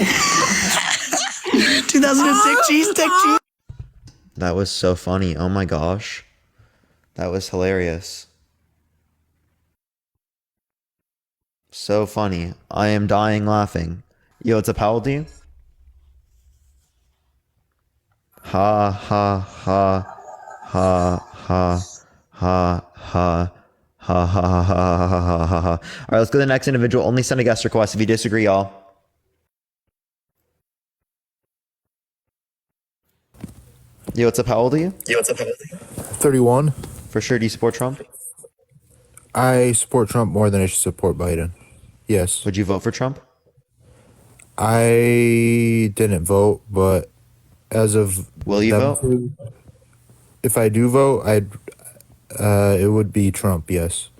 2006 cheese stick cheese. That was so funny. Oh my gosh. That was hilarious. So funny. I am dying laughing. Yo, what's up? How old are you? Ha ha ha ha ha ha ha. Ha ha ha ha ha ha ha ha. All right, let's go to the next individual. Only send a guest request if you disagree, y'all. Yo, what's up? How old are you? 31. For sure. Do you support Trump? I support Trump more than I should support Biden. Yes. Would you vote for Trump? I didn't vote, but as of Will you vote? If I do vote, it would be Trump. Yes.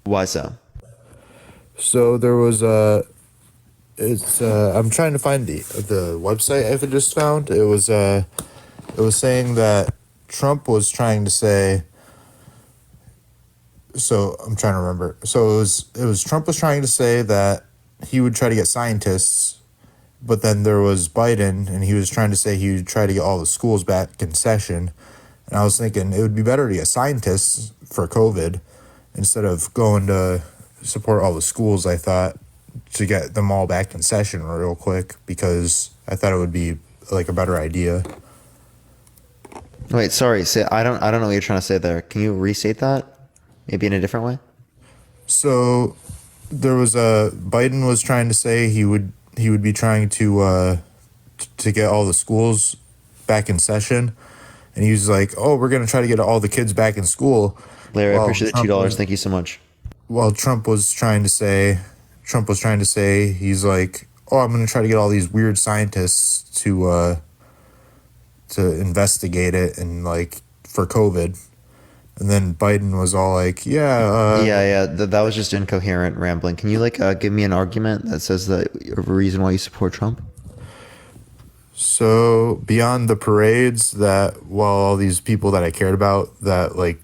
Why so? So there was I'm trying to find the website I just found. It was saying that Trump was trying to say. So I'm trying to remember. So it was Trump was trying to say that he would try to get scientists, but then there was Biden, and he was trying to say he would try to get all the schools back in session. And I was thinking it would be better to get scientists for COVID instead of going to support all the schools. I thought to get them all back in session real quick, because I thought it would be like a better idea. Wait, sorry. I don't know what you're trying to say there. Can you restate that? Maybe in a different way? So there was Biden was trying to say he would be trying to get all the schools back in session, and he was like, "Oh, we're gonna try to get all the kids back in school." Larry, I appreciate the $2. Thank you so much. Well, Trump was trying to say, he's like, "Oh, I'm gonna try to get all these weird scientists to investigate it and like for COVID." And then Biden was all like, yeah. That was just incoherent rambling. Can you give me an argument that says the reason why you support Trump? So beyond the parades, that all these people that I cared about that like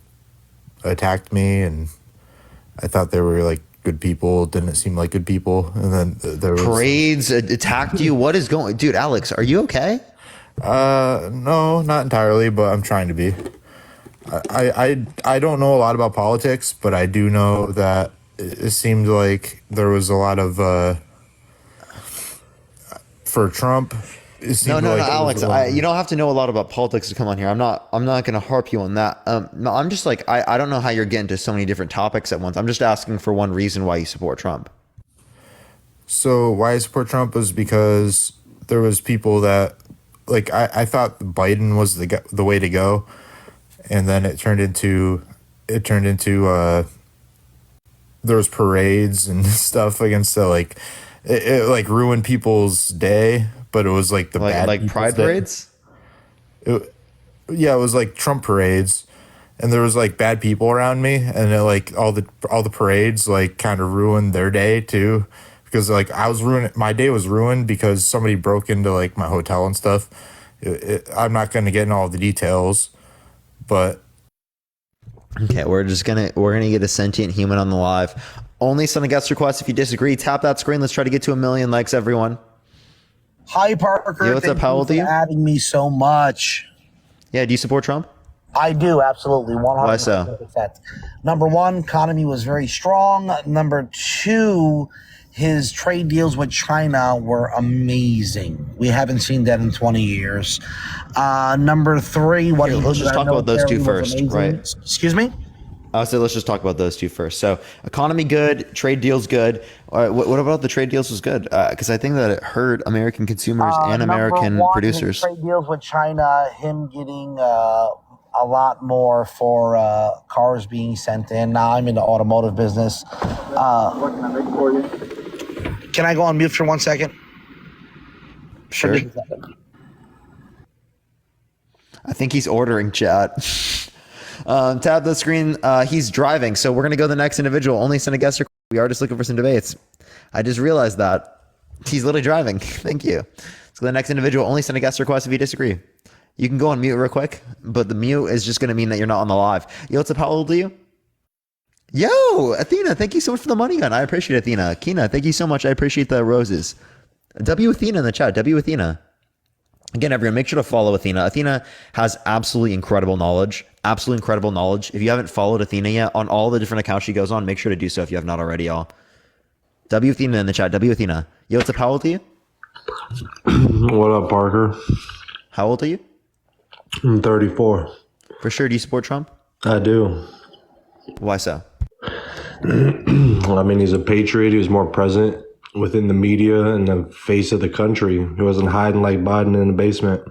attacked me, and I thought they were like good people, didn't seem like good people, and then there was parades attacked you. What is going, dude? Alex, are you okay? No, not entirely, but I'm trying to be. I don't know a lot about politics, but I do know that it seemed like there was a lot of for Trump. No, Alex. You don't have to know a lot about politics to come on here. I'm not going to harp you on that. No, I'm just like I don't know how you're getting to so many different topics at once. I'm just asking for one reason why you support Trump. So why I support Trump is because there was people that like I thought Biden was the way to go. And then it turned into there was parades and stuff against the it like ruined people's day, but it was like the bad like pride parades. It was like Trump parades, and there was like bad people around me, and it, like all the parades like kind of ruined their day too, because like my day was ruined because somebody broke into like my hotel and stuff. I'm not going to get in all the details. But okay, we're gonna get a sentient human on the live. Only send a guest request if you disagree. Tap that screen. Let's try to get to 1 million likes, everyone. Hi, Parker. Yo, what's up? How old are you? Adding me so much. Yeah, do you support Trump? I do, absolutely. 100%. Why so? Number one, economy was very strong. Number two, his trade deals with China were amazing. We haven't seen that in 20 years. Number three, let's just talk about those two first, right? Excuse me? I said let's just talk about those two first. So economy good, trade deals good. What about the trade deals was good? Because I think that it hurt American consumers and American producers. His trade deals with China, him getting a lot more for cars being sent in. Now I'm in the automotive business. What can I make for you? Can I go on mute for 1 second? Sure. I think he's ordering, chat. Tab the screen. He's driving, so we're going to go to the next individual. Only send a guest request. We are just looking for some debates. I just realized that. He's literally driving. Thank you. So the next individual, only send a guest request if you disagree. You can go on mute real quick, but the mute is just going to mean that you're not on the live. Yo, what's up? How old are you? Yo, Athena, thank you so much for the money gun. I appreciate it, Athena. Kina, thank you so much. I appreciate the roses. W Athena in the chat. W Athena. Again, everyone, make sure to follow Athena. Athena has absolutely incredible knowledge. Absolutely incredible knowledge. If you haven't followed Athena yet, on all the different accounts she goes on, make sure to do so if you have not already, y'all. W Athena in the chat. W Athena. Yo, what's up? How old are you? What up, Parker? How old are you? I'm 34. For sure. Do you support Trump? I do. Why so? I mean, he's a patriot. He was more present within the media and the face of the country. He wasn't hiding like Biden in the basement.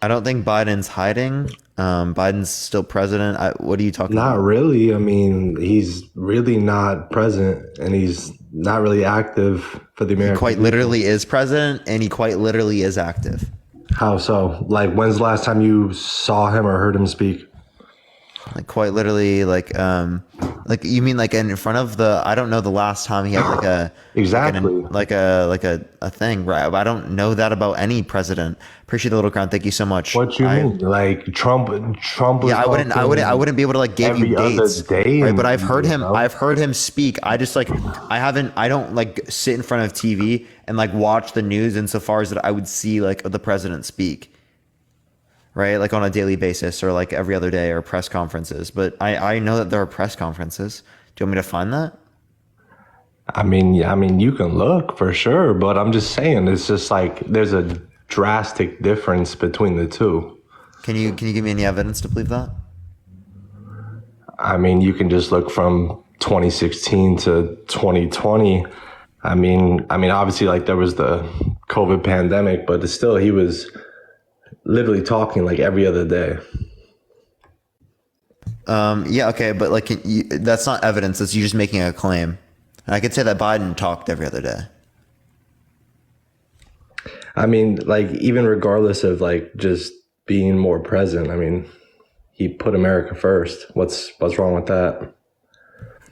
I don't think Biden's hiding. Biden's still president. What are you talking Not about? really. I mean, he's really not present, and he's not really active for the American He quite people. literally is president, and he quite literally is active. How so? Like, when's the last time you saw him or heard him speak? Like quite literally, like you mean like in front of the? I don't know the last time he had like a like a thing, right? I don't know that about any president. Appreciate the little crown. Thank you so much. What you mean? Like Trump was Yeah, I wouldn't be able to like give you dates, day right? But I've heard him speak. I just like I don't like sit in front of TV and like watch the news insofar as that I would see like the president speak, right? Like on a daily basis or like every other day or press conferences. But I know that there are press conferences. Do you want me to find that? I mean, you can look for sure, but I'm just saying, it's just like there's a drastic difference between the two. Can you give me any evidence to believe that? I mean, you can just look from 2016 to 2020. I mean, obviously, like there was the COVID pandemic, but still, he was literally talking like every other day. Yeah, okay, but like that's not evidence. That's you just making a claim. And I could say that Biden talked every other day. I mean, like even regardless of like just being more present, I mean, he put America first. What's wrong with that?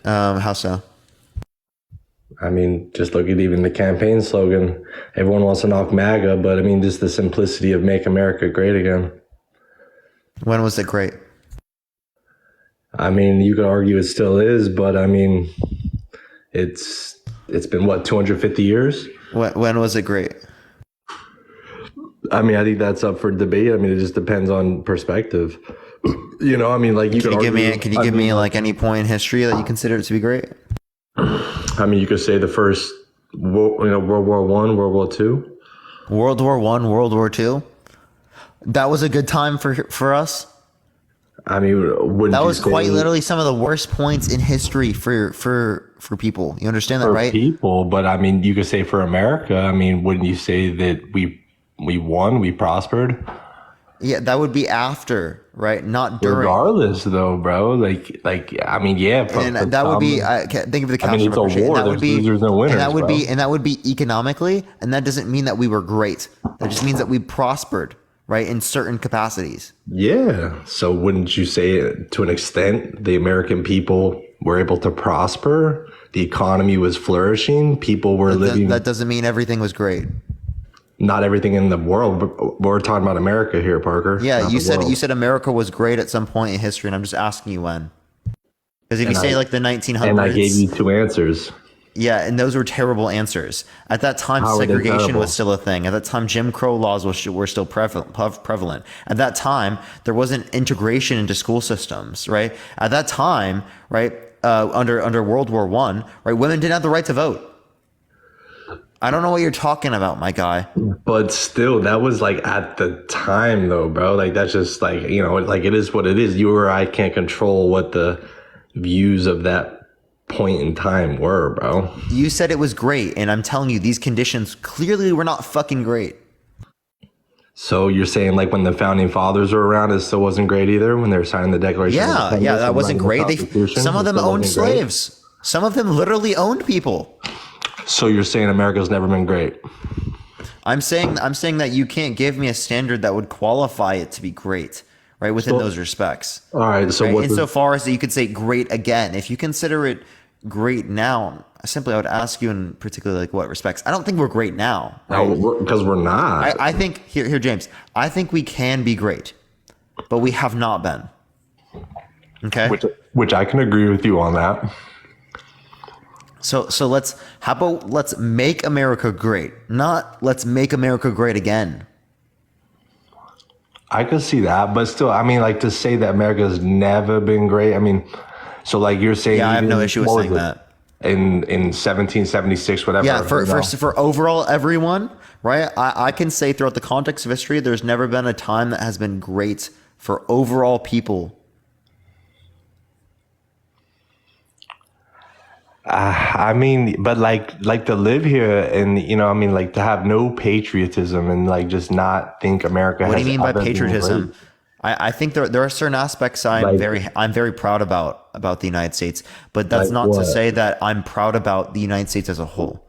How so? I mean, just look at even the campaign slogan. Everyone wants to knock MAGA, but I mean, just the simplicity of make America great again. When was it great? I mean, you could argue it still is, but I mean, it's been what, 250 years? When was it great? I mean, I think that's up for debate. I mean, it just depends on perspective. You know, I mean, like Can you give me like any point in history that you consider it to be great? I mean, you could say the first, World War One, World War Two. World War One, World War Two. That was a good time for us. I mean, that was quite literally some of the worst points in history for people. You understand that, right? For people, but I mean, you could say for America. I mean, wouldn't you say that we won, we prospered? Yeah, that would be after, right? Not during. Regardless, though, bro. Like, I mean, yeah. And that would be. I can't think of the. I mean, it's a war. There's losers and winners. And that would be economically, and that doesn't mean that we were great. That just means that we prospered, right, in certain capacities. Yeah. So wouldn't you say, to an extent, the American people were able to prosper? The economy was flourishing. People were living. That doesn't mean everything was great. Not everything in the world, but we're talking about America here, Parker. Yeah, you said America was great at some point in history, and I'm just asking you when. Because if you say like the 1900s, and I gave you two answers. Yeah, and those were terrible answers. At that time, segregation was still a thing. At that time, Jim Crow laws were still prevalent. At that time, there wasn't integration into school systems, right? At that time, right, under World War I, right, women didn't have the right to vote. I don't know what you're talking about, my guy. But still, that was like at the time, though, bro. Like that's just like, you know, like it is what it is. You or I can't control what the views of that point in time were, bro. You said it was great, and I'm telling you, these conditions clearly were not fucking great. So you're saying like when the founding fathers were around, it still wasn't great either when they were signing the Declaration? Yeah, that wasn't great. Some of them owned slaves. Some of them literally owned people. So you're saying America's never been great? I'm saying that you can't give me a standard that would qualify it to be great, right? Within those respects. All right. So right? Insofar as that you could say great again, if you consider it great now, I would ask you in particular like what respects. I don't think we're great now, right? Because we're not. I think here, James. I think we can be great, but we have not been. Okay. Which I can agree with you on that. So let's make America great, not let's make America great again. I could see that, but still, I mean, like to say that America's never been great. I mean, so like you're saying, yeah, I have no issue with saying that. In 1776, whatever. Yeah, for overall everyone, right? I can say throughout the context of history, there's never been a time that has been great for overall people. I mean, but like to live here and, I mean, like to have no patriotism and like just not think America What do has you mean by ever been patriotism? great. I think there are certain aspects Like, I'm very proud about the United States, but that's like not to what? say that I'm proud about the United States as a whole.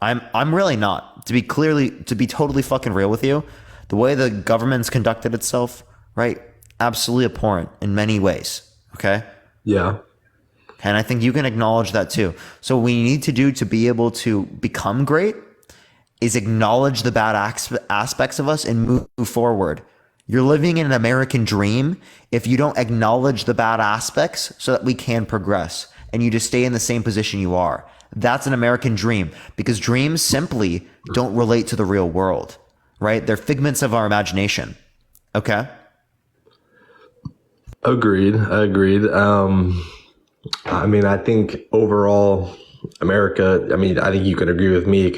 I'm really not. To be totally fucking real with you, the way the government's conducted itself, right? Absolutely abhorrent in many ways. Okay? Yeah. And I think you can acknowledge that too. So what we need to do to be able to become great is acknowledge the bad aspects of us and move forward. You're living in an American dream if you don't acknowledge the bad aspects so that we can progress and you just stay in the same position you are. That's an American dream because dreams simply don't relate to the real world, right? They're figments of our imagination. Okay? Agreed. I mean, I think overall, America, I mean, I think you could agree with me. It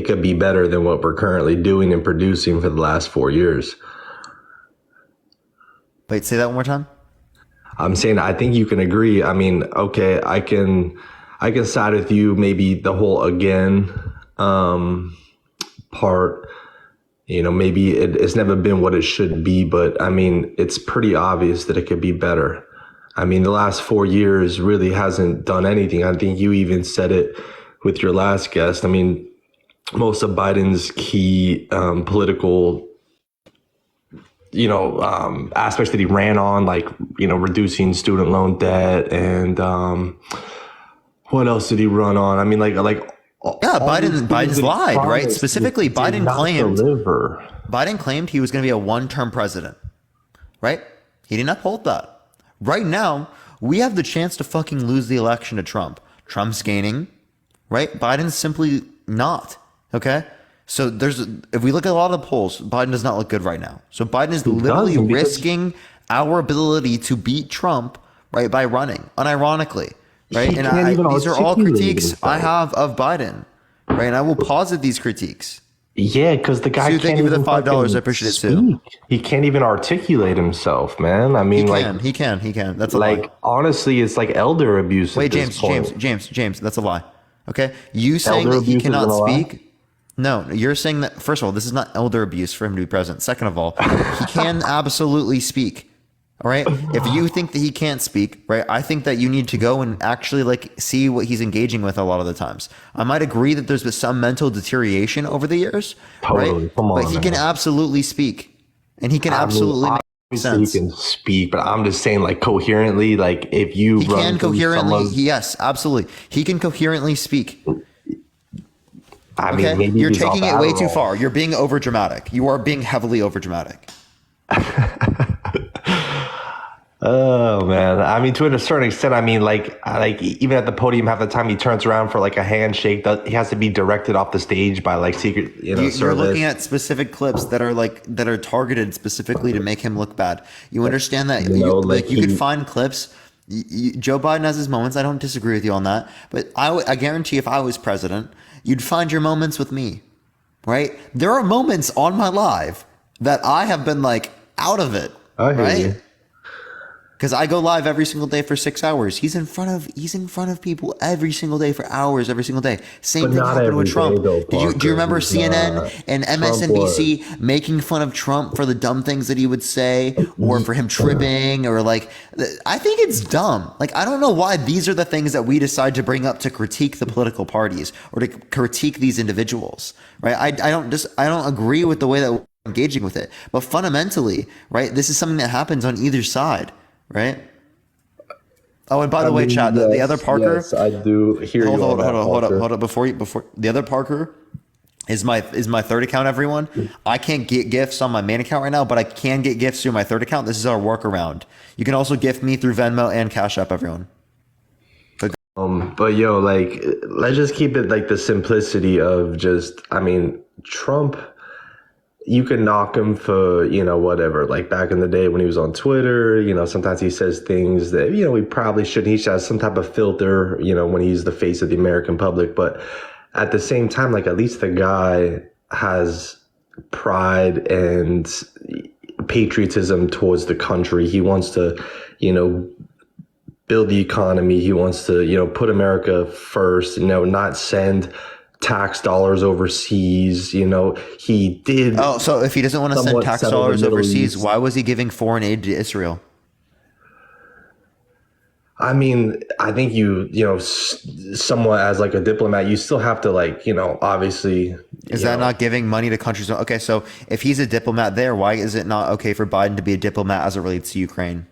could be better than what we're currently doing and producing for the last 4 years. Wait, say that one more time. I'm saying I think you can agree. I mean, okay, I can side with you. Maybe the whole again part. Maybe it's never been what it should be, but I mean, it's pretty obvious that it could be better. I mean, the last 4 years really hasn't done anything. I think you even said it with your last guest. I mean, most of Biden's key political aspects that he ran on, like, reducing student loan debt and what else did he run on? I mean, like yeah, Biden's lied, right? Specifically, Biden claimed he was going to be a one-term president, right? He didn't uphold that. Right now, we have the chance to fucking lose the election to Trump. Trump's gaining, right? Biden's simply not, okay? So if we look at a lot of the polls, Biden does not look good right now. So Biden is literally risking our ability to beat Trump, right, by running, unironically, right? And these are all critiques I have of Biden, right? And I will posit these critiques. Yeah, because the guy Sue, can't thank you for the even $5. I appreciate it, Sue. He can't even articulate himself, man. I mean, he can. That's a like lie. Honestly, it's like elder abuse. Wait, at this point. James, that's a lie. Okay, you saying Elder that he abuse cannot isn't a lie? speak? No, you're saying that. First of all, this is not elder abuse for him to be president. Second of all, he can absolutely speak. All right. If you think that he can't speak, right, I think that you need to go and actually see what he's engaging with a lot of the times. I might agree that there's been some mental deterioration over the years, Totally. right? Come on, but he man. can absolutely speak, and he can absolutely make sense. He can speak, but I'm just saying, like, coherently, like if you He run can through coherently. someone- Yes, absolutely. He can coherently speak. I mean, maybe you're he's taking off it way too Adderall. far. You're being over dramatic. You are being heavily over dramatic. Oh man, I mean, to a certain extent, I mean, like even at the podium, half the time he turns around for like a handshake. That he has to be directed off the stage by like secret, You're service. looking at specific clips that are targeted specifically to make him look bad. You understand that? You could find clips. Joe Biden has his moments. I don't disagree with you on that. But I guarantee if I was president, you'd find your moments with me, right? There are moments on my live that I have been like out of it, I hear right? you. Because I go live every single day for 6 hours. He's in front of people every single day for hours every single day. Same But thing not happened every with Trump. day, though, Do you Parker. remember He's CNN not. and Trump MSNBC making fun of Trump for the dumb things that he would say, or for him tripping, or like? I think it's dumb. Like, I don't know why these are the things that we decide to bring up to critique the political parties or to critique these individuals, right? I don't agree with the way that we're engaging with it. But fundamentally, right, this is something that happens on either side, right? Oh, and by the way, chat, the other Parker. Yes, I do hear you. Hold on. Before the other Parker is my third account. Everyone, I can't get gifts on my main account right now, but I can get gifts through my third account. This is our workaround. You can also gift me through Venmo and Cash App. Everyone. But yo, like, let's just keep it like the simplicity of just. I mean, Trump. You can knock him for, whatever. Like back in the day when he was on Twitter, sometimes he says things that, we probably shouldn't. He has some type of filter, when he's the face of the American public. But at the same time, like, at least the guy has pride and patriotism towards the country. He wants to, build the economy. He wants to, put America first, not send tax dollars overseas. He did. Oh, so if he doesn't want to send tax dollars overseas, East. why was he giving foreign aid to Israel? I mean, I think somewhat as like a diplomat, you still have to obviously. Is that not giving money to countries? Okay, so if he's a diplomat there, why is it not okay for Biden to be a diplomat as it relates to Ukraine?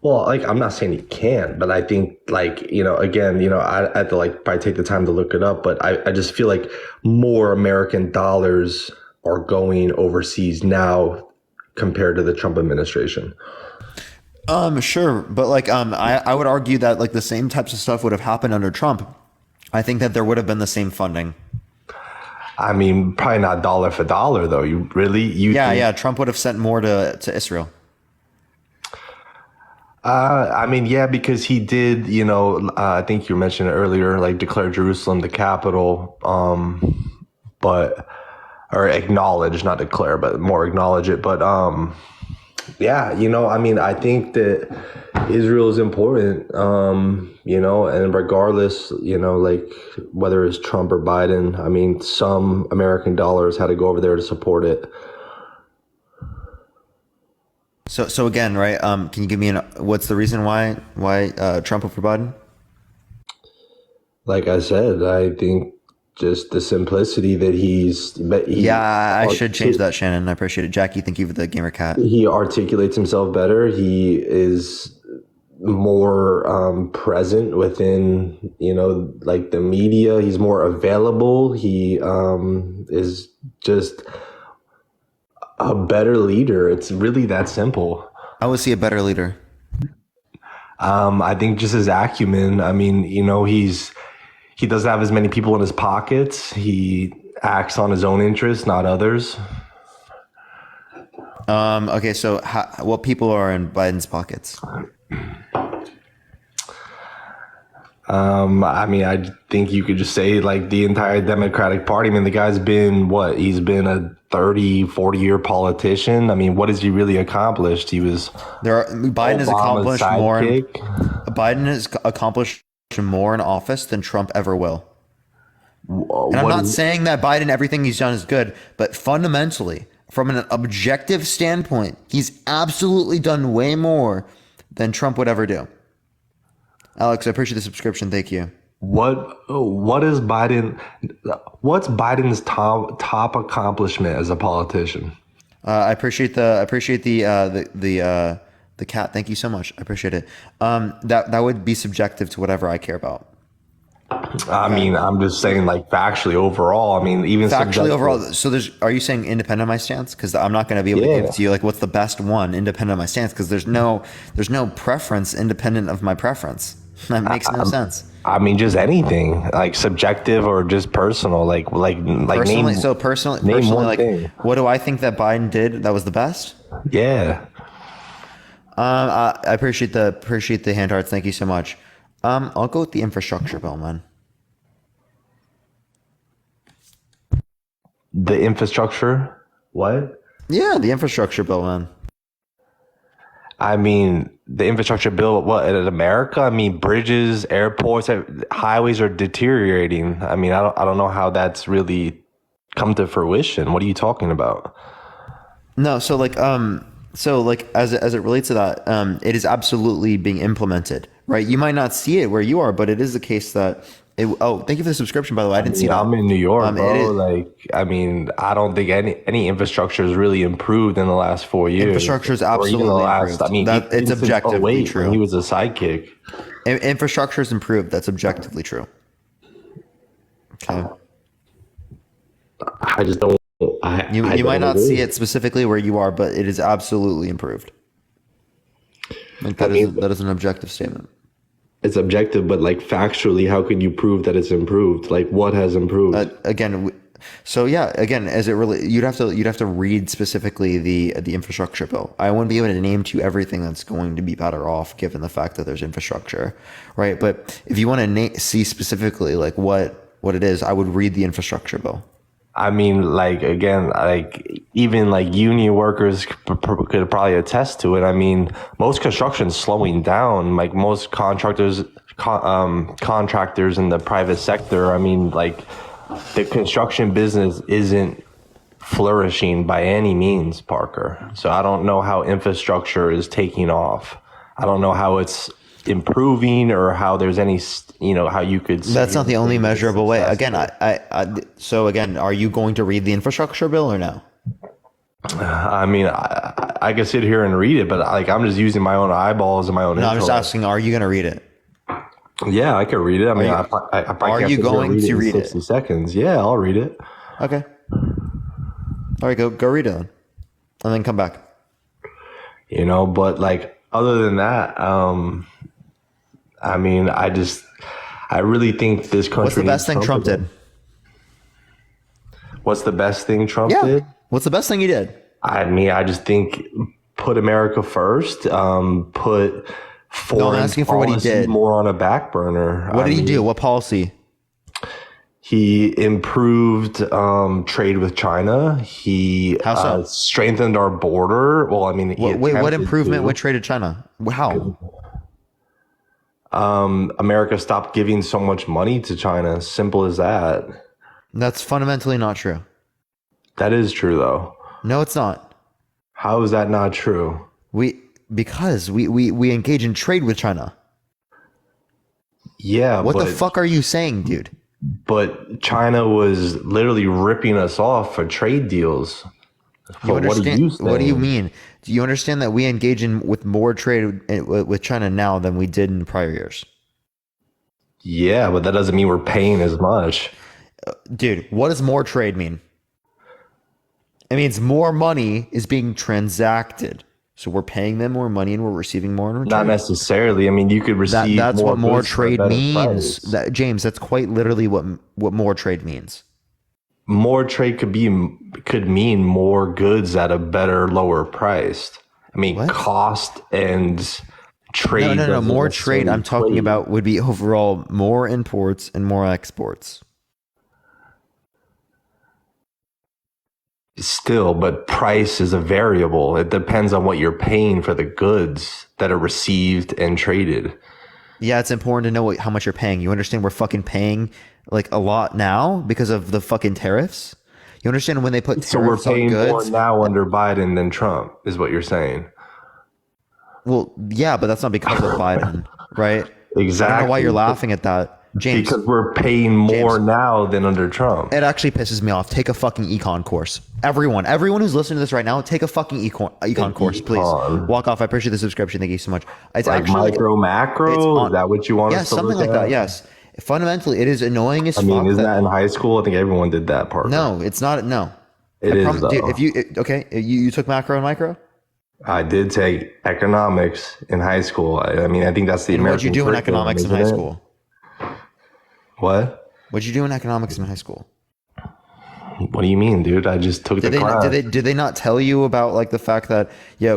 Well, I'm not saying he can't, but I think again, I had to probably take the time to look it up, but I just feel like more American dollars are going overseas now compared to the Trump administration. Sure, but I would argue that the same types of stuff would have happened under Trump. I think that there would have been the same funding. I mean, probably not dollar for dollar though. Yeah, Trump would have sent more to Israel. I mean, yeah, because he did, I think you mentioned it earlier, declare Jerusalem the capital, or acknowledge, not declare, but more acknowledge it. But, yeah, I mean, I think that Israel is important, and regardless, whether it's Trump or Biden, I mean, some American dollars had to go over there to support it. So again, right? Can you give me what's the reason why Trump over Biden? Like I said, I think just the simplicity that I should change that, Shannon. I appreciate it. Jackie, thank you for the gamer cat. He articulates himself better. He is more present within, the media. He's more available. He is just a better leader. It's really that simple. How was he a better leader? I think just his acumen. I mean, he doesn't have as many people in his pockets. He acts on his own interests, not others. Okay, so what people are in Biden's pockets? I mean, I think you could just say the entire Democratic Party. I mean, the guy's been he's been a 30, 40-year politician. I mean, what has he really accomplished? Biden has accomplished more. Biden has accomplished more in office than Trump ever will. And I'm not saying that Biden, everything he's done is good, but fundamentally, from an objective standpoint, he's absolutely done way more than Trump would ever do. Alex, I appreciate the subscription. Thank you. What is Biden? What's Biden's top accomplishment as a politician? I appreciate the cat. Thank you so much. I appreciate it. That would be subjective to whatever I care about. I mean, I'm just saying factually overall. I mean, even factually overall. So are you saying independent of my stance? Because I'm not going to be able to give it to you what's the best one independent of my stance, because there's no preference independent of my preference. That makes no sense. I mean, just anything subjective or just personal, personally. So personally, thing. What do I think that Biden did that was the best? Yeah. I appreciate the hand hearts. Thank you so much. I'll go with the infrastructure bill, man. The infrastructure? What? Yeah, the infrastructure bill, man. I mean, the infrastructure bill, in America? I mean, bridges, airports, highways are deteriorating. I mean, I don't know how that's really come to fruition. What are you talking about? No, so as it relates to that, it is absolutely being implemented, right? You might not see it where you are, but it is the case that thank you for the subscription, by the way. I didn't see that. I'm in New York, bro. I mean, I don't think any infrastructure has really improved in the last 4 years. Infrastructure is absolutely improved. I mean, it's objectively true. When he was a sidekick. Infrastructure is improved. That's objectively true. Okay. I just don't. You might not see it specifically where you are, but it is absolutely improved. That is an objective statement. It's objective, but factually, how can you prove that it's improved? What has improved? Again, as it really, you'd have to read specifically the infrastructure bill. I wouldn't be able to name to you everything that's going to be better off given the fact that there's infrastructure, right? But if you want to see specifically what it is, I would read the infrastructure bill. I mean, like, again, like, even like union workers could probably attest to it. I mean, most construction's slowing down. Like, most contractors in the private sector, I mean, like, the construction business isn't flourishing by any means, Parker. So I don't know how infrastructure is taking off. I don't know how it's improving or how there's any, how you could. That's not the only measurable way. Again, so again, are you going to read the infrastructure bill or no? I mean, I can sit here and read it, but like, I'm just using my own eyeballs and my own. No, I'm just asking, are you going to read it? Yeah, I can read it. I mean, are you going to read it? 60 seconds. Yeah, I'll read it. Okay. All right, go read it then, and then come back. But like, other than that, I mean, I really think this country. What's the best thing Trump did? What's the best thing Trump did? What's the best thing he did? I mean, I just think put America first. Put foreign I'm asking for what he did. More on a back burner. What did he do? What policy? He improved trade with China. He strengthened our border. Well, I mean, what improvement with trade with China? How? America stopped giving so much money to China. Simple as that. That's fundamentally not true. That is true, though. No, it's not. How is that not true? Because we engage in trade with China. Yeah. What the fuck are you saying, dude? But China was literally ripping us off for trade deals. What do you mean? Do you understand that we engage in with more trade with China now than we did in prior years? Yeah, but that doesn't mean we're paying as much. Dude, what does more trade mean? It means more money is being transacted. So we're paying them more money and we're receiving more in return. Not necessarily. I mean, you could receive that's more what more goods for a trade better means. price. James, that's quite literally what more trade means. More trade could mean more goods at a better, lower price. I mean, cost and trade. No. More trade I'm talking about would be overall more imports and more exports. Still, but price is a variable. It depends on what you're paying for the goods that are received and traded. Yeah, it's important to know how much you're paying. You understand we're fucking paying like a lot now because of the fucking tariffs? You understand when they put tariffs on goods? So we're paying more now under Biden than Trump, is what you're saying. Well, yeah, but that's not because of Biden, right? Exactly. I don't know why you're laughing at that. James, because we're paying more now than under Trump. It actually pisses me off. Take a fucking econ course. Everyone who's listening to this right now, take a fucking econ course, please. Walk off. I appreciate the subscription. Thank you so much. It's like actually micro, macro? Is that what you want us to something look like at? that, yes. Fundamentally, it is annoying as fuck. I mean, isn't that in high school? I think everyone did that part. No, it's not. No. It is, though. Dude, you took macro and micro? I did take economics in high school. I mean, I think that's the American. What'd you do in economics in high school? What? What'd you do in economics in high school? What do you mean, dude? I just took the class. Did they not tell you about like the fact that,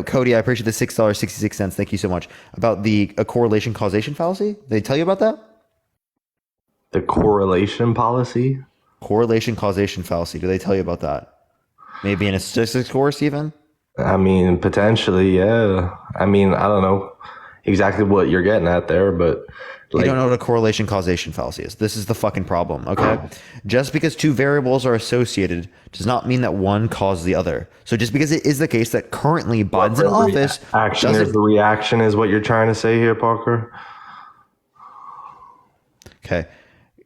Cody, I appreciate the $6.66. Thank you so much. About the correlation causation fallacy? Did they tell you about that? The correlation policy? Correlation causation fallacy. Do they tell you about that? Maybe in a statistics course even? I mean, potentially, yeah. I mean, I don't know exactly what you're getting at there, but you don't know what a correlation causation fallacy is. This is the fucking problem, okay? Just because two variables are associated does not mean that one caused the other. So just because it is the case that currently Biden's in office... Action is the reaction is what you're trying to say here, Parker? Okay.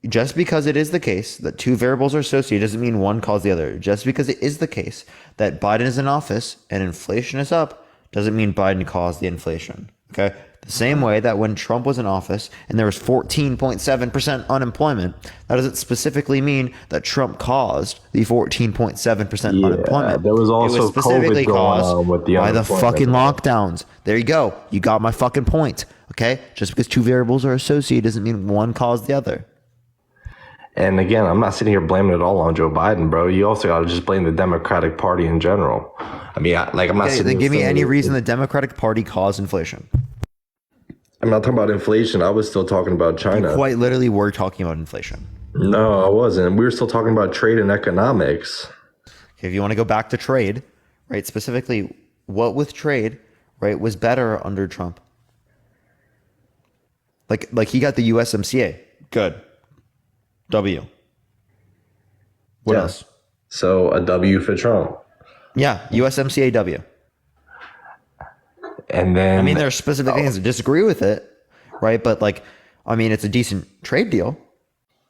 Just because it is the case that two variables are associated doesn't mean one caused the other. Just because it is the case that Biden is in office and inflation is up doesn't mean Biden caused the inflation, okay? The same way that when Trump was in office and there was 14.7% unemployment, that doesn't specifically mean that Trump caused the 14.7% unemployment. There was also it was specifically COVID going caused on with the by the fucking lockdowns. There you go. You got my fucking point. Okay? Just because two variables are associated doesn't mean one caused the other. And again, I'm not sitting here blaming it all on Joe Biden, bro. You also got to just blame the Democratic Party in general. I mean, I'm not sitting then give me any reason that the Democratic Party caused inflation. I'm not talking about inflation. I was still talking about China. You quite literally were talking about inflation. No, I wasn't. We were still talking about trade and economics. Okay, if you want to go back to trade, right? Specifically, what with trade, right, was better under Trump? Like he got the USMCA. Good. W. What else? So a W for Trump. Yeah, USMCA W. And then I mean, there are specific things that disagree with it, right? But like, I mean, it's a decent trade deal.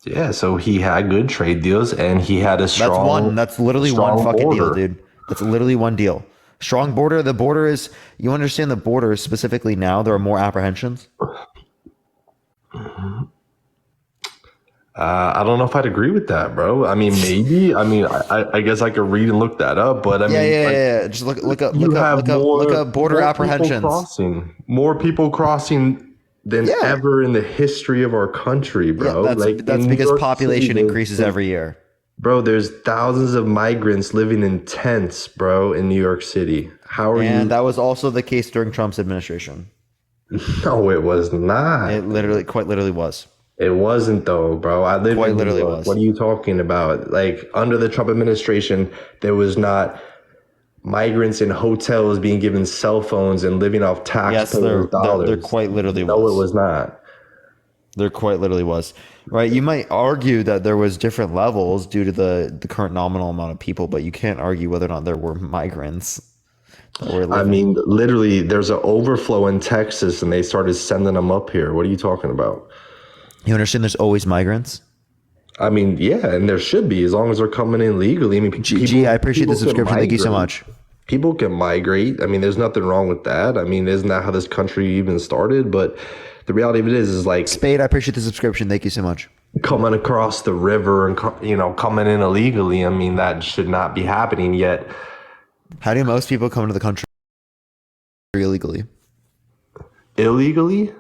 Yeah, so he had good trade deals, and he had a strong. That's literally one fucking border. deal, dude. That's literally one deal. Strong border. The border is. You understand the border is specifically now. There are more apprehensions. I don't know if I'd agree with that, bro. I mean, maybe. I mean, I guess I could read and look that up, but I mean, Yeah. Just look up border apprehensions. More people crossing than ever in the history of our country, bro. Yeah, that's because population increases every year. Bro, there's thousands of migrants living in tents, bro, in New York City. How are you? And that was also the case during Trump's administration. No, it was not. It quite literally was. It wasn't though, bro. I live quite in literally New York. was. What are you talking about? Like under the Trump administration, there was not migrants in hotels being given cell phones and living off taxpayers' dollars. There quite literally was. No, it was not. There quite literally was. Right? You might argue that there was different levels due to the current nominal amount of people, but you can't argue whether or not there were migrants. I mean, literally, there's an overflow in Texas, and they started sending them up here. What are you talking about? You understand? There's always migrants. I mean, yeah, and there should be as long as they're coming in legally. I mean, I appreciate the subscription. Thank you so much. People can migrate. I mean, there's nothing wrong with that. I mean, isn't that how this country even started? But the reality of it is like Spade. I appreciate the subscription. Thank you so much. Coming across the river and coming in illegally. I mean, that should not be happening yet. How do most people come into the country illegally? Illegally?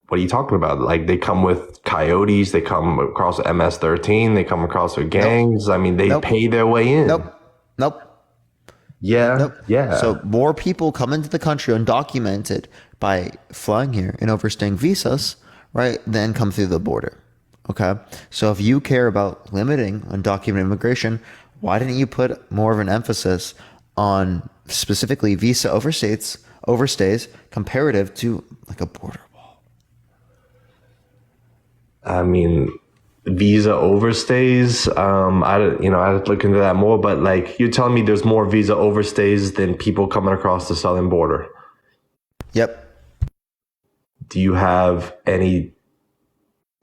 What are you talking about? Like they come with coyotes, they come across MS-13, they come across with gangs. Nope. I mean, they pay their way in. Nope. Yeah. Yeah. So more people come into the country undocumented by flying here and overstaying visas, right? Than come through the border. Okay. So if you care about limiting undocumented immigration, why didn't you put more of an emphasis on specifically visa overstays comparative to like a border? I mean, visa overstays. I'd look into that more. But like, you're telling me there's more visa overstays than people coming across the southern border. Yep. Do you have any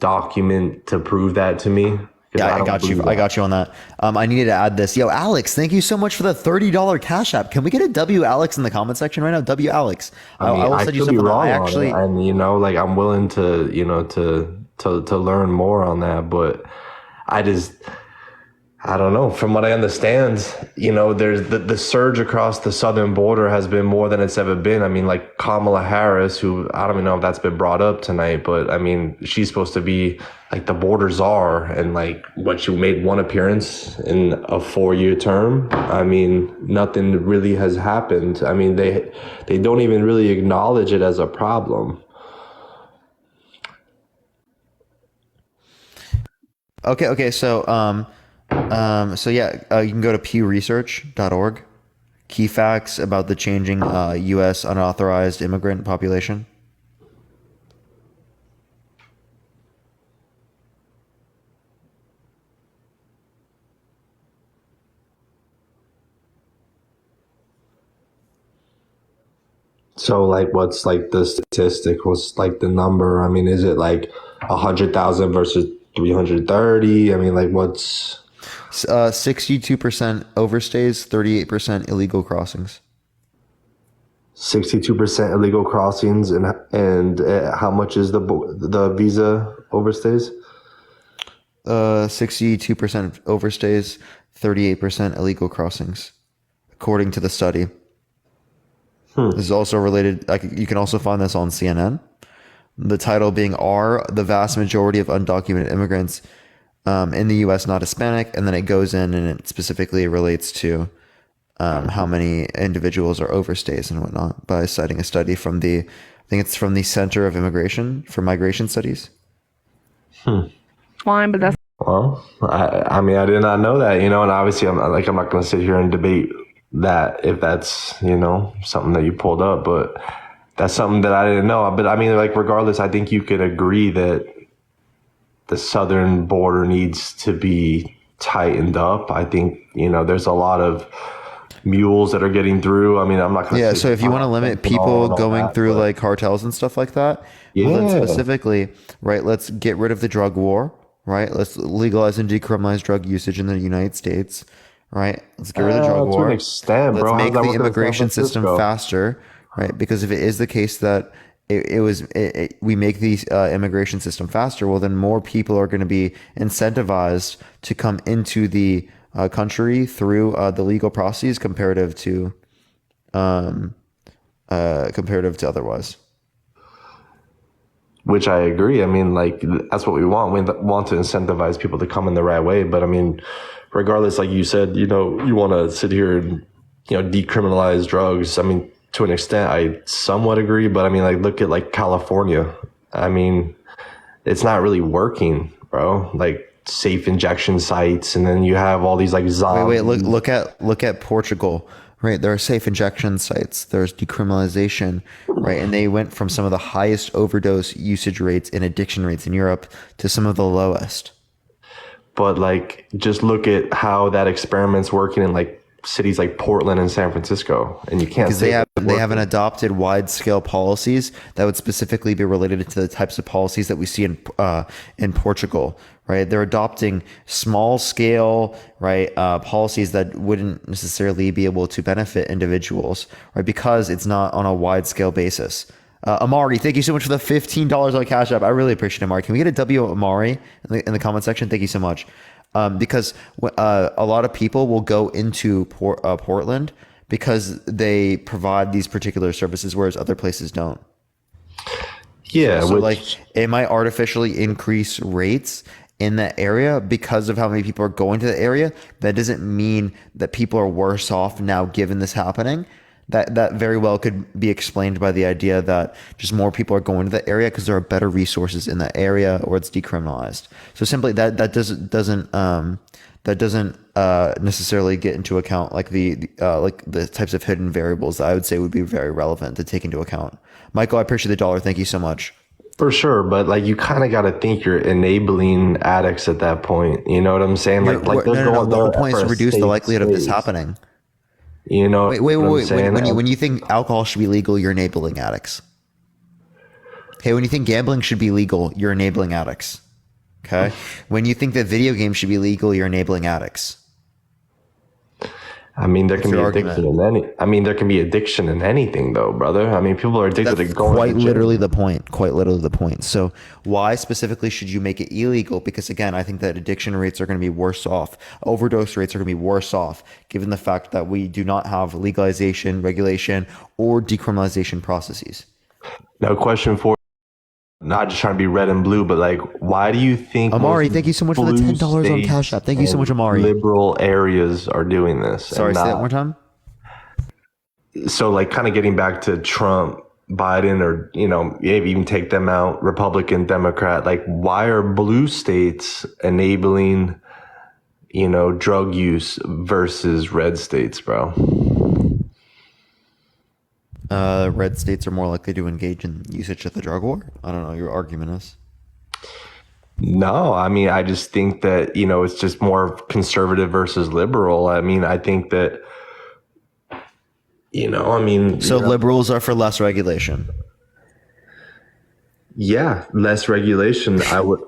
document to prove that to me? Yeah, I got you. I got you on that. I needed to add this. Yo, Alex, thank you so much for the $30 Cash App. Can we get a W Alex in the comment section right now? W Alex. I mean, I could be wrong on it, and I'm willing to to learn more on that, but I don't know. From what I understand, there's the surge across the southern border has been more than it's ever been. I mean, like Kamala Harris, who I don't even know if that's been brought up tonight, but I mean, she's supposed to be like the border czar, and like what she made one appearance in a 4-year term. I mean, nothing really has happened. I mean, they don't even really acknowledge it as a problem. Okay. So, you can go to pewresearch.org. Key facts about the changing U.S. unauthorized immigrant population. So, like, what's like the statistic? What's like the number? I mean, is it like 100,000 versus 330? I mean, like, what's 62% overstays, 38% illegal crossings. 62% illegal crossings, and how much is the visa overstays? 62% overstays, 38% illegal crossings, according to the study. This is also related. You can also find this on CNN. The title being "Are the vast majority of undocumented immigrants in the U.S. not Hispanic?" And then it goes in and it specifically relates to how many individuals are overstays and whatnot by citing a study from the Center of Immigration for Migration Studies. Fine, but that's Well, I mean, I did not know that, and obviously I'm not going to sit here and debate that if that's, something that you pulled up, but that's something that I didn't know. But I mean, like, regardless, I think you could agree that the southern border needs to be tightened up. I think, there's a lot of mules that are getting through. I mean, I'm not going to Yeah, so if you want to limit people going through like cartels and stuff like that, well, then specifically, right, let's get rid of the drug war, right? Let's legalize and decriminalize drug usage in the United States, right? Let's get rid of the drug war. To an extent, bro. Let's make How's that the working in San immigration system Francisco? faster, right? Because if it is the case that we make the immigration system faster, well, then more people are going to be incentivized to come into the country through the legal processes comparative to otherwise. Which I agree. I mean, like, that's what we want. We want to incentivize people to come in the right way. But I mean, regardless, like you said, you want to sit here and, decriminalize drugs. I mean, to an extent, I somewhat agree. But I mean, like, look at like California. I mean, it's not really working, bro. Like, safe injection sites, and then you have all these like zombies. Wait, look at Portugal. Right, there are safe injection sites. There's decriminalization, right, and they went from some of the highest overdose usage rates and addiction rates in Europe to some of the lowest. But like, just look at how that experiment's working in like cities like Portland and San Francisco, and you can't because they haven't adopted wide scale policies that would specifically be related to the types of policies that we see in Portugal. Right, they're adopting small scale, right, policies that wouldn't necessarily be able to benefit individuals, right, because it's not on a wide scale basis. Amari, thank you so much for the $15 on Cash App. I really appreciate it, Amari. Can we get a W, Amari, in the comment section? Thank you so much. Because a lot of people will go into Portland because they provide these particular services, whereas other places don't. Yeah, so like it might artificially increase rates in that area because of how many people are going to the area. That doesn't mean that people are worse off now given this happening. That very well could be explained by the idea that just more people are going to the area because there are better resources in that area, or it's decriminalized. So simply that doesn't necessarily get into account like the types of hidden variables that I would say would be very relevant to take into account. Michael, I appreciate the dollar. Thank you so much. For sure, but like, you kind of got to think you're enabling addicts at that point. You know what I'm saying? Like the whole point is to reduce the likelihood of this happening. Wait. When you think alcohol should be legal, you're enabling addicts. Okay, when you think gambling should be legal, you're enabling addicts. Okay, when you think that video games should be legal, you're enabling addicts. I mean, there can be addiction in any. I mean, there can be addiction in anything, though, brother. I mean, people are addicted to going. Quite literally the point. Quite literally the point. So, why specifically should you make it illegal? Because again, I think that addiction rates are going to be worse off. Overdose rates are going to be worse off, given the fact that we do not have legalization, regulation, or decriminalization processes. Now, question for. Not just trying to be red and blue, but like, why do you think Amari? Thank you so much for the $10 on Cash App. Thank you so much, Amari. Liberal areas are doing this. Sorry, say that one more time. So, like, kind of getting back to Trump, Biden, or maybe even take them out, Republican, Democrat. Like, why are blue states enabling, drug use versus red states, bro? Red states are more likely to engage in usage of the drug war. I don't know. Your argument is. No, I mean, I just think that, it's just more conservative versus liberal. I mean, I think that, So liberals are for less regulation. Yeah, less regulation. I would,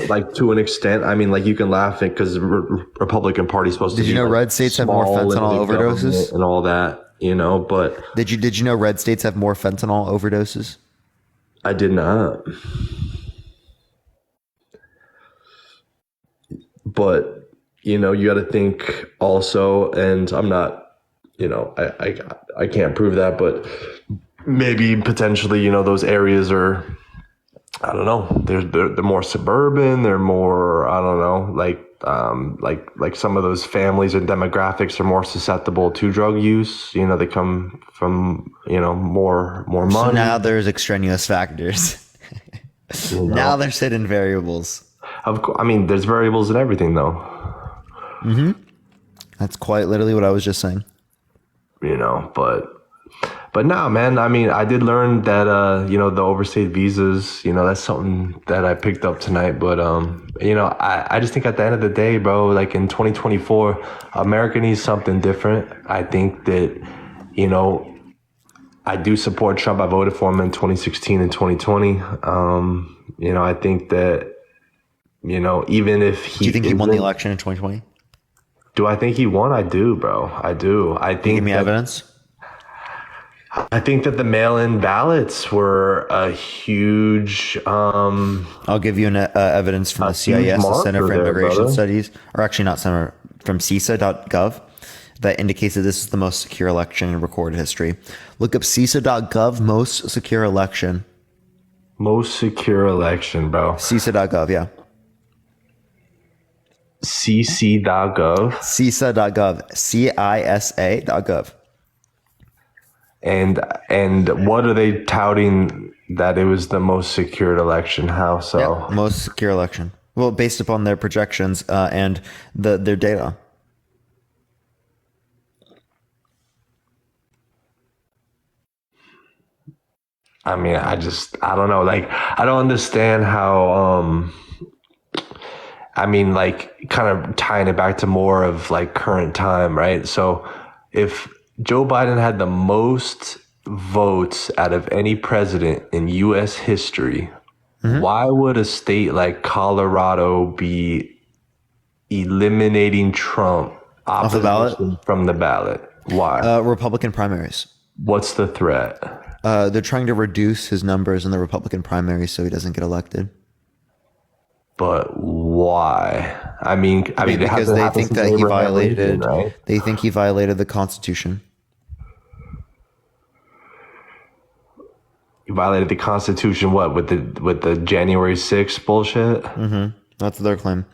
like, to an extent. I mean, like, you can laugh at because the Republican Party is supposed to. Did you know red states have more fentanyl overdoses and all that? But did you know red states have more fentanyl overdoses? I did not. But you got to think also, and I'm not, I can't prove that, but maybe potentially, those areas are, I don't know, they're more suburban, they're more, I don't know, like some of those families and demographics are more susceptible to drug use. They come from, more money. So now there's extraneous factors. You know? Now there's hidden variables. Of course, I mean, there's variables in everything, though. Mm-hmm. That's quite literally what I was just saying. You know, but no, man. I mean, I did learn that you know, the overstayed visas. You know, that's something that I picked up tonight. But you know, I just think at the end of the day, bro, like in 2024, America needs something different. I think that, you know, I do support Trump. I voted for him in 2016 and 2020. You know, I think that, you know, even if he... Do you think he won the election in 2020? Do I think he won? I do, bro. I do. I think... Give me evidence. I think that the mail-in ballots were a huge... I'll give you evidence from the CIS, the Center for Immigration Studies, or actually not Center, from CISA.gov, that indicates that this is the most secure election in recorded history. Look up CISA.gov, most secure election. Most secure election, bro. CISA.gov, yeah. CC.gov? CISA.gov. CISA.gov. And what are they touting that it was the most secured election? How so? Yeah, most secure election. Well, based upon their projections and their data. I mean, I don't know. Like, I don't understand how, I mean, like, kind of tying it back to more of like current time, right? So if Joe Biden had the most votes out of any president in US history, why would a state like Colorado be eliminating Trump off the ballot from the ballot? Why? Republican primaries. What's the threat? They're trying to reduce his numbers in the Republican primaries so he doesn't get elected. But why? I mean, because they think that he violated. Right? They think he violated the Constitution. He violated the Constitution. What with the January 6th bullshit? Mm-hmm. That's their claim.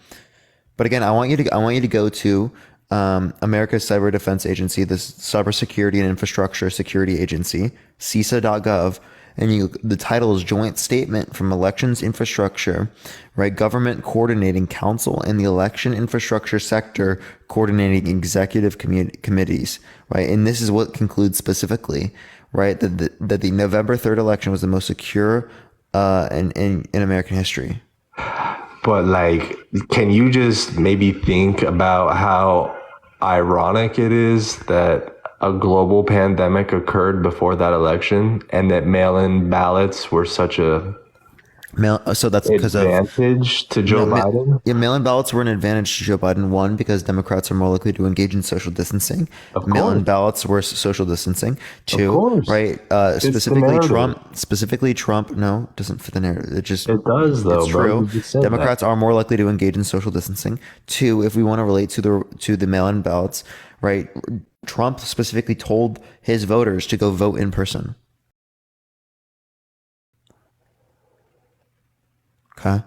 But again, I want you to go to America's Cyber Defense Agency, the Cybersecurity and Infrastructure Security Agency, CISA.gov, and the title is Joint Statement from Elections Infrastructure, right? Government Coordinating Council and the Election Infrastructure Sector Coordinating Executive Committees, right? And this is what concludes specifically, right, that the November 3rd election was the most secure in American history. But like, can you just maybe think about how ironic it is that a global pandemic occurred before that election and that mail-in ballots were such a so that's because advantage to Joe Biden? Yeah, mail-in ballots were an advantage to Joe Biden. One, because Democrats are more likely to engage in social distancing. Mail-in ballots were social distancing. Two, right? Specifically Trump. No, doesn't fit the narrative. It does though. It's true. Democrats are more likely to engage in social distancing. Two, if we want to relate to the mail-in ballots, right? Trump specifically told his voters to go vote in person. Okay.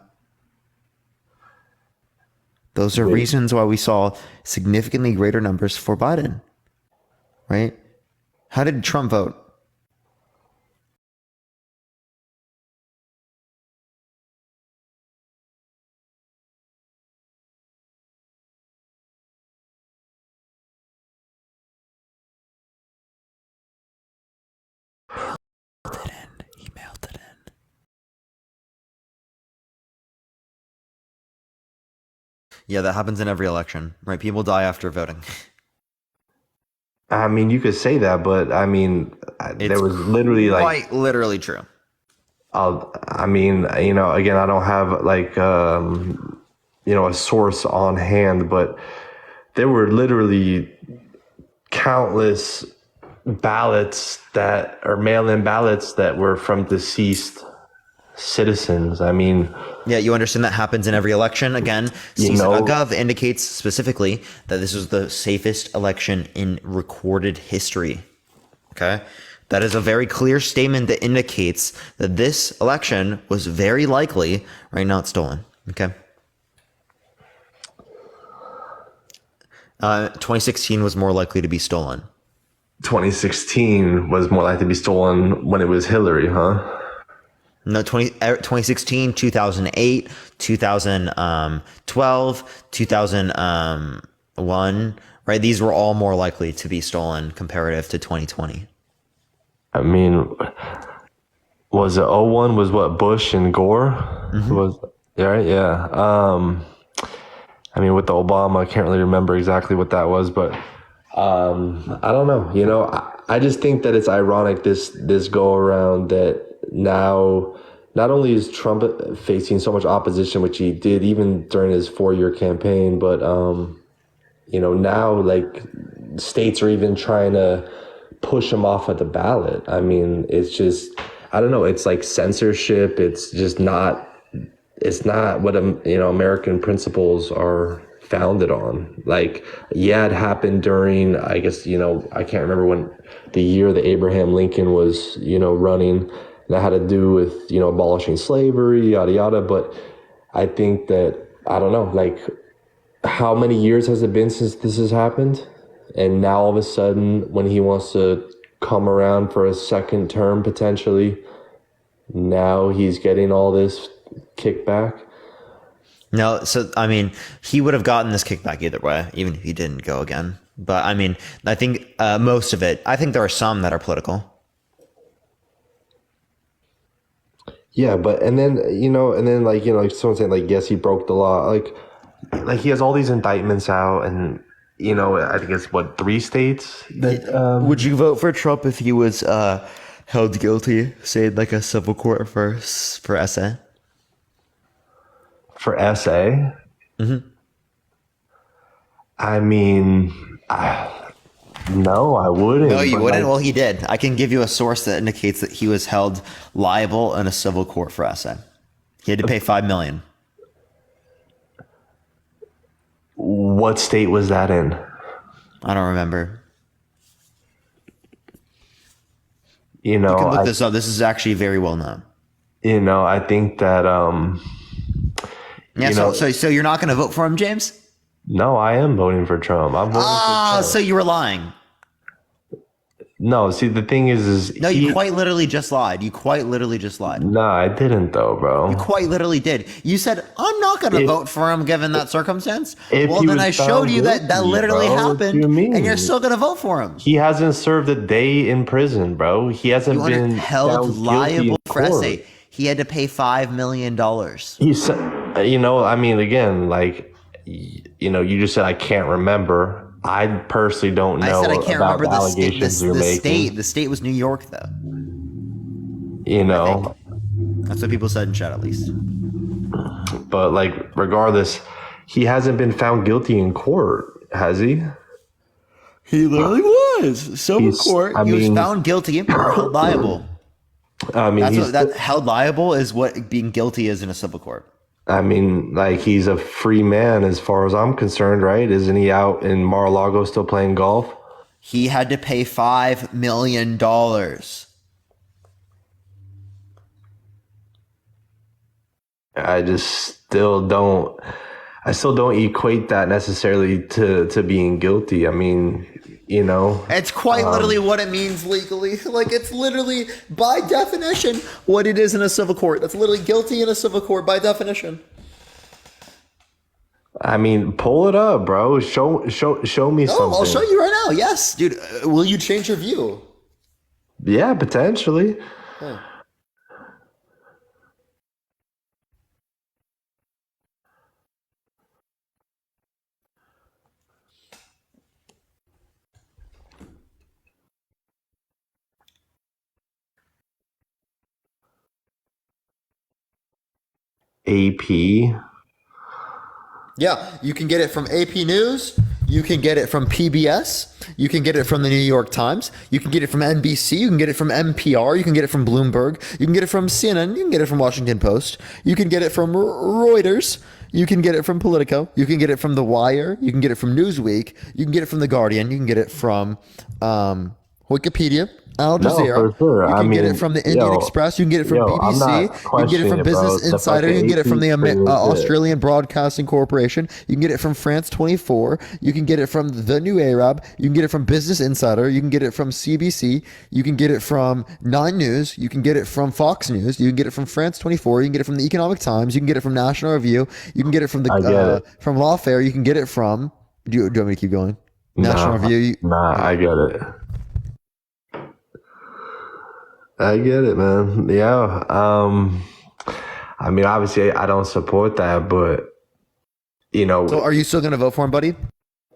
Those are reasons why we saw significantly greater numbers for Biden. Right? How did Trump vote? He mailed it in. Yeah, that happens in every election, right? People die after voting. I mean, you could say that, but I mean, there was literally like quite literally true. I mean, you know, again, I don't have like, you know, a source on hand, but there were literally countless ballots that are mail-in ballots that were from deceased citizens. I mean, yeah, you understand that happens in every election. Again, CISA.gov indicates specifically that this was the safest election in recorded history. Okay, that is a very clear statement that indicates that this election was very likely, right, not stolen. Okay. 2016 was more likely to be stolen. 2016 was more likely to be stolen when it was Hillary, huh? No, 2016, 2008, 2012, 2001, right? These were all more likely to be stolen comparative to 2020. I mean, was it '01 was what, Bush and Gore? Was right? Yeah. I mean, with the Obama, I can't really remember exactly what that was, but I don't know. You know, I just think that it's ironic this go around that now not only is Trump facing so much opposition, which he did even during his 4-year campaign, but you know, now like states are even trying to push him off of the ballot. I mean, it's just, I don't know. It's like censorship. It's just not. It's not what you know, American principles are founded on. Like, yeah, it happened during, I guess, you know, I can't remember when the year that Abraham Lincoln was, you know, running. That had to do with, you know, abolishing slavery, yada yada. But I think that, I don't know, like, how many years has it been since this has happened? And now all of a sudden, when he wants to come around for a second term potentially, now he's getting all this kickback. No, so I mean, he would have gotten this kickback either way, even if he didn't go again. But I mean, I think most of it, I think there are some that are political. Yeah, but and then like, you know, like someone saying like, yes, he broke the law. Like he has all these indictments out, and you know, I think it's what, 3 states that. Would you vote for Trump if he was held guilty, say in like a civil court for SA? For SA? Mm-hmm. I mean, no, I wouldn't. No, you but wouldn't? like, Well, he did. I can give you a source that indicates that he was held liable in a civil court for SA. He had to pay $5 million. What state was that in? I don't remember. You know, You can look this up. This is actually very well known. You know, I think that Yeah, you know, so you're not going to vote for him, James? no, I am voting for Trump. I'm voting for Trump. So you were lying. No, see, the thing is No, you quite literally just lied. You quite literally just lied. No, I didn't though, bro. You quite literally did. You said, I'm not going to vote for him given that circumstance. Well, he then was I showed found you that guilty, literally bro. What happened, do you mean? and you're still going to vote for him. He hasn't served a day in prison, bro. He hasn't You been held found guilty liable in for court. SA. He had to pay $5 million. He's, you know, I mean, again, like, you know, you just said I can't remember. I personally don't know I said I can't about remember the allegations you're making. state. The state was New York, though. You know, That's what people said in chat, at least. but like, regardless, he hasn't been found guilty in court, has he? He literally was. Civil court. He was found guilty or held liable. I mean, That held liable is what being guilty is in a civil court. I mean, like, he's a free man as far as I'm concerned, right? Isn't he out in Mar-a-Lago still playing golf? He had to pay $5 million. I still don't equate that necessarily to being guilty. I mean, you know, It's quite literally what it means legally. Like, it's literally, by definition, what it is in a civil court. That's literally guilty in a civil court by definition. I mean, pull it up, bro. Show me something. I'll show you right now. Yes, dude. Will you change your view? Yeah, potentially. AP. Yeah, you can get it from AP News. You can get it from PBS. You can get it from the New York Times. You can get it from NBC. You can get it from NPR. You can get it from Bloomberg. You can get it from CNN. You can get it from Washington Post. You can get it from Reuters. You can get it from Politico. You can get it from The Wire. You can get it from Newsweek. You can get it from The Guardian. You can get it from Wikipedia. Al No, Jazeera. for sure. You I can get mean, it from the Indian Express. You can get it from I'm BBC. not You can get it questioning from it, bro. Business The Insider. You fucking can get it from the AP is legit. Australian Broadcasting Corporation. You can get it from France 24. You can get it from the New Arab. You can get it from Business Insider. You can get it from CBC. You can get it from Nine News. You can get it from Fox News. You can get it from France 24. You can get it from the Economic Times. You can get it from National Review. You can get it from from Lawfare. You can get it from. Do you want me to keep going? National Review. I get it. I get it, man. Yeah. I mean, obviously, I don't support that, but So, are you still going to vote for him, buddy?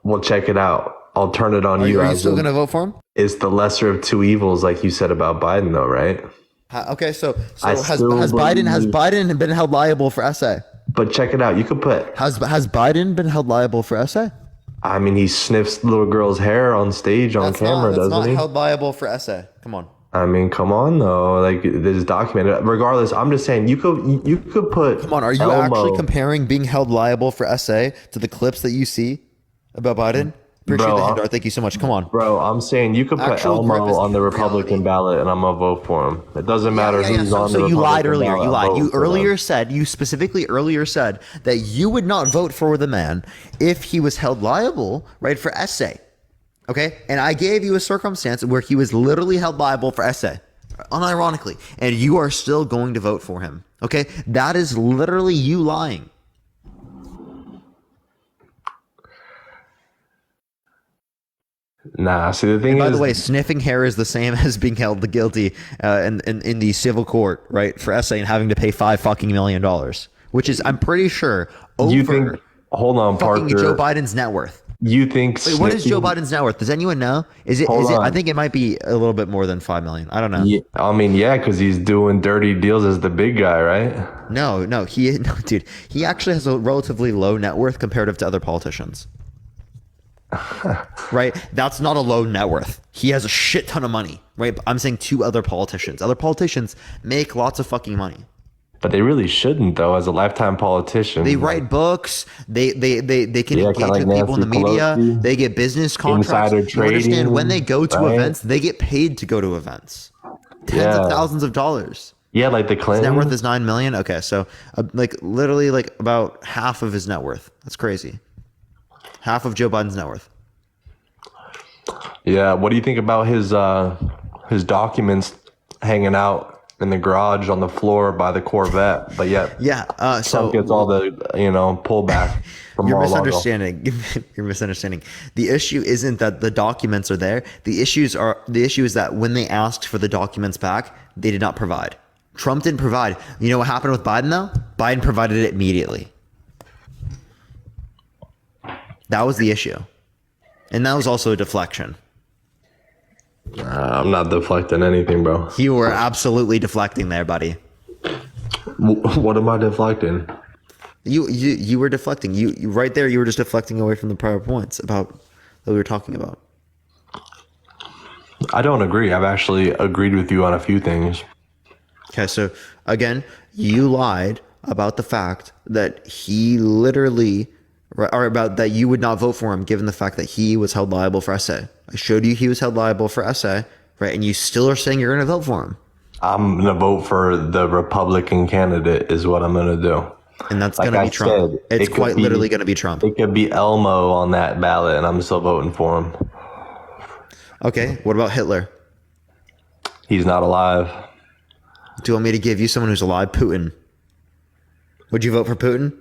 Well, check it out. I'll turn it on you. Are you still going to vote for him? It's the lesser of two evils, like you said about Biden, though, right? Okay, so has Biden been held liable for essay? But check it out. You could put has Biden been held liable for essay? I mean, he sniffs little girl's hair on stage on camera, doesn't he? That's not held liable for essay. Come on. I mean, come on though. Like, this is documented. Regardless, I'm just saying you could put. Come on, are you actually comparing being held liable for essay to the clips that you see about Biden? Appreciate the handout. Thank you so much. Come on, bro. I'm saying you could put Elmo on the Republican ballot, and I'm gonna vote for him. It doesn't matter who's on the Republican ballot. So you lied earlier. You lied. You specifically earlier said that you would not vote for the man if he was held liable, right, for essay. Okay, and I gave you a circumstance where he was literally held liable for essay, unironically, and you are still going to vote for him. Okay, that is literally you lying. Nah, see the thing and by is, the way, sniffing hair is the same as being held guilty in the civil court, right, for essay and having to pay $5 million, which is, I'm pretty sure, over. Hold on, fucking Parker. Joe Biden's net worth. You think? Wait, what is Joe Biden's net worth? Does anyone know? Is it? I think it might be a little bit more than $5 million. I don't know. Yeah, I mean, yeah, because he's doing dirty deals as the big guy, right? No, dude. He actually has a relatively low net worth comparative to other politicians. Right? That's not a low net worth. He has a shit ton of money, right? I'm saying to other politicians. Other politicians make lots of fucking money. But they really shouldn't, though. As a lifetime politician, they write books. They can engage with people in the media. They get business contracts. Insider trading. You understand, when they go to events, they get paid to go to events. Tens of thousands of dollars. Yeah, like the Clinton. His net worth is $9 million. Okay, so literally about half of his net worth. That's crazy. Half of Joe Biden's net worth. Yeah. What do you think about his documents hanging out in the garage on the floor by the Corvette, but yet Trump gets all the pullback from You're misunderstanding. You're misunderstanding. The issue isn't that the documents are there. The issue is that when they asked for the documents back, they did not provide. Trump didn't provide. You know what happened with Biden though? Biden provided it immediately. That was the issue. And that was also a deflection. I'm not deflecting anything, bro. You were absolutely deflecting there, buddy. What am I deflecting? You were deflecting. You right there. You were just deflecting away from the prior points about that we were talking about. I don't agree. I've actually agreed with you on a few things. Okay, so again, you lied about the fact that he literally, or about that you would not vote for him given the fact that he was held liable for essay. I showed you he was held liable for essay, right? And you still are saying you're going to vote for him. I'm going to vote for the Republican candidate is what I'm going to do. And that's going to be Trump. It's quite literally going to be Trump. It could be Elmo on that ballot, and I'm still voting for him. Okay, what about Hitler? He's not alive. Do you want me to give you someone who's alive? Putin. Would you vote for Putin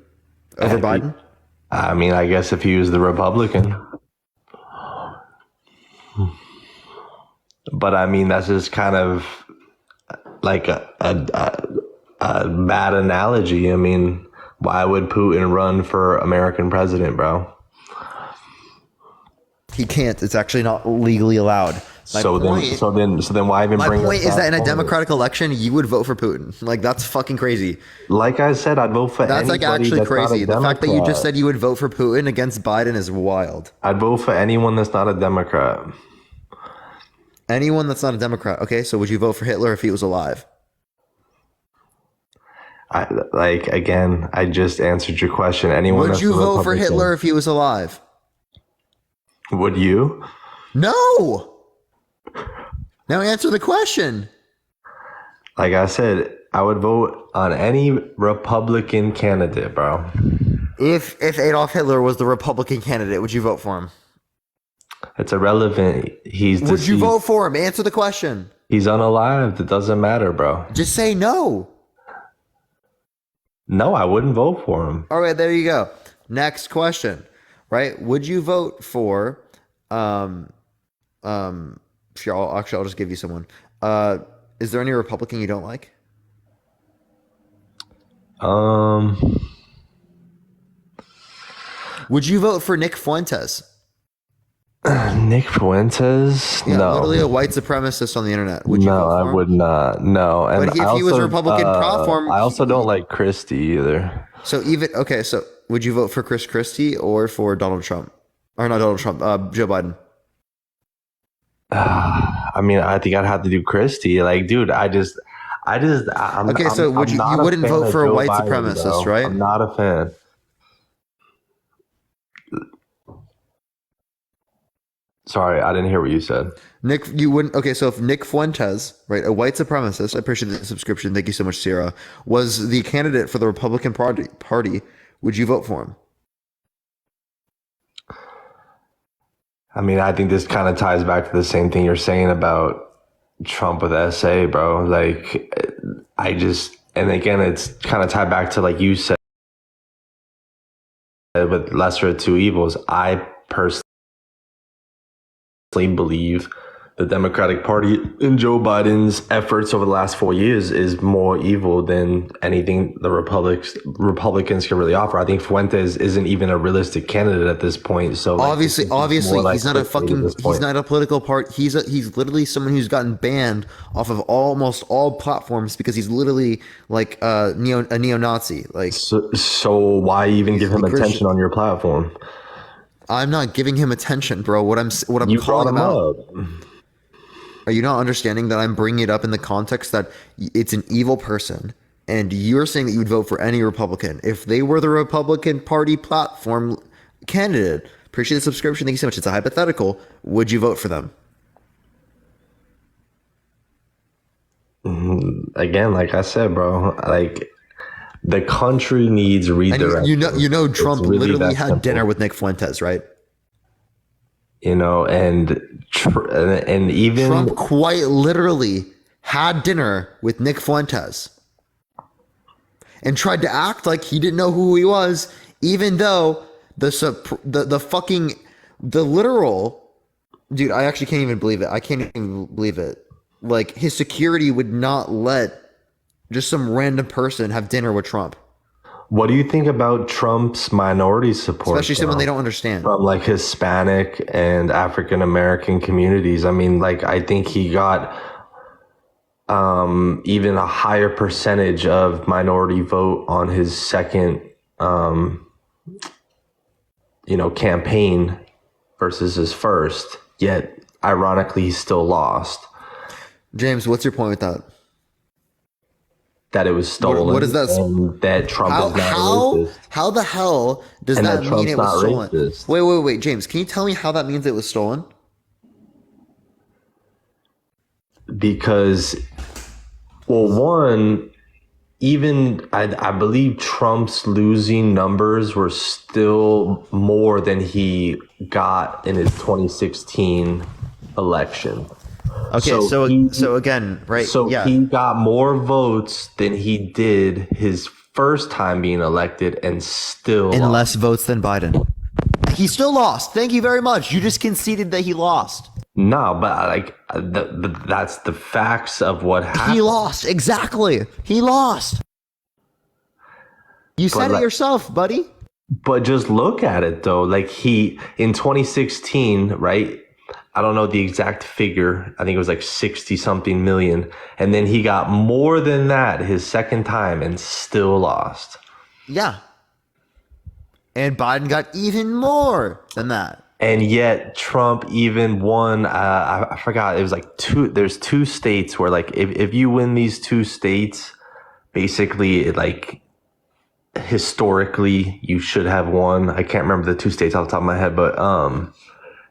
over Biden? I mean, I guess if he was the Republican. But I mean, that's just kind of like a bad analogy. I mean, why would Putin run for American president, bro? He can't. It's actually not legally allowed. So then why even bring my up point is that in a point? Democratic election, you would vote for Putin. Like, that's fucking crazy. Like I said, I'd vote for that's anybody like actually that's crazy. not a The fact that you Democrat. just said you would vote for Putin against Biden is wild. I'd vote for anyone that's not a Democrat. Anyone that's not a Democrat. Okay, so would you vote for Hitler if he was alive? I just answered your question. Anyone. Would you vote for Hitler if he was alive? Would you? No. Now answer the question. Like I said, I would vote on any Republican candidate, bro. If Adolf Hitler was the Republican candidate, would you vote for him? It's irrelevant. He's Would you deceased. vote for him? Answer the question. He's unalived. It doesn't matter, bro. Just say no. No, I wouldn't vote for him. All right, there you go. Next question. Right? Would you vote for sure, I'll just give you someone. Is there any Republican you don't like? Would you vote for Nick Fuentes? Nick Fuentes? Yeah, no. literally a white supremacist on the internet. Would you No, vote for I him? would not. No. And But if he was a Republican platform, I also don't like Christie either. So would you vote for Chris Christie or for Donald Trump? Or not Donald Trump, Joe Biden? I mean, I think I'd have to do Christie. Like, dude, I'm Okay, so I'm you not a wouldn't fan vote of for a Joe white Biden, supremacist, bro. right? I'm not a fan. Sorry, I didn't hear what you said. Nick, you wouldn't. Okay, so if Nick Fuentes, right, a white supremacist, I appreciate the subscription. Thank you so much, Sierra, was the candidate for the Republican Party, would you vote for him? I mean, I think this kind of ties back to the same thing you're saying about Trump with SA, bro. Like, and again, it's kind of tied back to, like you said, with lesser of two evils. I personally believe the Democratic Party and Joe Biden's efforts over the last 4 years is more evil than anything the Republicans can really offer. I think Fuentes isn't even a realistic candidate at this point. So obviously, he's not a political part. He's literally someone who's gotten banned off of almost all platforms because he's literally like a neo-Nazi. Like, so why even give him attention on your platform? I'm not giving him attention, bro. What I'm You calling brought him out. up. Are you not understanding that I'm bringing it up in the context that it's an evil person, and you're saying that you would vote for any Republican if they were the Republican Party platform candidate? Appreciate the subscription. Thank you so much. It's a hypothetical. Would you vote for them? Again, like I said, bro, like the country needs redirection. And you know, Trump It's really literally that had simple. dinner with Nick Fuentes, right? You know, and even Trump quite literally had dinner with Nick Fuentes and tried to act like he didn't know who he was, even though the literal dude, I actually can't even believe it. I can't even believe it. Like, his security would not let just some random person have dinner with Trump. What do you think about Trump's minority support? Especially someone they don't understand. From like Hispanic and African American communities. I mean, like, I think he got even a higher percentage of minority vote on his second, campaign versus his first. Yet, ironically, he still lost. James, what's your point with that? That it was stolen. What is that? And that Trump is not racist. How the hell does And that that mean it was Trump's not stolen? racist. Wait, James, can you tell me how that means it was stolen? Because, well, one, even I believe Trump's losing numbers were still more than he got in his 2016 election. Okay, so again, right? So yeah. he got more votes than he did his first time being elected, and still in lost. less votes than Biden. He still lost. Thank you very much. You just conceded that he lost. No, but like that's the facts of what happened. He lost. Exactly. He lost. You said it yourself, buddy. But just look at it though. Like, he in 2016, right? I don't know the exact figure. I think it was like 60 something million. And then he got more than that his second time and still lost. Yeah. And Biden got even more than that. And yet Trump even won, I forgot, it was like there's two states where, like, if you win these two states, basically, like, historically you should have won. I can't remember the two states off the top of my head, but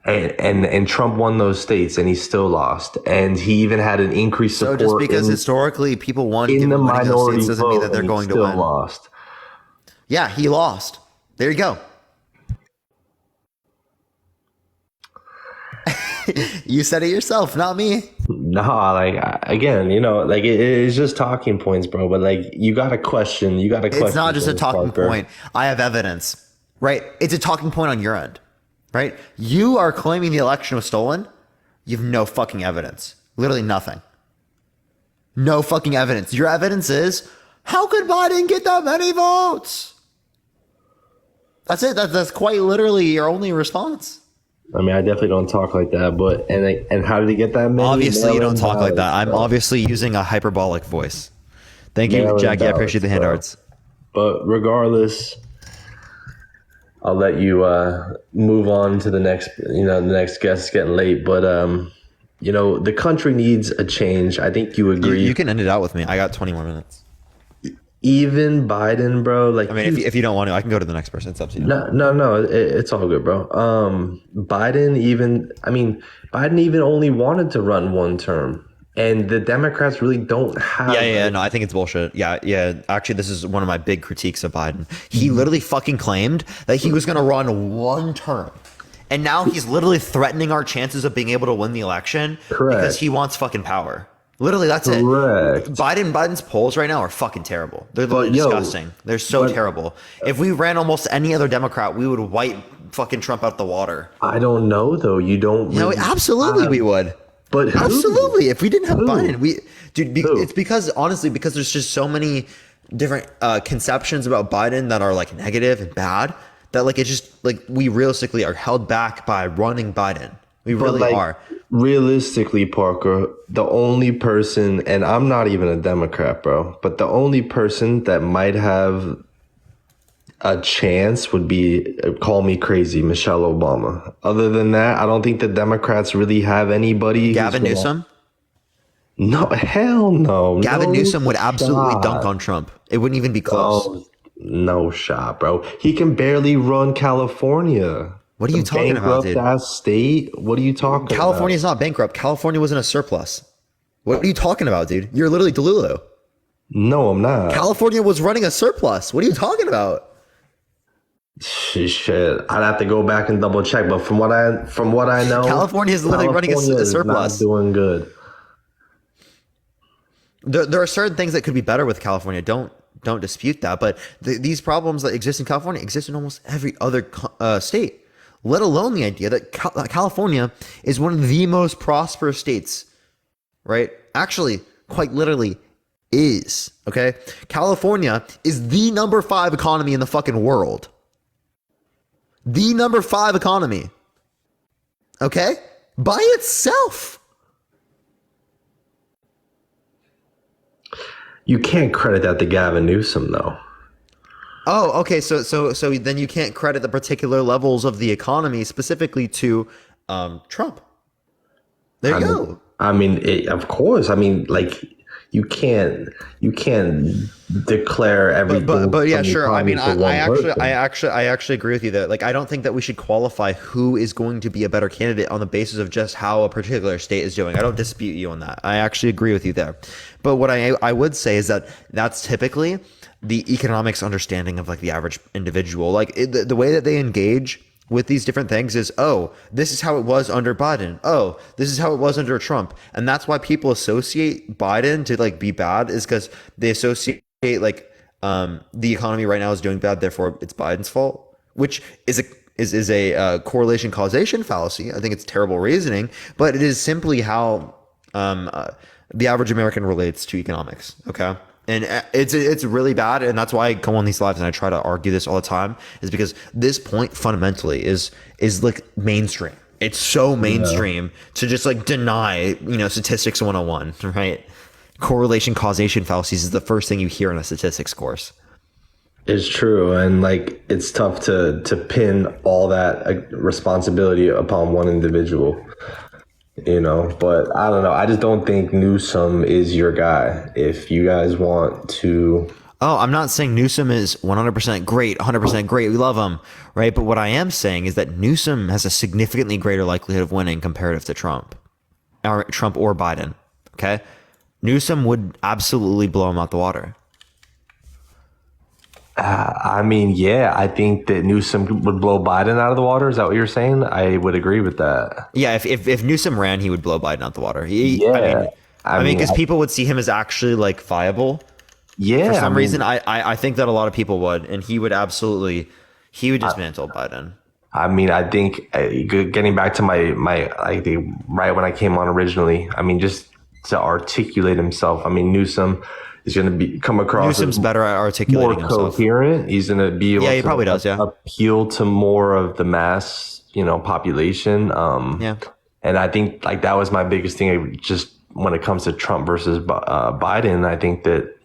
and Trump won those states and he still lost, and he even had an increased support. So just because historically people won in the winning those minority states doesn't mean that vote, they're and he going to still win. lost. Yeah, he lost. There you go. You said it yourself, not me. No, like again, you know, like it's just talking points, bro. But like you got to question. It's not just a things, talking Parker. point. I have evidence, right? It's a talking point on your end, right? You are claiming the election was stolen. You have no fucking evidence. Literally nothing. No fucking evidence. Your evidence is, how could Biden get that many votes? That's it. That's quite literally your only response. I mean, I definitely don't talk like that, but and how did he get that many? Obviously, you don't talk like that. I'm bro. obviously using a hyperbolic voice. Thank you, Mail-in Jackie. I ballots, appreciate the hand bro. arts. But regardless, I'll let you move on to the next. You know, the next guest is getting late, but you know, the country needs a change. I think you agree. You can end it out with me. I got 20 more minutes. Even Biden, bro. Like, I mean, if you don't want to, I can go to the next person. It's up to you. No. It's all good, bro. Biden even only wanted to run one term, and the Democrats really don't have. Yeah. No, I think it's bullshit. Yeah. Actually, this is one of my big critiques of Biden. He literally fucking claimed that he was going to run one term. And now he's literally threatening our chances of being able to win the election. Correct. Because he wants fucking power. Literally, that's Correct. it. Biden's polls right now are fucking terrible. They're literally disgusting. They're so terrible. If we ran almost any other Democrat, we would wipe fucking Trump out the water. I don't know though. You don't. No, absolutely we would. But who? Absolutely, if we didn't have Biden, it's because honestly, because there's just so many different conceptions about Biden that are like negative and bad that like it's just like we realistically are held back by running Biden. We really are. Realistically, Parker, the only person, and I'm not even a Democrat, bro, but the only person that might have a chance would be, call me crazy, Michelle Obama. Other than that, I don't think the Democrats really have anybody. Gavin Newsom? No, hell no. Gavin no Newsom would absolutely shot. dunk on Trump. It wouldn't even be close. Oh, no shot, bro. He can barely run California. What are you talking about, dude? That state? What are you talking about? California's not bankrupt. California was in a surplus. What are you talking about, dude? You're literally Delulu. No, I'm not. California was running a surplus. What are you talking about? Shit, I'd have to go back and double check. But from what I know, California is literally running a surplus. Not doing good. There are certain things that could be better with California. Don't dispute that. But these problems that exist in California exist in almost every other state. Let alone the idea that California is one of the most prosperous states, right? Actually, quite literally is, okay? California is the number 5 economy in the fucking world. The number 5 economy, okay? By itself. You can't credit that to Gavin Newsom, though. Oh, okay. So then you can't credit the particular levels of the economy specifically to Trump. There you go. I mean, of course. I mean, like you can't declare everything. But yeah, sure. I mean, I actually. actually agree with you that like I don't think that we should qualify who is going to be a better candidate on the basis of just how a particular state is doing. I don't dispute you on that. I actually agree with you there. But what I would say is that that's typically the economics understanding of like the average individual. Like the way that they engage with these different things is, oh, this is how it was under Biden. Oh, this is how it was under Trump. And that's why people associate Biden to like be bad, is because they associate like the economy right now is doing bad, therefore it's Biden's fault, which is a correlation causation fallacy. I think it's terrible reasoning, but it is simply how the average American relates to economics. Okay. And it's really bad, and that's why I come on these lives and I try to argue this all the time, is because this point fundamentally is like mainstream. It's so mainstream to just like deny, statistics 101, right? Correlation causation fallacies is the first thing you hear in a statistics course. It's true, and like it's tough to pin all that responsibility upon one individual. But I don't know. I just don't think Newsom is your guy. If you guys want to, Oh, I'm not saying Newsom is 100% great, 100% great. We love him, right? But what I am saying is that Newsom has a significantly greater likelihood of winning comparative to Trump or Biden. Okay, Newsom would absolutely blow him out the water. I mean, yeah, I think that Newsom would blow Biden out of the water. Is that what you're saying? I would agree with that. Yeah, if Newsom ran, he would blow Biden out the water. Yeah, I mean, because people would see him as actually like viable. Yeah, for some reason, I think that a lot of people would, and he would dismantle Biden. I mean, I think getting back to my right when I came on originally, I mean, just to articulate himself. I mean, Newsom is going to come across Newsom's better at articulating more himself. Coherent. He's going to be able he to probably does, appeal to more of the mass, population. And I think like that was my biggest thing. Just when it comes to Trump versus Biden, I think that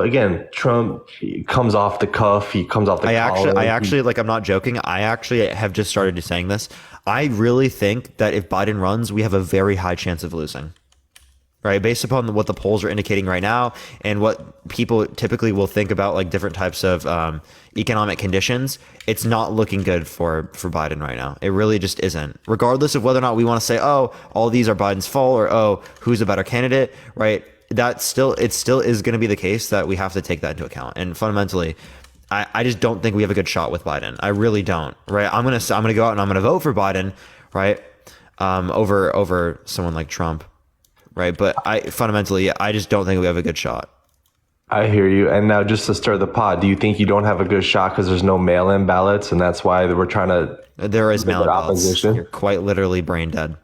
again, Trump comes off the cuff. He comes off the. I actually, like, I'm not joking. I actually have just started saying this. I really think that if Biden runs, we have a very high chance of losing. Right, based upon what the polls are indicating right now, and what people typically will think about, like different types of economic conditions, it's not looking good for Biden right now. It really just isn't. Regardless of whether or not we want to say, oh, all these are Biden's fault, or oh, who's a better candidate, right? It still is going to be the case that we have to take that into account. And fundamentally, I just don't think we have a good shot with Biden. I really don't. Right? I'm gonna go out and I'm gonna vote for Biden, right? Over someone like Trump. Right, but I just don't think we have a good shot. I hear you. And now, just to stir the pot, do you think you don't have a good shot because there's no mail-in ballots, and that's why we're trying to? There is mail-in ballots. You're quite literally brain dead.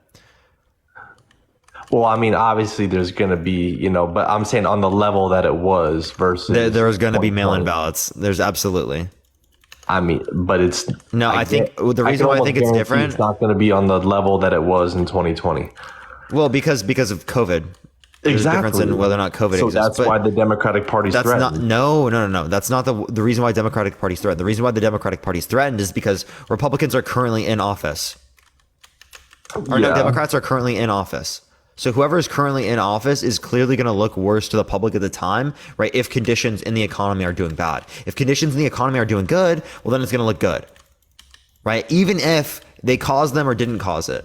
Well, I mean, obviously there's going to be, but I'm saying on the level that it was versus. There is going to be mail-in ballots. There's absolutely. I mean, but it's no. I think the reason why I think it's different. It's not going to be on the level that it was in 2020. Well, because of COVID. There's a difference in whether or not COVID exists. So that's why the Democratic Party's threatened. No. That's not the reason why Democratic Party's threatened. The reason why the Democratic Party's threatened is because Republicans are currently in office. No, Democrats are currently in office. So whoever is currently in office is clearly going to look worse to the public at the time, right? If conditions in the economy are doing bad. If conditions in the economy are doing good, well, then it's going to look good, right? Even if they caused them or didn't cause it.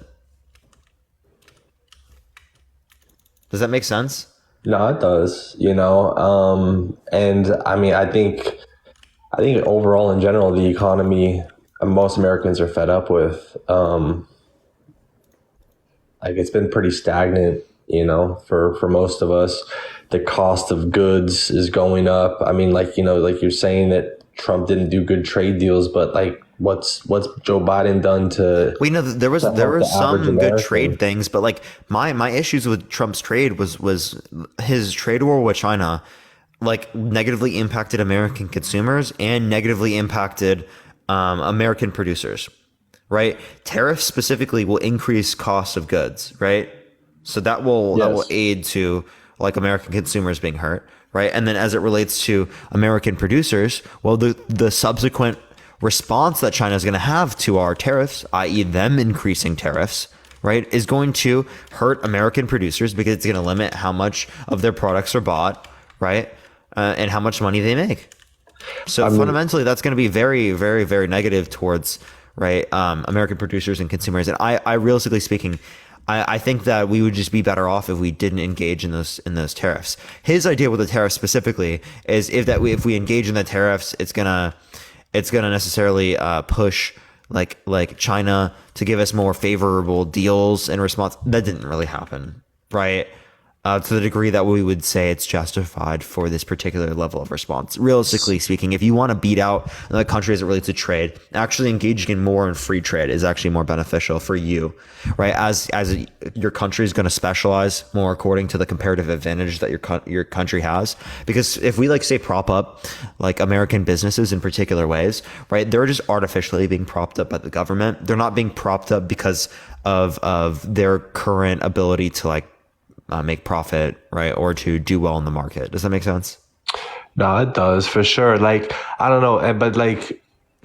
Does that make sense? No, it does, and I mean, I think overall in general, the economy, most Americans are fed up with, like it's been pretty stagnant, for most of us. The cost of goods is going up. I mean, like you're saying that Trump didn't do good trade deals, but like, what's Joe Biden done to? We know that there was some good trade things, but like my issues with Trump's trade was his trade war with China, like negatively impacted American consumers and negatively impacted American producers, right? Tariffs specifically will increase costs of goods, right? So that will aid to like American consumers being hurt, right? And then as it relates to American producers, well, the subsequent response that China is going to have to our tariffs, i.e. them increasing tariffs, right, is going to hurt American producers because it's going to limit how much of their products are bought, right, and how much money they make. So fundamentally, that's going to be very, very, very negative towards, right, American producers and consumers. And I realistically speaking, I think that we would just be better off if we didn't engage in those tariffs. His idea with the tariffs specifically is if we engage in the tariffs, it's gonna necessarily push like China to give us more favorable deals in response. That didn't really happen, right? To the degree that we would say it's justified for this particular level of response. Realistically speaking, if you want to beat out another country as it relates to trade, actually engaging in more in free trade is actually more beneficial for you, right? As your country is going to specialize more according to the comparative advantage that your country has. Because if we say prop up like American businesses in particular ways, right? They're just artificially being propped up by the government. They're not being propped up because of their current ability to make profit, right, or to do well in the market. Does that make sense? No, it does for sure. I don't know, but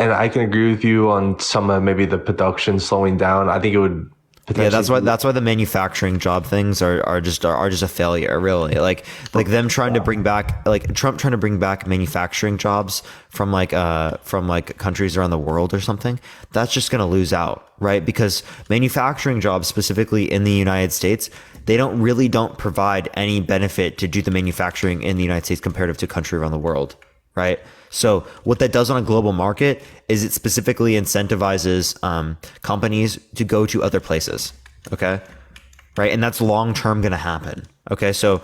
and I can agree with you on some of maybe the production slowing down. I think it would Yeah, that's why potentially. the manufacturing job things are just a failure, really. Like them trying to bring back, like Trump trying to bring back manufacturing jobs from like countries around the world or something. That's just going to lose out, right? Because manufacturing jobs specifically in the United States, they don't provide any benefit to do the manufacturing in the United States comparative to country around the world, right? So what that does on a global market is it specifically incentivizes companies to go to other places. Okay, right, and that's long term going to happen. Okay, so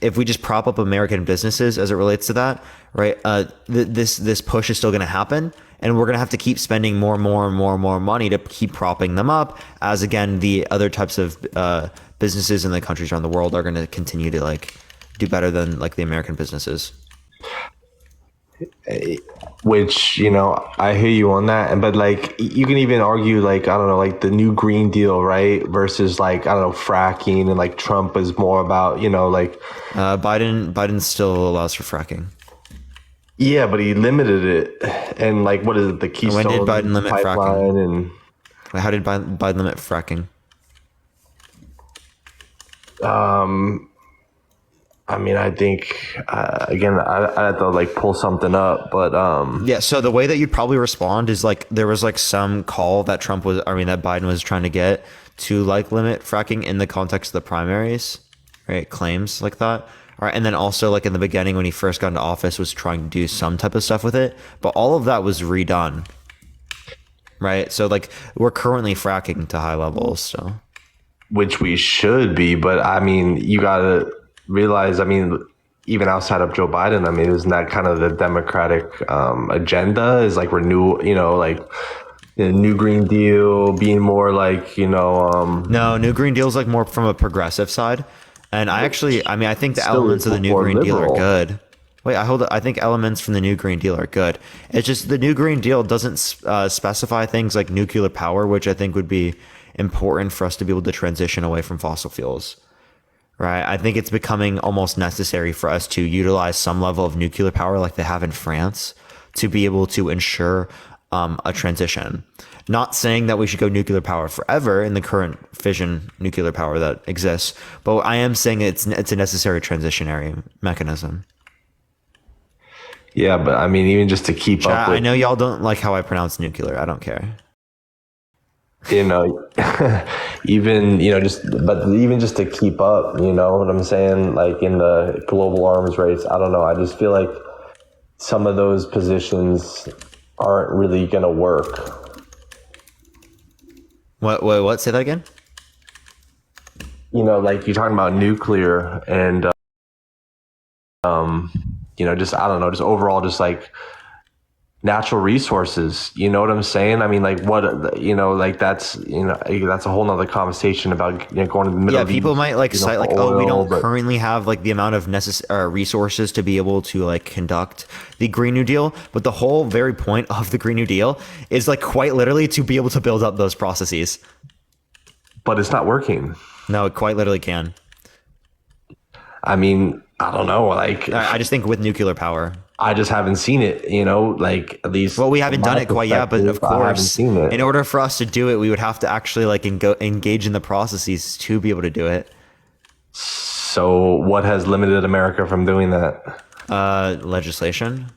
if we just prop up American businesses as it relates to that, right, this push is still going to happen, and we're going to have to keep spending more money to keep propping them up. As again, the other types of businesses in the countries around the world are going to continue to like do better than like the American businesses. Which, I hear you on that, but like you can even argue like, I don't know, like the new Green Deal, right, versus like, I don't know, fracking, and like Trump is more about, like Biden still allows for fracking. Yeah, but he limited it, and like, what is it, the Keystone When did Biden limit pipeline? fracking? And how did Biden limit fracking? I mean, I think again, I have to like pull something up, but yeah. So the way that you'd probably respond is like there was like some call that that Biden was trying to get to like limit fracking in the context of the primaries, right? Claims like that. All right, and then also like in the beginning when he first got into office was trying to do some type of stuff with it, but all of that was redone, right? So like we're currently fracking to high levels, so which we should be, but I mean, you gotta realize, I mean, even outside of Joe Biden, I mean, isn't that kind of the Democratic agenda? Is like renew, like the new Green Deal being more like, no, new Green Deal is like more from a progressive side. And I think the elements of the new Green Deal are good. Wait, I think elements from the new Green Deal are good. It's just the new Green Deal doesn't specify things like nuclear power, which I think would be important for us to be able to transition away from fossil fuels. Right? I think it's becoming almost necessary for us to utilize some level of nuclear power like they have in France to be able to ensure a transition. Not saying that we should go nuclear power forever in the current fission nuclear power that exists, but I am saying it's a necessary transitionary mechanism. Yeah, but I mean, even just to keep up with, I know y'all don't like how I pronounce nuclear. I don't care. even just to keep up, you know what I'm saying, like in the global arms race, I don't know, I just feel like some of those positions aren't really gonna work. What say that again? Like you're talking about nuclear and just, I don't know, just overall, just like natural resources, you know what I'm saying? I mean, like like that's a whole nother conversation about going to the Middle East. Yeah, people might like cite like, oh, we don't but currently have like the amount of necessary resources to be able to like conduct the Green New Deal. But the whole very point of the Green New Deal is like quite literally to be able to build up those processes. But it's not working. No, it quite literally can. I mean, I don't know. Like, I just think with nuclear power, I just haven't seen it, like at least. Well, we haven't done it quite yet, but of course, in order for us to do it, we would have to actually like engage in the processes to be able to do it. So what has limited America from doing that? Legislation.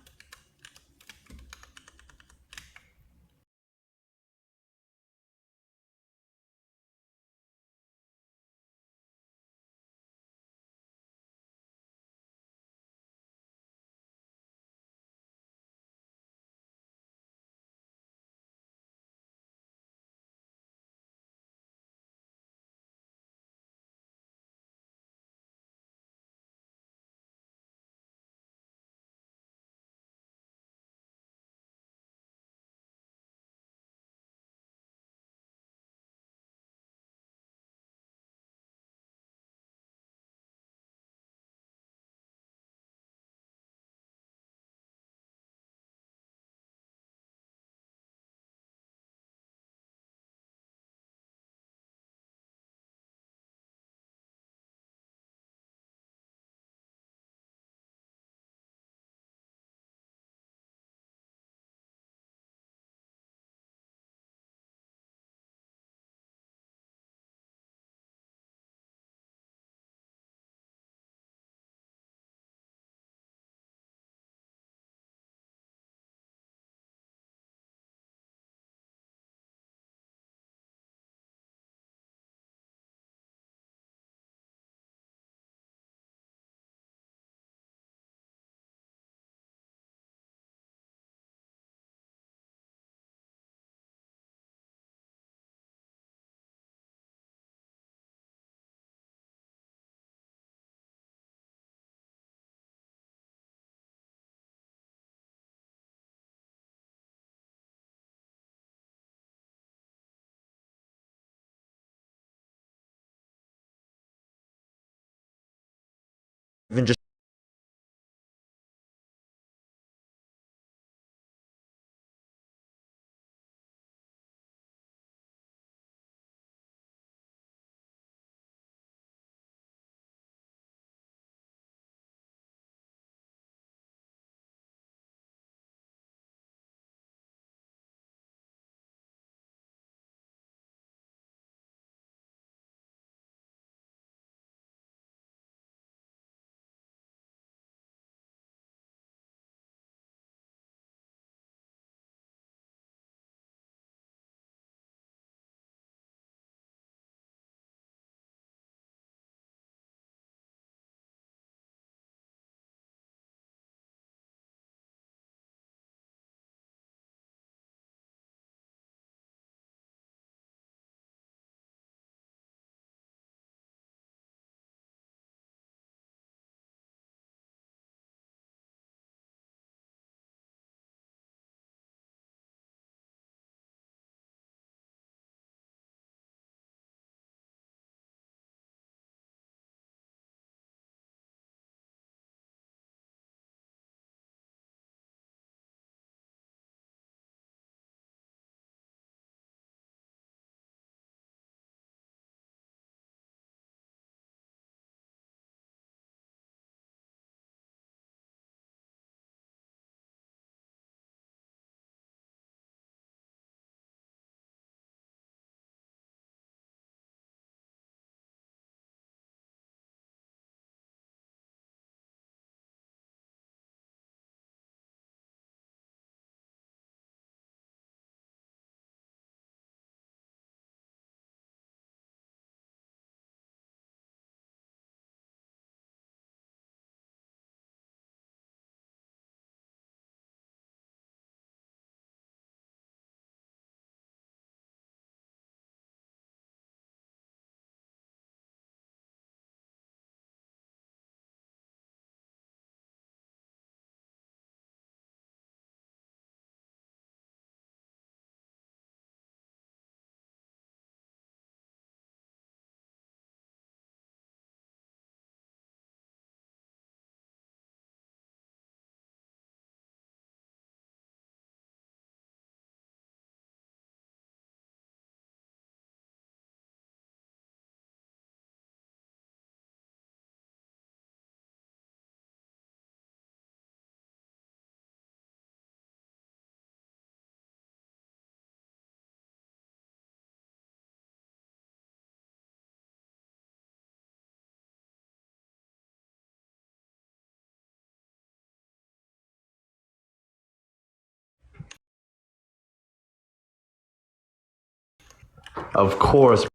Of course,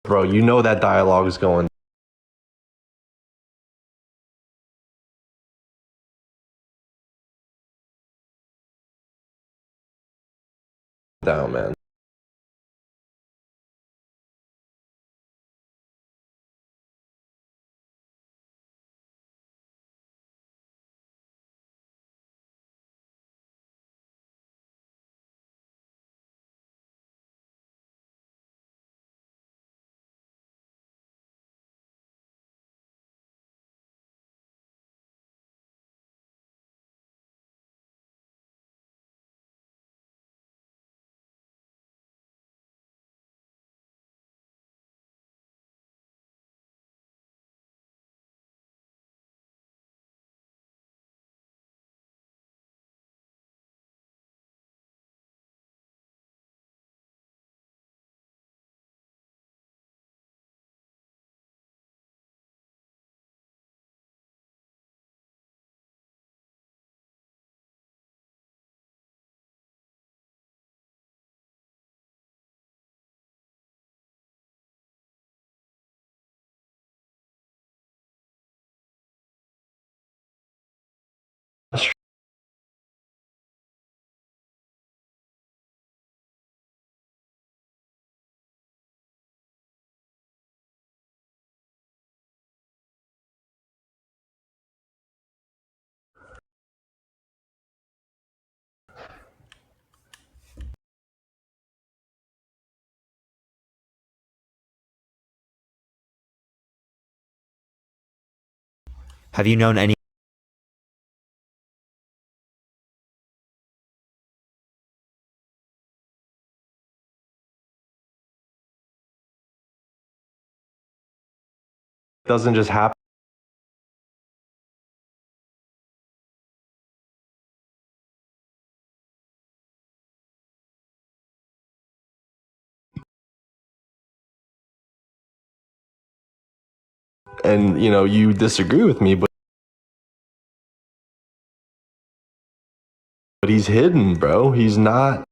bro, you know that dialogue is going down, man. Have you known any? Doesn't just happen. And you know, you disagree with me, but he's hidden, bro. He's not